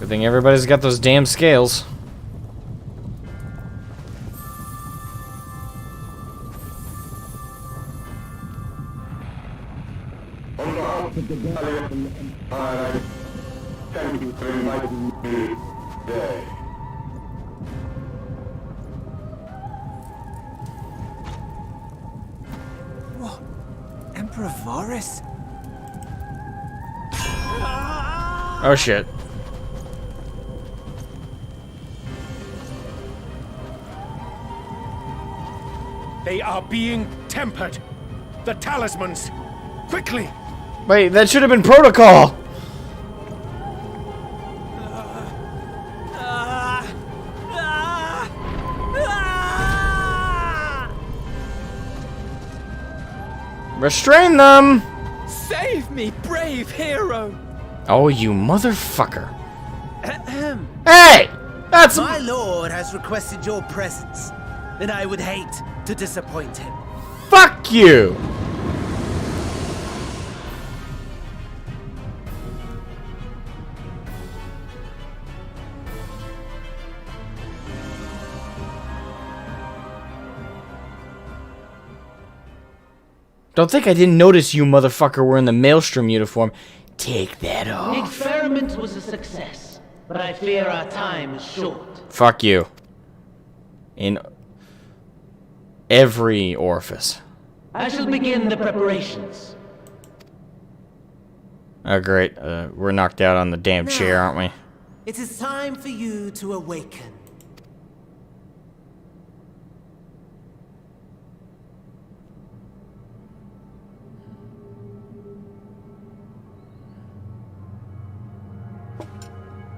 Good thing everybody's got those damn scales. On behalf of the Garlemald Empire, thank you for inviting me today. What? Emperor Varys? Oh shit. They are being tempered. The talismans. Quickly! Wait, that should have been protocol! Restrain them! Save me, brave hero! Oh, you motherfucker. Ahem. Hey! That's... My lord has requested your presence, and I would hate to disappoint him. Fuck you! Don't think I didn't notice you motherfucker were in the Maelstrom uniform. Take that off. The experiment was a success, but I fear our time is short. Fuck you. In every orifice. I shall begin the preparations. Oh great, we're knocked out on the damn chair, aren't we? It is time for you to awaken.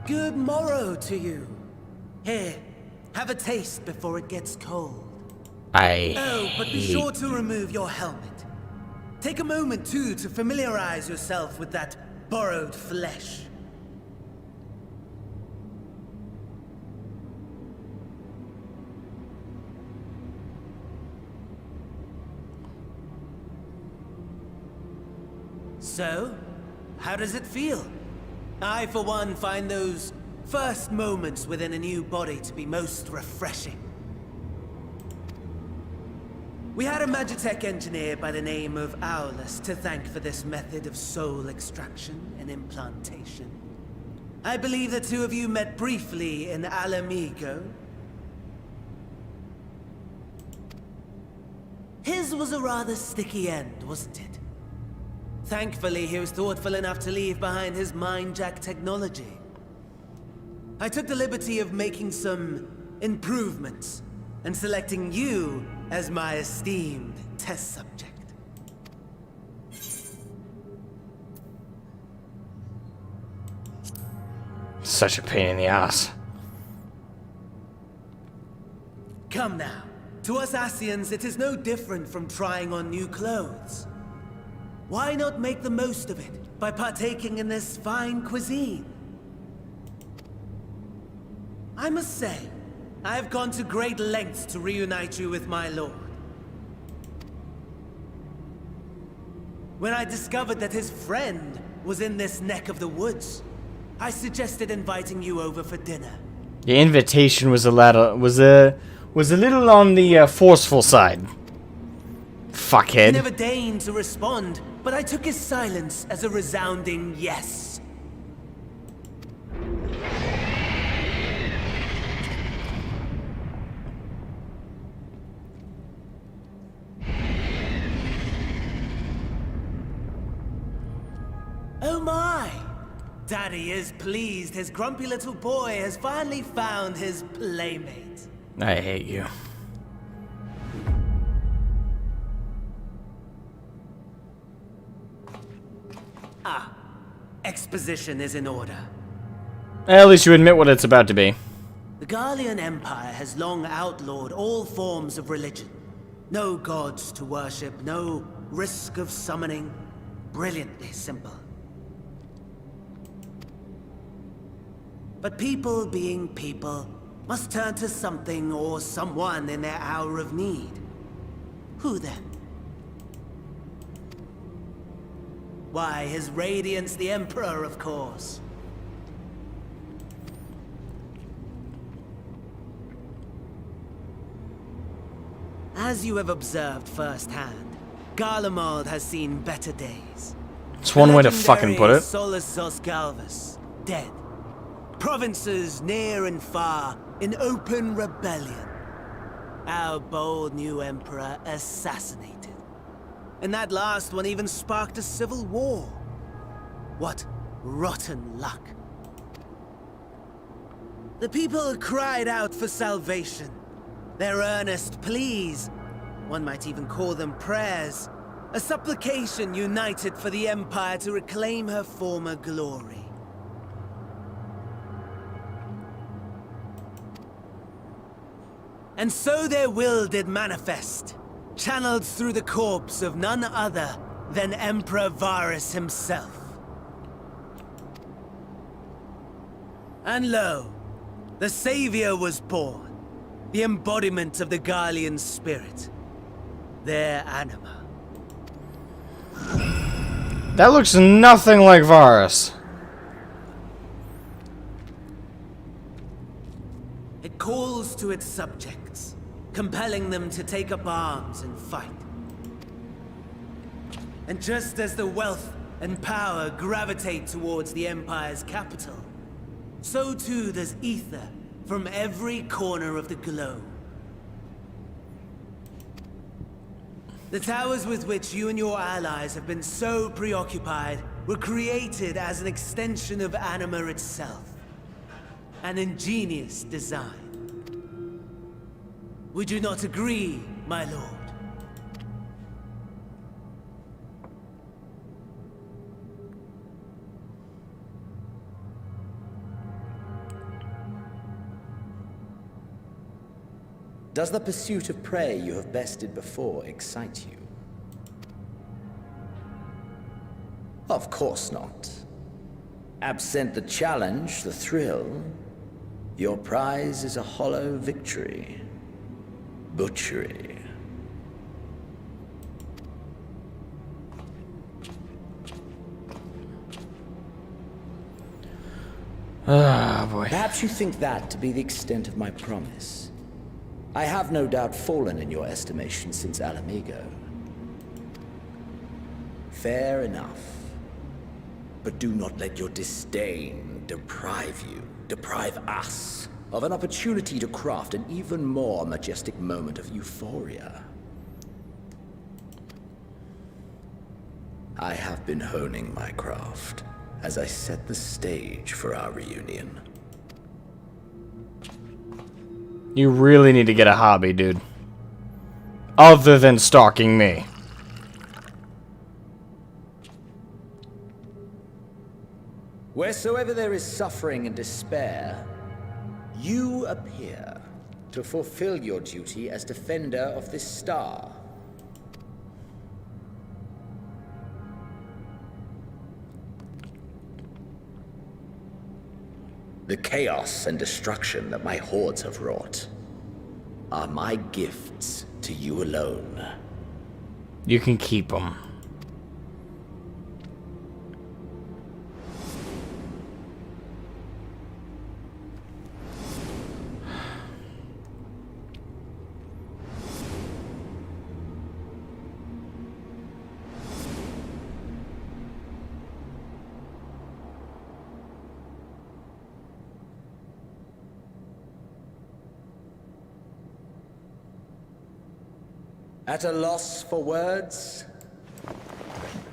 Good morrow to you. Here, have a taste before it gets cold. Oh, but be sure to remove your helmet. Take a moment, too, to familiarize yourself with that borrowed flesh. So, how does it feel? I, for one, find those first moments within a new body to be most refreshing. We had a Magitech engineer by the name of Aulus to thank for this method of soul extraction and implantation. I believe the two of you met briefly in Alamigo. His was a rather sticky end, wasn't it? Thankfully, he was thoughtful enough to leave behind his mind-jack technology. I took the liberty of making some improvements and selecting you as my esteemed test subject. Such a pain in the ass. Come now. To us Asians, it is no different from trying on new clothes. Why not make the most of it by partaking in this fine cuisine? I must say, I have gone to great lengths to reunite you with my lord. When I discovered that his friend was in this neck of the woods, I suggested inviting you over for dinner. The invitation was a little on the forceful side. Fuckhead. He never deigned to respond, but I took his silence as a resounding yes. Oh my! Daddy is pleased his grumpy little boy has finally found his playmate. I hate you. Ah, exposition is in order. At least you admit what it's about to be. The Garlean Empire has long outlawed all forms of religion. No gods to worship, no risk of summoning. Brilliantly simple. But people being people must turn to something or someone in their hour of need. Who then? Why, His Radiance the Emperor, of course. As you have observed firsthand, Garlemald has seen better days. It's one way to fucking put it. Solus Galvus, dead. Provinces near and far in open rebellion. Our bold new emperor assassinated. And that last one even sparked a civil war. What rotten luck. The people cried out for salvation. Their earnest pleas, one might even call them prayers, a supplication united for the Empire to reclaim her former glory. And so their will did manifest, channeled through the corpse of none other than Emperor Varus himself. And lo, the Savior was born, the embodiment of the Garlean spirit, their anima. That looks nothing like Varus. It calls to its subjects, compelling them to take up arms and fight. And just as the wealth and power gravitate towards the Empire's capital, so too does ether from every corner of the globe. The towers with which you and your allies have been so preoccupied were created as an extension of Anima itself. An ingenious design. Would you not agree, my lord? Does the pursuit of prey you have bested before excite you? Of course not. Absent the challenge, the thrill, your prize is a hollow victory. Butchery. Ah, boy. Perhaps you think that to be the extent of my promise. I have no doubt fallen in your estimation since Alamigo. Fair enough. But do not let your disdain deprive us, of an opportunity to craft an even more majestic moment of euphoria. I have been honing my craft as I set the stage for our reunion. You really need to get a hobby, dude. Other than stalking me. Wheresoever there is suffering and despair, you appear to fulfill your duty as defender of this star. The chaos and destruction that my hordes have wrought are my gifts to you alone. You can keep them. At a loss for words?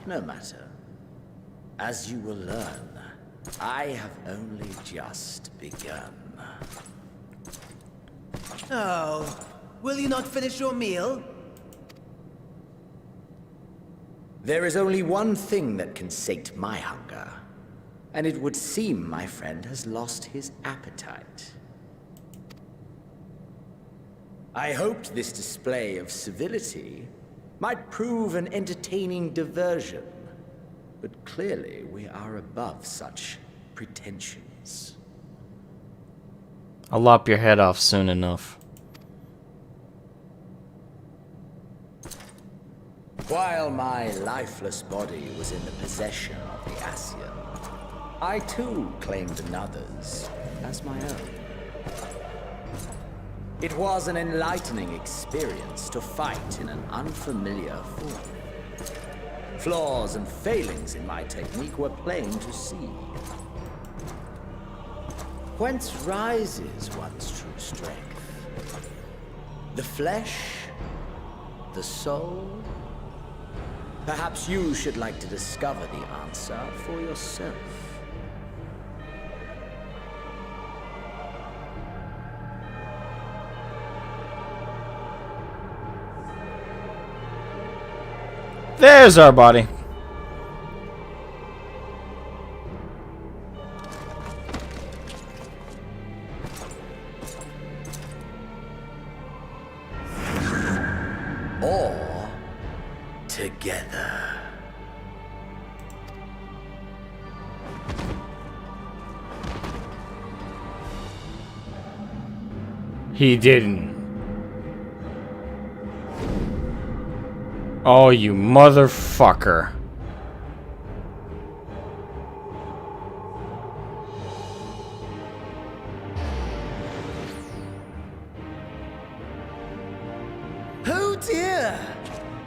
No matter. As you will learn, I have only just begun. Oh, will you not finish your meal? There is only one thing that can sate my hunger, and it would seem my friend has lost his appetite. I hoped this display of civility might prove an entertaining diversion, but clearly we are above such pretensions. I'll lop your head off soon enough. While my lifeless body was in the possession of the Ascian, I too claimed another's as my own. It was an enlightening experience to fight in an unfamiliar form. Flaws and failings in my technique were plain to see. Whence rises one's true strength? The flesh? The soul? Perhaps you should like to discover the answer for yourself. There's our body. Or together. He didn't. Oh, you motherfucker. Oh dear!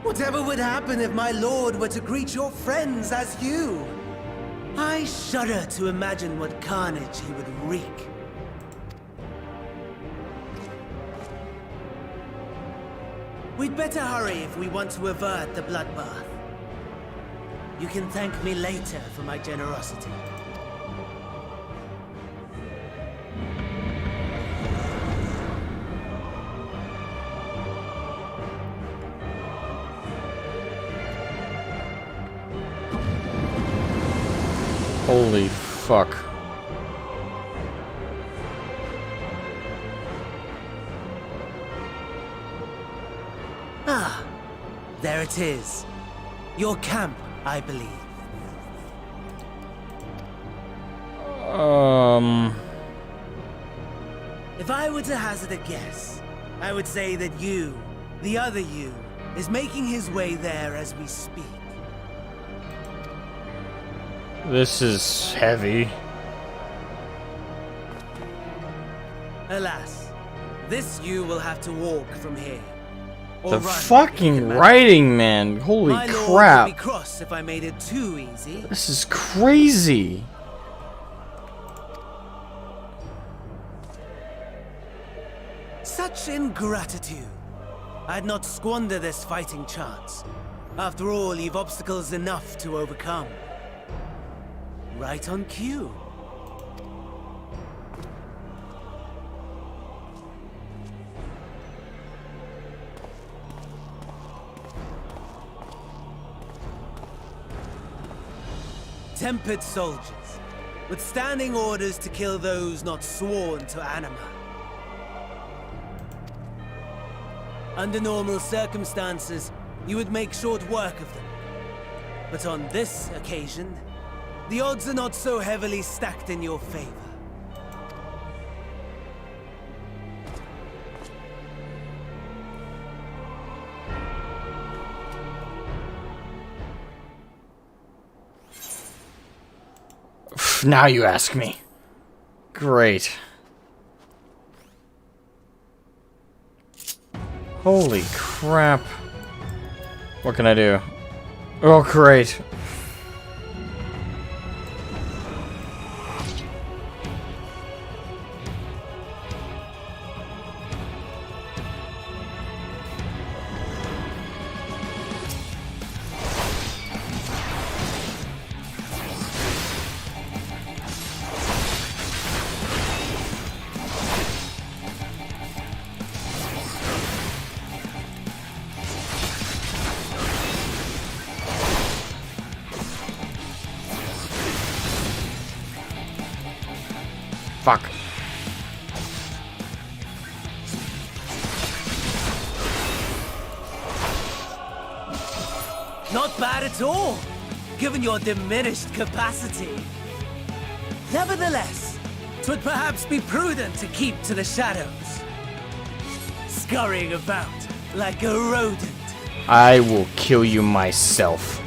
Whatever would happen if my lord were to greet your friends as you? I shudder to imagine what carnage he would wreak. We'd better hurry if we want to avert the bloodbath. You can thank me later for my generosity. Holy fuck. There it is. Your camp, I believe. If I were to hazard a guess, I would say that you, the other you, is making his way there as we speak. This is heavy. Alas, this you will have to walk from here. Or The run, fucking writing, man. Holy My lord crap. would be cross if I made it too easy. This is crazy. Such ingratitude. I'd not squander this fighting chance. After all, you've obstacles enough to overcome. Right on cue. Tempered soldiers, withstanding orders to kill those not sworn to Anima. Under normal circumstances, you would make short work of them. But on this occasion, the odds are not so heavily stacked in your favor. Now you ask me. Great. Holy crap. What can I do? Oh, great. Fuck. Not bad at all, given your diminished capacity. Nevertheless, 'twould perhaps be prudent to keep to the shadows. Scurrying about like a rodent. I will kill you myself.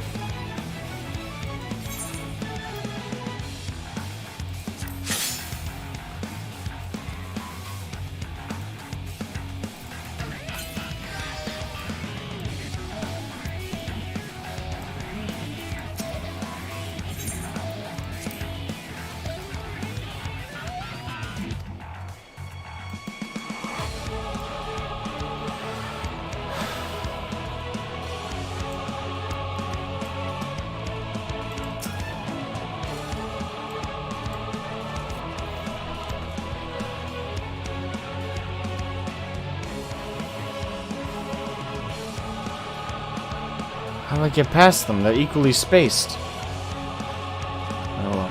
How do I get past them? They're equally spaced. Oh well.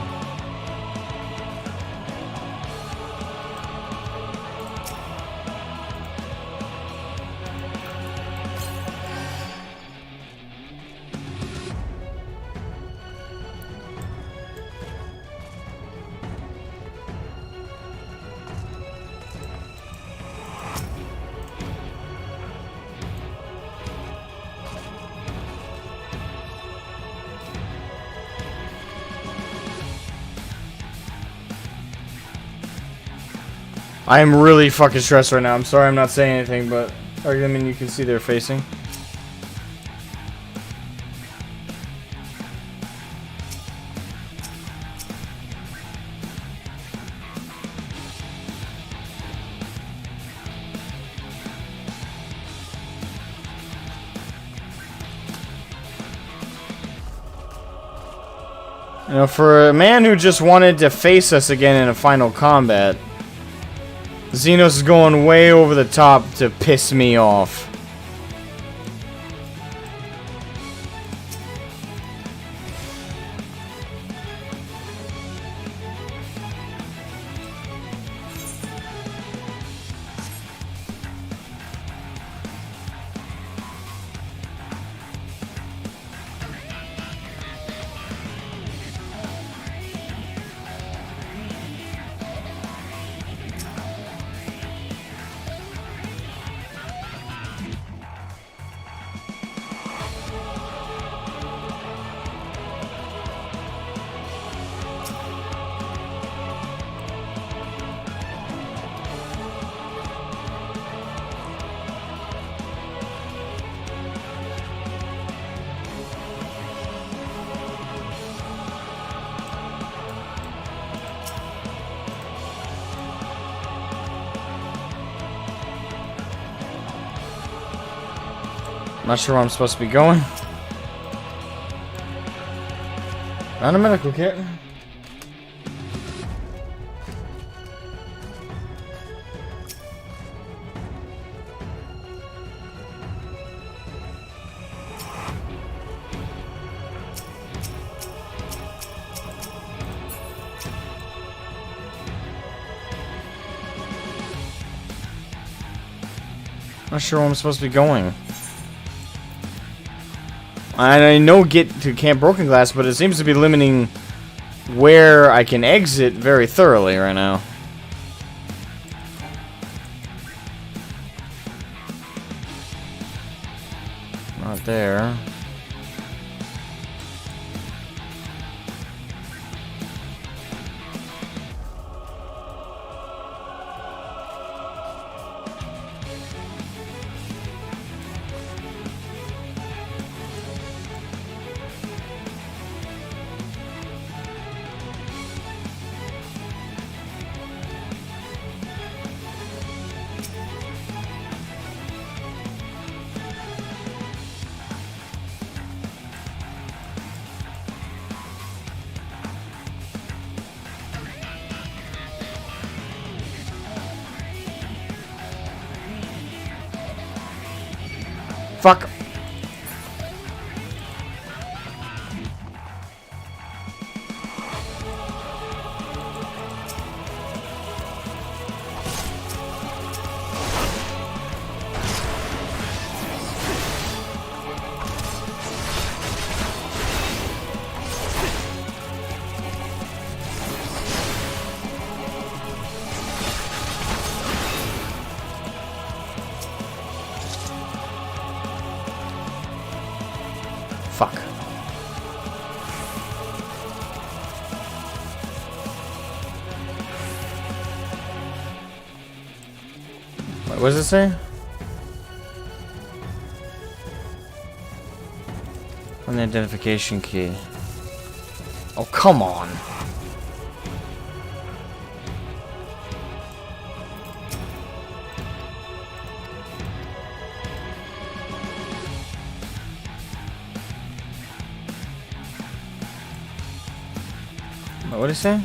I am really fucking stressed right now. I'm sorry I'm not saying anything, but I mean you can see they're facing. You know, for a man who just wanted to face us again in a final combat, Xenos is going way over the top to piss me off. Not sure where I'm supposed to be going. Found a medical kit. Not sure where I'm supposed to be going. I know get to Camp Broken Glass, but it seems to be limiting where I can exit very thoroughly right now. Not there. Fuck. Fuck. What does it say? An identification key. Oh, come on. What did it say?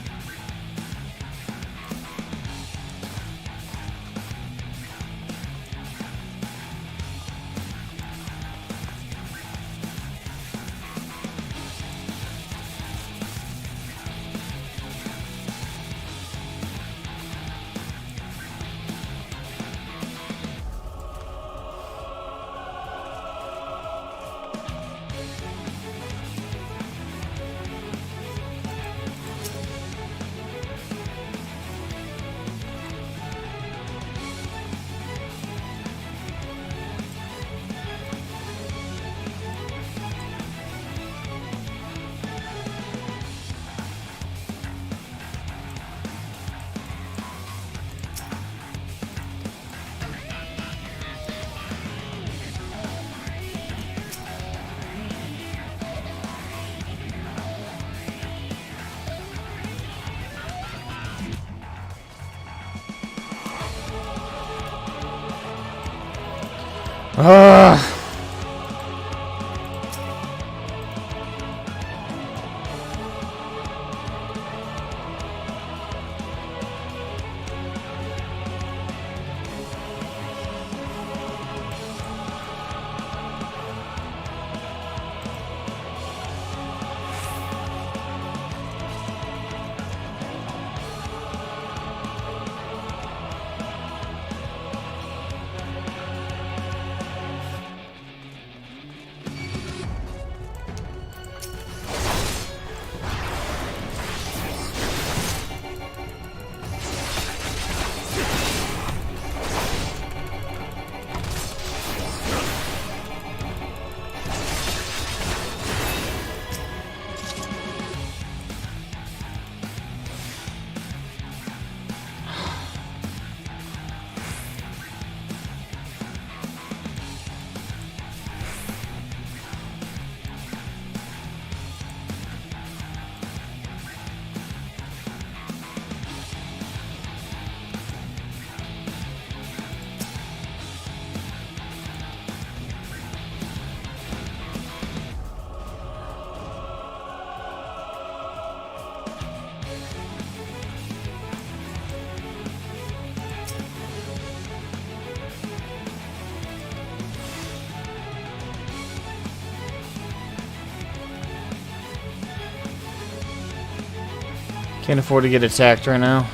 Can't afford to get attacked right now.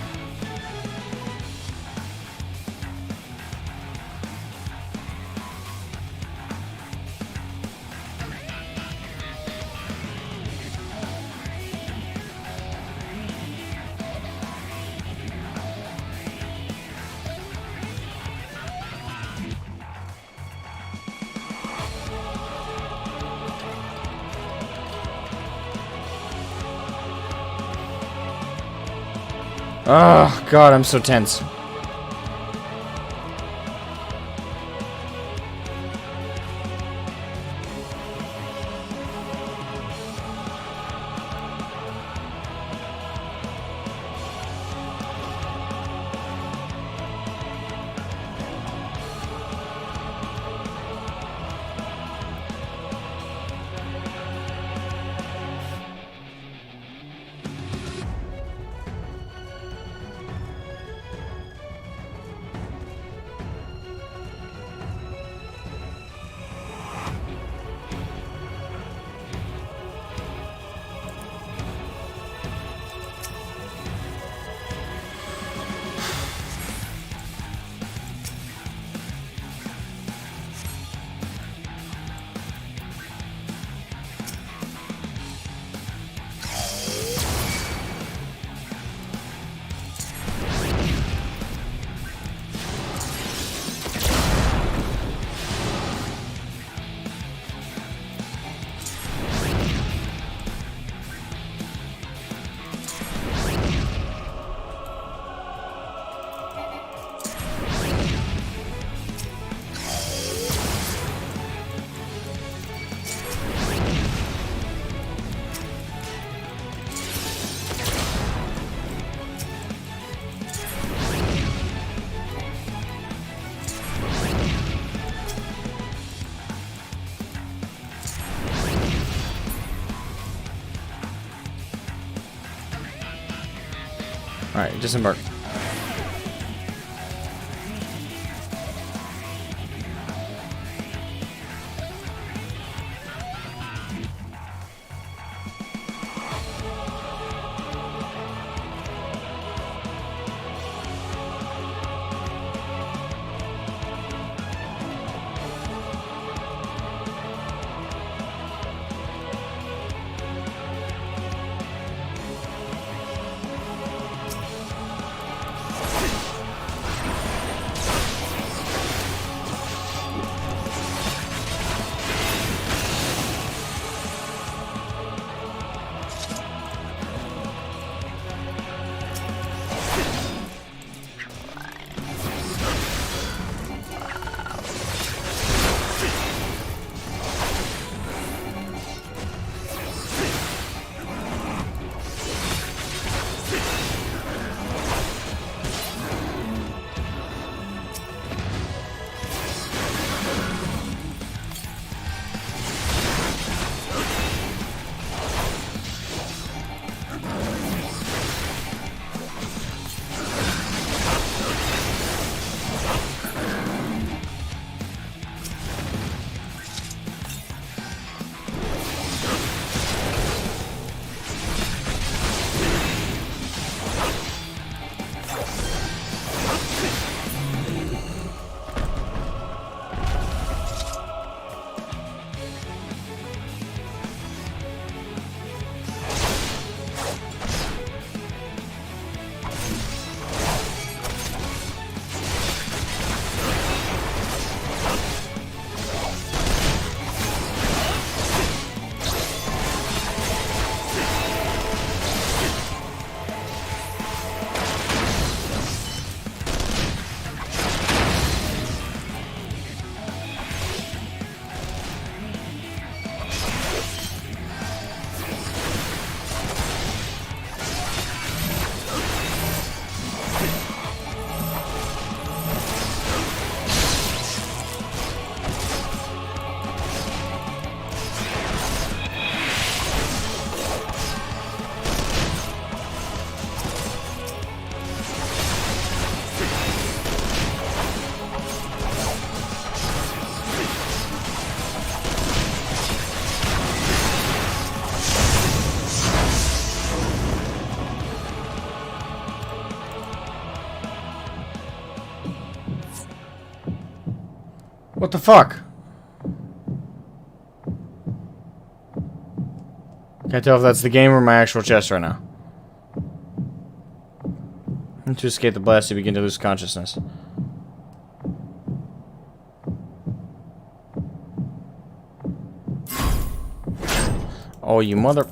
Oh, God, I'm so tense. Alright, disembark. What the fuck? Can't tell if that's the game or my actual chest right now. And to escape the blast, you begin to lose consciousness. Oh, you mother...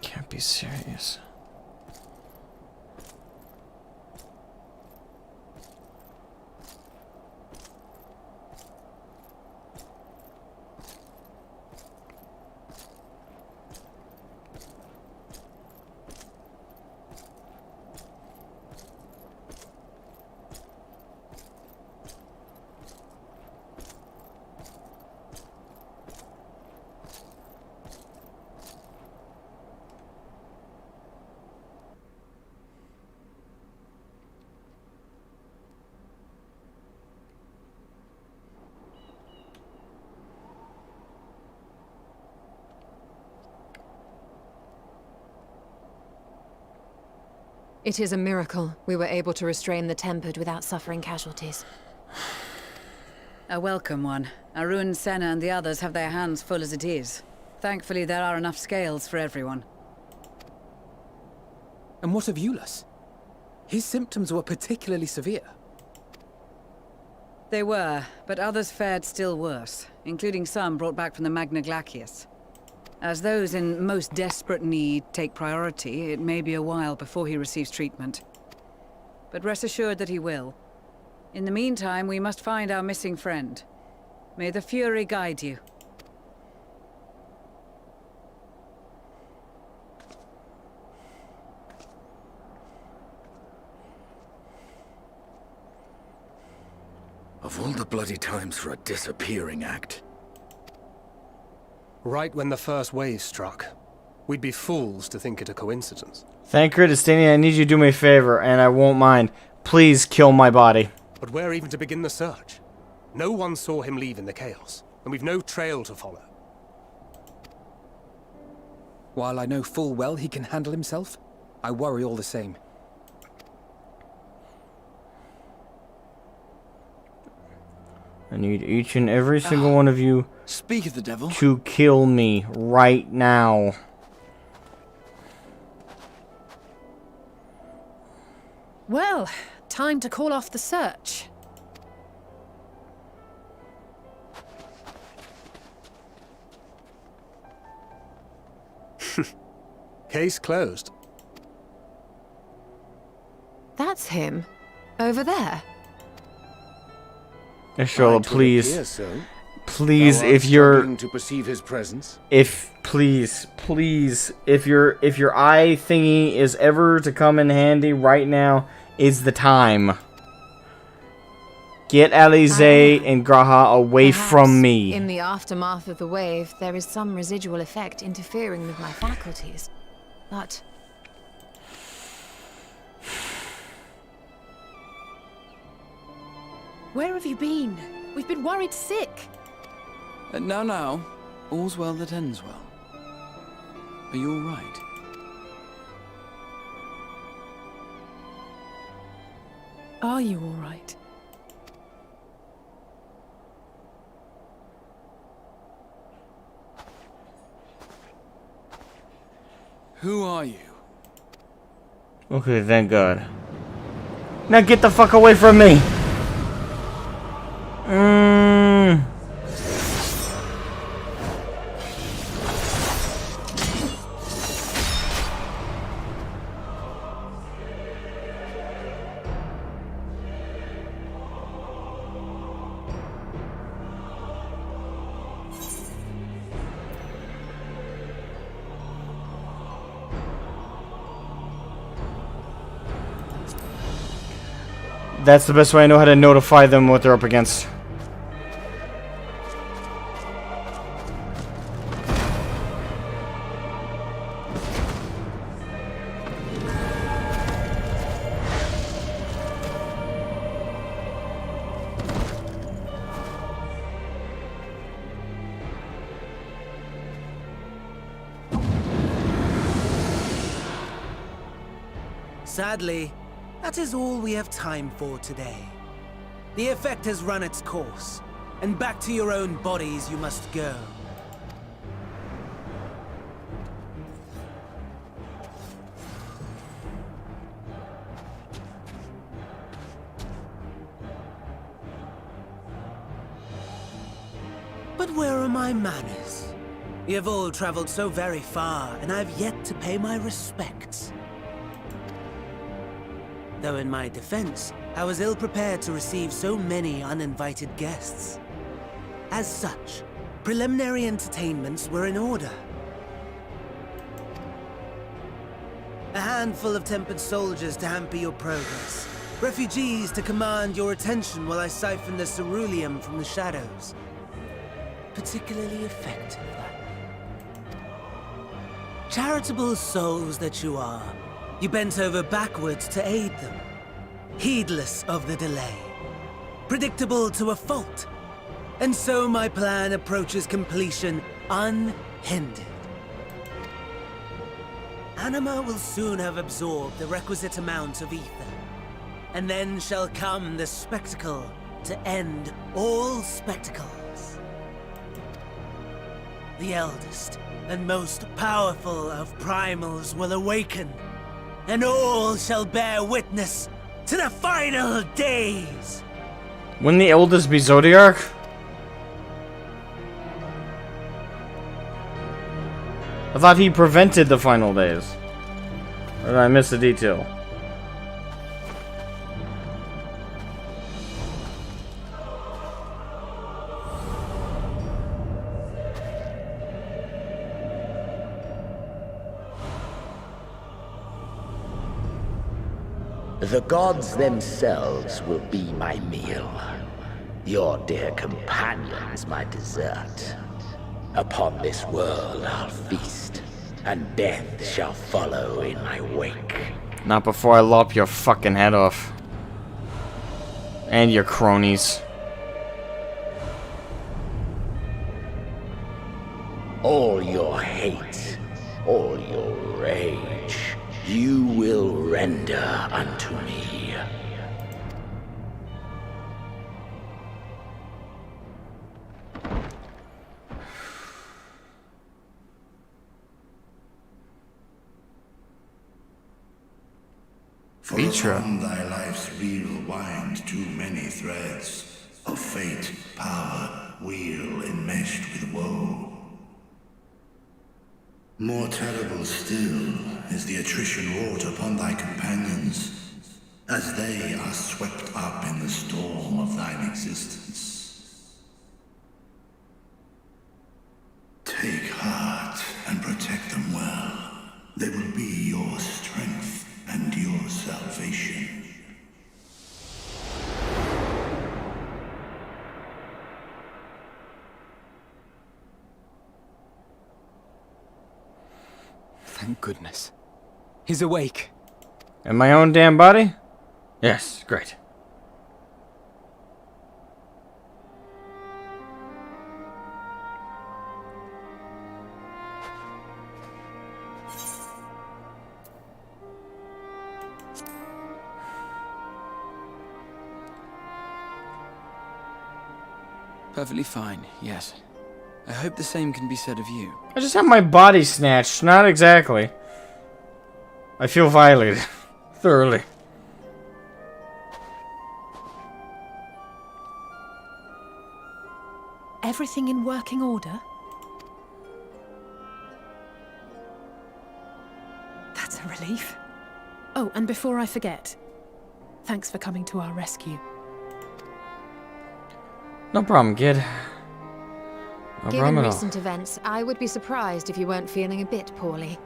Can't be serious. It is a miracle we were able to restrain the Tempered without suffering casualties. A welcome one. Arun, Senna, and the others have their hands full as it is. Thankfully, there are enough scales for everyone. And what of Eulas? His symptoms were particularly severe. They were, but others fared still worse, including some brought back from the Magna Glacius. As those in most desperate need take priority, it may be a while before he receives treatment. But rest assured that he will. In the meantime, we must find our missing friend. May the Fury guide you. Of all the bloody times for a disappearing act. Right when the first wave struck. We'd be fools to think it a coincidence. Thank you, Destiny. I need you to do me a favor, and I won't mind. Please kill my body. But where even to begin the search? No one saw him leave in the chaos, and we've no trail to follow. While I know full well he can handle himself, I worry all the same. I need each and every single one of you Speak of the devil. to kill me right now. Well, time to call off the search. Case closed. That's him. Over there. Ashola, please. Appear so. Please, Thou art if you're... struggling to perceive his presence. Please, if your eye thingy is ever to come in handy right now, is the time. Get Alize and Graha away from me. In the aftermath of the wave, there is some residual effect interfering with my faculties. But... Where have you been? We've been worried sick. Now. All's well that ends well. Are you all right? Are you all right? Who are you? Okay, thank God. Now get the fuck away from me! That's the best way I know how to notify them what they're up against. Sadly, that is all we have time for today. The effect has run its course, and back to your own bodies you must go. But where are my manners? You have all traveled so very far, and I have yet to pay my respects. Though in my defense, I was ill-prepared to receive so many uninvited guests. As such, preliminary entertainments were in order. A handful of tempered soldiers to hamper your progress. Refugees to command your attention while I siphon the ceruleum from the shadows. Particularly effective, that. Charitable souls that you are. You bent over backwards to aid them, heedless of the delay, predictable to a fault. And so my plan approaches completion unhindered. Anima will soon have absorbed the requisite amount of ether, and then shall come the spectacle to end all spectacles. The eldest and most powerful of primals will awaken, and all shall bear witness to the final days. Wouldn't the eldest be Zodiac? I thought he prevented the final days. Or did I miss a detail? The gods themselves will be my meal. Your dear companions my dessert. Upon this world I'll feast, and death shall follow in my wake. Not before I lop your fucking head off. And your cronies. All your hate, all your rage, you will render unto me. For upon thy life's reel wind too many threads of fate, power, wheel enmeshed with woe. More terrible still is the attrition wrought upon thy companions, as they are swept up in the storm of thine existence. Take heart and protect them well. They will be your strength and your salvation. Thank goodness. He's awake. In my own damn body? Yes, great. Perfectly fine, yes. I hope the same can be said of you. I just have my body snatched, not exactly. I feel violated. Thoroughly. Everything in working order? That's a relief. Oh, and before I forget, thanks for coming to our rescue. No problem, kid. No Given problem at all. recent events, I would be surprised if you weren't feeling a bit poorly.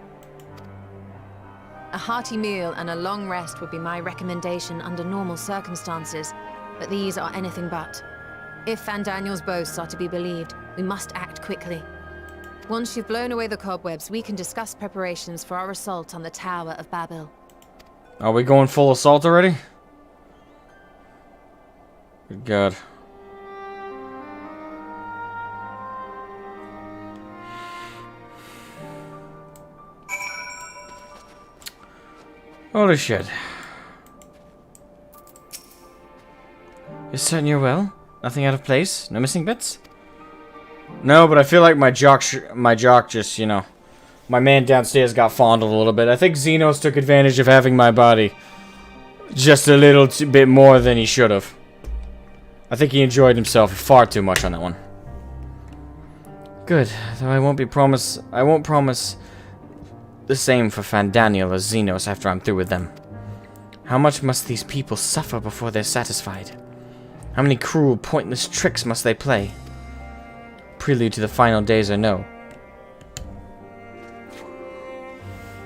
A hearty meal and a long rest would be my recommendation under normal circumstances, but these are anything but. If Fandaniel's boasts are to be believed, we must act quickly. Once you've blown away the cobwebs, we can discuss preparations for our assault on the Tower of Babel. Are we going full assault already? Good God. Holy shit. You're certain you're well? Nothing out of place? No missing bits? No, but I feel like my jock just, you know, my man downstairs got fondled a little bit. I think Xenos took advantage of having my body just a little bit more than he should have. I think he enjoyed himself far too much on that one. Good, though I won't promise the same for Fandaniel or Xenos after I'm through with them. How much must these people suffer before they're satisfied? How many cruel, pointless tricks must they play? Prelude to the final days or no?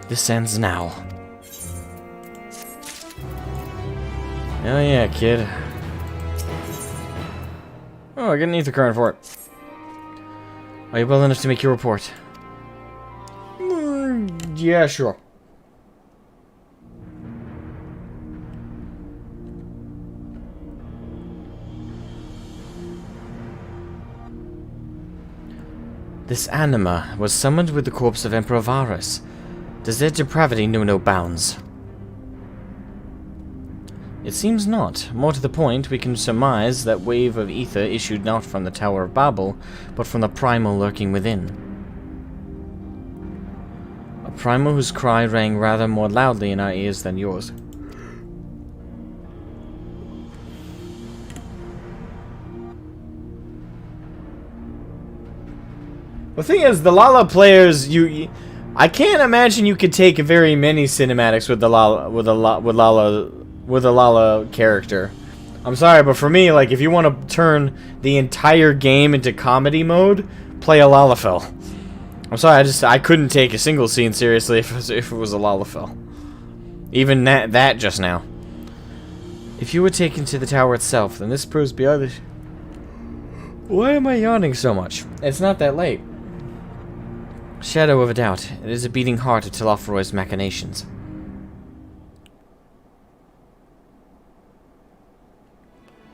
This ends now. Oh yeah, kid. Oh, I get an ether current for it. Are you well enough to make your report? Yeah, sure. This anima was summoned with the corpse of Emperor Varus. Does their depravity know no bounds? It seems not. More to the point, we can surmise that wave of ether issued not from the Tower of Babel, but from the primal lurking within. A primal whose cry rang rather more loudly in our ears than yours. The thing is, the Lala players, I can't imagine you could take very many cinematics with the Lala character. I'm sorry, but for me, like, if you want to turn the entire game into comedy mode, play a Lalafell. I'm sorry, I couldn't take a single scene seriously if it was a Lalafell. Even that just now. If you were taken to the tower itself, then this proves beyond the... Why am I yawning so much? It's not that late. Shadow of a doubt, it is a beating heart of Telopheroy's machinations.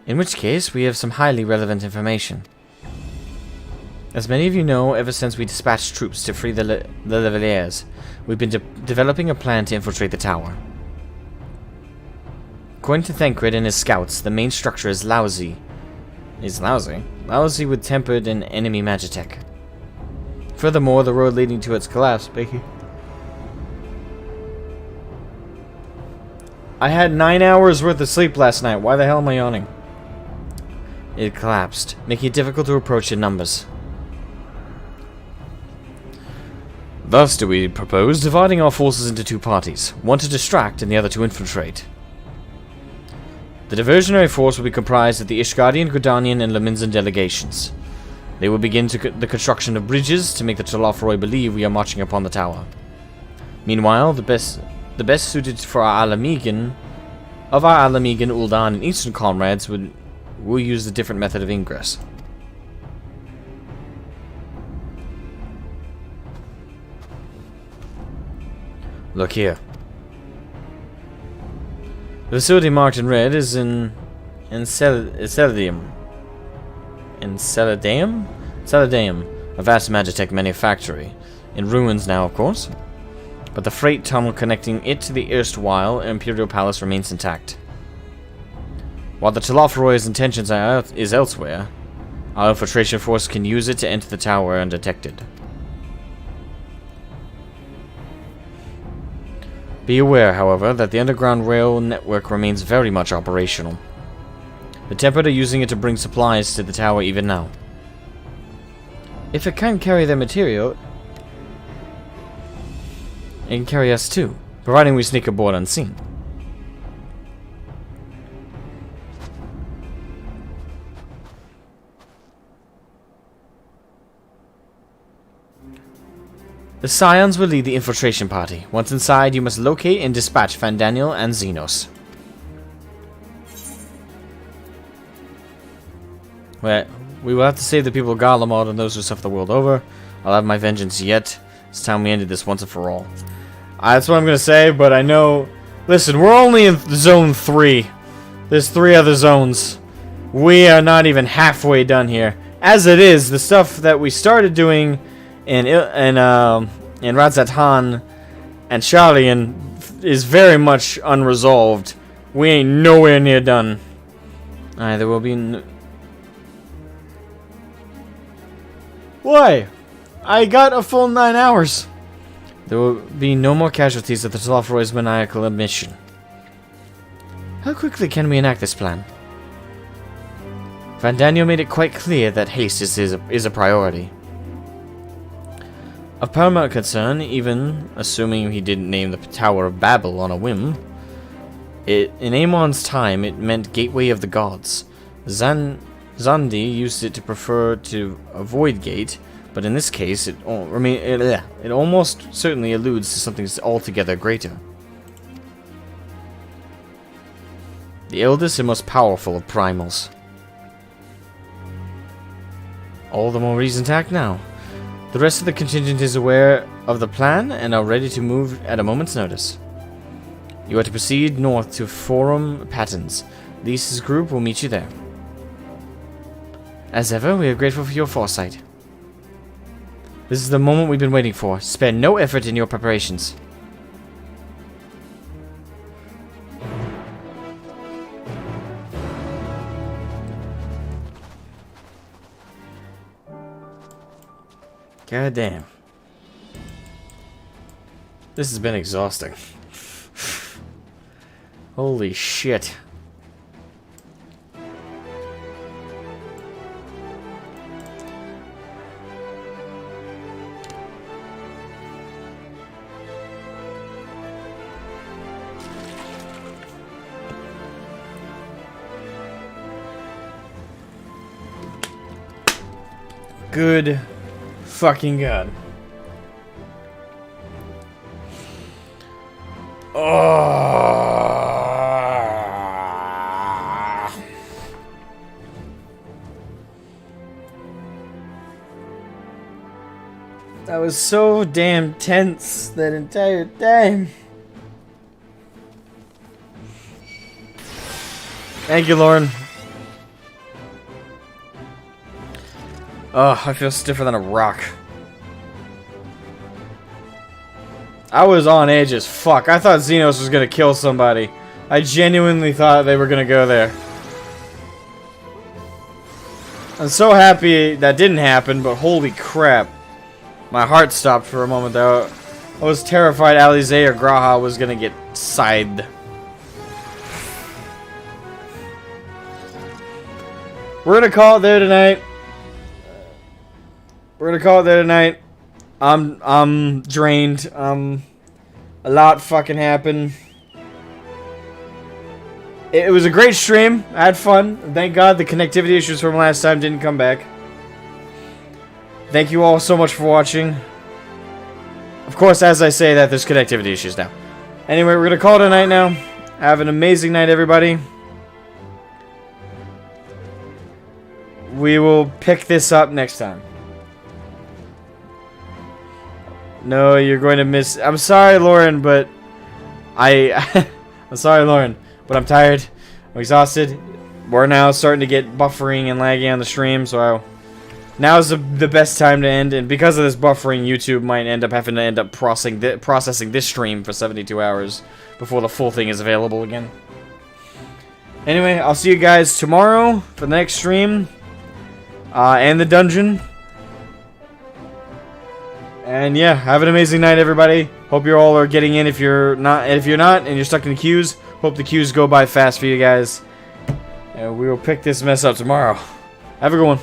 In which case, we have some highly relevant information. As many of you know, ever since we dispatched troops to free the Leveliers, we've been developing a plan to infiltrate the tower. According to Thancred and his scouts, the main structure is lousy. Lousy with tempered and enemy magitech. Furthermore, the road leading to its collapse, Becky. I had 9 hours worth of sleep last night. Why the hell am I yawning? It collapsed, making it difficult to approach in numbers. Thus do we propose dividing our forces into two parties, one to distract and the other to infiltrate. The diversionary force will be comprised of the Ishgardian, Gridanian, and Laminzan delegations. They will begin the construction of bridges to make the Telopheroi believe we are marching upon the tower. Meanwhile, the best suited for our Alamegan, Ul'dan, and Eastern comrades will use a different method of ingress. Look here. The facility marked in red is in Celadum, a vast magitech manufactory. In ruins now, of course. But the freight tunnel connecting it to the erstwhile Imperial Palace remains intact. While the Telopheroi's intentions is elsewhere, our infiltration force can use it to enter the tower undetected. Be aware, however, that the underground rail network remains very much operational. The Tempered are using it to bring supplies to the tower even now. If it can carry their material, it can carry us too, providing we sneak aboard unseen. The Scions will lead the infiltration party. Once inside, you must locate and dispatch Fandaniel and Xenos. Well, we will have to save the people of Garlemald and those who suffer the world over. I'll have my vengeance yet. It's time we ended this once and for all. That's what I'm going to say, but I know... Listen, we're only in Zone 3. There's 3 other zones. We are not even halfway done here. As it is, the stuff that we started doing in Radzatan and Sharlayan is very much unresolved. We ain't nowhere near done. Alright, there will be... Why? I got a full 9 hours. There will be no more casualties at the Tlafroy's maniacal mission. How quickly can we enact this plan? Fandaniel made it quite clear that haste is a priority. Of paramount concern, even assuming he didn't name the Tower of Babel on a whim, in Amon's time it meant Gateway of the Gods. Zandi used it to prefer to avoid Gate, but in this case it almost certainly alludes to something altogether greater. The eldest and most powerful of primals. All the more reason to act now. The rest of the contingent is aware of the plan and are ready to move at a moment's notice. You are to proceed north to Forum Patents. Lisa's group will meet you there. As ever, we are grateful for your foresight. This is the moment we've been waiting for. Spare no effort in your preparations. God damn. This has been exhausting. Holy shit. Good fucking God. That was so damn tense that entire time. Thank you, Lauren. Oh, I feel stiffer than a rock. I was on edge as fuck. I thought Xenos was gonna kill somebody. I genuinely thought they were gonna go there. I'm so happy that didn't happen, but holy crap. My heart stopped for a moment though. I was terrified Alize or Graha was gonna get scythed. We're gonna call it there tonight. I'm drained. A lot fucking happened. It was a great stream. I had fun. Thank God the connectivity issues from last time didn't come back. Thank you all so much for watching. Of course, as I say that, there's connectivity issues now. Anyway, we're gonna call it a night now. Have an amazing night, everybody. We will pick this up next time. No, you're going to miss... I'm sorry, Lauren, but... I'm sorry, Lauren, but I'm tired. I'm exhausted. We're now starting to get buffering and lagging on the stream, so now's the best time to end. And because of this buffering, YouTube might end up having to processing this stream for 72 hours before the full thing is available again. Anyway, I'll see you guys tomorrow for the next stream. And the dungeon. And yeah, have an amazing night, everybody. Hope you all are getting in. If you're not, and you're stuck in the queues, hope the queues go by fast for you guys. And we will pick this mess up tomorrow. Have a good one.